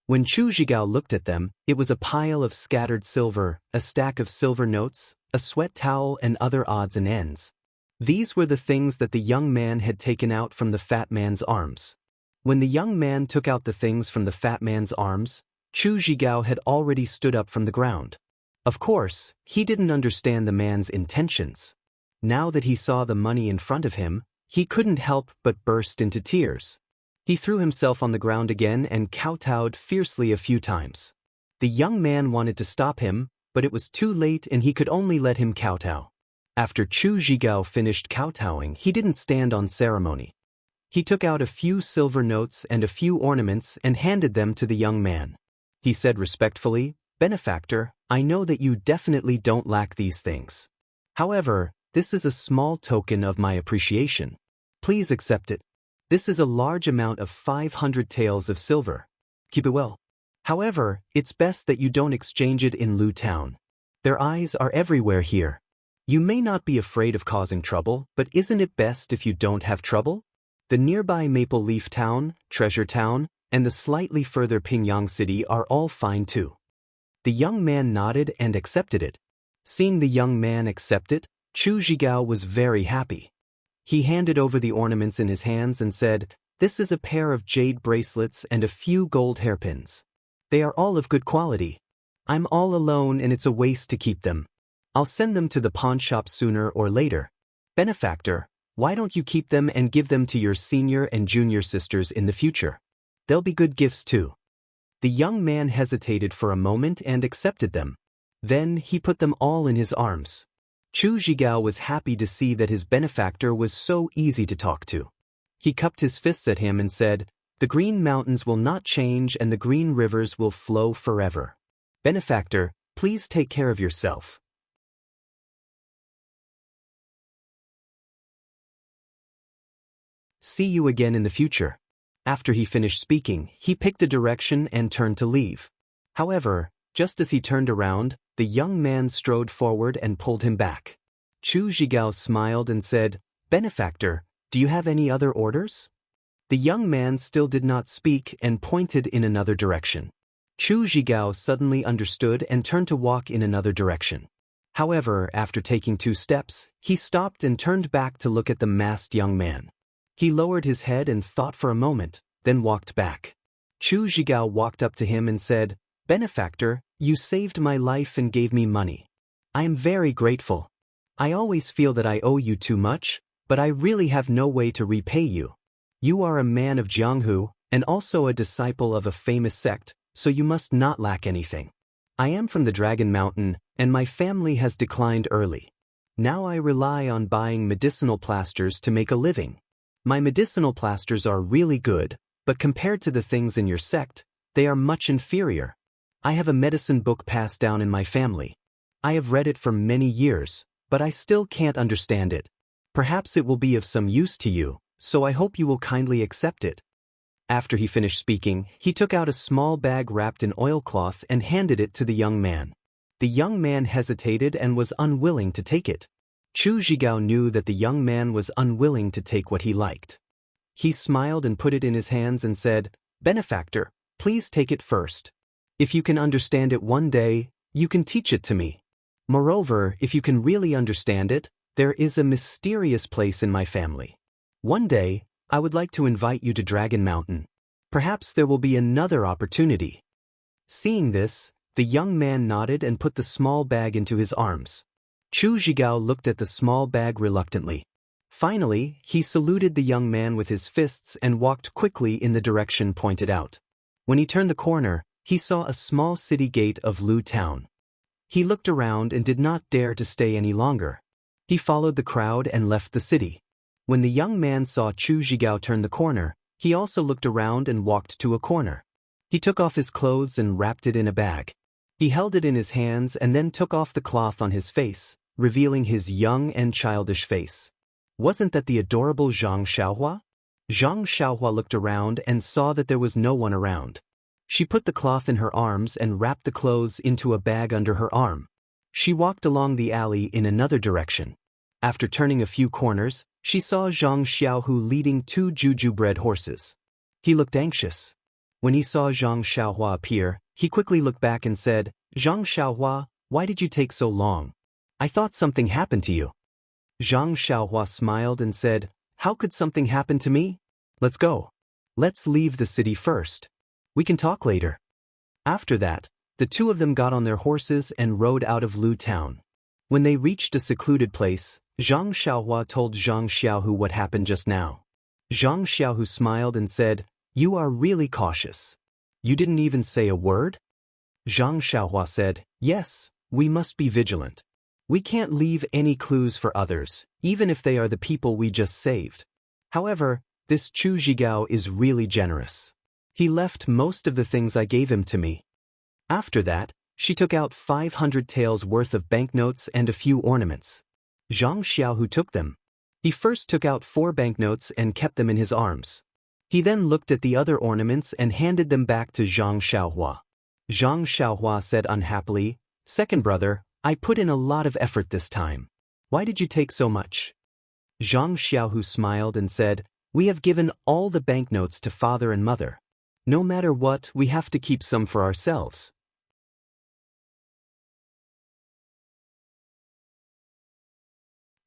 When Chu Zhigao looked at them, it was a pile of scattered silver, a stack of silver notes, a sweat towel and other odds and ends. These were the things that the young man had taken out from the fat man's arms. When the young man took out the things from the fat man's arms, Chu Zhigao had already stood up from the ground. Of course, he didn't understand the man's intentions. Now that he saw the money in front of him, he couldn't help but burst into tears. He threw himself on the ground again and kowtowed fiercely a few times. The young man wanted to stop him, but it was too late and he could only let him kowtow. After Chu Zhigao finished kowtowing, he didn't stand on ceremony. He took out a few silver notes and a few ornaments and handed them to the young man. He said respectfully, "Benefactor, I know that you definitely don't lack these things. However, this is a small token of my appreciation. Please accept it. This is a large amount of 500 taels of silver. Keep it well. However, it's best that you don't exchange it in Lu Town. Their eyes are everywhere here. You may not be afraid of causing trouble, but isn't it best if you don't have trouble? The nearby Maple Leaf Town, Treasure Town, and the slightly further Pingyang City are all fine too." The young man nodded and accepted it. Seeing the young man accept it, Chu Zhigao was very happy. He handed over the ornaments in his hands and said, "This is a pair of jade bracelets and a few gold hairpins. They are all of good quality. I'm all alone and it's a waste to keep them. I'll send them to the pawn shop sooner or later. Benefactor, why don't you keep them and give them to your senior and junior sisters in the future? They'll be good gifts too." The young man hesitated for a moment and accepted them. Then he put them all in his arms. Chu Zhigao was happy to see that his benefactor was so easy to talk to. He cupped his fists at him and said, "The green mountains will not change and the green rivers will flow forever. Benefactor, please take care of yourself." See you again in the future. After he finished speaking, he picked a direction and turned to leave. However, just as he turned around, the young man strode forward and pulled him back. Chu Zhigao smiled and said, "Benefactor, do you have any other orders?" The young man still did not speak and pointed in another direction. Chu Zhigao suddenly understood and turned to walk in another direction. However, after taking 2 steps, he stopped and turned back to look at the masked young man. He lowered his head and thought for a moment, then walked back. Chu Zhigao walked up to him and said, "Benefactor, you saved my life and gave me money. I am very grateful. I always feel that I owe you too much, but I really have no way to repay you. You are a man of Jianghu, and also a disciple of a famous sect, so you must not lack anything. I am from the Dragon Mountain, and my family has declined early. Now I rely on buying medicinal plasters to make a living. My medicinal plasters are really good, but compared to the things in your sect, they are much inferior. I have a medicine book passed down in my family. I have read it for many years, but I still can't understand it. Perhaps it will be of some use to you, so I hope you will kindly accept it. After he finished speaking, he took out a small bag wrapped in oilcloth and handed it to the young man. The young man hesitated and was unwilling to take it. Chu Zhigao knew that the young man was unwilling to take what he liked. He smiled and put it in his hands and said, "Benefactor, please take it first. If you can understand it one day, you can teach it to me. Moreover, if you can really understand it, there is a mysterious place in my family. One day, I would like to invite you to Dragon Mountain. Perhaps there will be another opportunity." Seeing this, the young man nodded and put the small bag into his arms. Chu Zhigao looked at the small bag reluctantly. Finally, he saluted the young man with his fists and walked quickly in the direction pointed out. When he turned the corner, he saw a small city gate of Lu Town. He looked around and did not dare to stay any longer. He followed the crowd and left the city. When the young man saw Chu Zhigao turn the corner, he also looked around and walked to a corner. He took off his clothes and wrapped it in a bag. He held it in his hands and then took off the cloth on his face, revealing his young and childish face. Wasn't that the adorable Zhang Xiaohua? Zhang Xiaohua looked around and saw that there was no one around. She put the cloth in her arms and wrapped the clothes into a bag under her arm. She walked along the alley in another direction. After turning a few corners, she saw Zhang Xiaohu leading 2 juju-bred horses. He looked anxious. When he saw Zhang Xiaohua appear, he quickly looked back and said, "Zhang Xiaohua, why did you take so long? I thought something happened to you." Zhang Xiaohua smiled and said, "How could something happen to me? Let's go. Let's leave the city first. We can talk later." After that, the two of them got on their horses and rode out of Lu Town. When they reached a secluded place, Zhang Xiaohua told Zhang Xiaohu what happened just now. Zhang Xiaohu smiled and said, "You are really cautious. You didn't even say a word?" Zhang Xiaohua said, "Yes, we must be vigilant. We can't leave any clues for others, even if they are the people we just saved. However, this Chu Zhigao is really generous. He left most of the things I gave him to me." After that, she took out 500 taels worth of banknotes and a few ornaments. Zhang Xiaohu took them. He first took out 4 banknotes and kept them in his arms. He then looked at the other ornaments and handed them back to Zhang Xiaohua. Zhang Xiaohua said unhappily, "Second brother, I put in a lot of effort this time. Why did you take so much?" Zhang Xiaohu smiled and said, "We have given all the banknotes to father and mother. No matter what, we have to keep some for ourselves."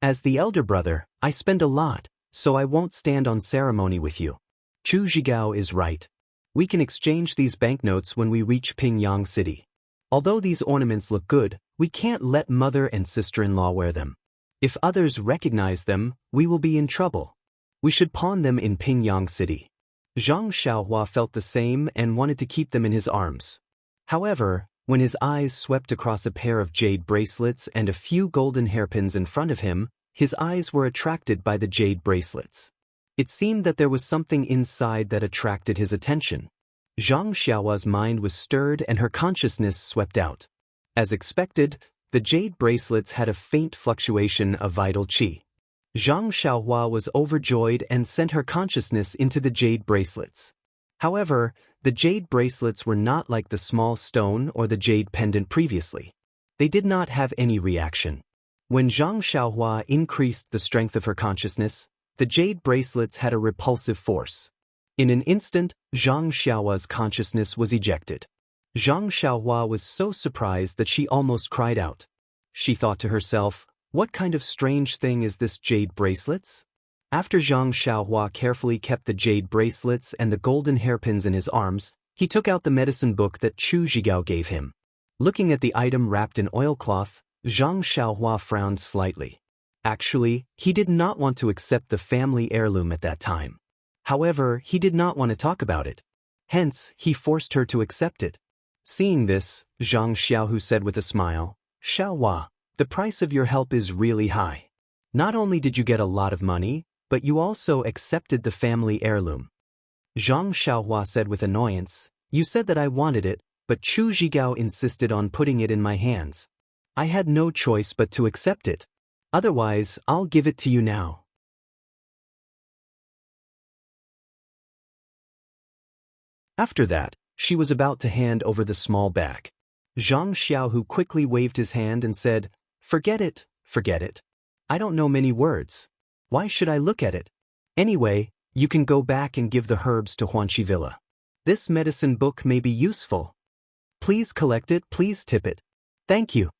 As the elder brother, I spend a lot, so I won't stand on ceremony with you. Chu Zhigao is right. We can exchange these banknotes when we reach Pingyang City. Although these ornaments look good, we can't let mother and sister-in-law wear them. If others recognize them, we will be in trouble. We should pawn them in Pingyang City. Zhang Xiaohua felt the same and wanted to keep them in his arms. However, when his eyes swept across a pair of jade bracelets and a few golden hairpins in front of him, his eyes were attracted by the jade bracelets. It seemed that there was something inside that attracted his attention. Zhang Xiaohua's mind was stirred and her consciousness swept out. As expected, the jade bracelets had a faint fluctuation of vital qi. Zhang Xiaohua was overjoyed and sent her consciousness into the jade bracelets. However, the jade bracelets were not like the small stone or the jade pendant previously. They did not have any reaction. When Zhang Xiaohua increased the strength of her consciousness, the jade bracelets had a repulsive force. In an instant, Zhang Xiaohua's consciousness was ejected. Zhang Xiaohua was so surprised that she almost cried out. She thought to herself, "What kind of strange thing is this jade bracelets?" After Zhang Xiaohua carefully kept the jade bracelets and the golden hairpins in his arms, he took out the medicine book that Chu Zhigao gave him. Looking at the item wrapped in oilcloth, Zhang Xiaohua frowned slightly. Actually, he did not want to accept the family heirloom at that time. However, he did not want to talk about it. Hence, he forced her to accept it. Seeing this, Zhang Xiaohu said with a smile, "Xiaohua, the price of your help is really high. Not only did you get a lot of money, but you also accepted the family heirloom." Zhang Xiaohua said with annoyance, "You said that I wanted it, but Chu Zhigao insisted on putting it in my hands. I had no choice but to accept it. Otherwise, I'll give it to you now." After that, she was about to hand over the small bag. Zhang Xiaohu quickly waved his hand and said, forget it. I don't know many words. Why should I look at it? Anyway, you can go back and give the herbs to Huanqi Villa. This medicine book may be useful. Please collect it, please tip it. Thank you."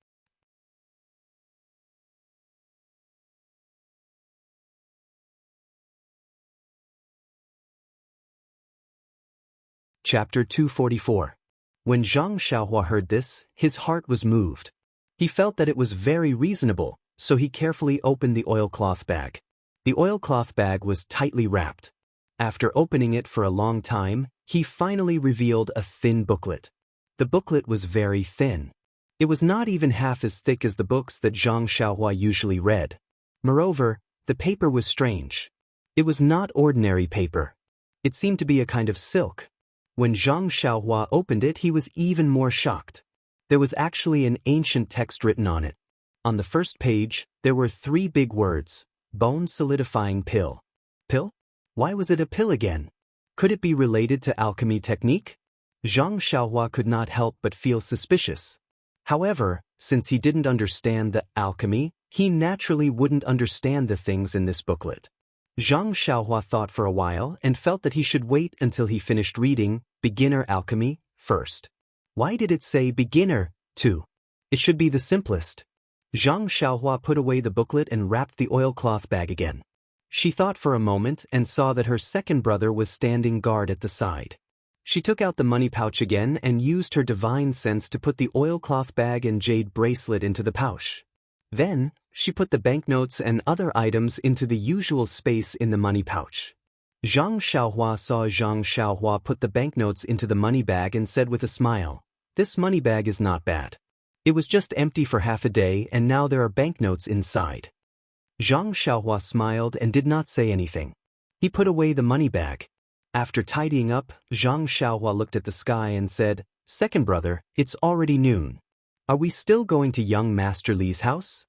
Chapter 244. When Zhang Xiaohua heard this, his heart was moved. He felt that it was very reasonable, so he carefully opened the oilcloth bag. The oilcloth bag was tightly wrapped. After opening it for a long time, he finally revealed a thin booklet. The booklet was very thin. It was not even half as thick as the books that Zhang Xiaohua usually read. Moreover, the paper was strange. It was not ordinary paper. It seemed to be a kind of silk. When Zhang Xiaohua opened it, he was even more shocked. There was actually an ancient text written on it. On the first page, there were 3 big words: bone-solidifying pill. Pill? Why was it a pill again? Could it be related to alchemy technique? Zhang Xiaohua could not help but feel suspicious. However, since he didn't understand the alchemy, he naturally wouldn't understand the things in this booklet. Zhang Xiaohua thought for a while and felt that he should wait until he finished reading Beginner Alchemy first. Why did it say beginner, too? It should be the simplest. Zhang Xiaohua put away the booklet and wrapped the oilcloth bag again. She thought for a moment and saw that her second brother was standing guard at the side. She took out the money pouch again and used her divine sense to put the oilcloth bag and jade bracelet into the pouch. Then, she put the banknotes and other items into the usual space in the money pouch. Zhang Xiaohua saw Zhang Xiaohua put the banknotes into the money bag and said with a smile, "This money bag is not bad. It was just empty for half a day and now there are banknotes inside." Zhang Xiaohua smiled and did not say anything. He put away the money bag. After tidying up, Zhang Xiaohua looked at the sky and said, "Second brother, it's already noon. Are we still going to young Master Li's house?"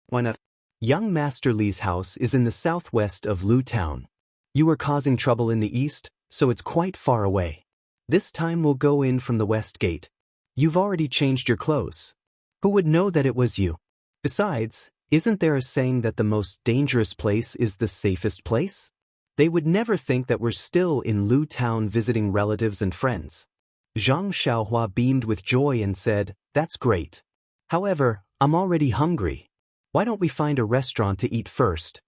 "Why not?" "Young Master Li's house is in the southwest of Lu Town. You were causing trouble in the east, so it's quite far away. This time we'll go in from the west gate. You've already changed your clothes. Who would know that it was you? Besides, isn't there a saying that the most dangerous place is the safest place? They would never think that we're still in Lu Town visiting relatives and friends." Zhang Xiaohua beamed with joy and said, "That's great. However, I'm already hungry. Why don't we find a restaurant to eat first?"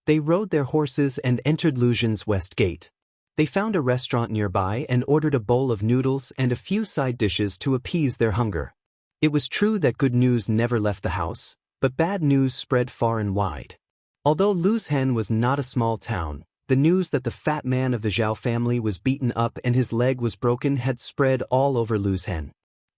They rode their horses and entered Lujian's west gate. They found a restaurant nearby and ordered a bowl of noodles and a few side dishes to appease their hunger. It was true that good news never left the house, but bad news spread far and wide. Although Luzhen was not a small town, the news that the fat man of the Zhao family was beaten up and his leg was broken had spread all over Luzhen.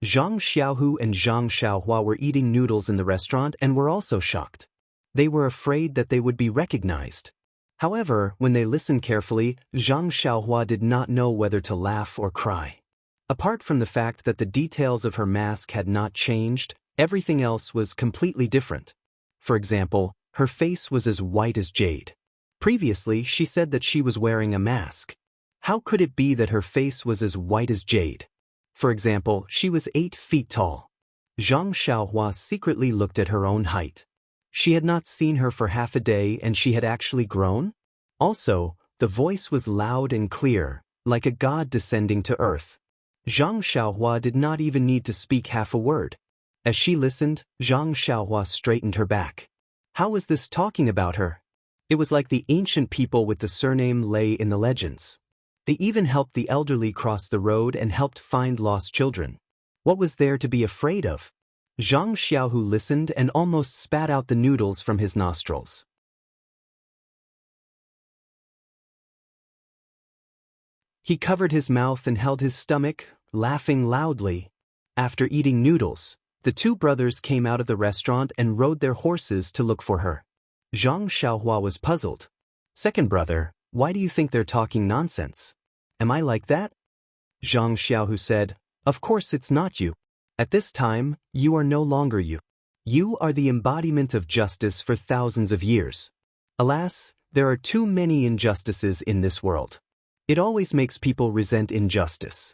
Zhang Xiaohu and Zhang Xiaohua were eating noodles in the restaurant and were also shocked. They were afraid that they would be recognized. However, when they listened carefully, Zhang Xiaohua did not know whether to laugh or cry. Apart from the fact that the details of her mask had not changed, everything else was completely different. For example, her face was as white as jade. Previously, she said that she was wearing a mask. How could it be that her face was as white as jade? For example, she was 8 feet tall. Zhang Xiaohua secretly looked at her own height. She had not seen her for half a day and she had actually grown? Also, the voice was loud and clear, like a god descending to earth. Zhang Xiaohua did not even need to speak half a word. As she listened, Zhang Xiaohua straightened her back. How was this talking about her? It was like the ancient people with the surname Lei in the legends. They even helped the elderly cross the road and helped find lost children. What was there to be afraid of? Zhang Xiaohu listened and almost spat out the noodles from his nostrils. He covered his mouth and held his stomach, laughing loudly. After eating noodles, the two brothers came out of the restaurant and rode their horses to look for her. Zhang Xiaohua was puzzled. Second brother, why do you think they're talking nonsense? Am I like that? Zhang Xiaohu said, of course it's not you. At this time, you are no longer you. You are the embodiment of justice for thousands of years. Alas, there are too many injustices in this world. It always makes people resent injustice.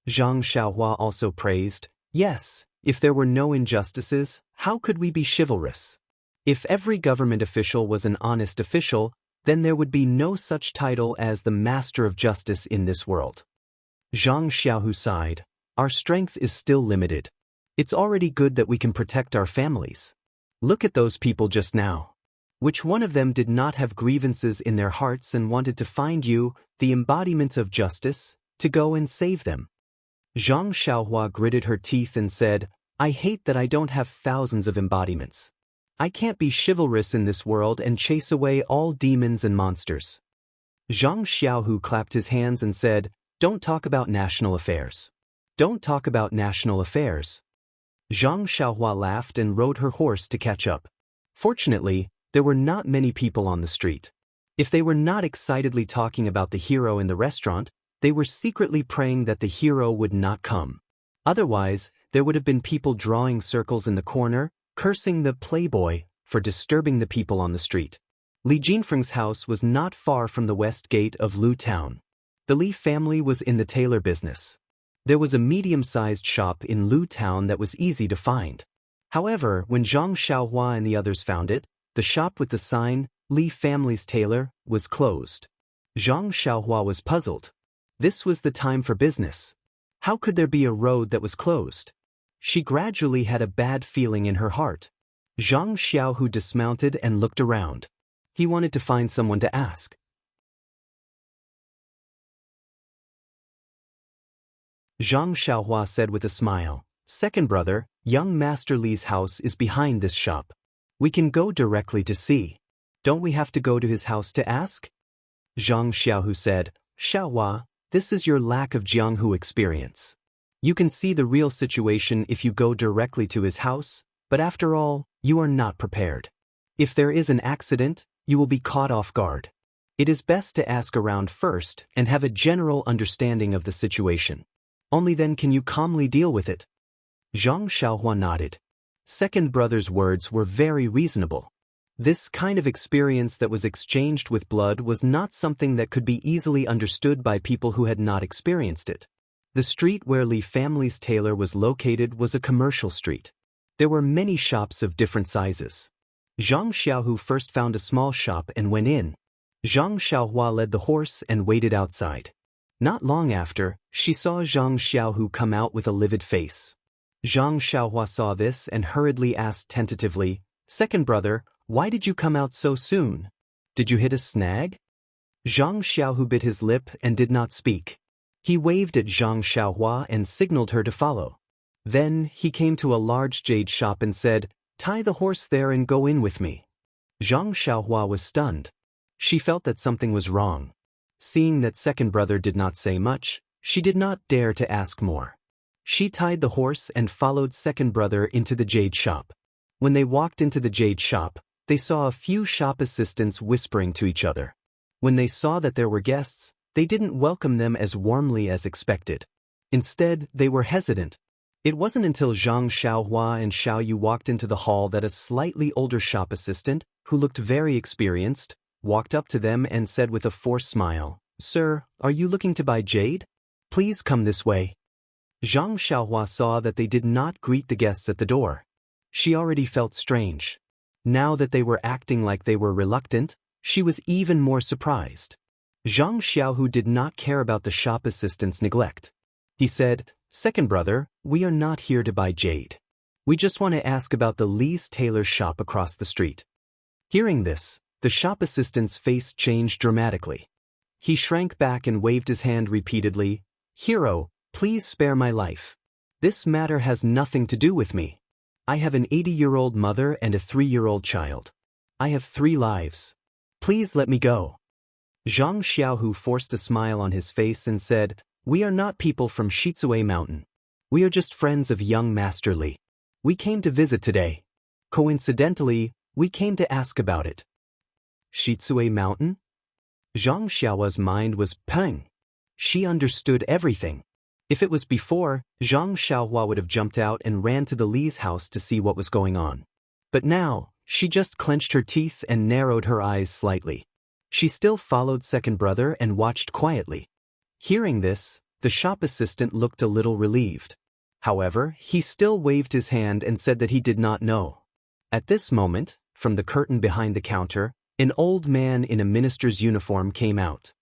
Zhang Xiaohua also praised, yes, if there were no injustices, how could we be chivalrous? If every government official was an honest official, then there would be no such title as the Master of Justice in this world. Zhang Xiaohu sighed, our strength is still limited. It's already good that we can protect our families. Look at those people just now. Which one of them did not have grievances in their hearts and wanted to find you, the embodiment of justice, to go and save them? Zhang Xiaohua gritted her teeth and said, I hate that I don't have thousands of embodiments. I can't be chivalrous in this world and chase away all demons and monsters. Zhang Xiaohu clapped his hands and said, don't talk about national affairs. Don't talk about national affairs. Zhang Xiaohua laughed and rode her horse to catch up. Fortunately, there were not many people on the street. If they were not excitedly talking about the hero in the restaurant, they were secretly praying that the hero would not come. Otherwise, there would have been people drawing circles in the corner, cursing the playboy for disturbing the people on the street. Li Jinfeng's house was not far from the west gate of Lu Town. The Li family was in the tailor business. There was a medium-sized shop in Lu Town that was easy to find. However, when Zhang Xiaohua and the others found it, the shop with the sign, Li Family's Tailor, was closed. Zhang Xiaohua was puzzled. This was the time for business. How could there be a road that was closed? She gradually had a bad feeling in her heart. Zhang Xiaohu dismounted and looked around. He wanted to find someone to ask. Zhang Xiaohua said with a smile, second brother, young Master Li's house is behind this shop. We can go directly to see. Don't we have to go to his house to ask? Zhang Xiaohu said, Xiaohua, this is your lack of Jianghu experience. You can see the real situation if you go directly to his house, but after all, you are not prepared. If there is an accident, you will be caught off guard. It is best to ask around first and have a general understanding of the situation. Only then can you calmly deal with it. Zhang Xiaohua nodded. Second brother's words were very reasonable. This kind of experience that was exchanged with blood was not something that could be easily understood by people who had not experienced it. The street where Li family's tailor was located was a commercial street. There were many shops of different sizes. Zhang Xiaohu first found a small shop and went in. Zhang Xiaohua led the horse and waited outside. Not long after, she saw Zhang Xiaohu come out with a livid face. Zhang Xiaohua saw this and hurriedly asked tentatively, second brother, why did you come out so soon? Did you hit a snag? Zhang Xiaohu bit his lip and did not speak. He waved at Zhang Xiaohua and signaled her to follow. Then he came to a large jade shop and said, tie the horse there and go in with me. Zhang Xiaohua was stunned. She felt that something was wrong. Seeing that second brother did not say much, she did not dare to ask more. She tied the horse and followed second brother into the jade shop. When they walked into the jade shop, they saw a few shop assistants whispering to each other. When they saw that there were guests, they didn't welcome them as warmly as expected. Instead, they were hesitant. It wasn't until Zhang Xiaohua and Xiaoyu walked into the hall that a slightly older shop assistant, who looked very experienced, walked up to them and said with a forced smile, Sir, are you looking to buy jade? Please come this way. Zhang Xiaohua saw that they did not greet the guests at the door. She already felt strange. Now that they were acting like they were reluctant, she was even more surprised. Zhang Xiaohu did not care about the shop assistant's neglect. He said, second brother, we are not here to buy jade. We just want to ask about the Li's tailor shop across the street. Hearing this, the shop assistant's face changed dramatically. He shrank back and waved his hand repeatedly, Hero, please spare my life. This matter has nothing to do with me. I have an 80-year-old mother and a 3-year-old child. I have 3 lives. Please let me go. Zhang Xiaohu forced a smile on his face and said, "We are not people from Shizue Mountain. We are just friends of young Master Li. We came to visit today. Coincidentally, we came to ask about it." Shizue Mountain? Zhang Xiaohua's mind was peng. She understood everything. If it was before, Zhang Xiaohua would have jumped out and ran to the Li's house to see what was going on. But now, she just clenched her teeth and narrowed her eyes slightly. She still followed second brother and watched quietly. Hearing this, the shop assistant looked a little relieved. However, he still waved his hand and said that he did not know. At this moment, from the curtain behind the counter, an old man in a minister's uniform came out.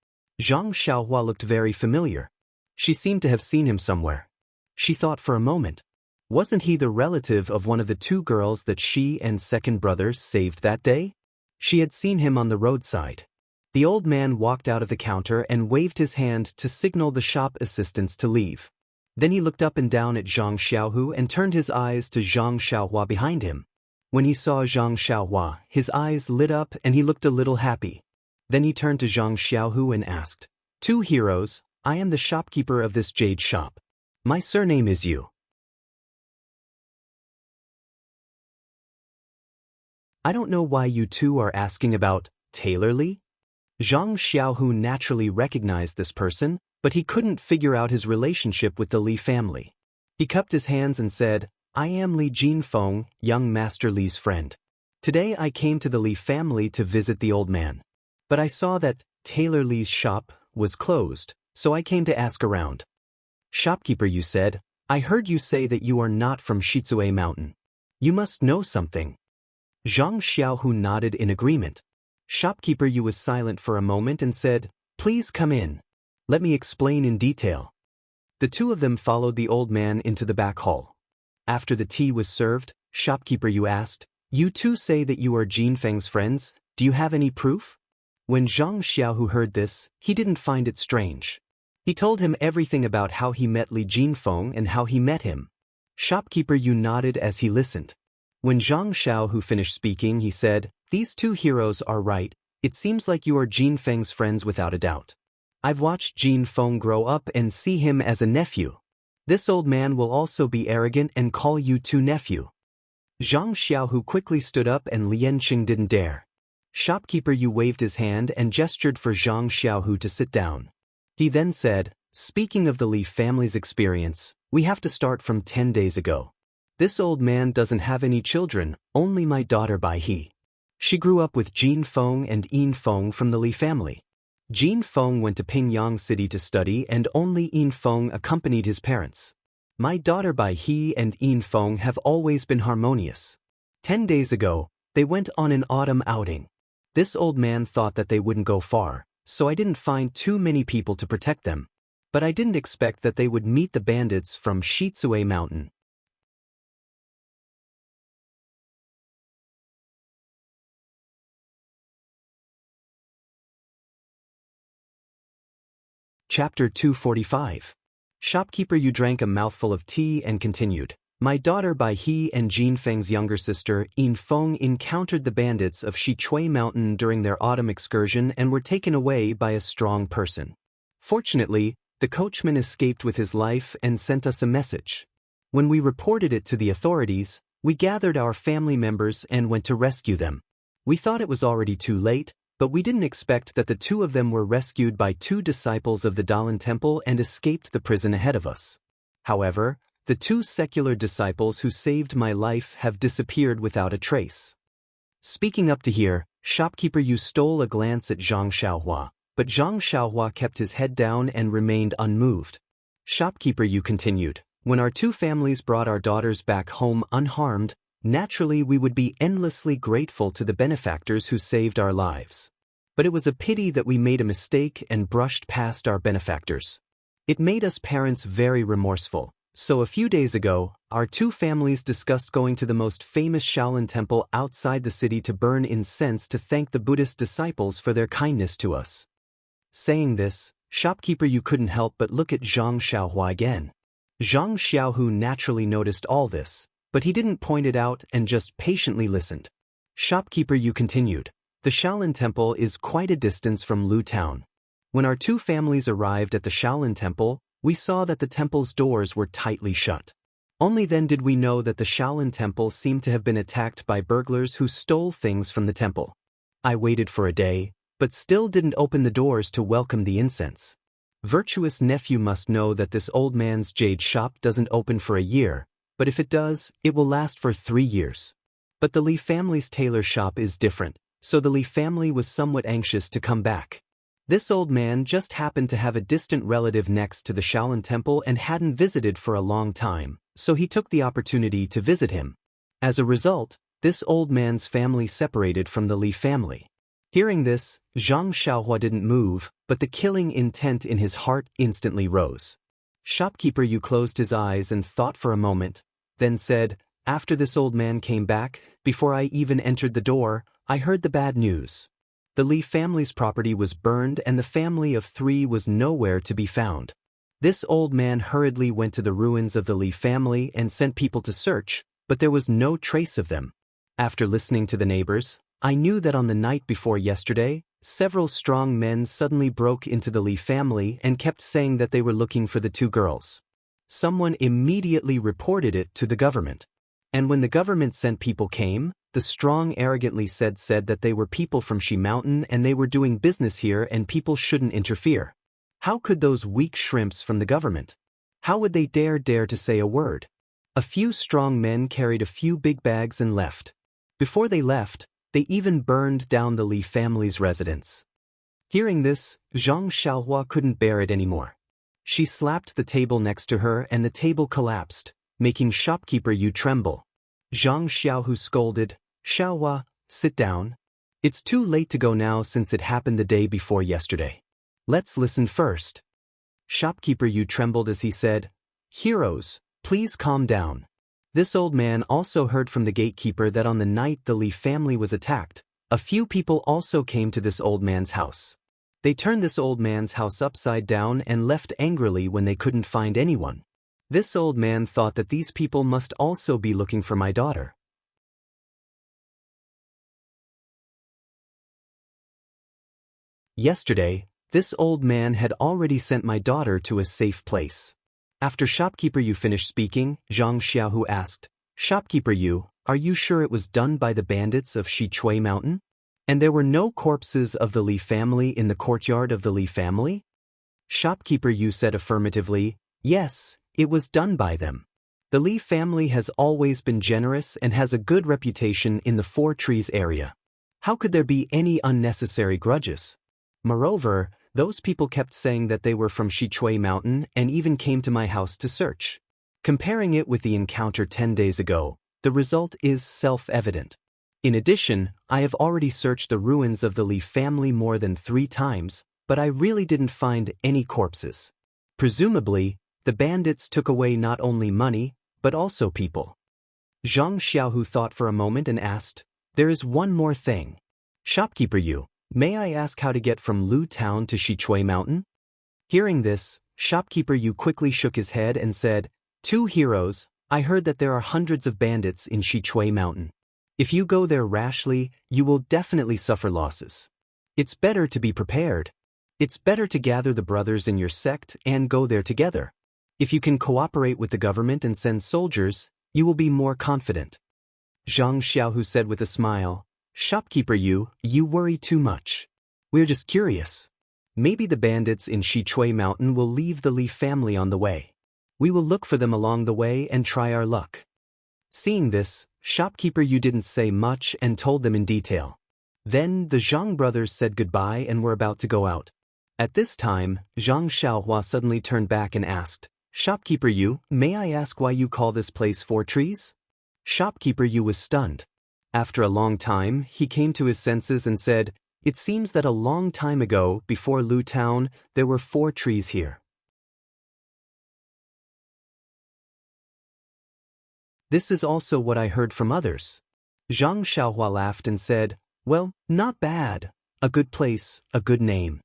Zhang Xiaohua looked very familiar. She seemed to have seen him somewhere. She thought for a moment. Wasn't he the relative of one of the two girls that she and second brother saved that day? She had seen him on the roadside. The old man walked out of the counter and waved his hand to signal the shop assistants to leave. Then he looked up and down at Zhang Xiaohu and turned his eyes to Zhang Xiaohua behind him. When he saw Zhang Xiaohua, his eyes lit up and he looked a little happy. Then he turned to Zhang Xiaohu and asked, "Two heroes, I am the shopkeeper of this jade shop. My surname is Yu. I don't know why you two are asking about Taylor Li." Zhang Xiaohu naturally recognized this person, but he couldn't figure out his relationship with the Li family. He cupped his hands and said, "I am Li Jinfeng, young Master Li's friend. Today I came to the Li family to visit the old man. But I saw that Taylor Li's shop was closed, so I came to ask around." "Shopkeeper," you said, "I heard you say that you are not from Shizue Mountain. You must know something." Zhang Xiaohu nodded in agreement. Shopkeeper Yu was silent for a moment and said, "Please come in. Let me explain in detail." The two of them followed the old man into the back hall. After the tea was served, Shopkeeper Yu asked, "You two say that you are Jinfeng's friends, do you have any proof?" When Zhang Xiaohu heard this, he didn't find it strange. He told him everything about how he met Li Jinfeng and how he met him. Shopkeeper Yu nodded as he listened. When Zhang Xiaohu finished speaking, he said, "These two heroes are right. It seems like you are Jinfeng's friends without a doubt. I've watched Jinfeng grow up and see him as a nephew. This old man will also be arrogant and call you two nephew." Zhang Xiaohu quickly stood up and Lianqing didn't dare. Shopkeeper Yu waved his hand and gestured for Zhang Xiaohu to sit down. He then said, "Speaking of the Li family's experience, we have to start from 10 days ago. This old man doesn't have any children, only my daughter Bai He. She grew up with Jin Feng and Yin Feng from the Li family. Jin Feng went to Pingyang City to study and only Yin Feng accompanied his parents. My daughter Bai He and Yin Feng have always been harmonious. 10 days ago, they went on an autumn outing. This old man thought that they wouldn't go far, so I didn't find too many people to protect them. But I didn't expect that they would meet the bandits from Shizue Mountain." Chapter 245. Shopkeeper Yu drank a mouthful of tea and continued, "My daughter Bai He and Jin Feng's younger sister, Yin Feng, encountered the bandits of Shichui Mountain during their autumn excursion and were taken away by a strong person. Fortunately, the coachman escaped with his life and sent us a message. When we reported it to the authorities, we gathered our family members and went to rescue them. We thought it was already too late, but we didn't expect that the two of them were rescued by two disciples of the Daoist temple and escaped the prison ahead of us. However, the two secular disciples who saved my life have disappeared without a trace." Speaking up to here, Shopkeeper Yu stole a glance at Zhang Xiaohua, but Zhang Xiaohua kept his head down and remained unmoved. Shopkeeper Yu continued, "When our two families brought our daughters back home unharmed, naturally we would be endlessly grateful to the benefactors who saved our lives. But it was a pity that we made a mistake and brushed past our benefactors. It made us parents very remorseful. So a few days ago, our two families discussed going to the most famous Shaolin temple outside the city to burn incense to thank the Buddhist disciples for their kindness to us." Saying this, Shopkeeper Yu couldn't help but look at Zhang Xiaohua again. Zhang Xiaohu naturally noticed all this, but he didn't point it out and just patiently listened. Shopkeeper Yu continued, The Shaolin Temple is quite a distance from Lu Town. When our two families arrived at the Shaolin Temple, we saw that the temple's doors were tightly shut. Only then did we know that the Shaolin Temple seemed to have been attacked by burglars who stole things from the temple. I waited for a day, but still didn't open the doors to welcome the incense. Virtuous nephew must know that this old man's jade shop doesn't open for a year, but if it does, it will last for 3 years. But the Li family's tailor shop is different, so the Li family was somewhat anxious to come back. This old man just happened to have a distant relative next to the Shaolin Temple and hadn't visited for a long time, so he took the opportunity to visit him. As a result, this old man's family separated from the Li family. Hearing this, Zhang Xiaohua didn't move, but the killing intent in his heart instantly rose. Shopkeeper Yu closed his eyes and thought for a moment, then said, "After this old man came back, before I even entered the door, I heard the bad news. The Li family's property was burned and the family of 3 was nowhere to be found. This old man hurriedly went to the ruins of the Li family and sent people to search, but there was no trace of them. After listening to the neighbors, I knew that on the night before yesterday, several strong men suddenly broke into the Li family and kept saying that they were looking for the 2 girls. Someone immediately reported it to the government. And when the government sent people came, the strong arrogantly said that they were people from Shi Mountain and they were doing business here and people shouldn't interfere. How could those weak shrimps from the government? How would they dare to say a word? A few strong men carried a few big bags and left. Before they left, they even burned down the Li family's residence." Hearing this, Zhang Xiaohua couldn't bear it anymore. She slapped the table next to her and the table collapsed, making Shopkeeper Yu tremble. Zhang Xiaohu scolded, "Xiaohua, sit down. It's too late to go now since it happened the day before yesterday. Let's listen first." Shopkeeper Yu trembled as he said, "Heroes, please calm down. This old man also heard from the gatekeeper that on the night the Li family was attacked, a few people also came to this old man's house. They turned this old man's house upside down and left angrily when they couldn't find anyone. This old man thought that these people must also be looking for my daughter. Yesterday, this old man had already sent my daughter to a safe place." After Shopkeeper Yu finished speaking, Zhang Xiaohu asked, "Shopkeeper Yu, are you sure it was done by the bandits of Xichui Mountain? And there were no corpses of the Li family in the courtyard of the Li family?" Shopkeeper Yu said affirmatively, "Yes, it was done by them. The Li family has always been generous and has a good reputation in the Four Trees area. How could there be any unnecessary grudges? Moreover, those people kept saying that they were from Xichui Mountain and even came to my house to search. Comparing it with the encounter 10 days ago, the result is self-evident. In addition, I have already searched the ruins of the Li family more than 3 times, but I really didn't find any corpses. Presumably, the bandits took away not only money, but also people." Zhang Xiaohu thought for a moment and asked, "There is one more thing. Shopkeeper Yu, may I ask how to get from Lu Town to Xichui Mountain?" Hearing this, Shopkeeper Yu quickly shook his head and said, "Two heroes, I heard that there are hundreds of bandits in Xichui Mountain. If you go there rashly, you will definitely suffer losses. It's better to be prepared. It's better to gather the brothers in your sect and go there together. If you can cooperate with the government and send soldiers, you will be more confident." Zhang Xiaohu said with a smile, "Shopkeeper Yu, you worry too much. We're just curious. Maybe the bandits in Xichui Mountain will leave the Li family on the way. We will look for them along the way and try our luck." Seeing this, Shopkeeper Yu didn't say much and told them in detail. Then the Zhang brothers said goodbye and were about to go out. At this time, Zhang Xiaohua suddenly turned back and asked, "Shopkeeper Yu, may I ask why you call this place Four Trees?" Shopkeeper Yu was stunned. After a long time, he came to his senses and said, "It seems that a long time ago, before Lu Town, there were 4 trees here. This is also what I heard from others." Zhang Xiaohua laughed and said, "Well, not bad. A good place, a good name."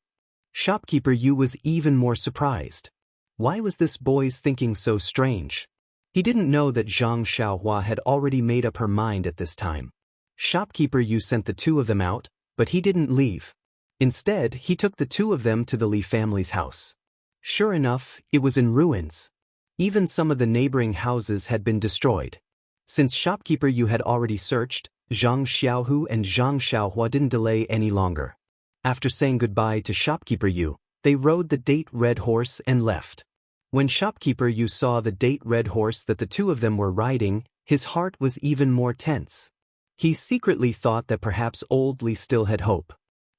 Shopkeeper Yu was even more surprised. Why was this boy's thinking so strange? He didn't know that Zhang Xiaohua had already made up her mind at this time. Shopkeeper Yu sent the 2 of them out, But he didn't leave. Instead, he took the two of them to the Li family's house. Sure enough, it was in ruins. Even some of the neighboring houses had been destroyed. Since shopkeeper Yu had already searched, Zhang Xiaohu and Zhang Xiaohua didn't delay any longer. After saying goodbye to shopkeeper Yu, they rode the date red horse and left. When shopkeeper Yu saw the date red horse that the two of them were riding, his heart was even more tense. He secretly thought that perhaps old Li still had hope.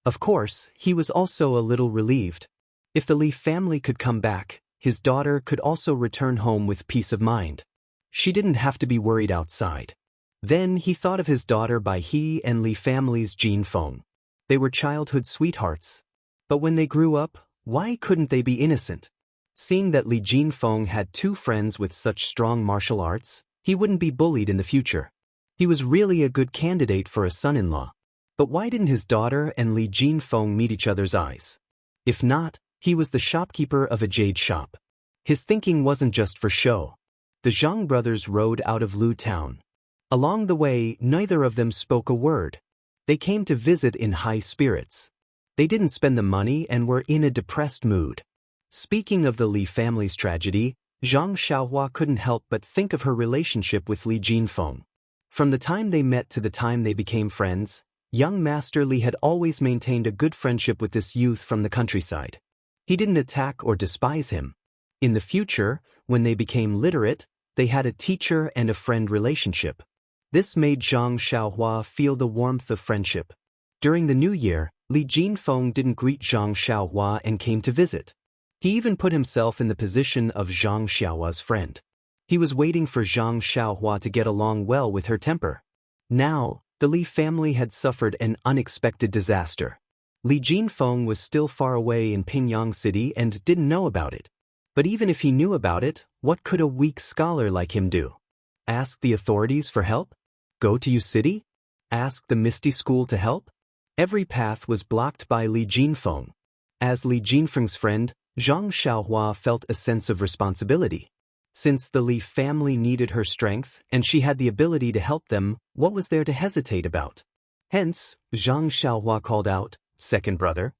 Of course, he was also a little relieved. If the Li family could come back, his daughter could also return home with peace of mind. She didn't have to be worried outside. Then he thought of his daughter by he and Li family's Jin Feng. They were childhood sweethearts. But when they grew up, why couldn't they be innocent? Seeing that Li Jinfeng had two friends with such strong martial arts, he wouldn't be bullied in the future. He was really a good candidate for a son-in-law. But why didn't his daughter and Li Jinfeng meet each other's eyes? If not, he was the shopkeeper of a jade shop. His thinking wasn't just for show. The Zhang brothers rode out of Lu town. Along the way, neither of them spoke a word. They came to visit in high spirits. They didn't spend the money and were in a depressed mood. Speaking of the Li family's tragedy, Zhang Xiaohua couldn't help but think of her relationship with Li Jinfeng. From the time they met to the time they became friends, young Master Li had always maintained a good friendship with this youth from the countryside. He didn't attack or despise him. In the future, when they became literate, they had a teacher and a friend relationship. This made Zhang Xiaohua feel the warmth of friendship. During the new year, Li Jinfeng didn't greet Zhang Xiaohua and came to visit. He even put himself in the position of Zhang Xiaohua's friend. He was waiting for Zhang Xiaohua to get along well with her temper. Now, the Li family had suffered an unexpected disaster. Li Jinfeng was still far away in Pingyang City and didn't know about it. But even if he knew about it, what could a weak scholar like him do? Ask the authorities for help? Go to Yu City? Ask the Misty School to help? Every path was blocked by Li Jinfeng. As Li Jinfeng's friend, Zhang Xiaohua felt a sense of responsibility. Since the Li family needed her strength and she had the ability to help them, what was there to hesitate about? Hence, Zhang Xiaohua called out, "Second brother."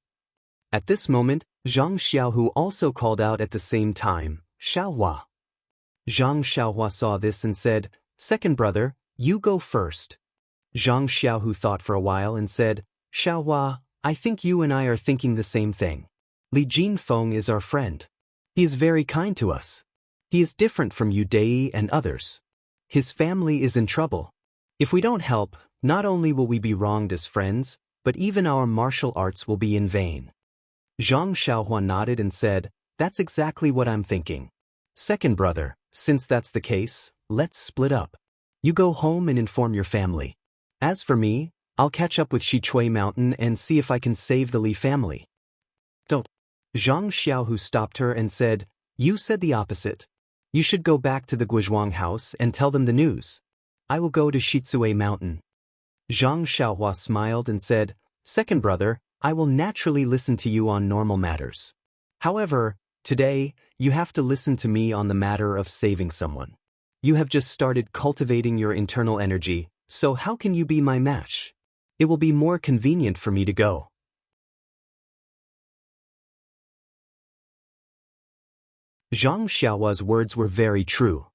At this moment, Zhang Xiaohu also called out at the same time, "Xiaohua." Zhang Xiaohua saw this and said, "Second brother, you go first." Zhang Xiaohu thought for a while and said, "Xiaohua, I think you and I are thinking the same thing. Li Jinfeng is our friend. He is very kind to us. He is different from Yu Dai and others. His family is in trouble. If we don't help, not only will we be wronged as friends, but even our martial arts will be in vain." Zhang Xiaohua nodded and said, "That's exactly what I'm thinking. Second brother, since that's the case, let's split up. You go home and inform your family. As for me, I'll catch up with Shichui Mountain and see if I can save the Li family." "Don't." Zhang Xiaohu stopped her and said, "You said the opposite. You should go back to the Guizhuang house and tell them the news. I will go to Shichui Mountain." Zhang Xiaohua smiled and said, "Second brother, I will naturally listen to you on normal matters. However, today, you have to listen to me on the matter of saving someone. You have just started cultivating your internal energy, so how can you be my match? It will be more convenient for me to go." Zhang Xiaohua's words were very true.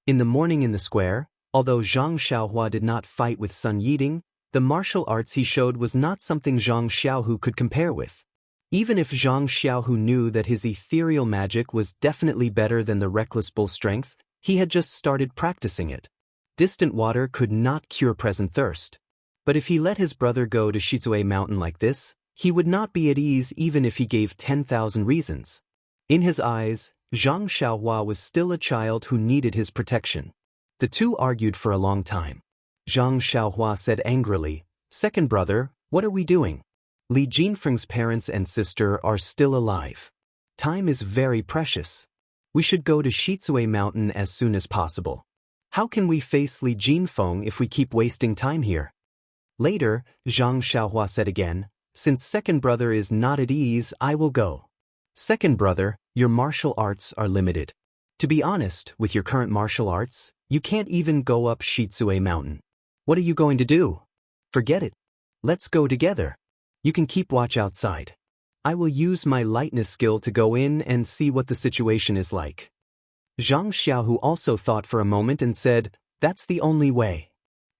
In the morning in the square, although Zhang Xiaohua did not fight with Sun Yiding, the martial arts he showed was not something Zhang Xiaohu could compare with. Even if Zhang Xiaohu knew that his ethereal magic was definitely better than the reckless bull strength, he had just started practicing it. Distant water could not cure present thirst. But if he let his brother go to Shichui Mountain like this, he would not be at ease even if he gave 10,000 reasons. In his eyes, Zhang Xiaohua was still a child who needed his protection. The two argued for a long time. Zhang Xiaohua said angrily, "Second brother, what are we doing? Li Jinfeng's parents and sister are still alive. Time is very precious. We should go to Shichui Mountain as soon as possible. How can we face Li Jinfeng if we keep wasting time here?" Later, Zhang Xiaohua said again, "Since second brother is not at ease, I will go. Second brother, your martial arts are limited. To be honest, with your current martial arts, you can't even go up Shichui Mountain. What are you going to do? Forget it. Let's go together." You can keep watch outside. I will use my lightness skill to go in and see what the situation is like. Zhang Xiaohu also thought for a moment and said, that's the only way.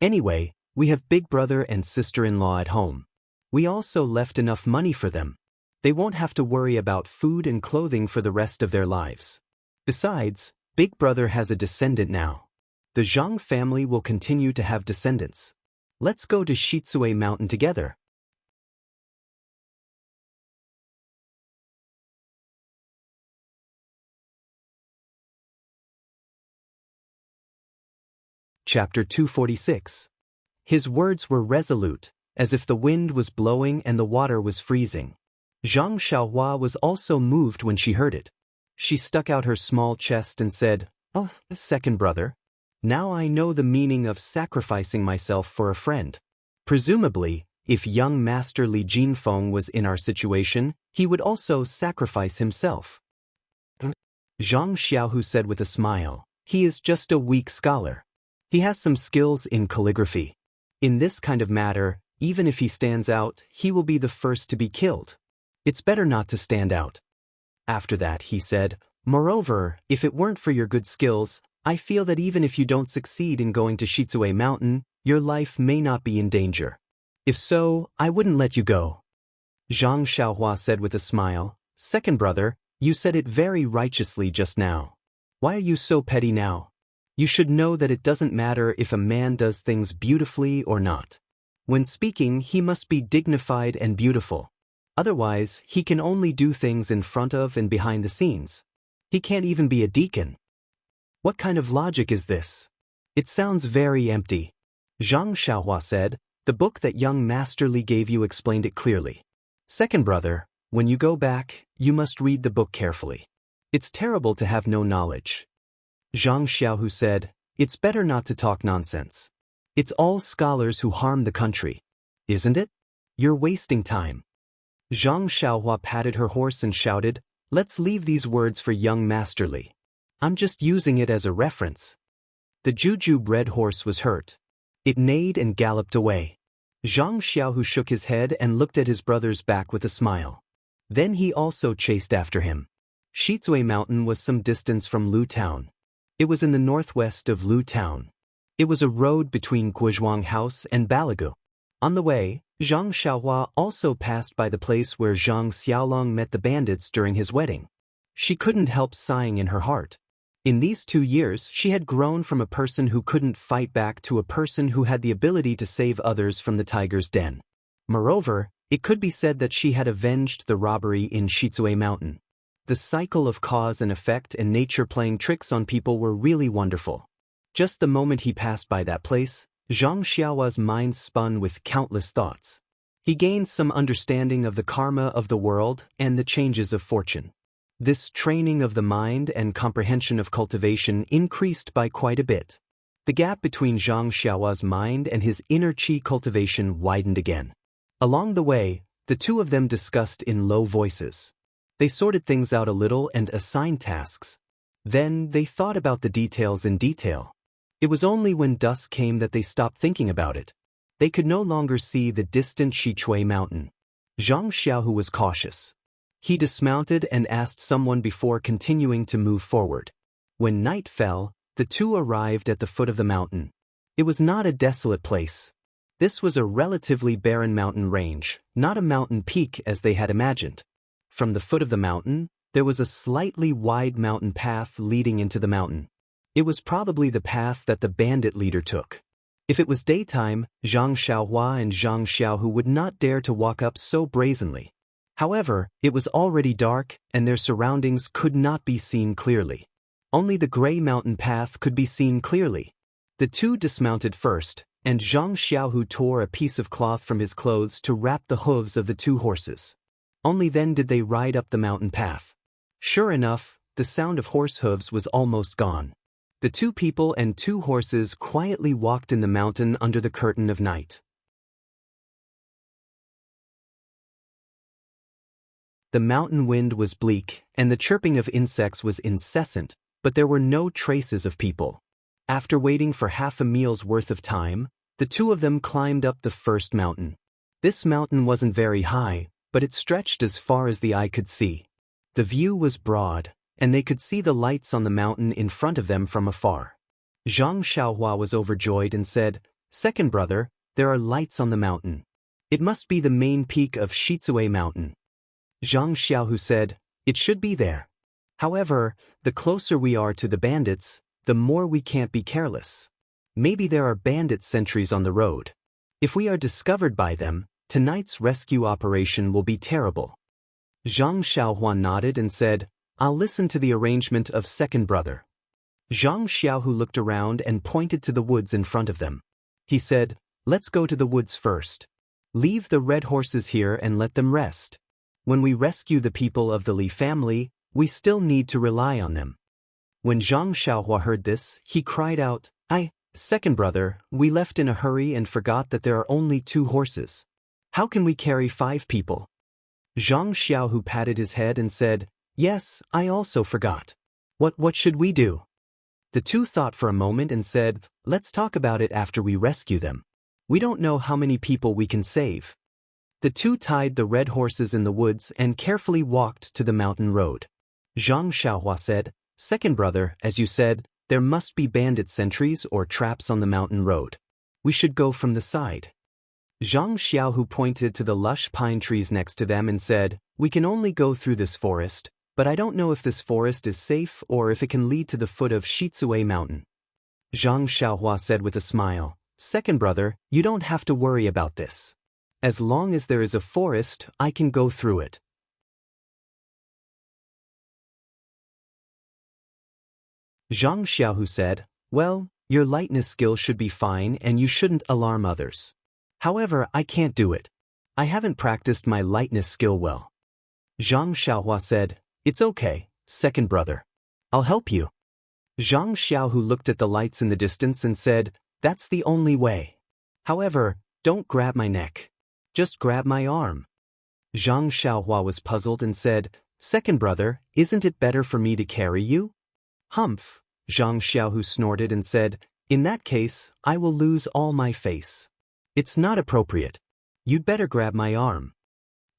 Anyway, we have big brother and sister-in-law at home. We also left enough money for them. They won't have to worry about food and clothing for the rest of their lives. Besides, big brother has a descendant now. The Zhang family will continue to have descendants. Let's go to Shitsue Mountain together. Chapter 246. His words were resolute, as if the wind was blowing and the water was freezing. Zhang Xiaohua was also moved when she heard it. She stuck out her small chest and said, "Oh, second brother. Now I know the meaning of sacrificing myself for a friend." Presumably, if young Master Li Jinfeng was in our situation, he would also sacrifice himself. Zhang Xiaohu said with a smile, "He is just a weak scholar. He has some skills in calligraphy. In this kind of matter, even if he stands out, he will be the first to be killed. It's better not to stand out." After that, he said, "Moreover, if it weren't for your good skills, I feel that even if you don't succeed in going to Shitsue Mountain, your life may not be in danger. If so, I wouldn't let you go." Zhang Xiaohua said with a smile, "Second brother, you said it very righteously just now. Why are you so petty now? You should know that it doesn't matter if a man does things beautifully or not. When speaking, he must be dignified and beautiful. Otherwise, he can only do things in front of and behind the scenes. He can't even be a deacon. What kind of logic is this? It sounds very empty." Zhang Xiaohua said, "The book that young Master Li gave you explained it clearly. Second brother, when you go back, you must read the book carefully. It's terrible to have no knowledge." Zhang Xiaohu said, "It's better not to talk nonsense. It's all scholars who harm the country. Isn't it? You're wasting time." Zhang Xiaohua patted her horse and shouted, "Let's leave these words for young Master Li. I'm just using it as a reference." The Jujube red horse was hurt. It neighed and galloped away. Zhang Xiaohu shook his head and looked at his brother's back with a smile. Then he also chased after him. Shitsue Mountain was some distance from Lu Town. It was in the northwest of Lu Town. It was a road between Guozhuang House and Balagu. On the way, Zhang Xiaohua also passed by the place where Zhang Xiaolong met the bandits during his wedding. She couldn't help sighing in her heart. In these 2 years, she had grown from a person who couldn't fight back to a person who had the ability to save others from the tiger's den. Moreover, it could be said that she had avenged the robbery in Shitsue Mountain. The cycle of cause and effect and nature playing tricks on people were really wonderful. Just the moment he passed by that place, Zhang Xiaohua's mind spun with countless thoughts. He gained some understanding of the karma of the world and the changes of fortune. This training of the mind and comprehension of cultivation increased by quite a bit. The gap between Zhang Xiaohua's mind and his inner qi cultivation widened again. Along the way, the two of them discussed in low voices. They sorted things out a little and assigned tasks. Then they thought about the details in detail. It was only when dusk came that they stopped thinking about it. They could no longer see the distant Shitsue Mountain. Zhang Xiaohu was cautious. He dismounted and asked someone before continuing to move forward. When night fell, the two arrived at the foot of the mountain. It was not a desolate place. This was a relatively barren mountain range, not a mountain peak as they had imagined. From the foot of the mountain, there was a slightly wide mountain path leading into the mountain. It was probably the path that the bandit leader took. If it was daytime, Zhang Xiaohua and Zhang Xiaohu would not dare to walk up so brazenly. However, it was already dark, and their surroundings could not be seen clearly. Only the gray mountain path could be seen clearly. The two dismounted first, and Zhang Xiaohu tore a piece of cloth from his clothes to wrap the hooves of the two horses. Only then did they ride up the mountain path. Sure enough, the sound of horse hooves was almost gone. The two people and two horses quietly walked in the mountain under the curtain of night. The mountain wind was bleak, and the chirping of insects was incessant, but there were no traces of people. After waiting for half a meal's worth of time, the two of them climbed up the first mountain. This mountain wasn't very high, but it stretched as far as the eye could see. The view was broad, and they could see the lights on the mountain in front of them from afar. Zhang Xiaohua was overjoyed and said, "Second brother, there are lights on the mountain. It must be the main peak of Shizue Mountain." Zhang Xiaohu said, "It should be there. However, the closer we are to the bandits, the more we can't be careless. Maybe there are bandit sentries on the road. If we are discovered by them, tonight's rescue operation will be terrible." Zhang Xiaohua nodded and said, "I'll listen to the arrangement of second brother." Zhang Xiaohu looked around and pointed to the woods in front of them. He said, "Let's go to the woods first. Leave the red horses here and let them rest. When we rescue the people of the Li family, we still need to rely on them." When Zhang Xiaohua heard this, he cried out, Second brother, we left in a hurry and forgot that there are only 2 horses. How can we carry 5 people?" Zhang Xiaohu patted his head and said, "Yes, I also forgot. What should we do?" The 2 thought for a moment and said, "Let's talk about it after we rescue them. We don't know how many people we can save." The 2 tied the red horses in the woods and carefully walked to the mountain road. Zhang Xiaohua said, "Second brother, as you said, there must be bandit sentries or traps on the mountain road. We should go from the side." Zhang Xiaohu pointed to the lush pine trees next to them and said, "We can only go through this forest, but I don't know if this forest is safe or if it can lead to the foot of Shizue Mountain." Zhang Xiaohua said with a smile, "Second brother, you don't have to worry about this. As long as there is a forest, I can go through it." Zhang Xiaohu said, "Well, your lightness skill should be fine and you shouldn't alarm others. However, I can't do it. I haven't practiced my lightness skill well." Zhang Xiaohua said, "It's okay, second brother. I'll help you." Zhang Xiaohu looked at the lights in the distance and said, "That's the only way. However, don't grab my neck. Just grab my arm." Zhang Xiaohua was puzzled and said, "Second brother, isn't it better for me to carry you?" "Humph," Zhang Xiaohu snorted and said, "In that case, I will lose all my face. It's not appropriate. You'd better grab my arm."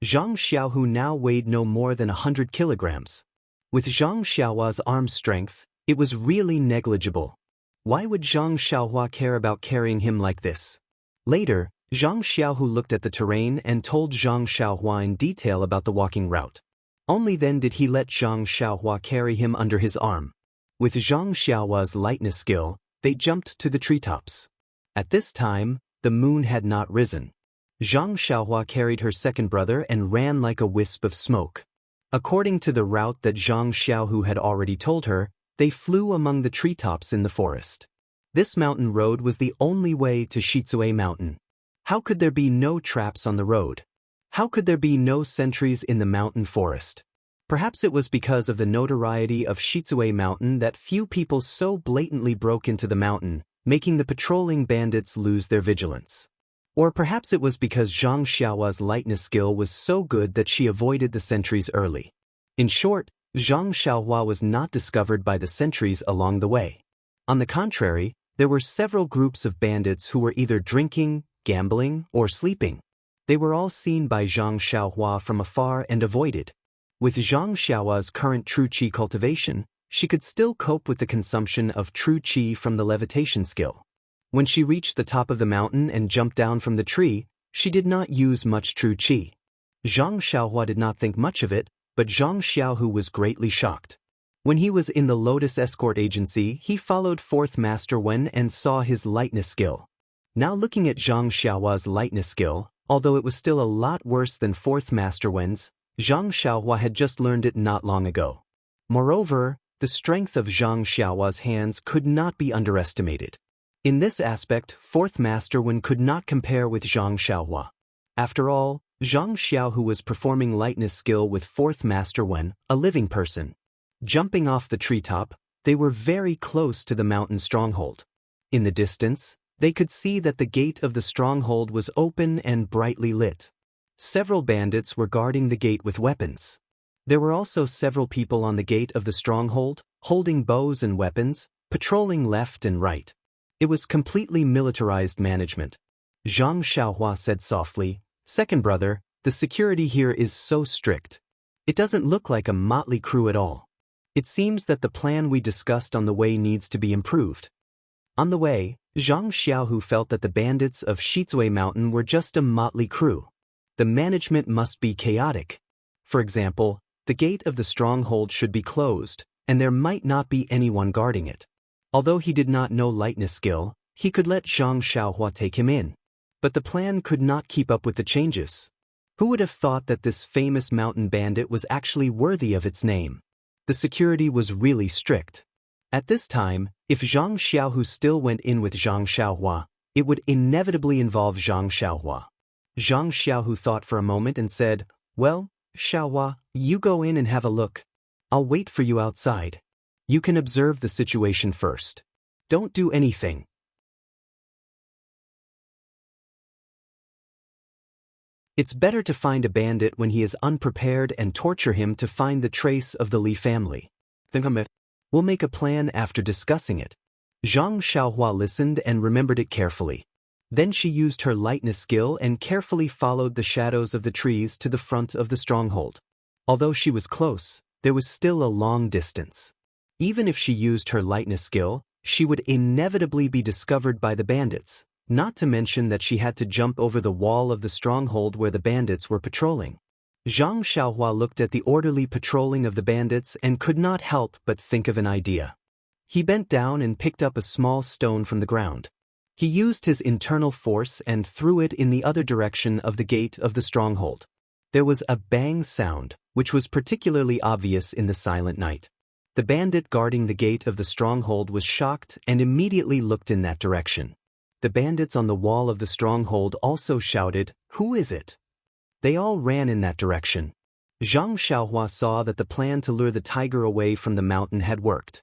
Zhang Xiaohu now weighed no more than 100 kilograms. With Zhang Xiaohua's arm strength, it was really negligible. Why would Zhang Xiaohua care about carrying him like this? Later, Zhang Xiaohu looked at the terrain and told Zhang Xiaohua in detail about the walking route. Only then did he let Zhang Xiaohua carry him under his arm. With Zhang Xiaohua's lightness skill, they jumped to the treetops. At this time, the moon had not risen. Zhang Xiaohua carried her second brother and ran like a wisp of smoke. According to the route that Zhang Xiaohu had already told her, they flew among the treetops in the forest. This mountain road was the only way to Shizue Mountain. How could there be no traps on the road? How could there be no sentries in the mountain forest? Perhaps it was because of the notoriety of Shizue Mountain that few people so blatantly broke into the mountain, making the patrolling bandits lose their vigilance. Or perhaps it was because Zhang Xiaohua's lightness skill was so good that she avoided the sentries early. In short, Zhang Xiaohua was not discovered by the sentries along the way. On the contrary, there were several groups of bandits who were either drinking, gambling, or sleeping. They were all seen by Zhang Xiaohua from afar and avoided. With Zhang Xiaohua's current true qi cultivation, she could still cope with the consumption of true qi from the levitation skill. When she reached the top of the mountain and jumped down from the tree, she did not use much true qi. Zhang Xiaohua did not think much of it, but Zhang Xiaohu was greatly shocked. When he was in the Lotus Escort Agency, he followed Fourth Master Wen and saw his lightness skill. Now looking at Zhang Xiaohua's lightness skill, although it was still a lot worse than Fourth Master Wen's, Zhang Xiaohua had just learned it not long ago. Moreover, the strength of Zhang Xiaohua's hands could not be underestimated. In this aspect, Fourth Master Wen could not compare with Zhang Xiaohua. After all, Zhang Xiaohu was performing lightness skill with Fourth Master Wen, a living person. Jumping off the treetop, they were very close to the mountain stronghold. In the distance, they could see that the gate of the stronghold was open and brightly lit. Several bandits were guarding the gate with weapons. There were also several people on the gate of the stronghold, holding bows and weapons, patrolling left and right. It was completely militarized management. Zhang Xiaohua said softly, Second brother, the security here is so strict. It doesn't look like a motley crew at all. It seems that the plan we discussed on the way needs to be improved. On the way, Zhang Xiaohu felt that the bandits of Shizue Mountain were just a motley crew. The management must be chaotic. For example, the gate of the stronghold should be closed, and there might not be anyone guarding it. Although he did not know lightness skill, he could let Zhang Xiaohua take him in. But the plan could not keep up with the changes. Who would have thought that this famous mountain bandit was actually worthy of its name? The security was really strict. At this time, if Zhang Xiaohu still went in with Zhang Xiaohua, it would inevitably involve Zhang Xiaohua. Zhang Xiaohu thought for a moment and said, "Well, Xiaohua, you go in and have a look. I'll wait for you outside. You can observe the situation first. Don't do anything." It's better to find a bandit when he is unprepared and torture him to find the trace of the Li family. We'll make a plan after discussing it. Zhang Xiaohua listened and remembered it carefully. Then she used her lightness skill and carefully followed the shadows of the trees to the front of the stronghold. Although she was close, there was still a long distance. Even if she used her lightness skill, she would inevitably be discovered by the bandits. Not to mention that she had to jump over the wall of the stronghold where the bandits were patrolling. Zhang Xiaohua looked at the orderly patrolling of the bandits and could not help but think of an idea. He bent down and picked up a small stone from the ground. He used his internal force and threw it in the other direction of the gate of the stronghold. There was a bang sound, which was particularly obvious in the silent night. The bandit guarding the gate of the stronghold was shocked and immediately looked in that direction. The bandits on the wall of the stronghold also shouted, "Who is it?" They all ran in that direction. Zhang Xiaohua saw that the plan to lure the tiger away from the mountain had worked.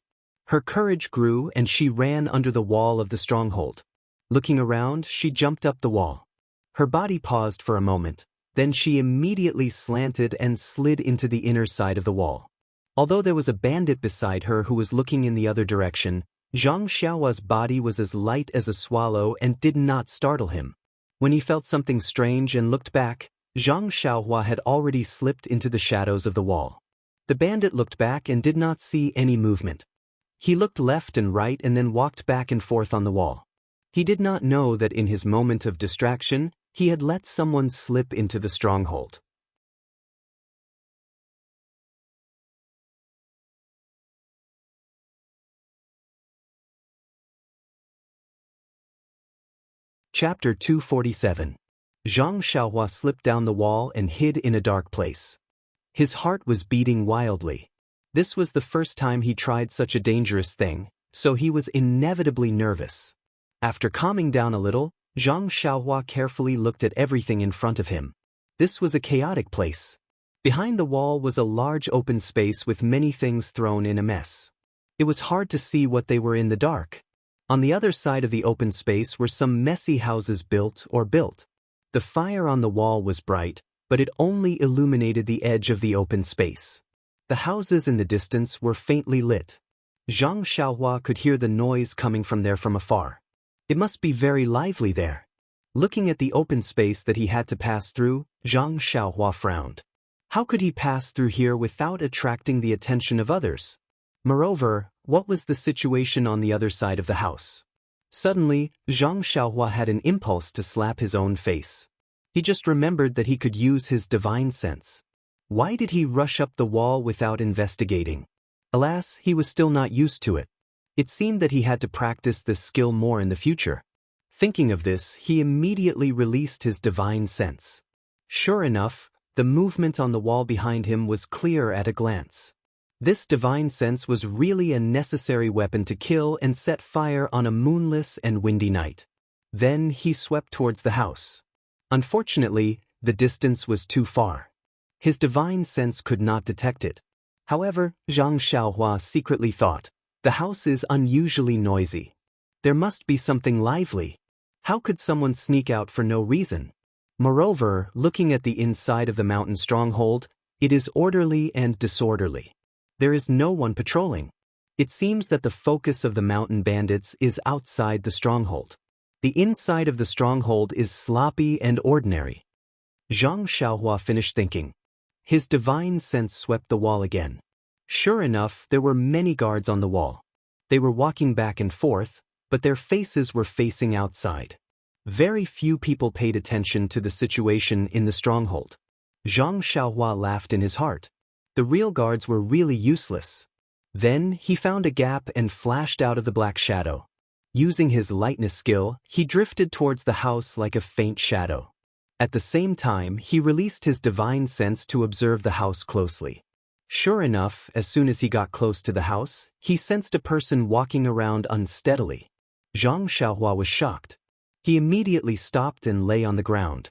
Her courage grew and she ran under the wall of the stronghold. Looking around, she jumped up the wall. Her body paused for a moment, then she immediately slanted and slid into the inner side of the wall. Although there was a bandit beside her who was looking in the other direction, Zhang Xiaohua's body was as light as a swallow and did not startle him. When he felt something strange and looked back, Zhang Xiaohua had already slipped into the shadows of the wall. The bandit looked back and did not see any movement. He looked left and right and then walked back and forth on the wall. He did not know that in his moment of distraction, he had let someone slip into the stronghold. Chapter 247. Zhang Xiaohua slipped down the wall and hid in a dark place. His heart was beating wildly. This was the first time he tried such a dangerous thing, so he was inevitably nervous. After calming down a little, Zhang Xiaohua carefully looked at everything in front of him. This was a chaotic place. Behind the wall was a large open space with many things thrown in a mess. It was hard to see what they were in the dark. On the other side of the open space were some messy houses built. The fire on the wall was bright, but it only illuminated the edge of the open space. The houses in the distance were faintly lit. Zhang Xiaohua could hear the noise coming from there from afar. It must be very lively there. Looking at the open space that he had to pass through, Zhang Xiaohua frowned. How could he pass through here without attracting the attention of others? Moreover, what was the situation on the other side of the house? Suddenly, Zhang Xiaohua had an impulse to slap his own face. He just remembered that he could use his divine sense. Why did he rush up the wall without investigating? Alas, he was still not used to it. It seemed that he had to practice this skill more in the future. Thinking of this, he immediately released his divine sense. Sure enough, the movement on the wall behind him was clear at a glance. This divine sense was really a necessary weapon to kill and set fire on a moonless and windy night. Then he swept towards the house. Unfortunately, the distance was too far. His divine sense could not detect it. However, Zhang Xiaohua secretly thought, the house is unusually noisy. There must be something lively. How could someone sneak out for no reason? Moreover, looking at the inside of the mountain stronghold, it is orderly and disorderly. There is no one patrolling. It seems that the focus of the mountain bandits is outside the stronghold. The inside of the stronghold is sloppy and ordinary. Zhang Xiaohua finished thinking. His divine sense swept the wall again. Sure enough, there were many guards on the wall. They were walking back and forth, but their faces were facing outside. Very few people paid attention to the situation in the stronghold. Zhang Xiaohua laughed in his heart. The real guards were really useless. Then he found a gap and flashed out of the black shadow. Using his lightness skill, he drifted towards the house like a faint shadow. At the same time, he released his divine sense to observe the house closely. Sure enough, as soon as he got close to the house, he sensed a person walking around unsteadily. Zhang Xiaohua was shocked. He immediately stopped and lay on the ground.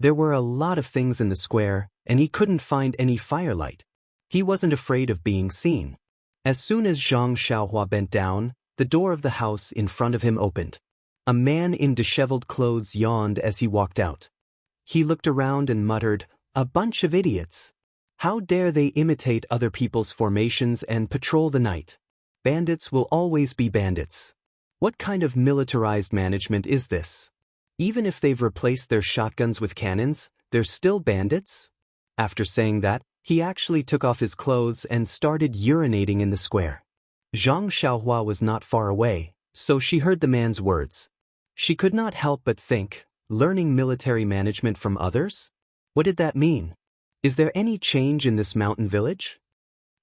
There were a lot of things in the square, and he couldn't find any firelight. He wasn't afraid of being seen. As soon as Zhang Xiaohua bent down, the door of the house in front of him opened. A man in disheveled clothes yawned as he walked out. He looked around and muttered, "A bunch of idiots. How dare they imitate other people's formations and patrol the night? Bandits will always be bandits. What kind of militarized management is this? Even if they've replaced their shotguns with cannons, they're still bandits?" After saying that, he actually took off his clothes and started urinating in the square. Zhang Xiaohua was not far away, so she heard the man's words. She could not help but think, learning military management from others? What did that mean? Is there any change in this mountain village?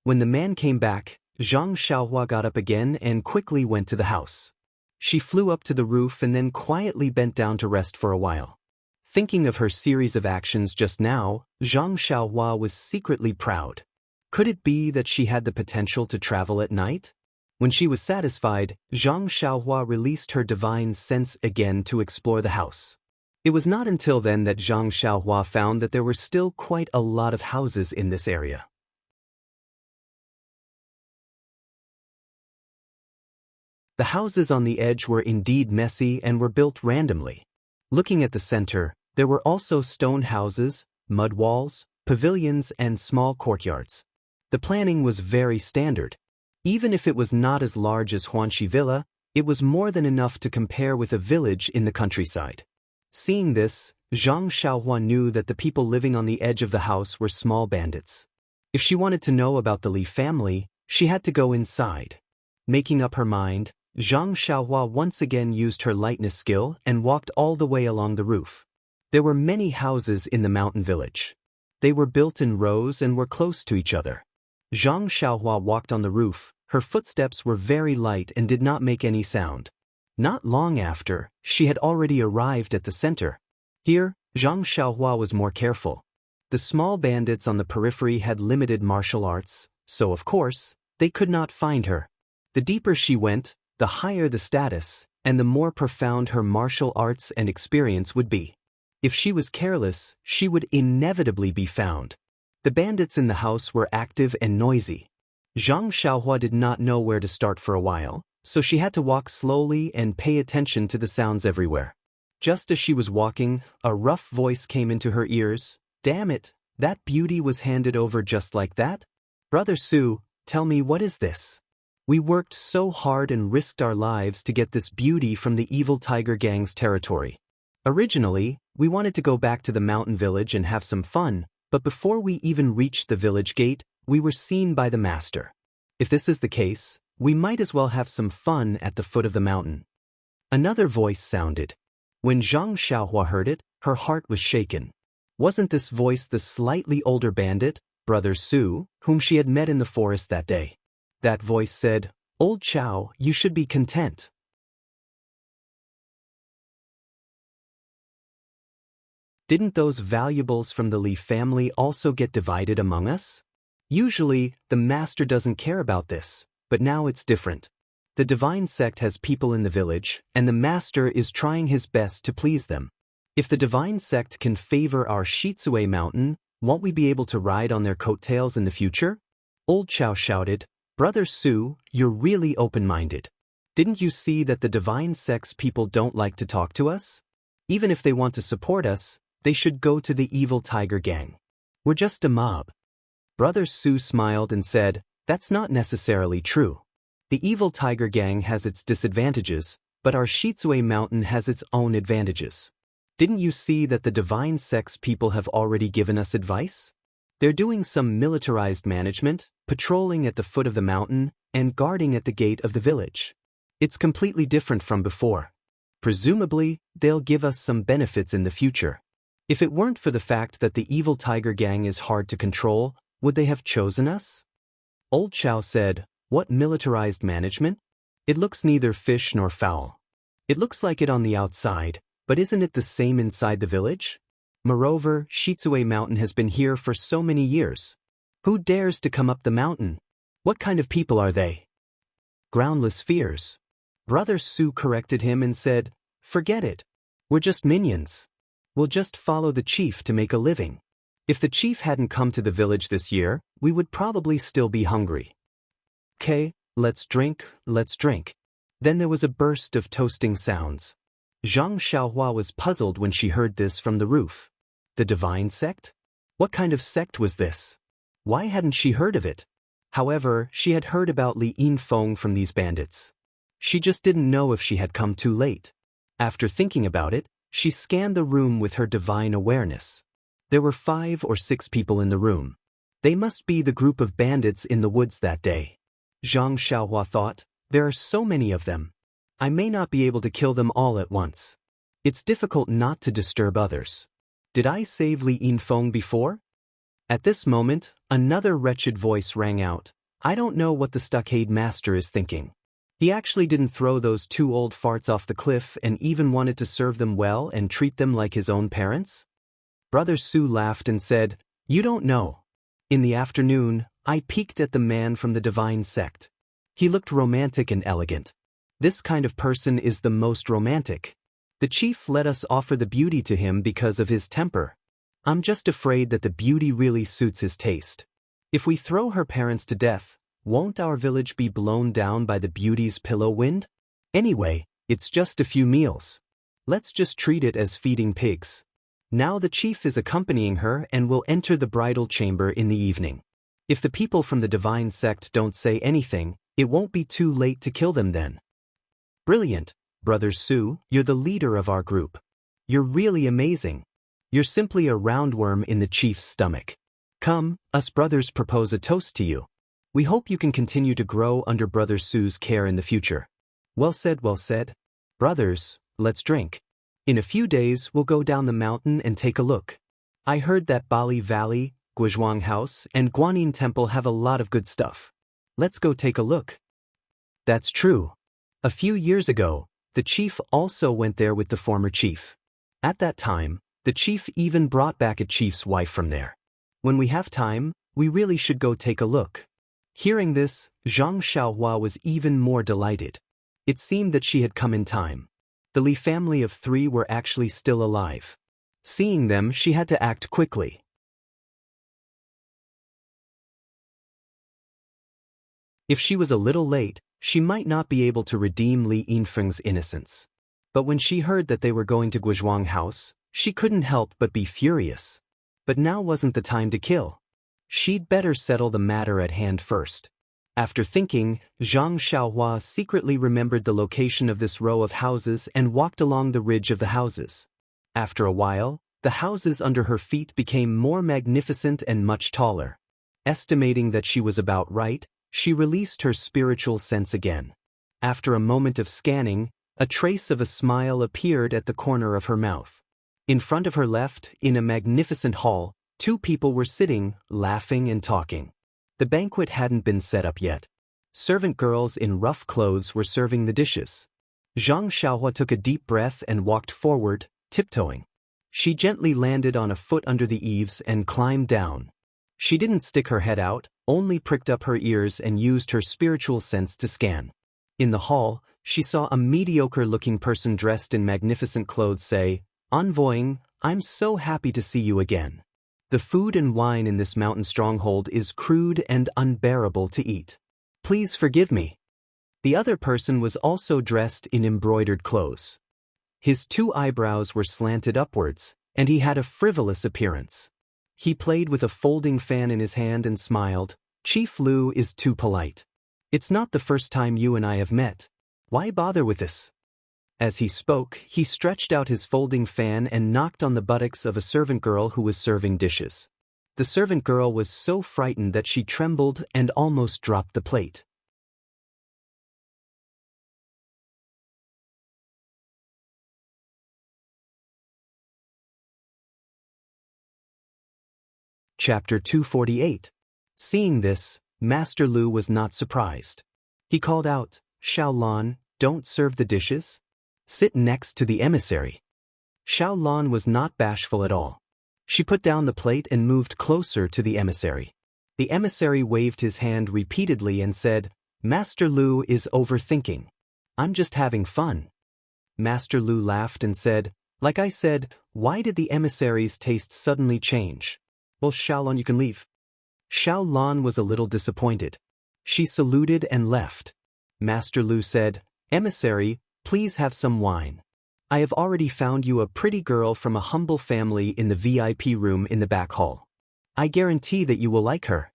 When the man came back, Zhang Xiaohua got up again and quickly went to the house. She flew up to the roof and then quietly bent down to rest for a while. Thinking of her series of actions just now, Zhang Xiaohua was secretly proud. Could it be that she had the potential to travel at night? When she was satisfied, Zhang Xiaohua released her divine sense again to explore the house. It was not until then that Zhang Xiaohua found that there were still quite a lot of houses in this area. The houses on the edge were indeed messy and were built randomly. Looking at the center, there were also stone houses, mud walls, pavilions, and small courtyards. The planning was very standard. Even if it was not as large as Huanxi Villa, it was more than enough to compare with a village in the countryside. Seeing this, Zhang Xiaohua knew that the people living on the edge of the house were small bandits. If she wanted to know about the Li family, she had to go inside. Making up her mind, Zhang Xiaohua once again used her lightness skill and walked all the way along the roof. There were many houses in the mountain village. They were built in rows and were close to each other. Zhang Xiaohua walked on the roof. Her footsteps were very light and did not make any sound. Not long after, she had already arrived at the center. Here, Zhang Xiaohua was more careful. The small bandits on the periphery had limited martial arts, so of course, they could not find her. The deeper she went, the higher the status, and the more profound her martial arts and experience would be. If she was careless, she would inevitably be found. The bandits in the house were active and noisy. Zhang Xiaohua did not know where to start for a while, so she had to walk slowly and pay attention to the sounds everywhere. Just as she was walking, a rough voice came into her ears. "Damn it, that beauty was handed over just like that? Brother Su, tell me, what is this? We worked so hard and risked our lives to get this beauty from the evil tiger gang's territory. Originally, we wanted to go back to the mountain village and have some fun, but before we even reached the village gate, we were seen by the master. If this is the case, we might as well have some fun at the foot of the mountain." Another voice sounded. When Zhang Xiaohua heard it, her heart was shaken. Wasn't this voice the slightly older bandit, Brother Su, whom she had met in the forest that day? That voice said, "Old Chow, you should be content. Didn't those valuables from the Li family also get divided among us? Usually, the master doesn't care about this, but now it's different. The divine sect has people in the village, and the master is trying his best to please them. If the divine sect can favor our Shitsue mountain, won't we be able to ride on their coattails in the future?" Old Chow shouted, "Brother Su, you're really open-minded. Didn't you see that the divine sect's people don't like to talk to us? Even if they want to support us, they should go to the evil tiger gang. We're just a mob." Brother Su smiled and said, "That's not necessarily true. The evil tiger gang has its disadvantages, but our Shitsue mountain has its own advantages. Didn't you see that the divine sex people have already given us advice? They're doing some militarized management, patrolling at the foot of the mountain, and guarding at the gate of the village. It's completely different from before. Presumably, they'll give us some benefits in the future. If it weren't for the fact that the evil tiger gang is hard to control, would they have chosen us? Old Chow said, "What militarized management? It looks neither fish nor fowl. It looks like it on the outside, but isn't it the same inside the village? Moreover, Shitsue Mountain has been here for so many years. Who dares to come up the mountain? What kind of people are they?" Groundless fears. Brother Su corrected him and said, "Forget it. We're just minions. We'll just follow the chief to make a living. If the chief hadn't come to the village this year, we would probably still be hungry. Okay, let's drink, let's drink." Then there was a burst of toasting sounds. Zhang Xiaohua was puzzled when she heard this from the roof. The divine sect? What kind of sect was this? Why hadn't she heard of it? However, she had heard about Li Yinfeng from these bandits. She just didn't know if she had come too late. After thinking about it, she scanned the room with her divine awareness. There were 5 or 6 people in the room. They must be the group of bandits in the woods that day. Zhang Xiaohua thought, there are so many of them. I may not be able to kill them all at once. It's difficult not to disturb others. Did I save Li Yinfeng before? At this moment, another wretched voice rang out. I don't know what the stockade master is thinking. He actually didn't throw those 2 old farts off the cliff and even wanted to serve them well and treat them like his own parents? Brother Su laughed and said, "You don't know. In the afternoon, I peeked at the man from the divine sect. He looked romantic and elegant. This kind of person is the most romantic. The chief let us offer the beauty to him because of his temper. I'm just afraid that the beauty really suits his taste. If we throw her parents to death, won't our village be blown down by the beauty's pillow wind? Anyway, it's just a few meals. Let's just treat it as feeding pigs." Now the chief is accompanying her and will enter the bridal chamber in the evening. If the people from the divine sect don't say anything, it won't be too late to kill them then. Brilliant, Brother Su, you're the leader of our group. You're really amazing. You're simply a roundworm in the chief's stomach. Come, us brothers propose a toast to you. We hope you can continue to grow under Brother Su's care in the future. Well said, well said. Brothers, let's drink. In a few days we'll go down the mountain and take a look. I heard that Bali Valley, Guizhuang House, and Guanyin Temple have a lot of good stuff. Let's go take a look. That's true. A few years ago, the chief also went there with the former chief. At that time, the chief even brought back a chief's wife from there. When we have time, we really should go take a look. Hearing this, Zhang Xiaohua was even more delighted. It seemed that she had come in time. The Li family of 3 were actually still alive. Seeing them, she had to act quickly. If she was a little late, she might not be able to redeem Li Yinfeng's innocence. But when she heard that they were going to Guizhuang House, she couldn't help but be furious. But now wasn't the time to kill. She'd better settle the matter at hand first. After thinking, Zhang Xiaohua secretly remembered the location of this row of houses and walked along the ridge of the houses. After a while, the houses under her feet became more magnificent and much taller. Estimating that she was about right, she released her spiritual sense again. After a moment of scanning, a trace of a smile appeared at the corner of her mouth. In front of her left, in a magnificent hall, 2 people were sitting, laughing and talking. The banquet hadn't been set up yet. Servant girls in rough clothes were serving the dishes. Zhang Xiaohua took a deep breath and walked forward, tiptoeing. She gently landed on a foot under the eaves and climbed down. She didn't stick her head out, only pricked up her ears and used her spiritual sense to scan. In the hall, she saw a mediocre-looking person dressed in magnificent clothes say, "Envoying, I'm so happy to see you again. The food and wine in this mountain stronghold is crude and unbearable to eat. Please forgive me." The other person was also dressed in embroidered clothes. His 2 eyebrows were slanted upwards, and he had a frivolous appearance. He played with a folding fan in his hand and smiled. "Chief Lu is too polite. It's not the first time you and I have met. Why bother with this?" As he spoke, he stretched out his folding fan and knocked on the buttocks of a servant girl who was serving dishes. The servant girl was so frightened that she trembled and almost dropped the plate. Chapter 248. Seeing this, Master Lu was not surprised. He called out, "Xiao Lan, don't serve the dishes. Sit next to the emissary." Xiao Lan was not bashful at all. She put down the plate and moved closer to the emissary. The emissary waved his hand repeatedly and said, "Master Lu is overthinking. I'm just having fun." Master Lu laughed and said, "Like I said, why did the emissary's taste suddenly change? Well, Xiao Lan, you can leave." Xiao Lan was a little disappointed. She saluted and left. Master Lu said, "Emissary, please have some wine. I have already found you a pretty girl from a humble family in the VIP room in the back hall. I guarantee that you will like her."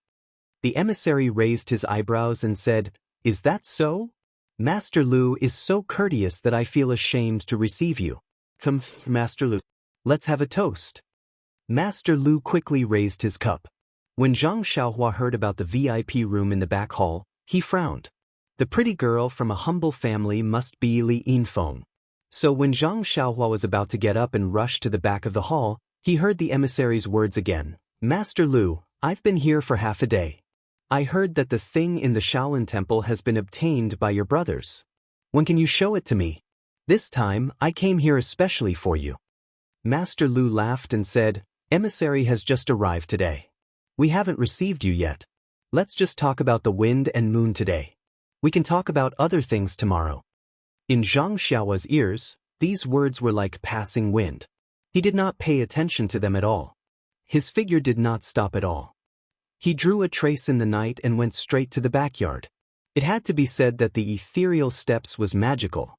The emissary raised his eyebrows and said, "Is that so? Master Lu is so courteous that I feel ashamed to receive you. Come, Master Lu, let's have a toast." Master Lu quickly raised his cup. When Zhang Xiaohua heard about the VIP room in the back hall, he frowned. The pretty girl from a humble family must be Li Yinfeng. So when Zhang Xiaohua was about to get up and rush to the back of the hall, he heard the emissary's words again. "Master Lu, I've been here for half a day. I heard that the thing in the Shaolin Temple has been obtained by your brothers. When can you show it to me? This time, I came here especially for you." Master Lu laughed and said, "Emissary has just arrived today. We haven't received you yet. Let's just talk about the wind and moon today. We can talk about other things tomorrow." In Zhang Xiaohua's ears, these words were like passing wind. He did not pay attention to them at all. His figure did not stop at all. He drew a trace in the night and went straight to the backyard. It had to be said that the ethereal steps was magical.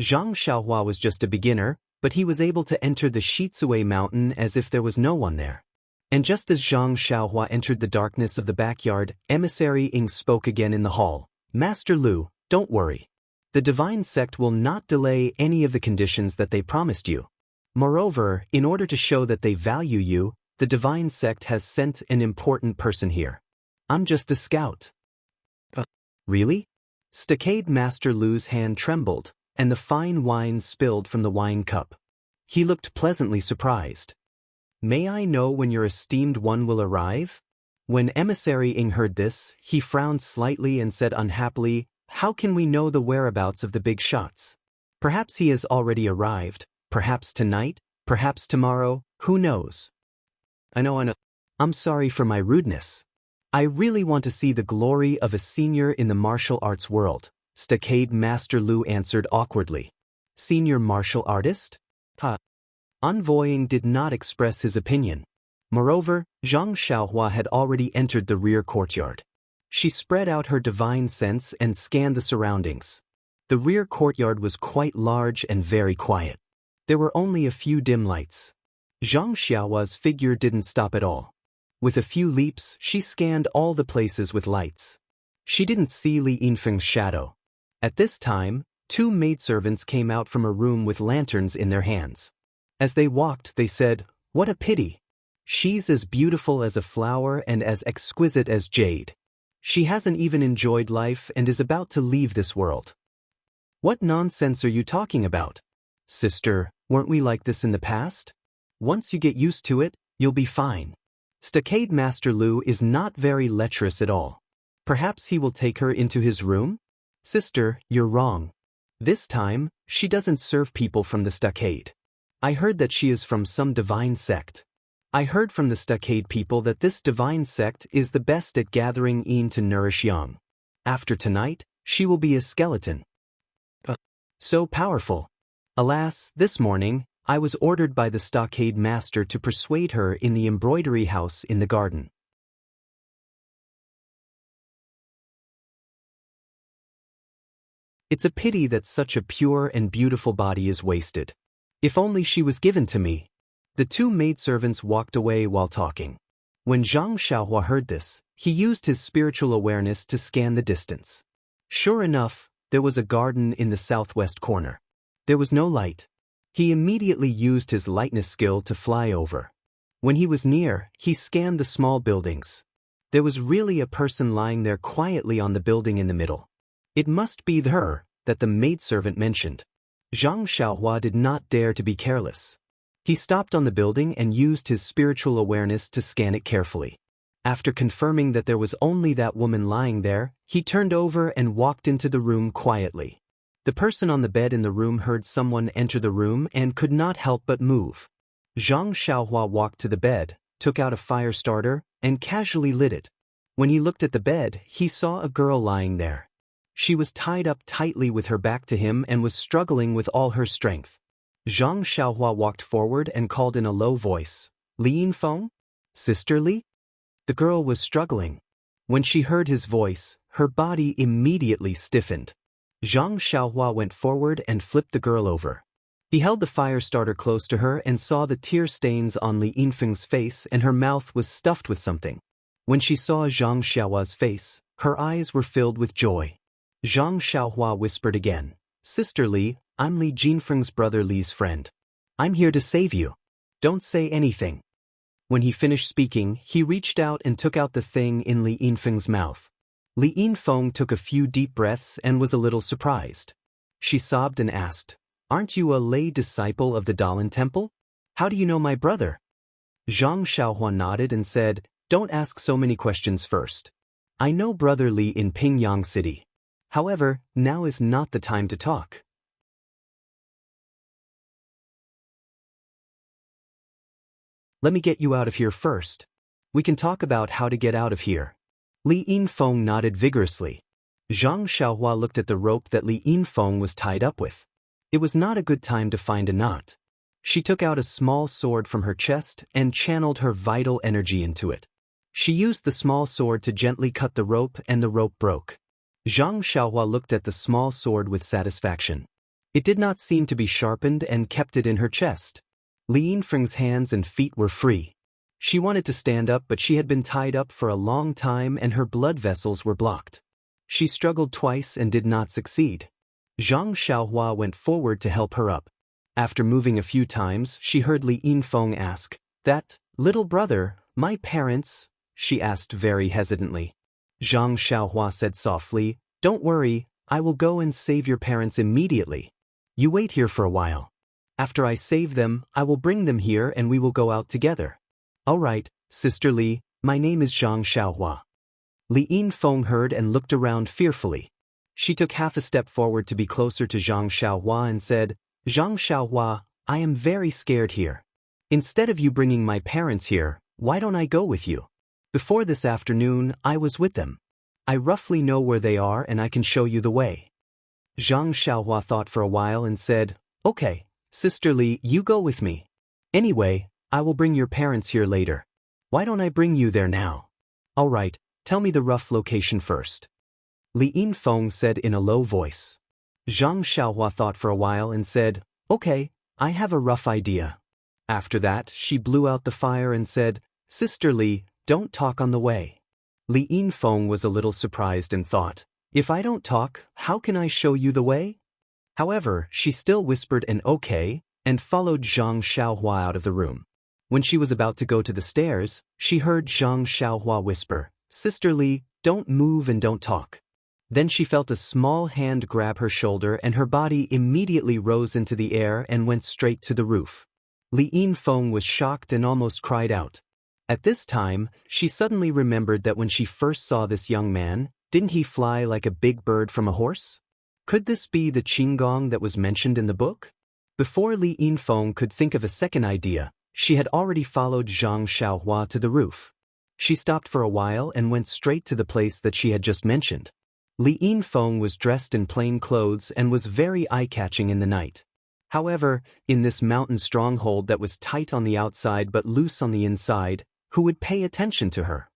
Zhang Xiaohua was just a beginner, but he was able to enter the Shizue mountain as if there was no one there. And just as Zhang Xiaohua entered the darkness of the backyard, Emissary Ying spoke again in the hall. "Master Lu, don't worry. The divine sect will not delay any of the conditions that they promised you. Moreover, in order to show that they value you, the divine sect has sent an important person here. I'm just a scout." Really? Stockade Master Lu's hand trembled, and the fine wine spilled from the wine cup. He looked pleasantly surprised. "May I know when your esteemed one will arrive?" When Emissary Ying heard this, he frowned slightly and said unhappily, "How can we know the whereabouts of the big shots? Perhaps he has already arrived, perhaps tonight, perhaps tomorrow, who knows?" I know. I'm sorry for my rudeness. I really want to see the glory of a senior in the martial arts world," Stockade Master Lu answered awkwardly. "Senior martial artist?" Envoy Ying did not express his opinion. Moreover, Zhang Xiaohua had already entered the rear courtyard. She spread out her divine sense and scanned the surroundings. The rear courtyard was quite large and very quiet. There were only a few dim lights. Zhang Xiaohua's figure didn't stop at all. With a few leaps, she scanned all the places with lights. She didn't see Li Yinfeng's shadow. At this time, two maidservants came out from a room with lanterns in their hands. As they walked, they said, "What a pity. She's as beautiful as a flower and as exquisite as jade. She hasn't even enjoyed life and is about to leave this world." "What nonsense are you talking about? Sister, weren't we like this in the past? Once you get used to it, you'll be fine." Stockade Master Lu is not very lecherous at all. Perhaps he will take her into his room? "Sister, you're wrong. This time, she doesn't serve people from the stockade. I heard that she is from some divine sect. I heard from the stockade people that this divine sect is the best at gathering yin to nourish yang. After tonight, she will be a skeleton. So powerful. Alas, this morning, I was ordered by the stockade master to persuade her in the embroidery house in the garden." It's a pity that such a pure and beautiful body is wasted. If only she was given to me. The two maidservants walked away while talking. When Zhang Xiaohua heard this, he used his spiritual awareness to scan the distance. Sure enough, there was a garden in the southwest corner. There was no light. He immediately used his lightness skill to fly over. When he was near, he scanned the small buildings. There was really a person lying there quietly on the building in the middle. It must be her that the maidservant mentioned. Zhang Xiaohua did not dare to be careless. He stopped on the building and used his spiritual awareness to scan it carefully. After confirming that there was only that woman lying there, he turned over and walked into the room quietly. The person on the bed in the room heard someone enter the room and could not help but move. Zhang Xiaohua walked to the bed, took out a fire starter, and casually lit it. When he looked at the bed, he saw a girl lying there. She was tied up tightly with her back to him and was struggling with all her strength. Zhang Xiaohua walked forward and called in a low voice, "Li Yinfeng? Sister Li?" The girl was struggling. When she heard his voice, her body immediately stiffened. Zhang Xiaohua went forward and flipped the girl over. He held the fire starter close to her and saw the tear stains on Li Yinfeng's face, and her mouth was stuffed with something. When she saw Zhang Xiaohua's face, her eyes were filled with joy. Zhang Xiaohua whispered again, "Sister Li, I'm Li Jinfeng's brother Li's friend. I'm here to save you. Don't say anything." When he finished speaking, he reached out and took out the thing in Li Yinfeng's mouth. Li Yinfeng took a few deep breaths and was a little surprised. She sobbed and asked, "Aren't you a lay disciple of the Daoist temple? How do you know my brother?" Zhang Xiaohua nodded and said, "Don't ask so many questions first. I know brother Li in Pingyang City. However, now is not the time to talk. Let me get you out of here first. We can talk about how to get out of here." Li Yinfeng nodded vigorously. Zhang Xiaohua looked at the rope that Li Yinfeng was tied up with. It was not a good time to find a knot. She took out a small sword from her chest and channeled her vital energy into it. She used the small sword to gently cut the rope, and the rope broke. Zhang Xiaohua looked at the small sword with satisfaction. It did not seem to be sharpened and kept it in her chest. Li Yinfeng's hands and feet were free. She wanted to stand up, but she had been tied up for a long time and her blood vessels were blocked. She struggled twice and did not succeed. Zhang Xiaohua went forward to help her up. After moving a few times, she heard Li Yinfeng ask, "That little brother, my parents?" she asked very hesitantly. Zhang Xiaohua said softly, "Don't worry, I will go and save your parents immediately. You wait here for a while. After I save them, I will bring them here and we will go out together." "All right, Sister Li, my name is Zhang Xiaohua." Li Yinfeng heard and looked around fearfully. She took half a step forward to be closer to Zhang Xiaohua and said, "Zhang Xiaohua, I am very scared here. Instead of you bringing my parents here, why don't I go with you? Before this afternoon, I was with them. I roughly know where they are and I can show you the way." Zhang Xiaohua thought for a while and said, "Okay, Sister Li, you go with me. Anyway, I will bring your parents here later. Why don't I bring you there now?" "All right, tell me the rough location first," Li Yinfeng said in a low voice. Zhang Xiaohua thought for a while and said, "Okay, I have a rough idea." After that, she blew out the fire and said, "Sister Li, don't talk on the way." Li Yinfeng was a little surprised and thought, "If I don't talk, how can I show you the way?" However, she still whispered an "okay" and followed Zhang Xiaohua out of the room. When she was about to go to the stairs, she heard Zhang Xiaohua whisper, "Sister Li, don't move and don't talk." Then she felt a small hand grab her shoulder and her body immediately rose into the air and went straight to the roof. Li Yinfeng was shocked and almost cried out. At this time, she suddenly remembered that when she first saw this young man, didn't he fly like a big bird from a horse? Could this be the Qinggong that was mentioned in the book? Before Li Yinfeng could think of a second idea, she had already followed Zhang Xiaohua to the roof. She stopped for a while and went straight to the place that she had just mentioned. Li Yinfeng was dressed in plain clothes and was very eye-catching in the night. However, in this mountain stronghold that was tight on the outside but loose on the inside, who would pay attention to her?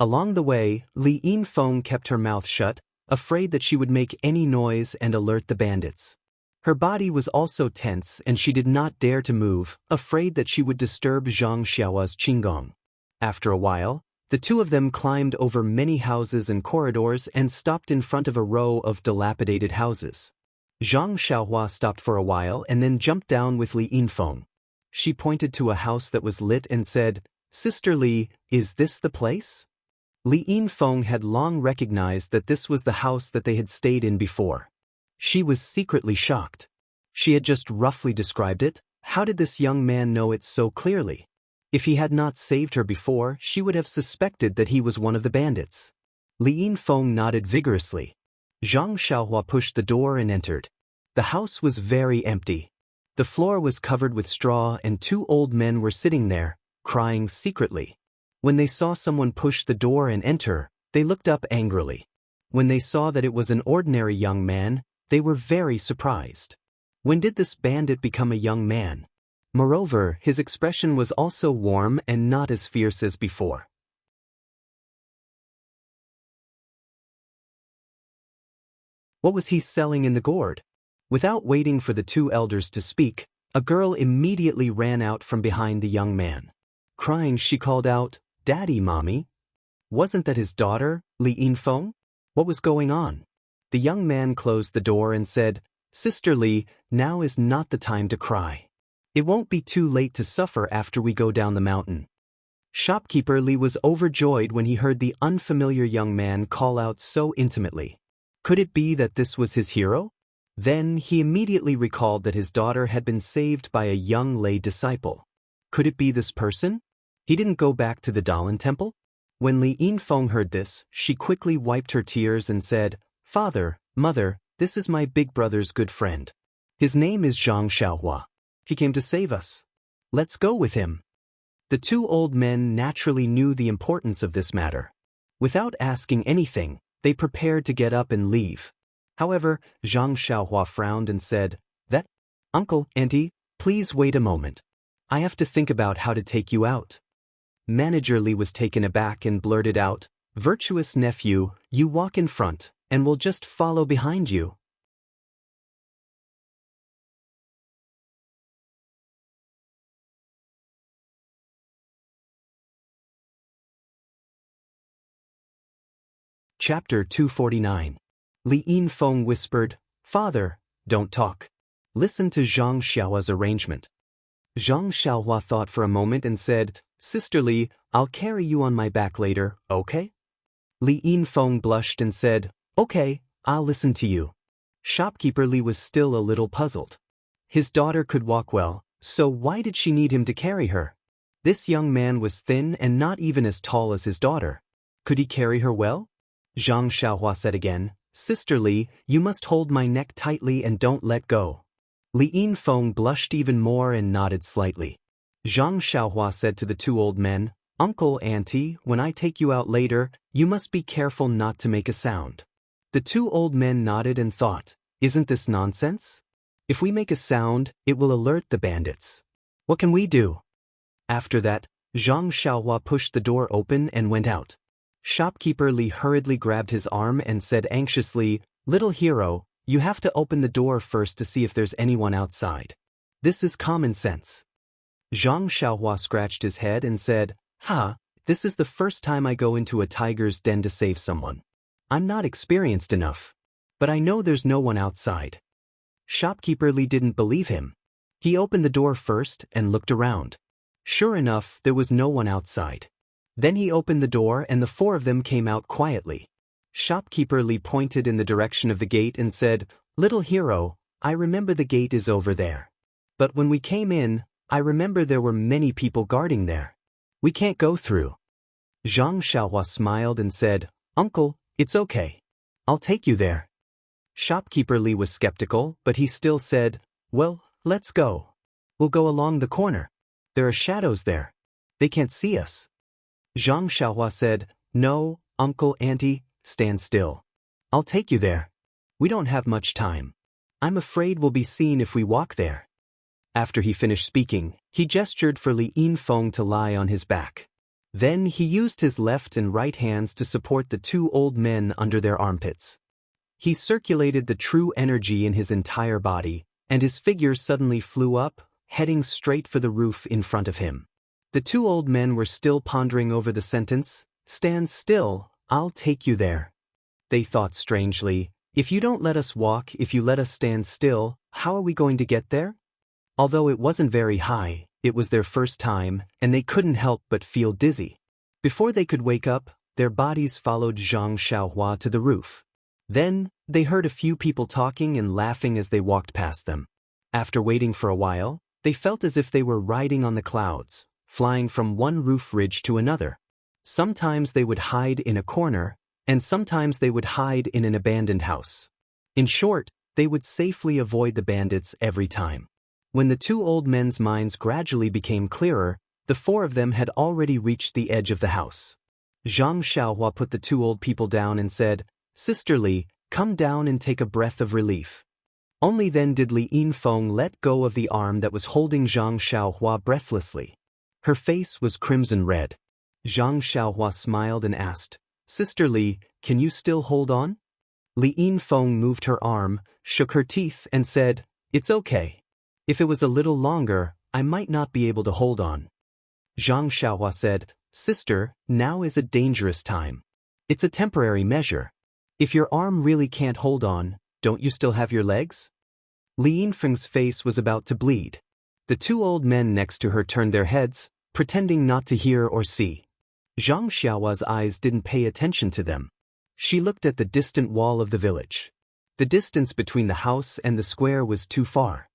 Along the way, Li Yinfeng kept her mouth shut, afraid that she would make any noise and alert the bandits. Her body was also tense and she did not dare to move, afraid that she would disturb Zhang Xiaohua's Qinggong. After a while, the two of them climbed over many houses and corridors and stopped in front of a row of dilapidated houses. Zhang Xiaohua stopped for a while and then jumped down with Li Yinfeng. She pointed to a house that was lit and said, "Sister Li, is this the place?" Li Yinfeng had long recognized that this was the house that they had stayed in before. She was secretly shocked. She had just roughly described it. How did this young man know it so clearly? If he had not saved her before, she would have suspected that he was one of the bandits. Li Yinfeng nodded vigorously. Zhang Xiaohua pushed the door and entered. The house was very empty. The floor was covered with straw and two old men were sitting there, crying secretly. When they saw someone push the door and enter, they looked up angrily. When they saw that it was an ordinary young man, they were very surprised. When did this bandit become a young man? Moreover, his expression was also warm and not as fierce as before. What was he selling in the gourd? Without waiting for the two elders to speak, a girl immediately ran out from behind the young man. Crying, she called out, "Daddy, Mommy." Wasn't that his daughter, Li Yinfeng? What was going on? The young man closed the door and said, "Sister Li, now is not the time to cry. It won't be too late to suffer after we go down the mountain." Shopkeeper Li was overjoyed when he heard the unfamiliar young man call out so intimately. Could it be that this was his hero? Then he immediately recalled that his daughter had been saved by a young lay disciple. Could it be this person? He didn't go back to the Daoist temple? When Li Yinfeng heard this, she quickly wiped her tears and said, "Father, Mother, this is my big brother's good friend. His name is Zhang Xiaohua. He came to save us. Let's go with him." The two old men naturally knew the importance of this matter. Without asking anything, they prepared to get up and leave. However, Zhang Xiaohua frowned and said, "That, Uncle, Auntie, please wait a moment. I have to think about how to take you out." Manager Li was taken aback and blurted out, "Virtuous nephew, you walk in front, and we'll just follow behind you." Chapter 249. Li Yinfeng whispered, "Father, don't talk. Listen to Zhang Xiaohua's arrangement." Zhang Xiaohua thought for a moment and said, "Sister Li, I'll carry you on my back later, okay?" Li Yinfeng blushed and said, "Okay, I'll listen to you." Shopkeeper Li was still a little puzzled. His daughter could walk well, so why did she need him to carry her? This young man was thin and not even as tall as his daughter. Could he carry her well? Zhang Xiaohua said again, "Sister Li, you must hold my neck tightly and don't let go." Li Yinfeng blushed even more and nodded slightly. Zhang Xiaohua said to the two old men, "Uncle, Auntie, when I take you out later, you must be careful not to make a sound." The two old men nodded and thought, "Isn't this nonsense? If we make a sound, it will alert the bandits. What can we do?" After that, Zhang Xiaohua pushed the door open and went out. Shopkeeper Li hurriedly grabbed his arm and said anxiously, "Little hero, you have to open the door first to see if there's anyone outside. This is common sense." Zhang Xiaohua scratched his head and said, This is the first time I go into a tiger's den to save someone. I'm not experienced enough. But I know there's no one outside." Shopkeeper Li didn't believe him. He opened the door first and looked around. Sure enough, there was no one outside. Then he opened the door and the four of them came out quietly. Shopkeeper Li pointed in the direction of the gate and said, "Little hero, I remember the gate is over there. But when we came in, I remember there were many people guarding there. We can't go through." Zhang Xiaohua smiled and said, "Uncle, it's okay. I'll take you there." Shopkeeper Li was skeptical, but he still said, "Well, let's go. We'll go along the corner. There are shadows there. They can't see us." Zhang Xiaohua said, "No, Uncle, Auntie, stand still. I'll take you there. We don't have much time. I'm afraid we'll be seen if we walk there." After he finished speaking, he gestured for Li Yinfeng to lie on his back. Then he used his left and right hands to support the two old men under their armpits. He circulated the true energy in his entire body, and his figure suddenly flew up, heading straight for the roof in front of him. The two old men were still pondering over the sentence, "Stand still, I'll take you there." They thought strangely, If you don't let us walk, if you let us stand still, how are we going to get there? Although it wasn't very high, it was their first time, and they couldn't help but feel dizzy. Before they could wake up, their bodies followed Zhang Xiaohua to the roof. Then, they heard a few people talking and laughing as they walked past them. After waiting for a while, they felt as if they were riding on the clouds, flying from one roof ridge to another. Sometimes they would hide in a corner, and sometimes they would hide in an abandoned house. In short, they would safely avoid the bandits every time. When the two old men's minds gradually became clearer, the four of them had already reached the edge of the house. Zhang Xiaohua put the two old people down and said, "Sister Li, come down and take a breath of relief." Only then did Li Yinfeng let go of the arm that was holding Zhang Xiaohua breathlessly. Her face was crimson red. Zhang Xiaohua smiled and asked, "Sister Li, can you still hold on?" Li Yinfeng moved her arm, shook her teeth, and said, "It's okay. If it was a little longer, I might not be able to hold on." Zhang Xiaohua said, "Sister, now is a dangerous time. It's a temporary measure. If your arm really can't hold on, don't you still have your legs?" Li Yinfeng's face was about to bleed. The two old men next to her turned their heads, pretending not to hear or see. Zhang Xiaohua's eyes didn't pay attention to them. She looked at the distant wall of the village. The distance between the house and the square was too far.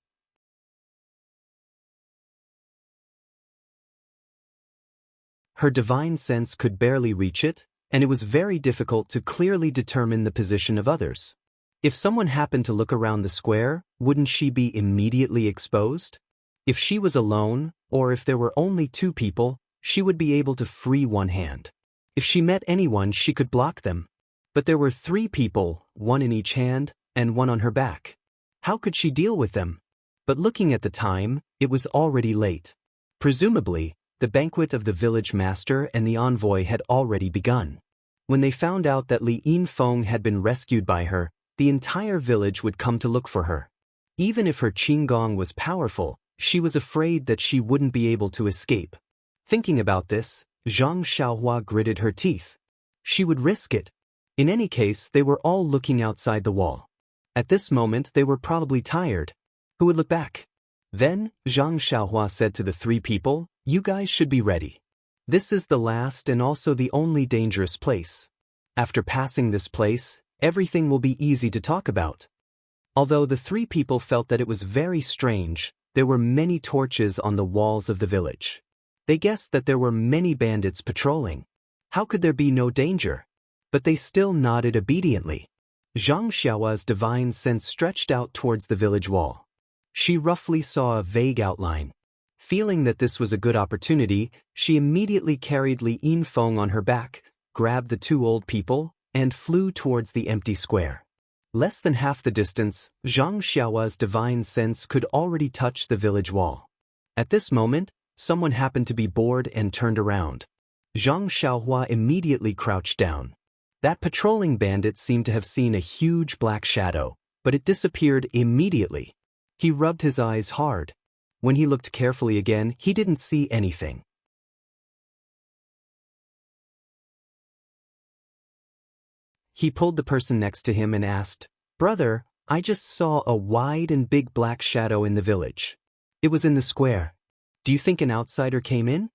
Her divine sense could barely reach it, and it was very difficult to clearly determine the position of others. If someone happened to look around the square, wouldn't she be immediately exposed? If she was alone, or if there were only two people, she would be able to free one hand. If she met anyone, she could block them. But there were three people, one in each hand, and one on her back. How could she deal with them? But looking at the time, it was already late. Presumably, the banquet of the village master and the envoy had already begun. When they found out that Li Yinfeng had been rescued by her, the entire village would come to look for her. Even if her qinggong was powerful, she was afraid that she wouldn't be able to escape. Thinking about this, Zhang Xiaohua gritted her teeth. She would risk it. In any case, they were all looking outside the wall. At this moment, they were probably tired. Who would look back? Then, Zhang Xiaohua said to the three people, "You guys should be ready. This is the last and also the only dangerous place. After passing this place, everything will be easy to talk about." Although the three people felt that it was very strange, there were many torches on the walls of the village. They guessed that there were many bandits patrolling. How could there be no danger? But they still nodded obediently. Zhang Xiaohua's divine sense stretched out towards the village wall. She roughly saw a vague outline. Feeling that this was a good opportunity, she immediately carried Li Yinfeng on her back, grabbed the two old people, and flew towards the empty square. Less than half the distance, Zhang Xiaohua's divine sense could already touch the village wall. At this moment, someone happened to be bored and turned around. Zhang Xiaohua immediately crouched down. That patrolling bandit seemed to have seen a huge black shadow, but it disappeared immediately. He rubbed his eyes hard. When he looked carefully again, he didn't see anything. He pulled the person next to him and asked, "Brother, I just saw a wide and big black shadow in the village. It was in the square. Do you think an outsider came in?"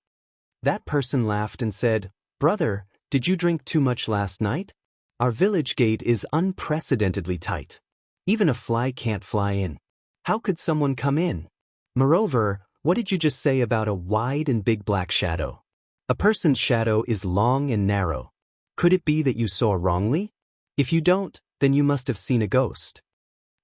That person laughed and said, "Brother, did you drink too much last night? Our village gate is unprecedentedly tight. Even a fly can't fly in. How could someone come in? Moreover, what did you just say about a wide and big black shadow? A person's shadow is long and narrow. Could it be that you saw wrongly? If you don't, then you must have seen a ghost."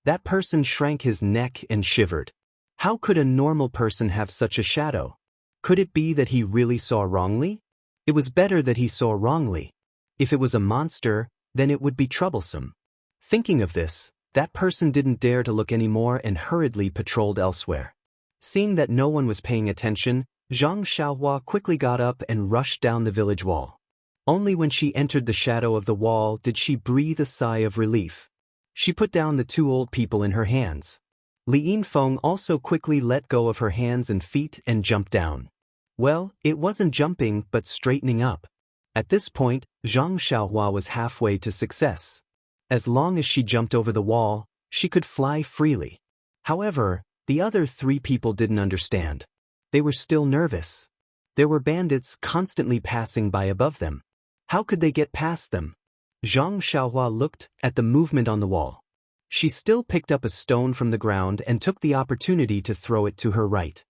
That person shrank his neck and shivered. How could a normal person have such a shadow? Could it be that he really saw wrongly? It was better that he saw wrongly. If it was a monster, then it would be troublesome. Thinking of this, that person didn't dare to look anymore and hurriedly patrolled elsewhere. Seeing that no one was paying attention, Zhang Xiaohua quickly got up and rushed down the village wall. Only when she entered the shadow of the wall did she breathe a sigh of relief. She put down the two old people in her hands. Li Yinfeng also quickly let go of her hands and feet and jumped down. Well, it wasn't jumping but straightening up. At this point, Zhang Xiaohua was halfway to success. As long as she jumped over the wall, she could fly freely. However, the other 3 people didn't understand. They were still nervous. There were bandits constantly passing by above them. How could they get past them? Zhang Xiaohua looked at the movement on the wall. She still picked up a stone from the ground and took the opportunity to throw it to her right.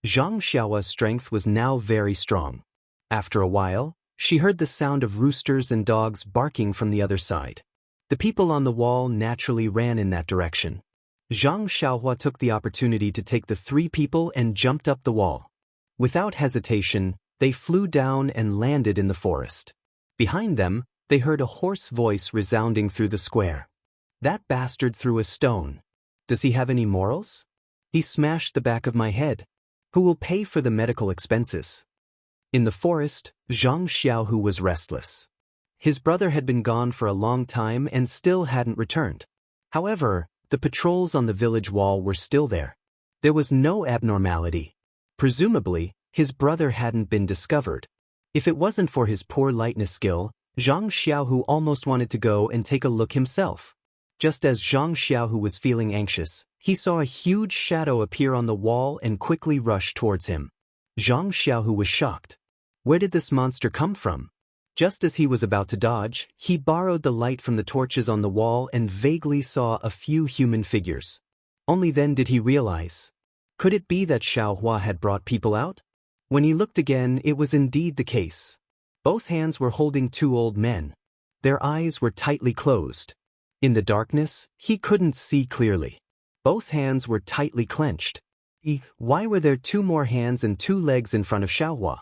Zhang Xiaohua's strength was now very strong. After a while, she heard the sound of roosters and dogs barking from the other side. The people on the wall naturally ran in that direction. Zhang Xiaohua took the opportunity to take the 3 people and jumped up the wall. Without hesitation, they flew down and landed in the forest. Behind them, they heard a hoarse voice resounding through the square. That bastard threw a stone. Does he have any morals? He smashed the back of my head. Who will pay for the medical expenses? In the forest, Zhang Xiaohu was restless. His brother had been gone for a long time and still hadn't returned. However, the patrols on the village wall were still there. There was no abnormality. Presumably, his brother hadn't been discovered. If it wasn't for his poor lightness skill, Zhang Xiaohu almost wanted to go and take a look himself. Just as Zhang Xiaohu was feeling anxious, he saw a huge shadow appear on the wall and quickly rush towards him. Zhang Xiaohu was shocked. Where did this monster come from? Just as he was about to dodge, he borrowed the light from the torches on the wall and vaguely saw a few human figures. Only then did he realize. Could it be that Xiaohua had brought people out? When he looked again, it was indeed the case. Both hands were holding 2 old men. Their eyes were tightly closed. In the darkness, he couldn't see clearly. Both hands were tightly clenched. Why were there 2 more hands and 2 legs in front of Xiaohua?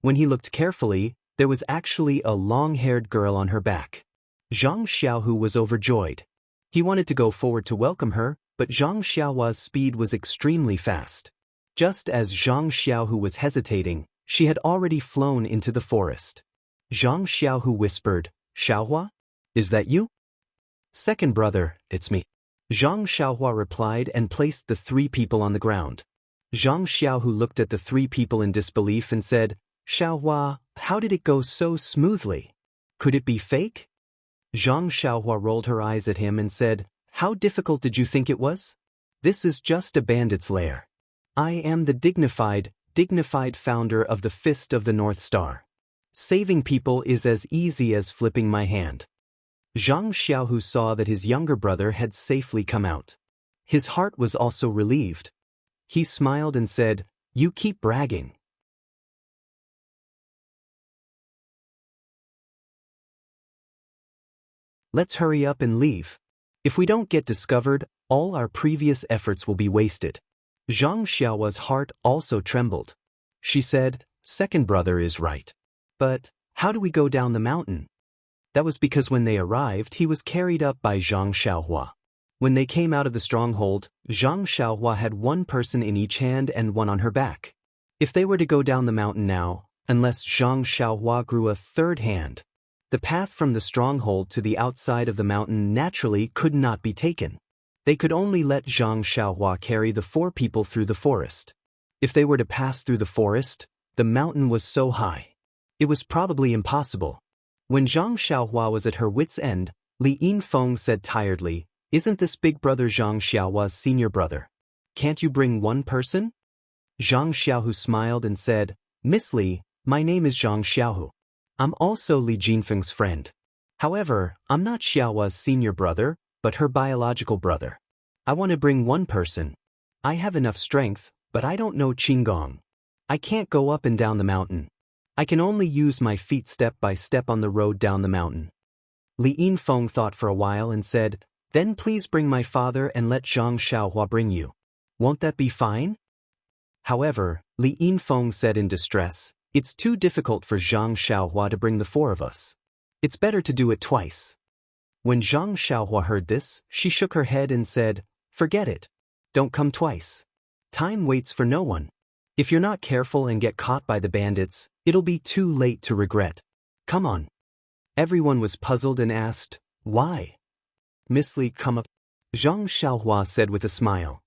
When he looked carefully, there was actually a long-haired girl on her back. Zhang Xiaohu was overjoyed. He wanted to go forward to welcome her, but Zhang Xiaohua's speed was extremely fast. Just as Zhang Xiaohu was hesitating, she had already flown into the forest. Zhang Xiaohu whispered, "Xiaohua? Is that you?" "Second brother, it's me." Zhang Xiaohua replied and placed the 3 people on the ground. Zhang Xiaohu looked at the 3 people in disbelief and said, "Xiaohua, how did it go so smoothly? Could it be fake?" Zhang Xiaohua rolled her eyes at him and said, "How difficult did you think it was? This is just a bandit's lair. I am the dignified founder of the Fist of the North Star. Saving people is as easy as flipping my hand." Zhang Xiaohu saw that his younger brother had safely come out. His heart was also relieved. He smiled and said, "You keep bragging." Let's hurry up and leave. If we don't get discovered, all our previous efforts will be wasted. Zhang Xiaohua's heart also trembled. She said, "Second brother is right. But how do we go down the mountain?" That was because when they arrived, he was carried up by Zhang Xiaohua. When they came out of the stronghold, Zhang Xiaohua had 1 person in each hand and 1 on her back. If they were to go down the mountain now, unless Zhang Xiaohua grew a 3rd hand, the path from the stronghold to the outside of the mountain naturally could not be taken. They could only let Zhang Xiaohua carry the 4 people through the forest. If they were to pass through the forest, the mountain was so high. It was probably impossible. When Zhang Xiaohua was at her wit's end, Li Yinfeng said tiredly, "Isn't this big brother Zhang Xiaohua's senior brother? Can't you bring 1 person?" Zhang Xiaohu smiled and said, "Miss Li, my name is Zhang Xiaohu. I'm also Li Jinfeng's friend. However, I'm not Xiaohua's senior brother, but her biological brother. I want to bring 1 person. I have enough strength, but I don't know Qinggong. I can't go up and down the mountain. I can only use my feet step by step on the road down the mountain." Li Yinfeng thought for a while and said, "Then please bring my father and let Zhang Xiaohua bring you. Won't that be fine?" However, Li Yinfeng said in distress, "It's too difficult for Zhang Xiaohua to bring the 4 of us. It's better to do it twice." When Zhang Xiaohua heard this, she shook her head and said, "Forget it. Don't come twice. Time waits for no one. If you're not careful and get caught by the bandits, it'll be too late to regret. Come on." Everyone was puzzled and asked, "Why?" "Miss Li, come up," Zhang Xiaohua said with a smile.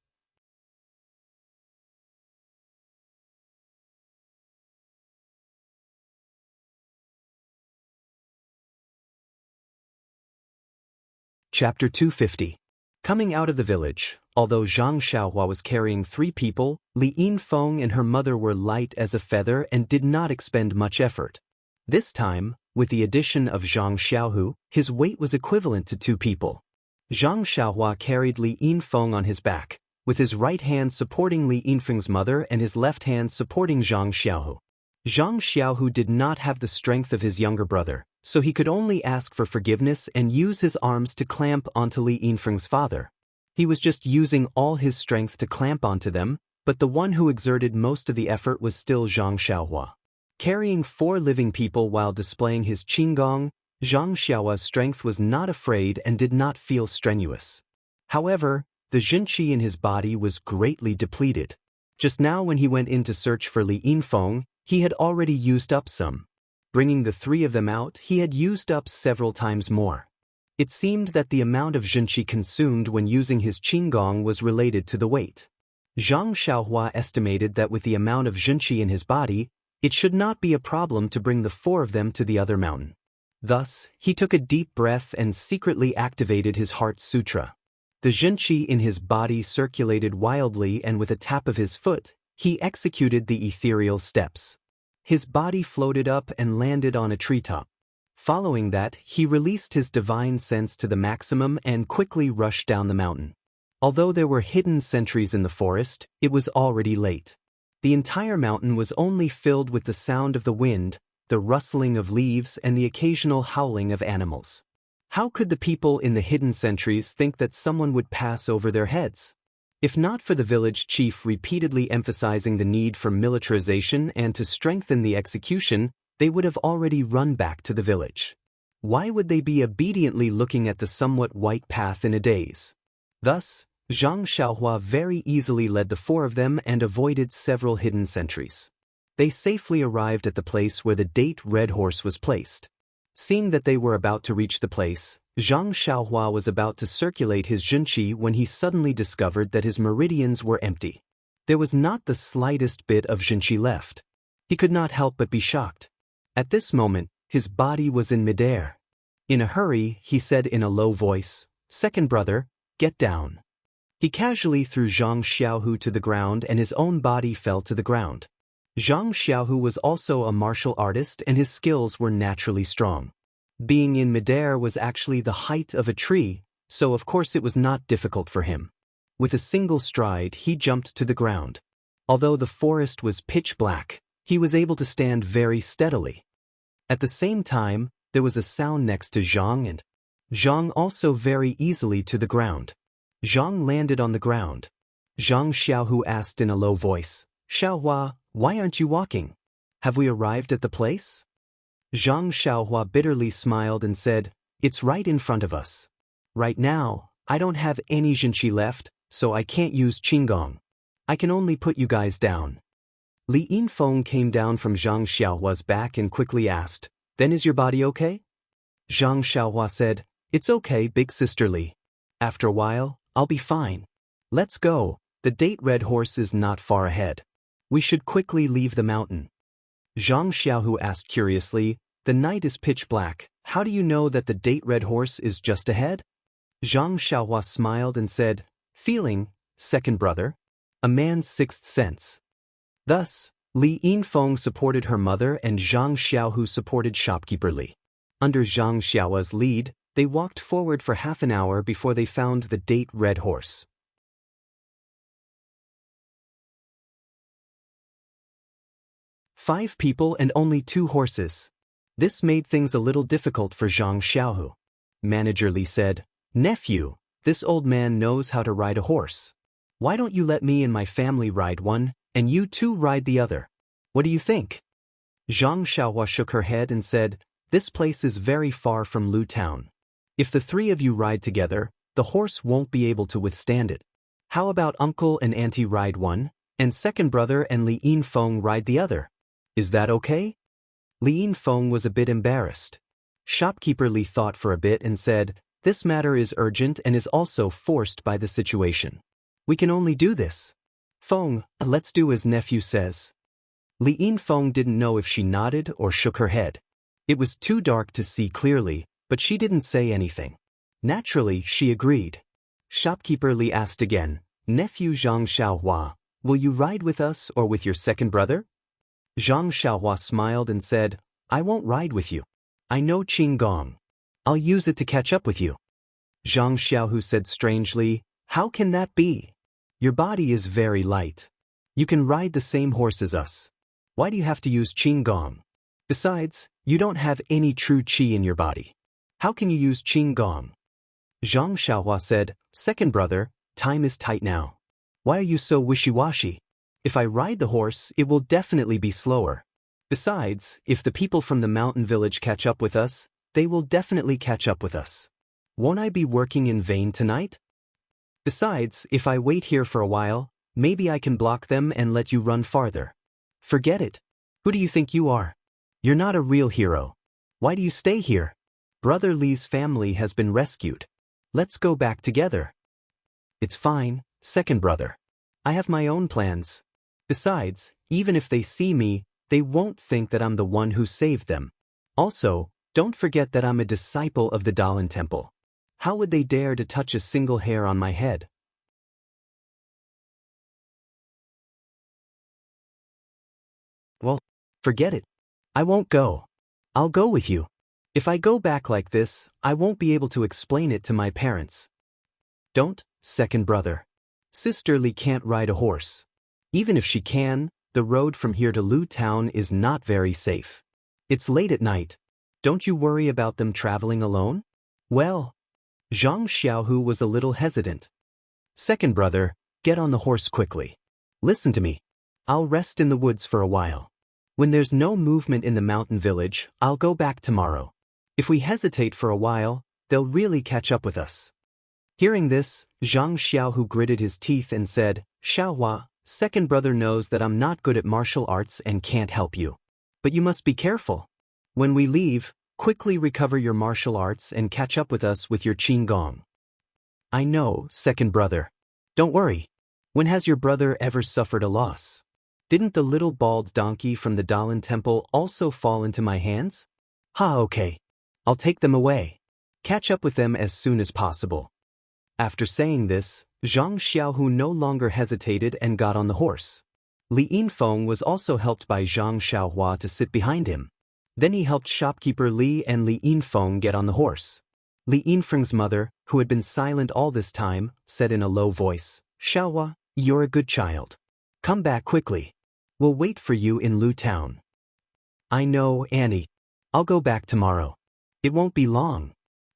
Chapter 250. Coming out of the village, although Zhang Xiaohua was carrying 3 people, Li Yinfeng and her mother were light as a feather and did not expend much effort. This time, with the addition of Zhang Xiaohu, his weight was equivalent to 2 people. Zhang Xiaohua carried Li Yinfeng on his back, with his right hand supporting Li Yinfeng's mother and his left hand supporting Zhang Xiaohu. Zhang Xiaohu did not have the strength of his younger brother, so he could only ask for forgiveness and use his arms to clamp onto Li Yinfeng's father. He was just using all his strength to clamp onto them, but the one who exerted most of the effort was still Zhang Xiaohua. Carrying 4 living people while displaying his qinggong, Zhang Xiaohua's strength was not afraid and did not feel strenuous. However, the zhenqi in his body was greatly depleted. Just now when he went in to search for Li Yinfeng, he had already used up some. Bringing the 3 of them out, he had used up several times more. It seemed that the amount of zhenqi consumed when using his qinggong was related to the weight. Zhang Xiaohua estimated that with the amount of zhenqi in his body, it should not be a problem to bring the 4 of them to the other mountain. Thus, he took a deep breath and secretly activated his heart sutra. The zhenqi in his body circulated wildly, and with a tap of his foot, he executed the ethereal steps. His body floated up and landed on a treetop. Following that, he released his divine sense to the maximum and quickly rushed down the mountain. Although there were hidden sentries in the forest, it was already late. The entire mountain was only filled with the sound of the wind, the rustling of leaves, and the occasional howling of animals. How could the people in the hidden sentries think that someone would pass over their heads? If not for the village chief repeatedly emphasizing the need for militarization and to strengthen the execution, they would have already run back to the village. Why would they be obediently looking at the somewhat white path in a daze? Thus, Zhang Xiaohua very easily led the 4 of them and avoided several hidden sentries. They safely arrived at the place where the date red horse was placed. Seeing that they were about to reach the place, Zhang Xiaohua was about to circulate his zhenqi when he suddenly discovered that his meridians were empty. There was not the slightest bit of zhenqi left. He could not help but be shocked. At this moment, his body was in midair. In a hurry, he said in a low voice, "Second brother, get down." He casually threw Zhang Xiaohu to the ground and his own body fell to the ground. Zhang Xiaohu was also a martial artist and his skills were naturally strong. Being in midair was actually the height of a tree, so of course it was not difficult for him. With a single stride, he jumped to the ground. Although the forest was pitch black, he was able to stand very steadily. At the same time, there was a sound next to Zhang and Zhang also very easily to the ground. Zhang landed on the ground. Zhang Xiaohu asked in a low voice, "Xiaohua, why aren't you walking? Have we arrived at the place?" Zhang Xiaohua bitterly smiled and said, "It's right in front of us. Right now, I don't have any zhenqi left, so I can't use qinggong. I can only put you guys down." Li Yinfeng came down from Zhang Xiaohua's back and quickly asked, "Then is your body okay?" Zhang Xiaohua said, "It's okay, big sister Li. After a while, I'll be fine. Let's go, the date red horse is not far ahead. We should quickly leave the mountain." Zhang Xiaohu asked curiously, "The night is pitch black, how do you know that the date red horse is just ahead?" Zhang Xiaohua smiled and said, "Feeling, second brother. A man's 6th sense." Thus, Li Yinfeng supported her mother and Zhang Xiaohu supported shopkeeper Li. Under Zhang Xiaohua's lead, they walked forward for half an hour before they found the date red horse. 5 people and only 2 horses. This made things a little difficult for Zhang Xiaohu. Manager Li said, "Nephew, this old man knows how to ride a horse. Why don't you let me and my family ride one, and you 2 ride the other? What do you think?" Zhang Xiaohua shook her head and said, "This place is very far from Lu Town. If the 3 of you ride together, the horse won't be able to withstand it. How about uncle and auntie ride one, and second brother and Li Yinfeng ride the other? Is that okay?" Li Yinfeng was a bit embarrassed. Shopkeeper Li thought for a bit and said, "This matter is urgent and is also forced by the situation. We can only do this. Feng, let's do as nephew says." Li Yinfeng didn't know if she nodded or shook her head. It was too dark to see clearly, but she didn't say anything. Naturally, she agreed. Shopkeeper Li asked again, "Nephew Zhang Xiaohua, will you ride with us or with your second brother?" Zhang Xiaohua smiled and said, "I won't ride with you. I know Qinggong. I'll use it to catch up with you." Zhang Xiaohu said strangely, "How can that be? Your body is very light. You can ride the same horse as us. Why do you have to use Qinggong? Besides, you don't have any true qi in your body. How can you use Qinggong?" Zhang Xiaohua said, "Second brother, time is tight now. Why are you so wishy-washy? If I ride the horse, it will definitely be slower. Besides, if the people from the mountain village catch up with us, they will definitely catch up with us. Won't I be working in vain tonight? Besides, if I wait here for a while, maybe I can block them and let you run farther. Forget it. Who do you think you are? You're not a real hero. Why do you stay here? Brother Li's family has been rescued. Let's go back together." "It's fine, second brother. I have my own plans. Besides, even if they see me, they won't think that I'm the one who saved them. Also, don't forget that I'm a disciple of the Daoist temple. How would they dare to touch a single hair on my head?" "Well, forget it. I won't go. I'll go with you. If I go back like this, I won't be able to explain it to my parents." "Don't, second brother. Sister Li can't ride a horse. Even if she can, the road from here to Lu Town is not very safe. It's late at night. Don't you worry about them traveling alone?" "Well..." Zhang Xiaohu was a little hesitant. "Second brother, get on the horse quickly. Listen to me. I'll rest in the woods for a while. When there's no movement in the mountain village, I'll go back tomorrow. If we hesitate for a while, they'll really catch up with us." Hearing this, Zhang Xiaohu gritted his teeth and said, "Xiaohua, second brother knows that I'm not good at martial arts and can't help you. But you must be careful. When we leave, quickly recover your martial arts and catch up with us with your Qinggong." "I know, second brother. Don't worry. When has your brother ever suffered a loss? Didn't the little bald donkey from the Daoist temple also fall into my hands? Okay. I'll take them away. Catch up with them as soon as possible." After saying this, Zhang Xiaohu no longer hesitated and got on the horse. Li Yinfeng was also helped by Zhang Xiaohua to sit behind him. Then he helped shopkeeper Li and Li Yinfeng get on the horse. Li Yinfeng's mother, who had been silent all this time, said in a low voice, "Xiaohua, you're a good child. Come back quickly. We'll wait for you in Lu Town." "I know, Annie. I'll go back tomorrow. It won't be long."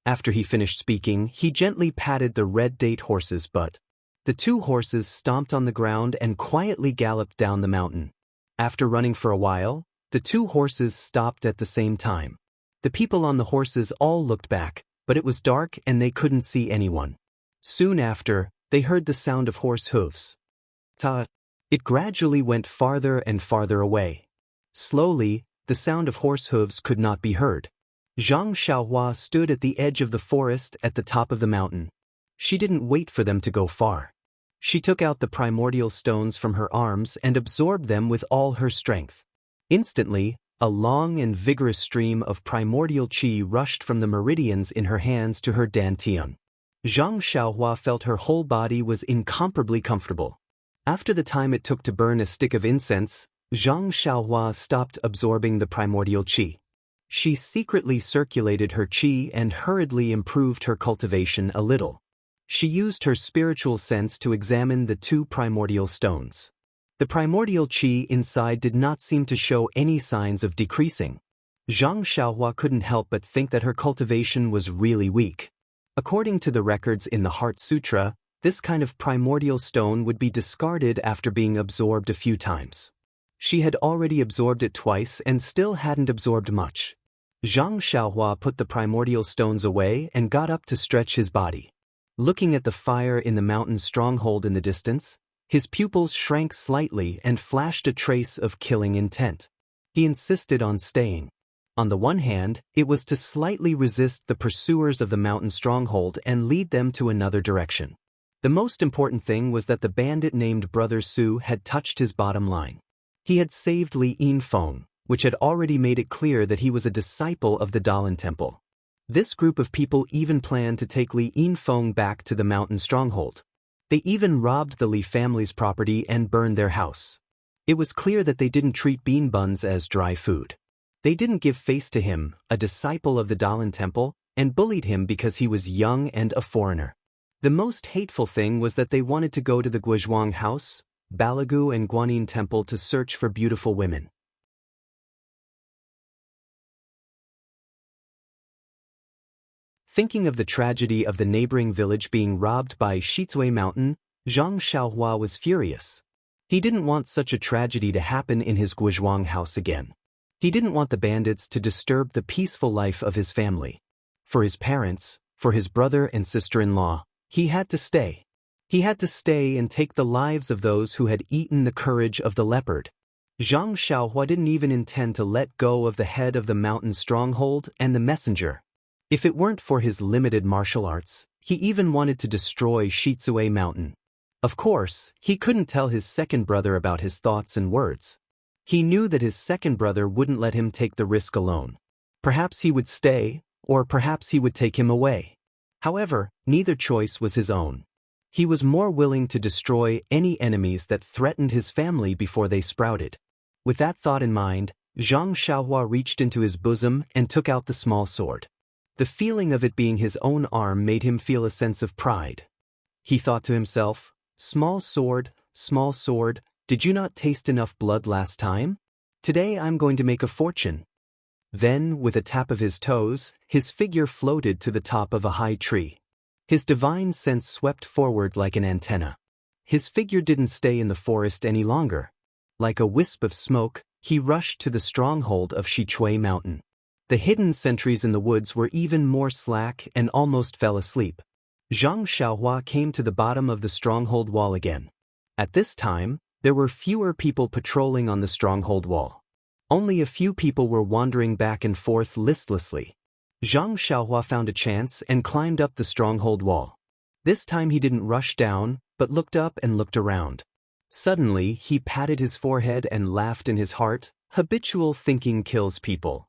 After he finished speaking, he gently patted the red date horse's butt. The two horses stomped on the ground and quietly galloped down the mountain. After running for a while, the two horses stopped at the same time. The people on the horses all looked back, but it was dark and they couldn't see anyone. Soon after, they heard the sound of horse hooves. It gradually went farther and farther away. Slowly, the sound of horse hooves could not be heard. Zhang Xiaohua stood at the edge of the forest at the top of the mountain. She didn't wait for them to go far. She took out the primordial stones from her arms and absorbed them with all her strength. Instantly, a long and vigorous stream of primordial qi rushed from the meridians in her hands to her dantian. Zhang Xiaohua felt her whole body was incomparably comfortable. After the time it took to burn a stick of incense, Zhang Xiaohua stopped absorbing the primordial qi. She secretly circulated her qi and hurriedly improved her cultivation a little. She used her spiritual sense to examine the two primordial stones. The primordial qi inside did not seem to show any signs of decreasing. Zhang Xiaohua couldn't help but think that her cultivation was really weak. According to the records in the Heart Sutra, this kind of primordial stone would be discarded after being absorbed a few times. She had already absorbed it twice and still hadn't absorbed much. Zhang Xiaohua put the primordial stones away and got up to stretch his body. Looking at the fire in the mountain stronghold in the distance, his pupils shrank slightly and flashed a trace of killing intent. He insisted on staying. On the one hand, it was to slightly resist the pursuers of the mountain stronghold and lead them to another direction. The most important thing was that the bandit named Brother Su had touched his bottom line. He had saved Li Yinfeng, which had already made it clear that he was a disciple of the Daoist temple. This group of people even planned to take Li Yinfeng back to the mountain stronghold. They even robbed the Li family's property and burned their house. It was clear that they didn't treat bean buns as dry food. They didn't give face to him, a disciple of the Daoist temple, and bullied him because he was young and a foreigner. The most hateful thing was that they wanted to go to the Guizhuang house, Balagu and Guanyin temple to search for beautiful women. Thinking of the tragedy of the neighboring village being robbed by Shizui Mountain, Zhang Xiaohua was furious. He didn't want such a tragedy to happen in his Guizhuang house again. He didn't want the bandits to disturb the peaceful life of his family. For his parents, for his brother and sister-in-law, he had to stay. He had to stay and take the lives of those who had eaten the courage of the leopard. Zhang Xiaohua didn't even intend to let go of the head of the mountain stronghold and the messenger. If it weren't for his limited martial arts, he even wanted to destroy Shizui Mountain. Of course, he couldn't tell his second brother about his thoughts and words. He knew that his second brother wouldn't let him take the risk alone. Perhaps he would stay, or perhaps he would take him away. However, neither choice was his own. He was more willing to destroy any enemies that threatened his family before they sprouted. With that thought in mind, Zhang Xiaohua reached into his bosom and took out the small sword. The feeling of it being his own arm made him feel a sense of pride. He thought to himself, small sword, did you not taste enough blood last time? Today I'm going to make a fortune. Then, with a tap of his toes, his figure floated to the top of a high tree. His divine sense swept forward like an antenna. His figure didn't stay in the forest any longer. Like a wisp of smoke, he rushed to the stronghold of Shizui Mountain. The hidden sentries in the woods were even more slack and almost fell asleep. Zhang Xiaohua came to the bottom of the stronghold wall again. At this time, there were fewer people patrolling on the stronghold wall. Only a few people were wandering back and forth listlessly. Zhang Xiaohua found a chance and climbed up the stronghold wall. This time he didn't rush down, but looked up and looked around. Suddenly, he patted his forehead and laughed in his heart. Habitual thinking kills people.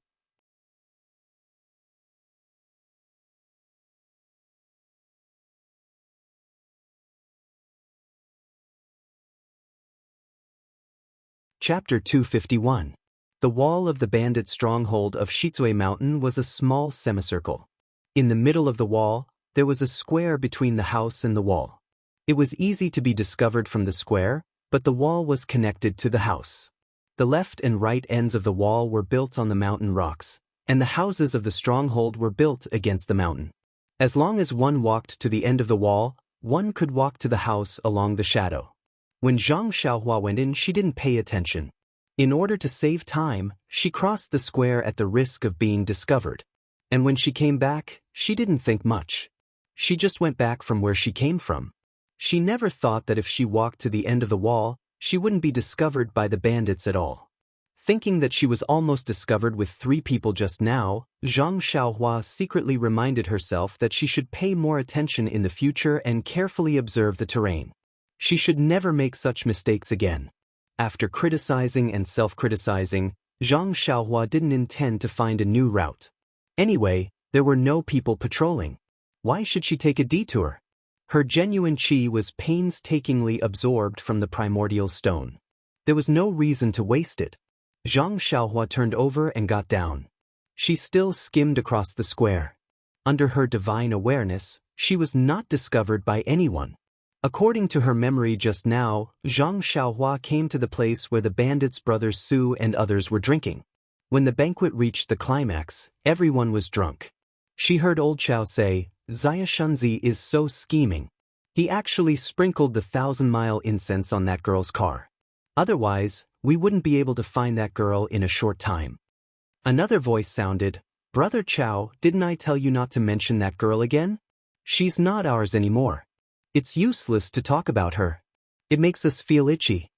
Chapter 251. The wall of the bandit stronghold of Shizui Mountain was a small semicircle. In the middle of the wall, there was a square between the house and the wall. It was easy to be discovered from the square, but the wall was connected to the house. The left and right ends of the wall were built on the mountain rocks, and the houses of the stronghold were built against the mountain. As long as one walked to the end of the wall, one could walk to the house along the shadow. When Zhang Xiaohua went in, she didn't pay attention. In order to save time, she crossed the square at the risk of being discovered. And when she came back, she didn't think much. She just went back from where she came from. She never thought that if she walked to the end of the wall, she wouldn't be discovered by the bandits at all. Thinking that she was almost discovered with 3 people just now, Zhang Xiaohua secretly reminded herself that she should pay more attention in the future and carefully observe the terrain. She should never make such mistakes again. After criticizing and self-criticizing, Zhang Xiaohua didn't intend to find a new route. Anyway, there were no people patrolling. Why should she take a detour? Her genuine qi was painstakingly absorbed from the primordial stone. There was no reason to waste it. Zhang Xiaohua turned over and got down. She still skimmed across the square. Under her divine awareness, she was not discovered by anyone. According to her memory just now, Zhang Xiaohua came to the place where the bandits' brothers Su and others were drinking. When the banquet reached the climax, everyone was drunk. She heard old Chao say, "Xia Shunzi is so scheming. He actually sprinkled the 1,000-mile incense on that girl's car. Otherwise, we wouldn't be able to find that girl in a short time." Another voice sounded, "Brother Chao, didn't I tell you not to mention that girl again? She's not ours anymore. It's useless to talk about her. It makes us feel itchy."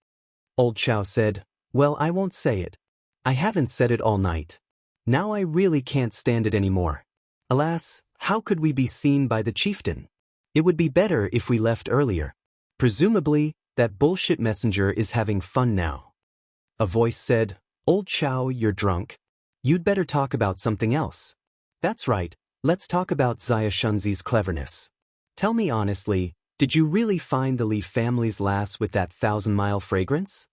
Old Chao said, "Well, I won't say it. I haven't said it all night. Now I really can't stand it anymore. Alas, how could we be seen by the chieftain? It would be better if we left earlier. Presumably, that bullshit messenger is having fun now." A voice said, "Old Chao, you're drunk. You'd better talk about something else." "That's right, Let's talk about Xianxia's cleverness. Tell me honestly, did you really find the Li family's lass with that 1,000-mile fragrance?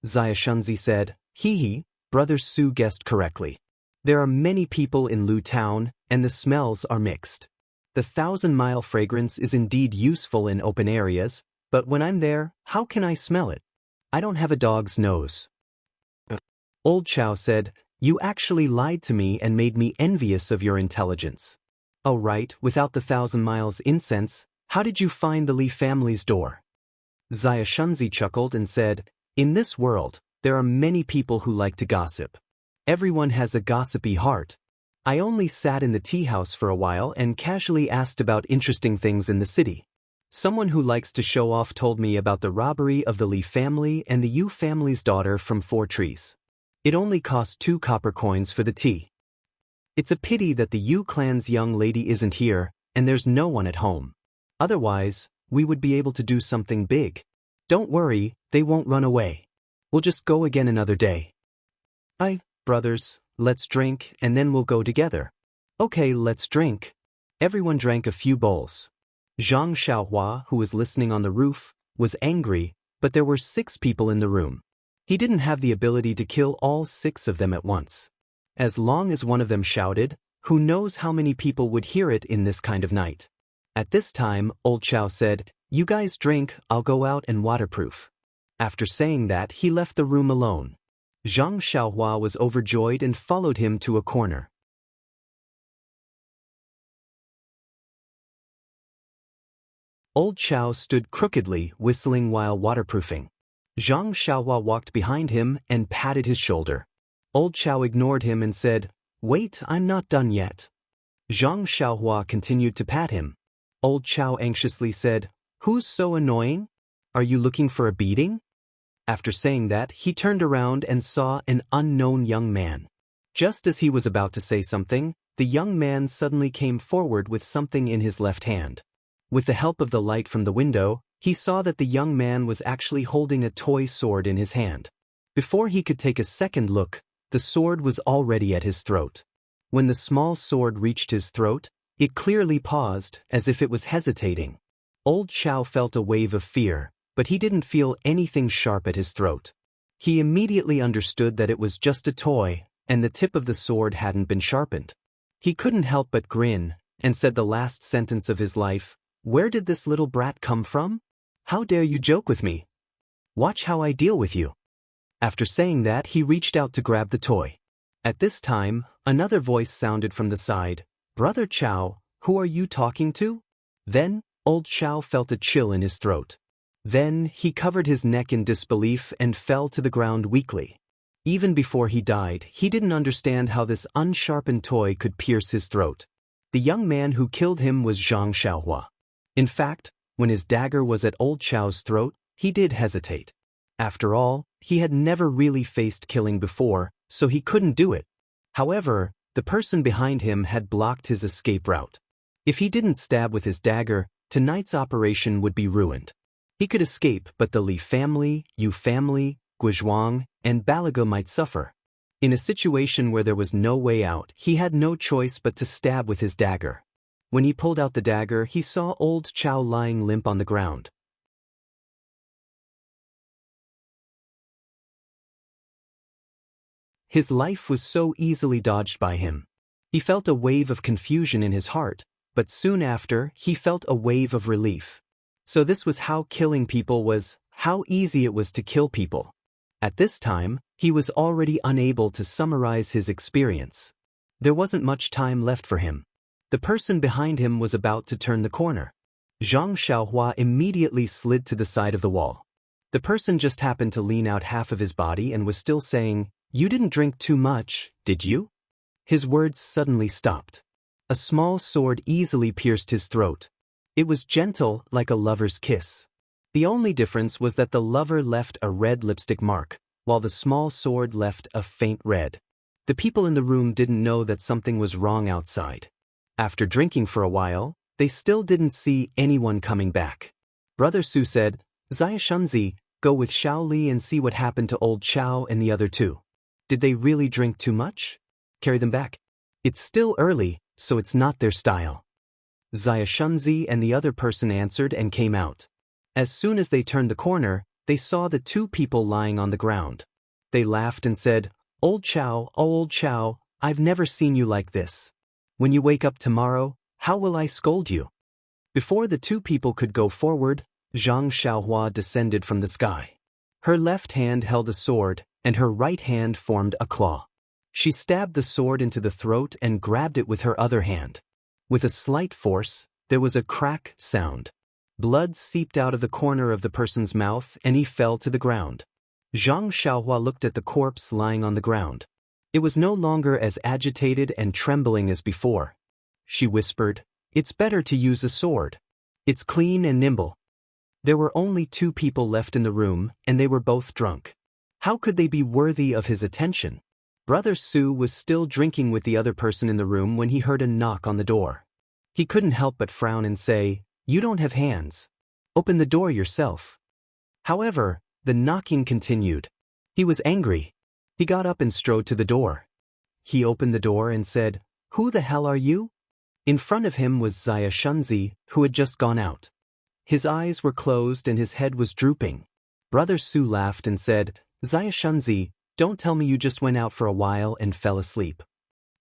Xianxia said, hee, Brother Su guessed correctly. There are many people in Lu Town, and the smells are mixed. The 1,000-mile fragrance is indeed useful in open areas, but when I'm there, how can I smell it? I don't have a dog's nose. Old Chow said, you actually lied to me and made me envious of your intelligence. Oh right, without the 1,000 miles incense, how did you find the Li family's door? Xianxia chuckled and said, in this world, there are many people who like to gossip. Everyone has a gossipy heart. I only sat in the tea house for a while and casually asked about interesting things in the city. Someone who likes to show off told me about the robbery of the Li family and the Yu family's daughter from 4 trees. It only cost 2 copper coins for the tea. It's a pity that the Yu clan's young lady isn't here, and there's no one at home. Otherwise, we would be able to do something big. Don't worry, they won't run away. We'll just go again another day. Brothers, let's drink and then we'll go together. Okay, let's drink. Everyone drank a few bowls. Zhang Xiaohua, who was listening on the roof, was angry, but there were 6 people in the room. He didn't have the ability to kill all 6 of them at once. As long as one of them shouted, who knows how many people would hear it in this kind of night. At this time, Old Chow said, you guys drink, I'll go out and waterproof. After saying that, he left the room alone. Zhang Xiaohua was overjoyed and followed him to a corner. Old Chow stood crookedly, whistling while waterproofing. Zhang Xiaohua walked behind him and patted his shoulder. Old Chow ignored him and said, wait, I'm not done yet. Zhang Xiaohua continued to pat him. Old Chow anxiously said, who's so annoying? Are you looking for a beating? After saying that, he turned around and saw an unknown young man. Just as he was about to say something, the young man suddenly came forward with something in his left hand. With the help of the light from the window, he saw that the young man was actually holding a toy sword in his hand. Before he could take a second look, the sword was already at his throat. When the small sword reached his throat, it clearly paused, as if it was hesitating. Old Chow felt a wave of fear, but he didn't feel anything sharp at his throat. He immediately understood that it was just a toy, and the tip of the sword hadn't been sharpened. He couldn't help but grin, and said the last sentence of his life, where did this little brat come from? How dare you joke with me? Watch how I deal with you. After saying that, he reached out to grab the toy. At this time, another voice sounded from the side, Brother Chow, who are you talking to? Then, Old Chow felt a chill in his throat. Then, he covered his neck in disbelief and fell to the ground weakly. Even before he died, he didn't understand how this unsharpened toy could pierce his throat. The young man who killed him was Zhang Xiaohua. In fact, when his dagger was at Old Chow's throat, he did hesitate. After all, he had never really faced killing before, so he couldn't do it. However, the person behind him had blocked his escape route. If he didn't stab with his dagger, tonight's operation would be ruined. He could escape, but the Li family, Yu family, Guizhuang, and Balaga might suffer. In a situation where there was no way out, he had no choice but to stab with his dagger. When he pulled out the dagger, he saw Old Chow lying limp on the ground. His life was so easily dodged by him. He felt a wave of confusion in his heart, but soon after, he felt a wave of relief. So this was how killing people was, how easy it was to kill people. At this time, he was already unable to summarize his experience. There wasn't much time left for him. The person behind him was about to turn the corner. Zhang Xiaohua immediately slid to the side of the wall. The person just happened to lean out half of his body and was still saying, "You didn't drink too much, did you?" His words suddenly stopped. A small sword easily pierced his throat. It was gentle, like a lover's kiss. The only difference was that the lover left a red lipstick mark, while the small sword left a faint red. The people in the room didn't know that something was wrong outside. After drinking for a while, they still didn't see anyone coming back. Brother Su said, "Xianxia, go with Xiao Li and see what happened to old Xiao and the other two. Did they really drink too much? Carry them back. It's still early, so it's not their style. Xianxia and the other person answered and came out. As soon as they turned the corner, they saw the two people lying on the ground. They laughed and said, "Old Chow, oh old Chow, I've never seen you like this. When you wake up tomorrow, how will I scold you?" Before the two people could go forward, Zhang Xiaohua descended from the sky. Her left hand held a sword, and her right hand formed a claw. She stabbed the sword into the throat and grabbed it with her other hand. With a slight force, there was a crack sound. Blood seeped out of the corner of the person's mouth and he fell to the ground. Zhang Xiaohua looked at the corpse lying on the ground. It was no longer as agitated and trembling as before. She whispered, "It's better to use a sword. It's clean and nimble." There were only two people left in the room, and they were both drunk. How could they be worthy of his attention? Brother Su was still drinking with the other person in the room when he heard a knock on the door. He couldn't help but frown and say, "You don't have hands. Open the door yourself." However, the knocking continued. He was angry. He got up and strode to the door. He opened the door and said, "Who the hell are you?" In front of him was Xianxia, who had just gone out. His eyes were closed and his head was drooping. Brother Su laughed and said, "Xianxia, don't tell me you just went out for a while and fell asleep."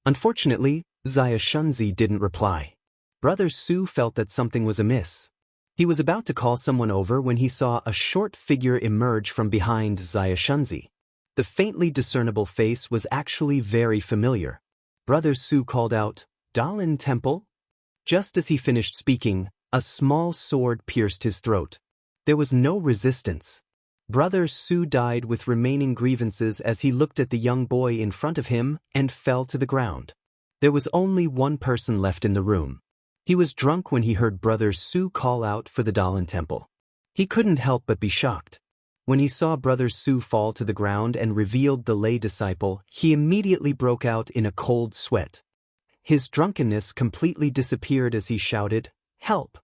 Unfortunately, Xianxia didn't reply. Brother Su felt that something was amiss. He was about to call someone over when he saw a short figure emerge from behind Xianxia. The faintly discernible face was actually very familiar. Brother Su called out, "Daoist Temple?" Just as he finished speaking, a small sword pierced his throat. There was no resistance. Brother Su died with remaining grievances as he looked at the young boy in front of him and fell to the ground. There was only one person left in the room. He was drunk when he heard Brother Su call out for the Daoist Temple. He couldn't help but be shocked. When he saw Brother Su fall to the ground and revealed the lay disciple, he immediately broke out in a cold sweat. His drunkenness completely disappeared as he shouted, "Help!"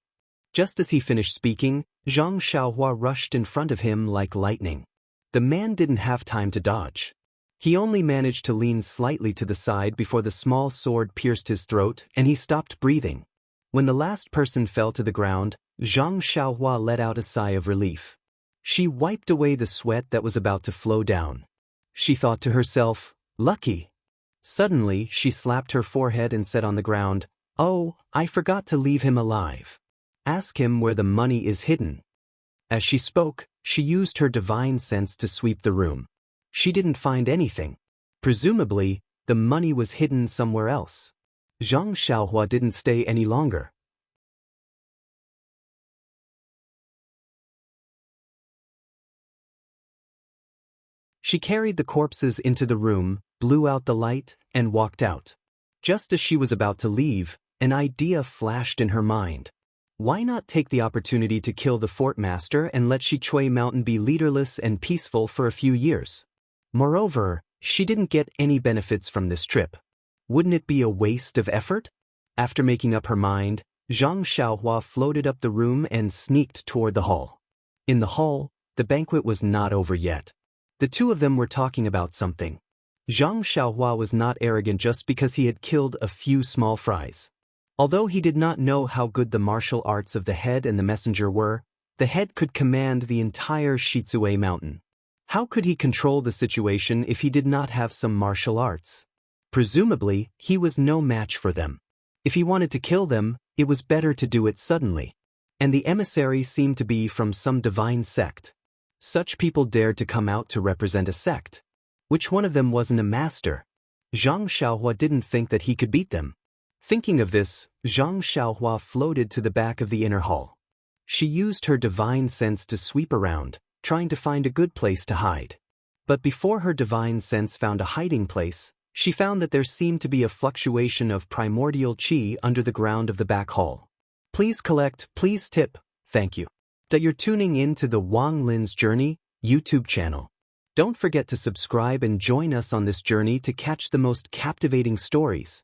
Just as he finished speaking, Zhang Xiaohua rushed in front of him like lightning. The man didn't have time to dodge. He only managed to lean slightly to the side before the small sword pierced his throat and he stopped breathing. When the last person fell to the ground, Zhang Xiaohua let out a sigh of relief. She wiped away the sweat that was about to flow down. She thought to herself, "Lucky." Suddenly, she slapped her forehead and said on the ground, "Oh, I forgot to leave him alive. Ask him where the money is hidden." As she spoke, she used her divine sense to sweep the room. She didn't find anything. Presumably, the money was hidden somewhere else. Zhang Xiaohua didn't stay any longer. She carried the corpses into the room, blew out the light, and walked out. Just as she was about to leave, an idea flashed in her mind. Why not take the opportunity to kill the fort master and let Shichui Mountain be leaderless and peaceful for a few years? Moreover, she didn't get any benefits from this trip. Wouldn't it be a waste of effort? After making up her mind, Zhang Xiaohua floated up the room and sneaked toward the hall. In the hall, the banquet was not over yet. The two of them were talking about something. Zhang Xiaohua was not arrogant just because he had killed a few small fries. Although he did not know how good the martial arts of the head and the messenger were, the head could command the entire Shichui Mountain. How could he control the situation if he did not have some martial arts? Presumably, he was no match for them. If he wanted to kill them, it was better to do it suddenly. And the emissary seemed to be from some divine sect. Such people dared to come out to represent a sect. Which one of them wasn't a master? Zhang Xiaohua didn't think that he could beat them. Thinking of this, Zhang Xiaohua floated to the back of the inner hall. She used her divine sense to sweep around, trying to find a good place to hide. But before her divine sense found a hiding place, she found that there seemed to be a fluctuation of primordial qi under the ground of the back hall. Please collect, please tip, thank you. That you're tuning in to the Wang Lin's Journey YouTube channel. Don't forget to subscribe and join us on this journey to catch the most captivating stories.